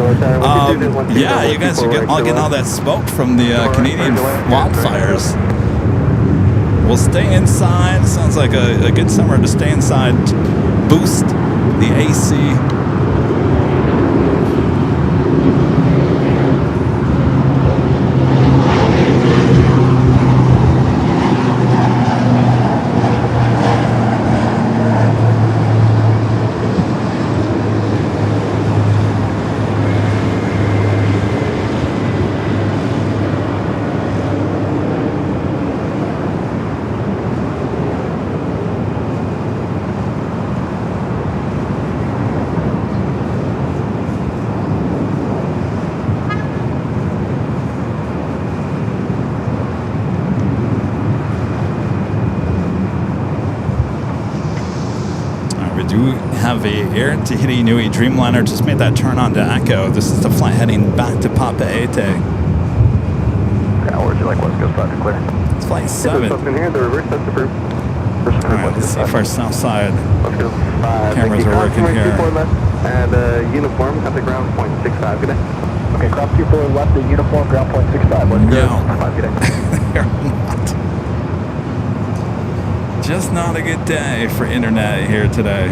Yeah, you guys are getting all that smoke from the Canadian wildfires. We'll stay inside. Sounds like a good summer to stay inside. Boost the AC. Have a Air Tahiti Nui Dreamliner just made that turn on to Echo. This is the flight heading back to Papeete. How would you like West Coast traffic clear? It's flight 7. In here, the reverse that's approved. Alright, let's see if our south side Let's go. cameras are working here. And uniform at the ground point 65. Good day. Okay, cross 24 left at uniform, ground point 65. Let's go. No. 5, good day. They're not. Just not a good day for internet here today.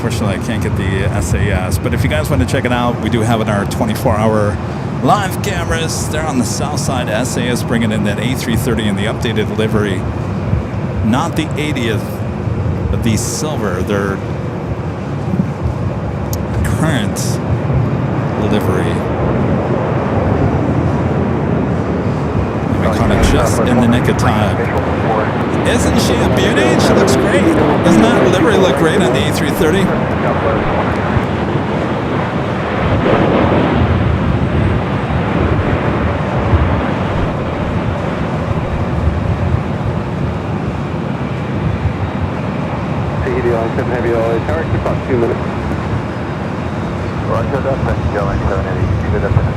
Unfortunately, I can't get the SAS, but if you guys want to check it out, we do have it in our 24-hour live cameras. They're on the south side. SAS bringing in that A330 in the updated livery. Not the 80th, but the silver. Their current livery. We caught it just in the nick of time. Isn't she a beauty? She looks great. Doesn't that livery look great on the A330? Tahiti on 7 heavy oil. Tower, keep on 2 minutes. Roger that, Airline 780. Good afternoon.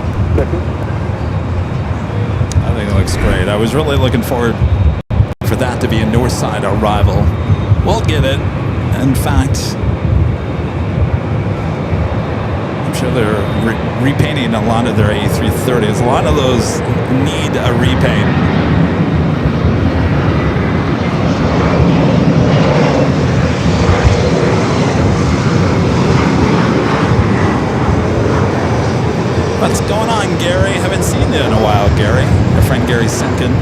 I think it looks great. I was really looking forward for that to be a north side arrival. We'll get it. In fact, I'm sure they're repainting a lot of their A330s. A lot of those need a repaint. What's going on, Gary? Haven't seen you in a while, Gary. My friend Gary Simkin.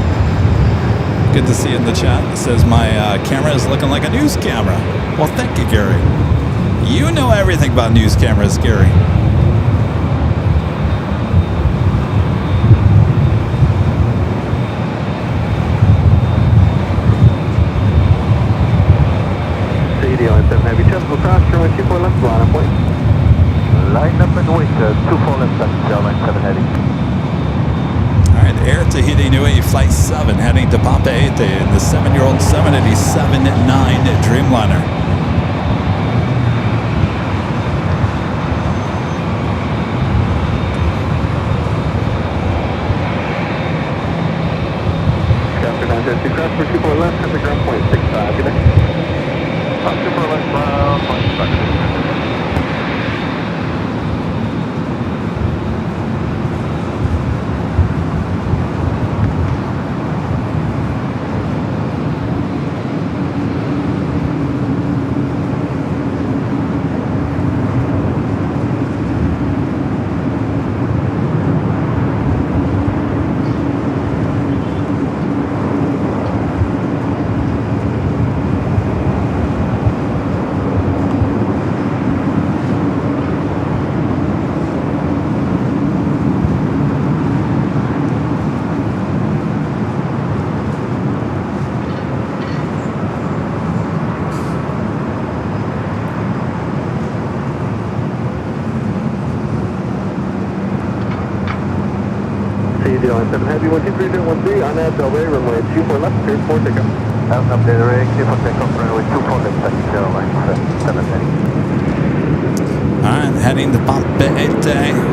Good to see you in the chat. It says my camera is looking like a news camera. Well, thank you, Gary. You know everything about news cameras, Gary. Tahiti on 7 heavy. Chesnell cross, runway 24 left, line up point. Line up and wait, 24 left, that's Airline 7 heavy. All right, Air Tahiti Nui Flight 7 heading to Papeete in the 7-year-old 787-9 Dreamliner. Captain 902 cross for 24 left, at the ground point 65. Good day. 24 left, point 65. 7 Heavy 123.13 on that Delray, runway 24 left, cleared for takeoff. Update the rig, clear for takeoff, runway 24 left, taxi airline 7 All right, heading to Papeete.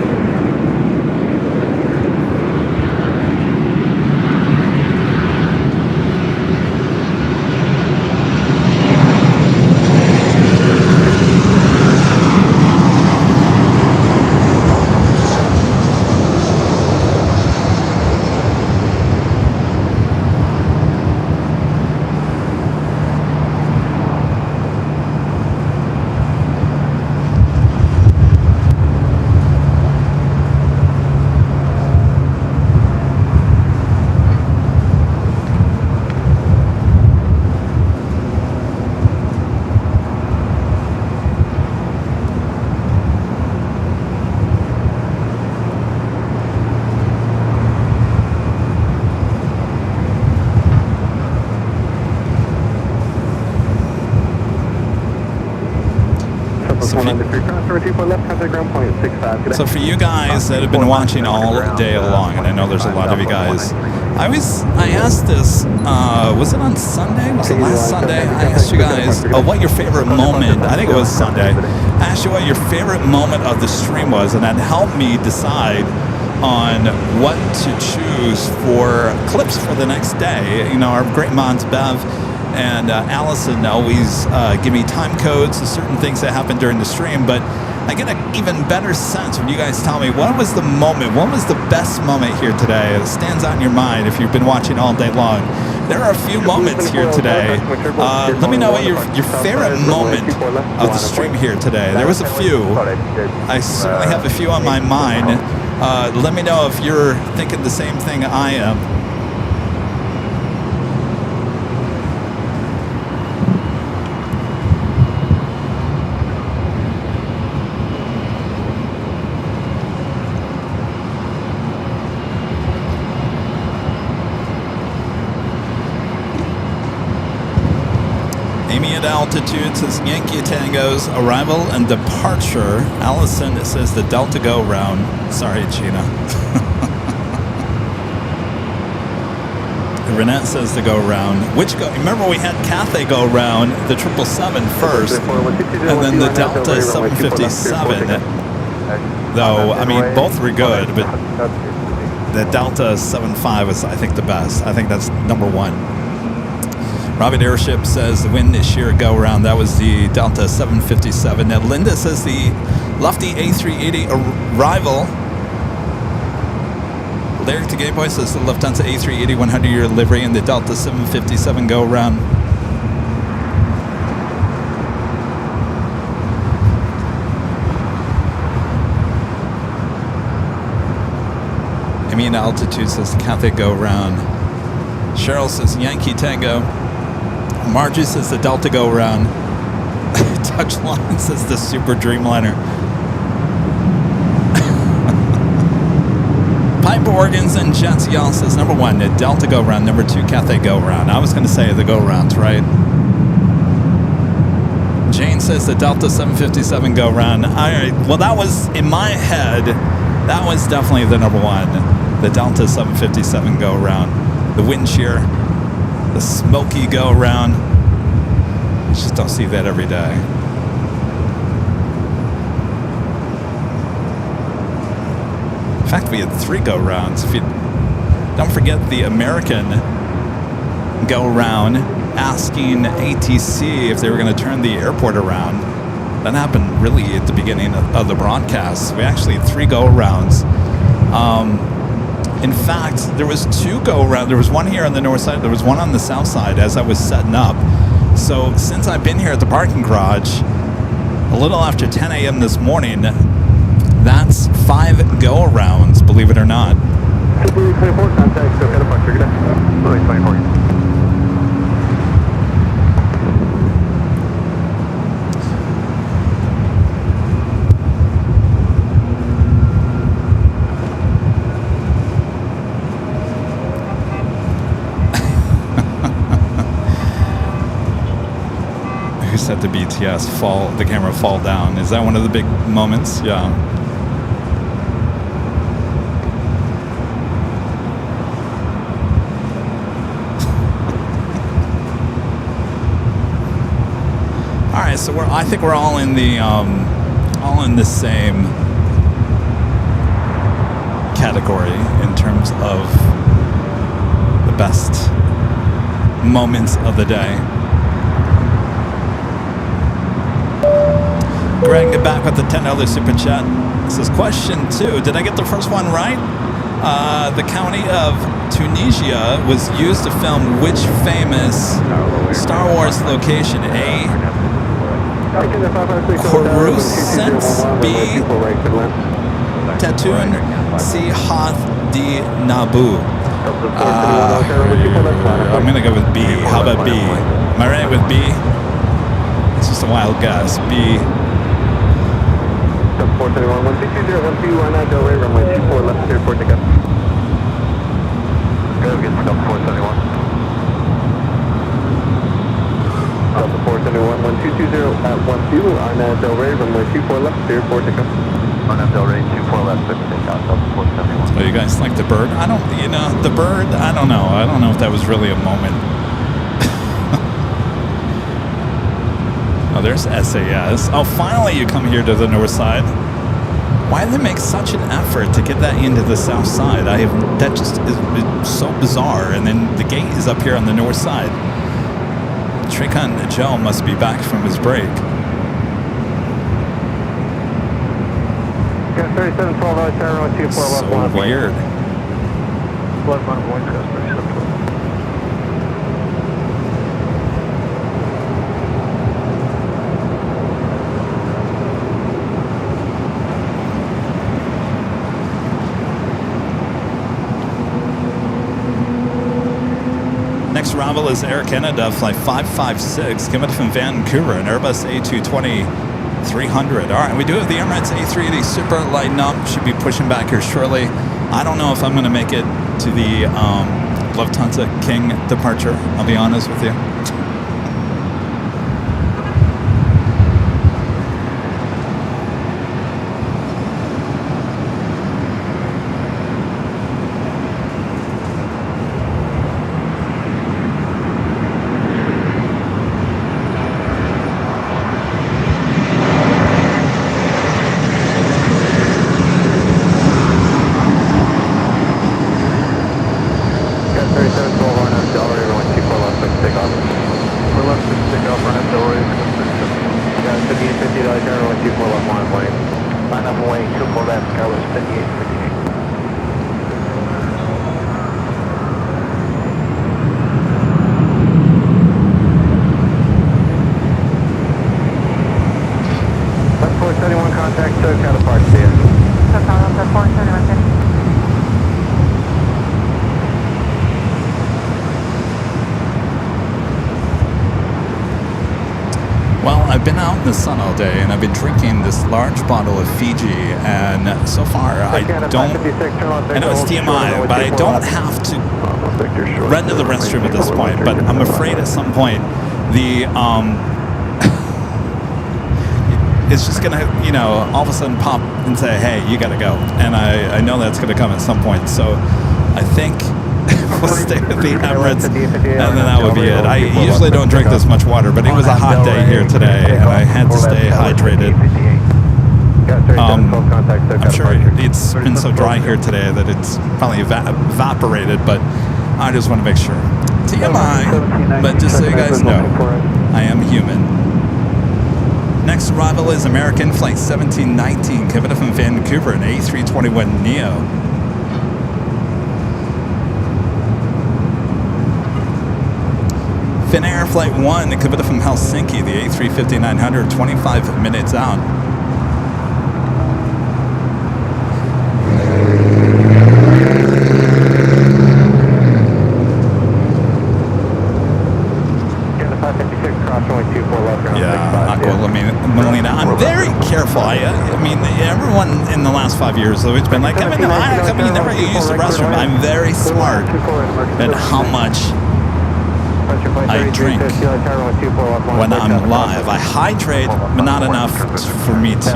So for you guys that have been watching all day long, and I know there's a lot of you guys, I asked this, was it on Sunday? Was it last Sunday? I asked you guys what your favorite moment, I think it was Sunday, I asked you what your favorite moment of the stream was, and that helped me decide on what to choose for clips for the next day. You know, our great mods, Bev and Allison, always give me time codes to certain things that happen during the stream, but I get an even better sense when you guys tell me what was the moment, what was the best moment here today. It stands out in your mind if you've been watching all day long. There are a few moments here today. Let me know what your favorite moment of the stream here today. There was a few. I certainly have a few on my mind. Let me know if you're thinking the same thing I am. Altitude says Yankee Tango's arrival and departure. Allison says the Delta go round. Sorry, Gina. Renette says the go round. Which go? Remember we had Cathay go round the 777 first, and then the Delta 757. Though I mean both were good, but the Delta 75 was I think the best. I think that's number one. Robin Airship says the wind this year go around. That was the Delta 757. Now Linda says the Lufty A380 arrival. Lyric to Gay Boy says the Lufthansa A380 100-year livery and the Delta 757 go around. Amy in Altitude says the Cathay go around. Cheryl says Yankee Tango. Margie says the Delta go around. Touchline says the Super Dreamliner. Pipe organs and jets. Y'all says number one, the Delta go round. Number two, Cathay go round. I was going to say the go rounds, right? Jane says the Delta 757 go round. All right. Well, that was in my head. That was definitely the number one. The Delta 757 go round. The wind shear. The smoky go around. You just don't see that every day. In fact, we had 3 go rounds. If you don't forget the American go round asking ATC if they were going to turn the airport around. That happened really at the beginning of the broadcast. We actually had 3 go rounds. In fact, there was 2 go around. There was one here on the north side. There was one on the south side as I was setting up. So since I've been here at the parking garage, a little after 10 a.m. this morning, that's 5 go arounds, believe it or not. 24 contact, so got a bunch. You're good. 24. At the BTS the camera fall down. Is that one of the big moments? Yeah. so I think we're all in the same category in terms of the best moments of the day. Greg, get back with the $10 super chat. This is question 2. Did I get the first one right? The county of Tunisia was used to film which famous Star Wars location? A. Coruscant, B. Tatooine, C. Hoth, D. Naboo. I'm gonna go with B. How about B? Am I right with B? It's just a wild guess. B. 471, 162, on that Del Rey, runway 24 left, clear for takeoff. Go get Delta 471. Delta 471, 1220 at 12 on that Del Rey, runway 24 left, clear for takeoff. On that Del Rey, 24 left, take out Delta 471. So you guys like the bird? I don't, the bird, I don't know. I don't know if that was really a moment. Oh, there's SAS. Oh, finally you come here to the north side. Why do they make such an effort to get that into the south side? That just is so bizarre. And then the gate is up here on the north side. Tricon Joe must be back from his break. Got 37, 12, right, tower, 24 left, So weird. Blood run, boys, got 37, 12. Next arrival is Air Canada, flight 556, coming from Vancouver, an Airbus A220-300. All right, we do have the Emirates A380 Super lighting up. Should be pushing back here shortly. I don't know if I'm going to make it to the Lufthansa King departure, I'll be honest with you. I've been out in the sun all day, and I've been drinking this large bottle of Fiji, and so far I don't, I know it's TMI, but I don't have to run to the restroom at this point, but I'm afraid at some point the, it's just gonna, you know, all of a sudden pop and say, hey, you gotta go, and I know that's gonna come at some point, so I think we'll stay with the Emirates, and then that would be it. I usually don't drink this much water, but it was a hot day here today, and I had to stay hydrated. I'm sure it's been so dry here today that it's probably evaporated, but I just want to make sure. TMI, but just so you guys know, I am human. Next arrival is American Flight 1719, coming up from Vancouver, an A321neo. Finnair Flight 1, coming up from Helsinki, the A350-900, 25 minutes out. Yeah, Aqua Molina. I'm very careful. I mean, everyone in the last 5 years has always been like, I mean, how come you never use the restroom? I'm very smart at how much I drink when I'm live. I hydrate, but not enough for me to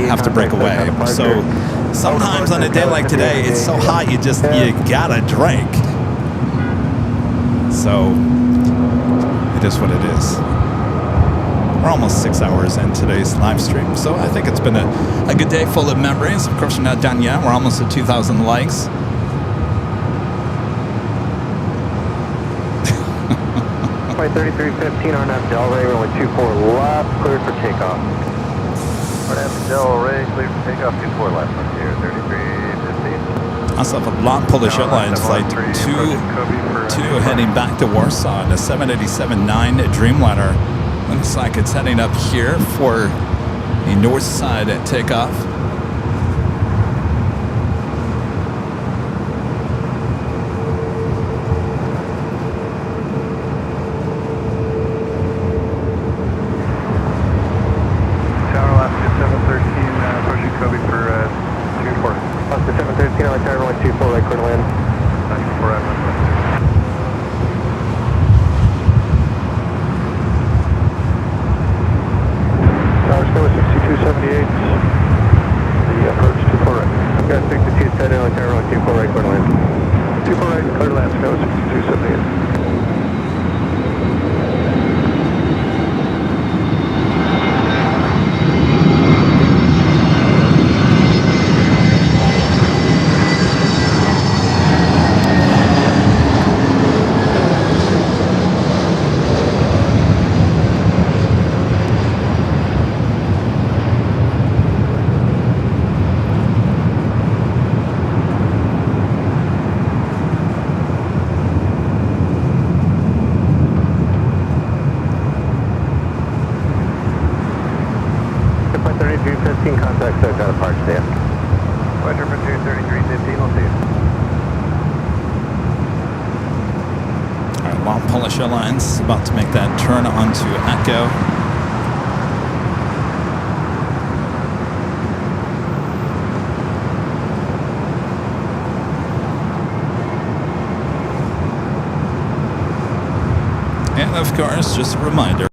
have to break away. So sometimes on a day like today, it's so hot you gotta drink. So it is what it is. We're almost 6 hours in today's live stream, so I think it's been a good day full of memories. Of course, we're not done yet. We're almost at 2,000 likes. Flight 3315 on that Delray, runway 24 left, cleared for takeoff. Delray, clear for takeoff, 24 left, here, 3315. Also have a long Polish Airlines flight 2 heading back to Warsaw in a 787-9 Dreamliner. Looks like it's heading up here for the north side at takeoff. Tower left to 713, approaching Kobe for 24. Up to 713 on tower, runway 24 right, clear to land. 94 right, Tower score 6278. The approach 24 right. Got 6270 on tower, runway 24 right, clear to land. 24 right, clear to land, score 6278. Contact so got a park stand. Wedger for 3315, we'll see you. All right, long Polish Airlines about to make that turn onto Echo. And of course, just a reminder,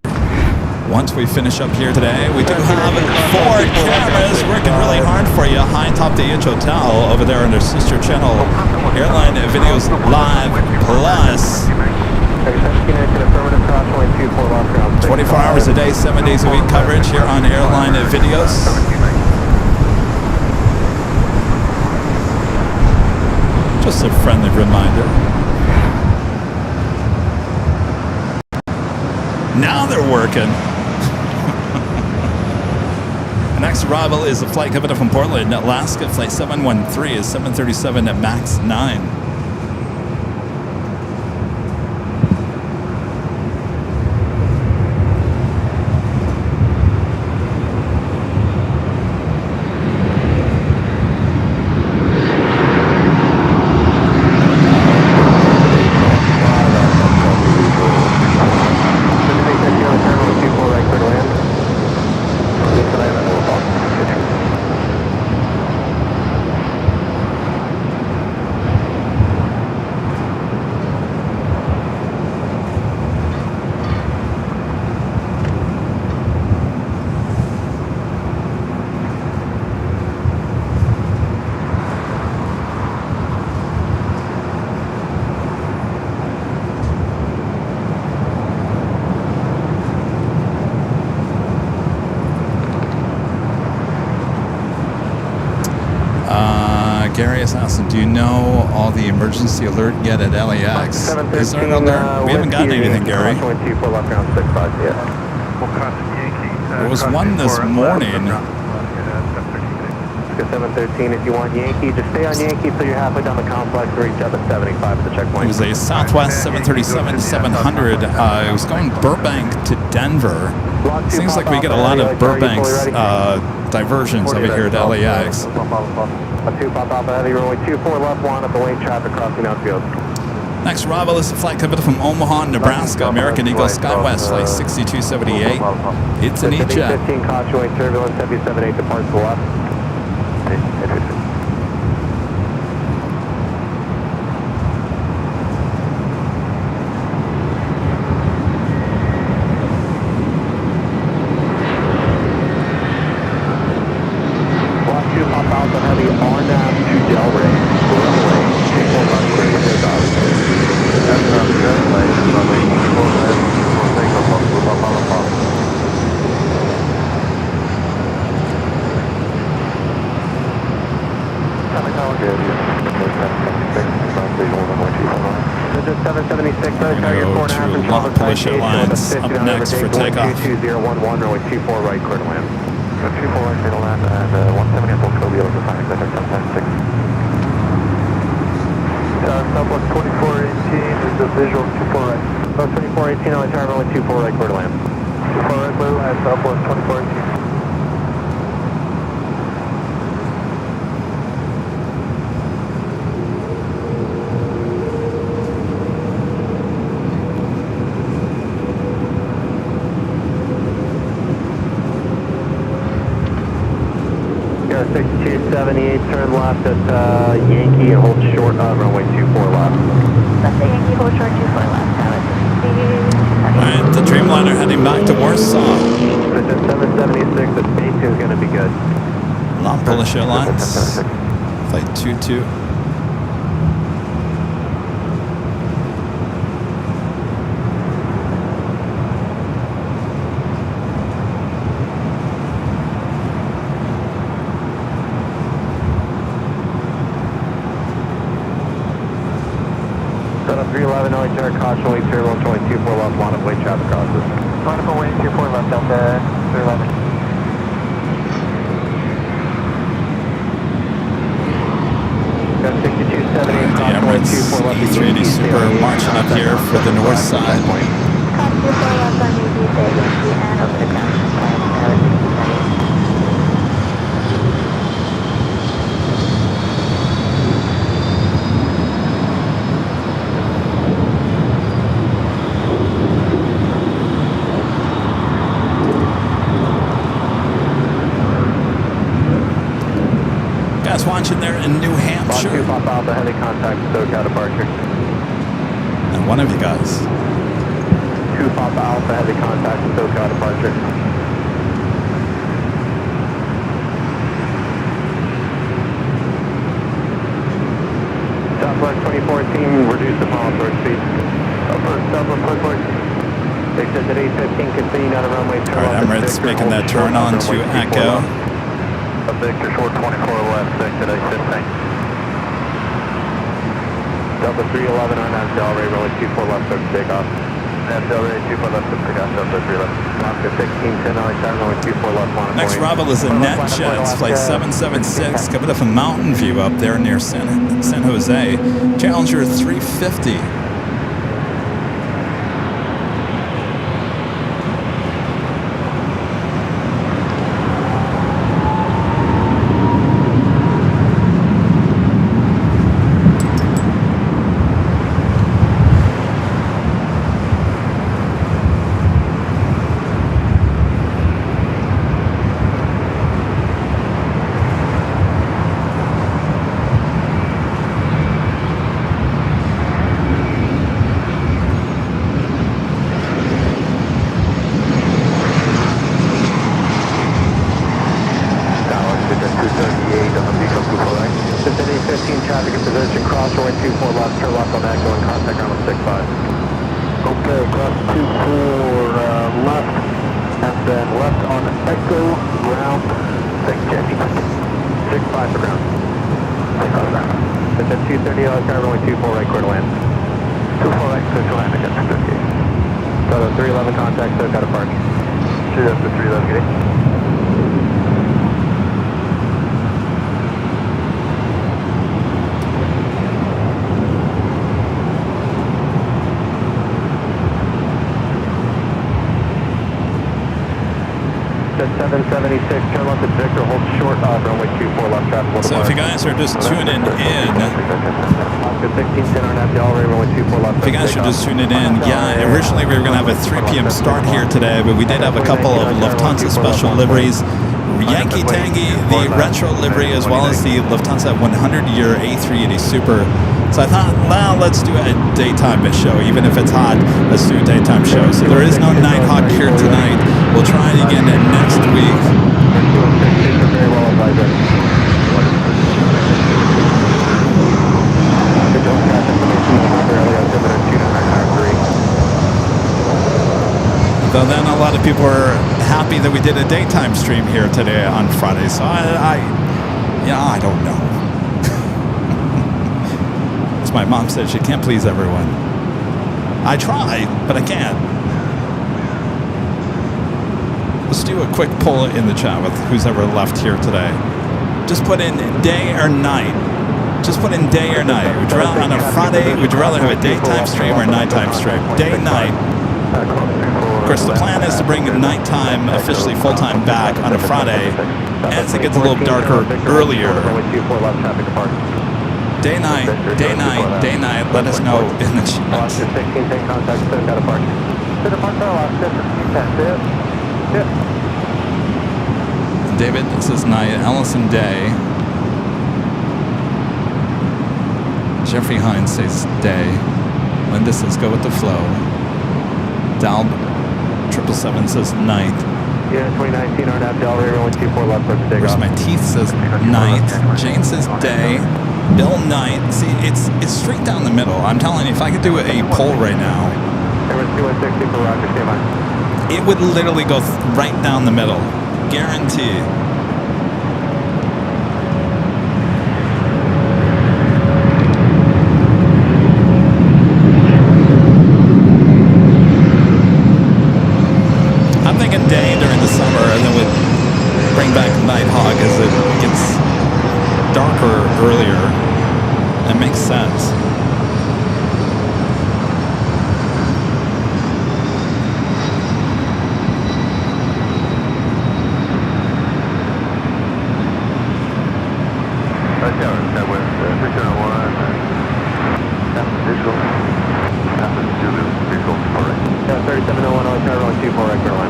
once we finish up here today, we do have 4 cameras working really hard for you. High top the H Hotel over there on their sister channel, Airline Videos Live Plus. 24 hours a day, 7 days a week coverage here on Airline Videos. Just a friendly reminder. Now they're working. The next arrival is a flight coming up from Portland, Alaska. Flight 713 is 737 at MAX 9. Gary is asking, do you know all the emergency alert yet at LAX? Is there an alert? We haven't gotten anything, Gary. There was one this morning. 713, if you want Yankee, just stay on Yankee until you're halfway down the complex and reach up at 75 at the checkpoint. It was a Southwest 737-700. It was going Burbank to Denver. Seems like we get a lot of Burbank's diversions over here at LAX. A 2 pop Alpha Heavy, runway 24 left, 1 at the lane, traffic crossing outfield. Next arrival is a flight coming from Omaha, Nebraska, American Eagle SkyWest, flight 6278. It's an E-Jet. 15 caution turbulence, heavy 78 departs to the left. This is 776, We're gonna go to Long Polish Airlines up next for takeoff. 2011, runway 24 right, clear to land. 24 right, clear to land, and 170 at Volkswagen, be able to find exactly 776. Southwest 2418 is the visual 24 right. Southwest 2418 on the turn, runway 24 right, clear to land. 24 right, clear to land, Southwest 2418. Go 6278, turn left at Yankee and hold short runway 24 left. That's the Yankee hold short 24 left. All right, the Dreamliner heading back to Warsaw. This is 776, the space is going to be good. Long Polish Airlines, flight 22. Set up 311, LA turn, caution, wait 0, 24 left, line up, late traffic crosses. Line up, wait 24 left, Delta 311. Got 6278, The Emirates E380 Super marching up here for the north side. Copy 24 left on Yankee, say Yankee, and over the ground. Guys watching there in New Box 2, Hampshire. pop Alpha, heavy contact, SoCal departure. And one of you guys. 2 Papa Alpha, heavy contact, SoCal departure. Southwest 2014, reduce the follow approach speed. Southwest 2014. Exit at 815, continue down the runway. All right, Emirates making that turn on to Echo. Victor short 24 left, exit 815. Delta 311 on that Delray, runway 24 left, so takeoff. Delta 24 left, so takeoff, Delta 311. Oscar 1610 on the runway 24 left, line of Next point. arrival is a NetJets flight 776 coming up a mountain view up there near San Jose. Challenger 350. Traffic in position, cross runway 24 left, turn left on Echo and contact ground with 65. Okay, cross 24 left, and then left on Echo, ground, thank Jackie. 65 for ground. 65 ground. It's at 230, turn runway 24 right, clear to land. 24 right, clear to land, again, 238. So the 311 contact, so got a park. Shoot up to 311, get it. At 776, turn left at Victor, hold short, runway 24 left, traffic. So if you guys are just tuning in, Oscar 1610 on that Delray, runway 24 left. if you guys are just tuning in, yeah, originally we were going to have a 3 p.m. start here today, but we did have a couple of Lufthansa special liveries. Yankee Tangy, the retro livery, as well as the Lufthansa 100-year A380 Super. So I thought, well, let's do a daytime show. Even if it's hot, let's do a daytime show. So there is no night hawk here tonight. We'll try it again next week. Very well advised. Though then a lot of people are happy that we did a daytime stream here today on Friday. So I don't know. As my mom said, she can't please everyone. I try, but I can't. Let's do a quick poll in the chat with who's ever left here today. Just put in day or night. Just put in day or night. Would you rather on a Friday, would you rather have a daytime stream or a nighttime stream? Day, night. Of course, the plan is to bring nighttime officially full-time back on a Friday as it gets a little darker earlier. Day, night, day, night, day, night. Let us know in the chat. David says night. Ellison day. Jeffrey Hines says day. Linda says go with the flow. Dal 777 says night. Yeah, 2019 RNAV Delray, rolling 24 left, let's take Where's off. my teeth says night. Jane says day. Bill night. See, it's straight down the middle. I'm telling you, if I could do a poll right now, Airways 2160 for Roger, stay by. it would literally go right down the middle. Guarantee. I'm thinking day during the summer, and then we'd bring back Nighthawk as it gets darker earlier. That makes sense. Yeah, 3701, I'll try rolling 24 right, Airline.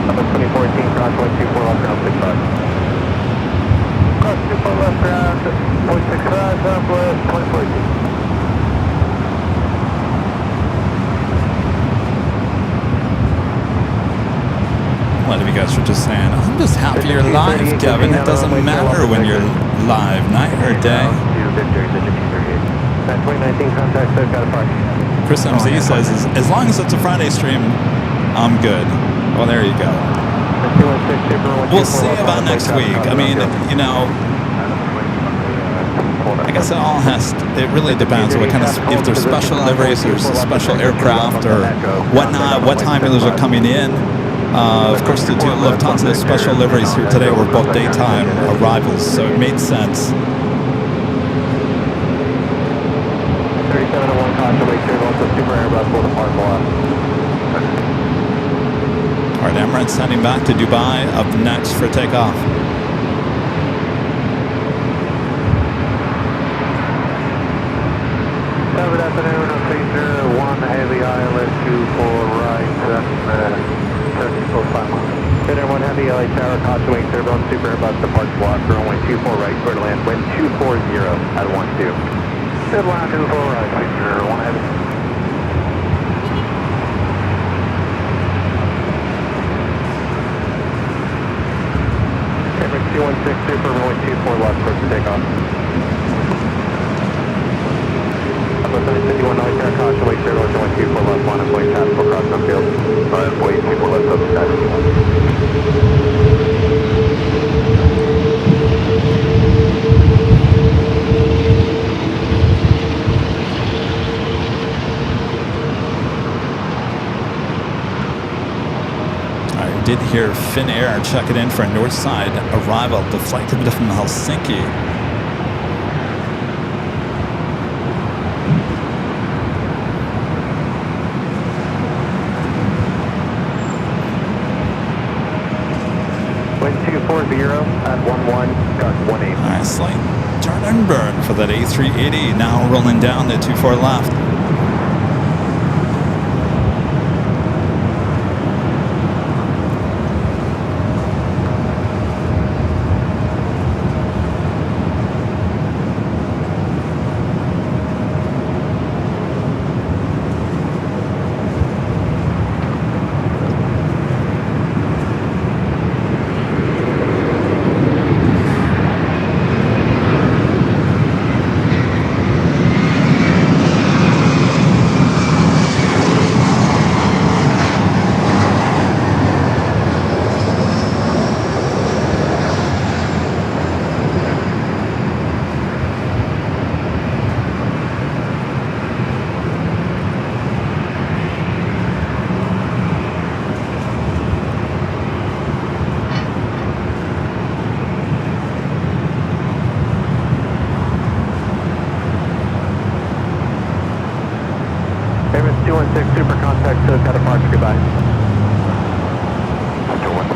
Up at 2014, cross 124 left, ground 65. Cross 24 left, ground 165, southwest 2014. A lot of you guys are just saying, I'm just happy you're live, Kevin. It doesn't matter when you're live, night or day. 2019 contact, so got a park. Chris MZ says, as long as it's a Friday stream, I'm good. Well, there you go. We'll see about next week. I mean, you know, I guess it really depends what kind of, if there's special liveries, there's a special aircraft or whatnot, what timers are coming in. Of course, the two Lufthansa special liveries here today were both daytime arrivals, so it made sense. 3701 Contra, wait here, also Super Airbus will depart below. All right, Emirates sending back to Dubai, up next for takeoff. Good afternoon, Caesar 1 Heavy Island 24 right, turning for 5 miles. Center 1 Heavy, LA Tower, Contra, wait here, Super Airbus depart block, runway 24 right, clear to land, wind 240 at 12. Good line 24 right, Caesar 1 Heavy. Emirates 216 Super, runway 24 left, clear to takeoff. Up at 51 LA Tower, Contra, wait here, runway 24 left, 1, and wait tactical cross on field. Wait, 24 left, up to 51. Did hear Finnair checking in for a north side arrival. The flight from Helsinki. Wind 240 at 11, gust 18. All right, slight turn and burn for that A380. Now rolling down to 24 left. 216, super contact, SoCal departure, goodbye. After one.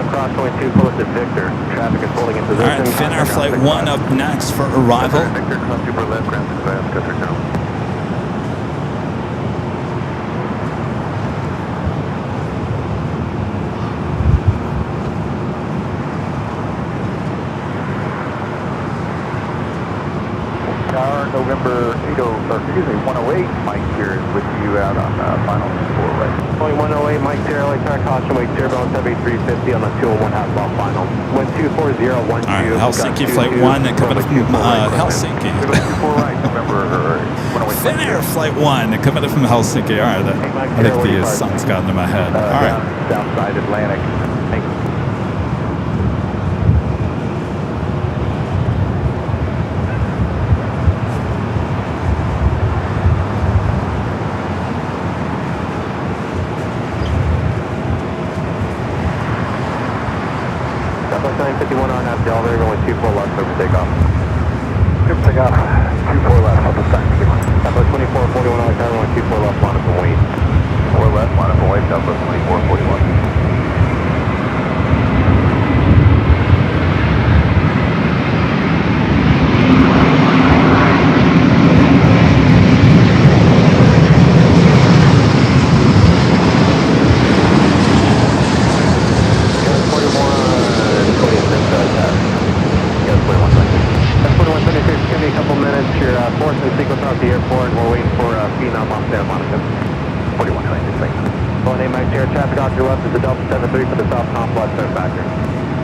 Crosswind 2, close to Victor. Traffic is holding in position. All right, Finnair Flight 1 up next for arrival. Victor, come super left, ground 65, Cutter Channel. Tower, November 108, Mike here is with you out on final 4 right. Only 108, Mike Sierra, Lake Track, caution, wake 07350 on the 201 half mile final. Wind 24012. All right, Helsinki Flight 1 coming from Helsinki. 4 right, November 108. Finnair Flight 1 coming from Helsinki. All right, I think the sun's gotten to my head. All right. Southside Atlantic. Thank you. Southwest 951 on half Delaware, going 24 left, over takeoff. Yep, take off. 24 left, Southwest 951. Southwest 2441 on tower, going 24 left, line up and wait. 4 left, line up and wait, Southwest 2441.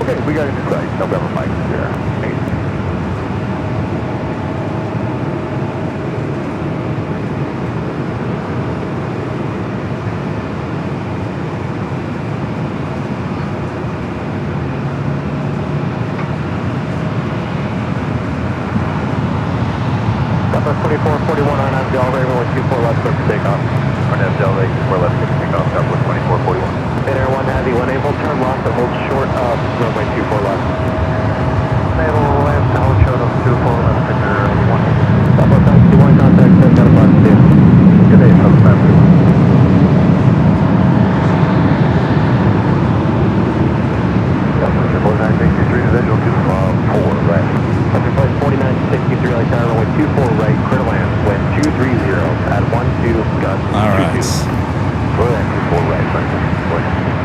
Okay, we got it inside. November Mike here. Southwest 2441 on half Delaware, going 24 left, clear for takeoff. On half Delaware, 24 left, clear for takeoff. Southwest 2441. Air 1 Heavy, 1 able, turn left and hold short of runway 24 left. Naval left, hold short of 24 left, picture 1. Southwest 951 contact, SoCal departure 2. Good day, Southwest 951. Southwest 4963 to visual 4 right. Country flight 4963, like tower, runway 24 right, clear to land, wind 230 at 12, gust. All right. 22. Go ahead, 24 right, Franklin. Go ahead.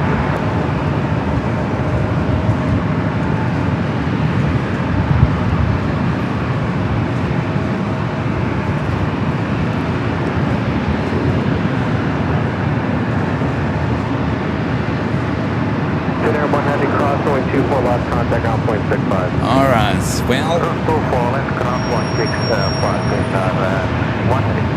Air 1 Heavy, cross, going 24 left, contact on point 65. All right. Well, 24 left, cross 165, 1 heading.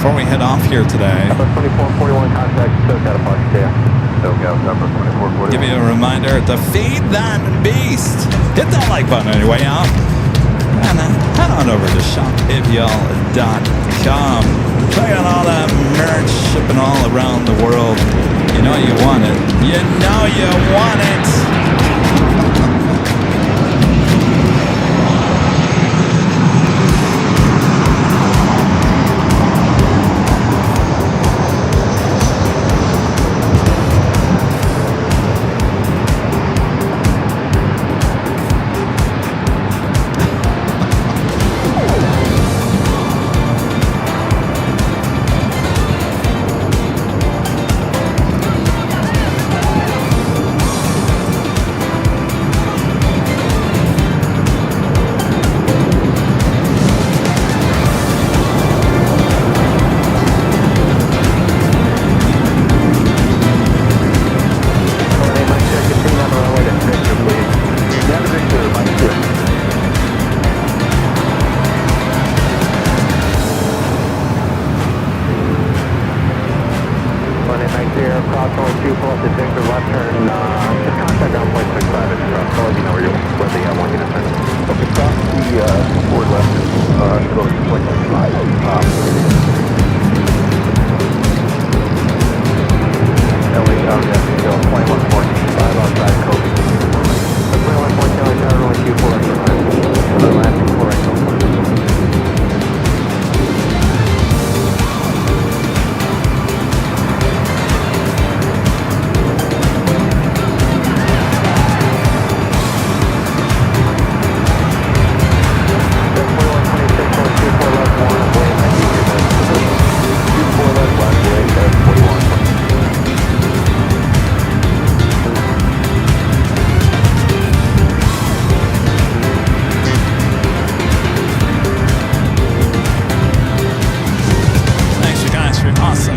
before we head off here today, 2441 contact, SoCal departure 2. SoCal, number 2441. give you a reminder to feed that beast. Hit that like button on your way out. And head on over to shopapl.com. Check out all that merch shipping all around the world. You know you want it. You know you want it.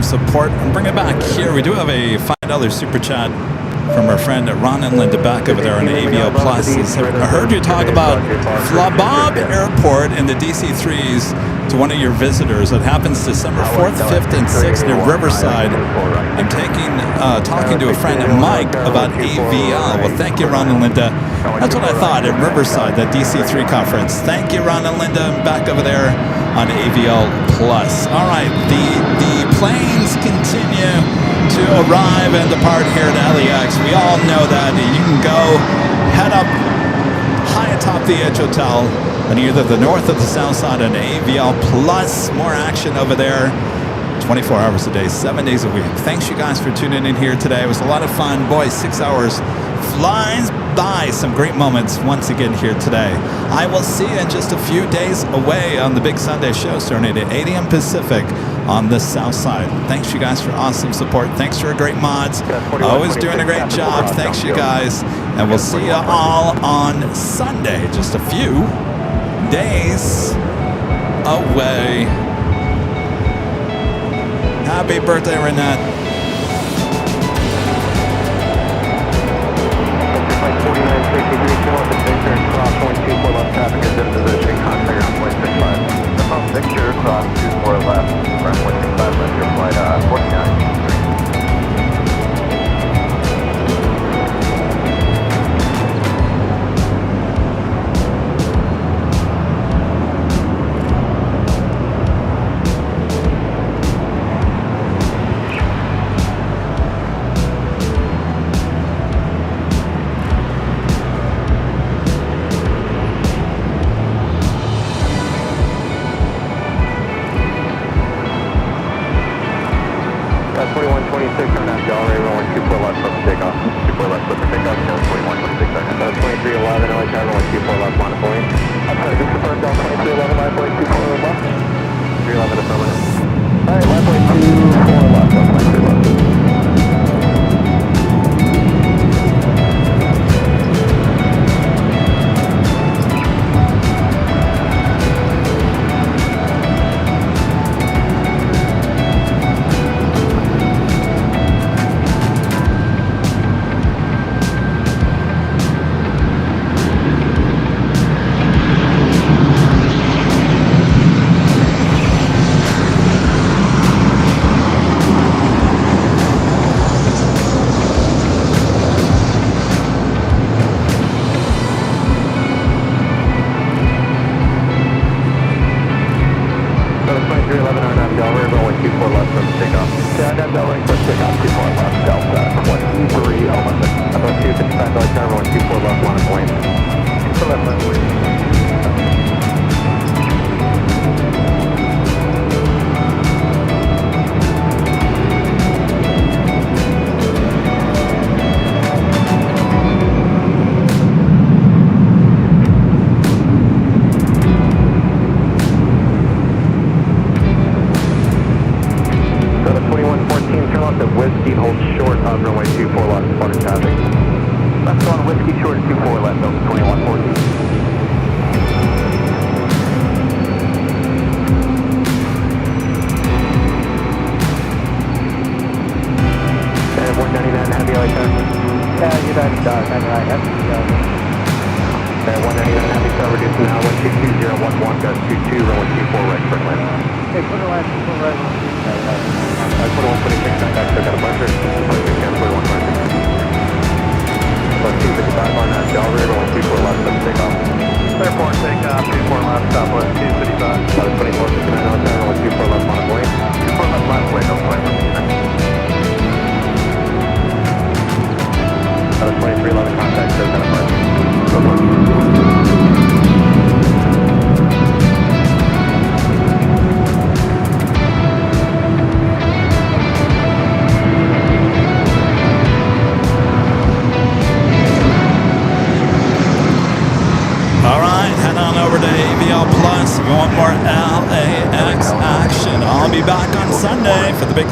support. And bring it back here. We do have a $5 super chat from our friend Ron and Linda back over there on the AVL Plus. I heard you talk about Flabob Airport in the DC-3s to one of your visitors. It happens December 4th, 5th, and 6th near Riverside. I'm talking to a friend, Mike, about AVL. Well, thank you, Ron and Linda. That's what I thought at Riverside, that DC-3 conference. Thank you, Ron and Linda, back over there on AVL Plus. All right, the planes continue to arrive and depart here at LAX. We all know that. You can go head up high atop the Edge Hotel on either the north or the south side on AVL Plus. More action over there 24 hours a day, 7 days a week. Thanks you guys for tuning in here today. It was a lot of fun. Boy, 6 hours flies by. Some great moments once again here today. I will see you in just a few days away on the Big Sunday show starting at 8 a.m. Pacific on the south side. Thanks you guys for awesome support. Thanks for great mods. Always doing a great job. Thanks you guys. And we'll see you all on Sunday. Just a few days away. Happy birthday, Renette. 4963, north of Victor, cross 124 left, traffic is in position, contact on 165. From Victor, cross 24 left, run 165, left your flight 4963.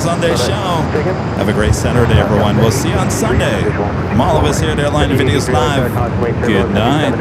Sunday show. Have a great Saturday, everyone. We'll see you on Sunday. From all of us here at Airline Videos Live, good night.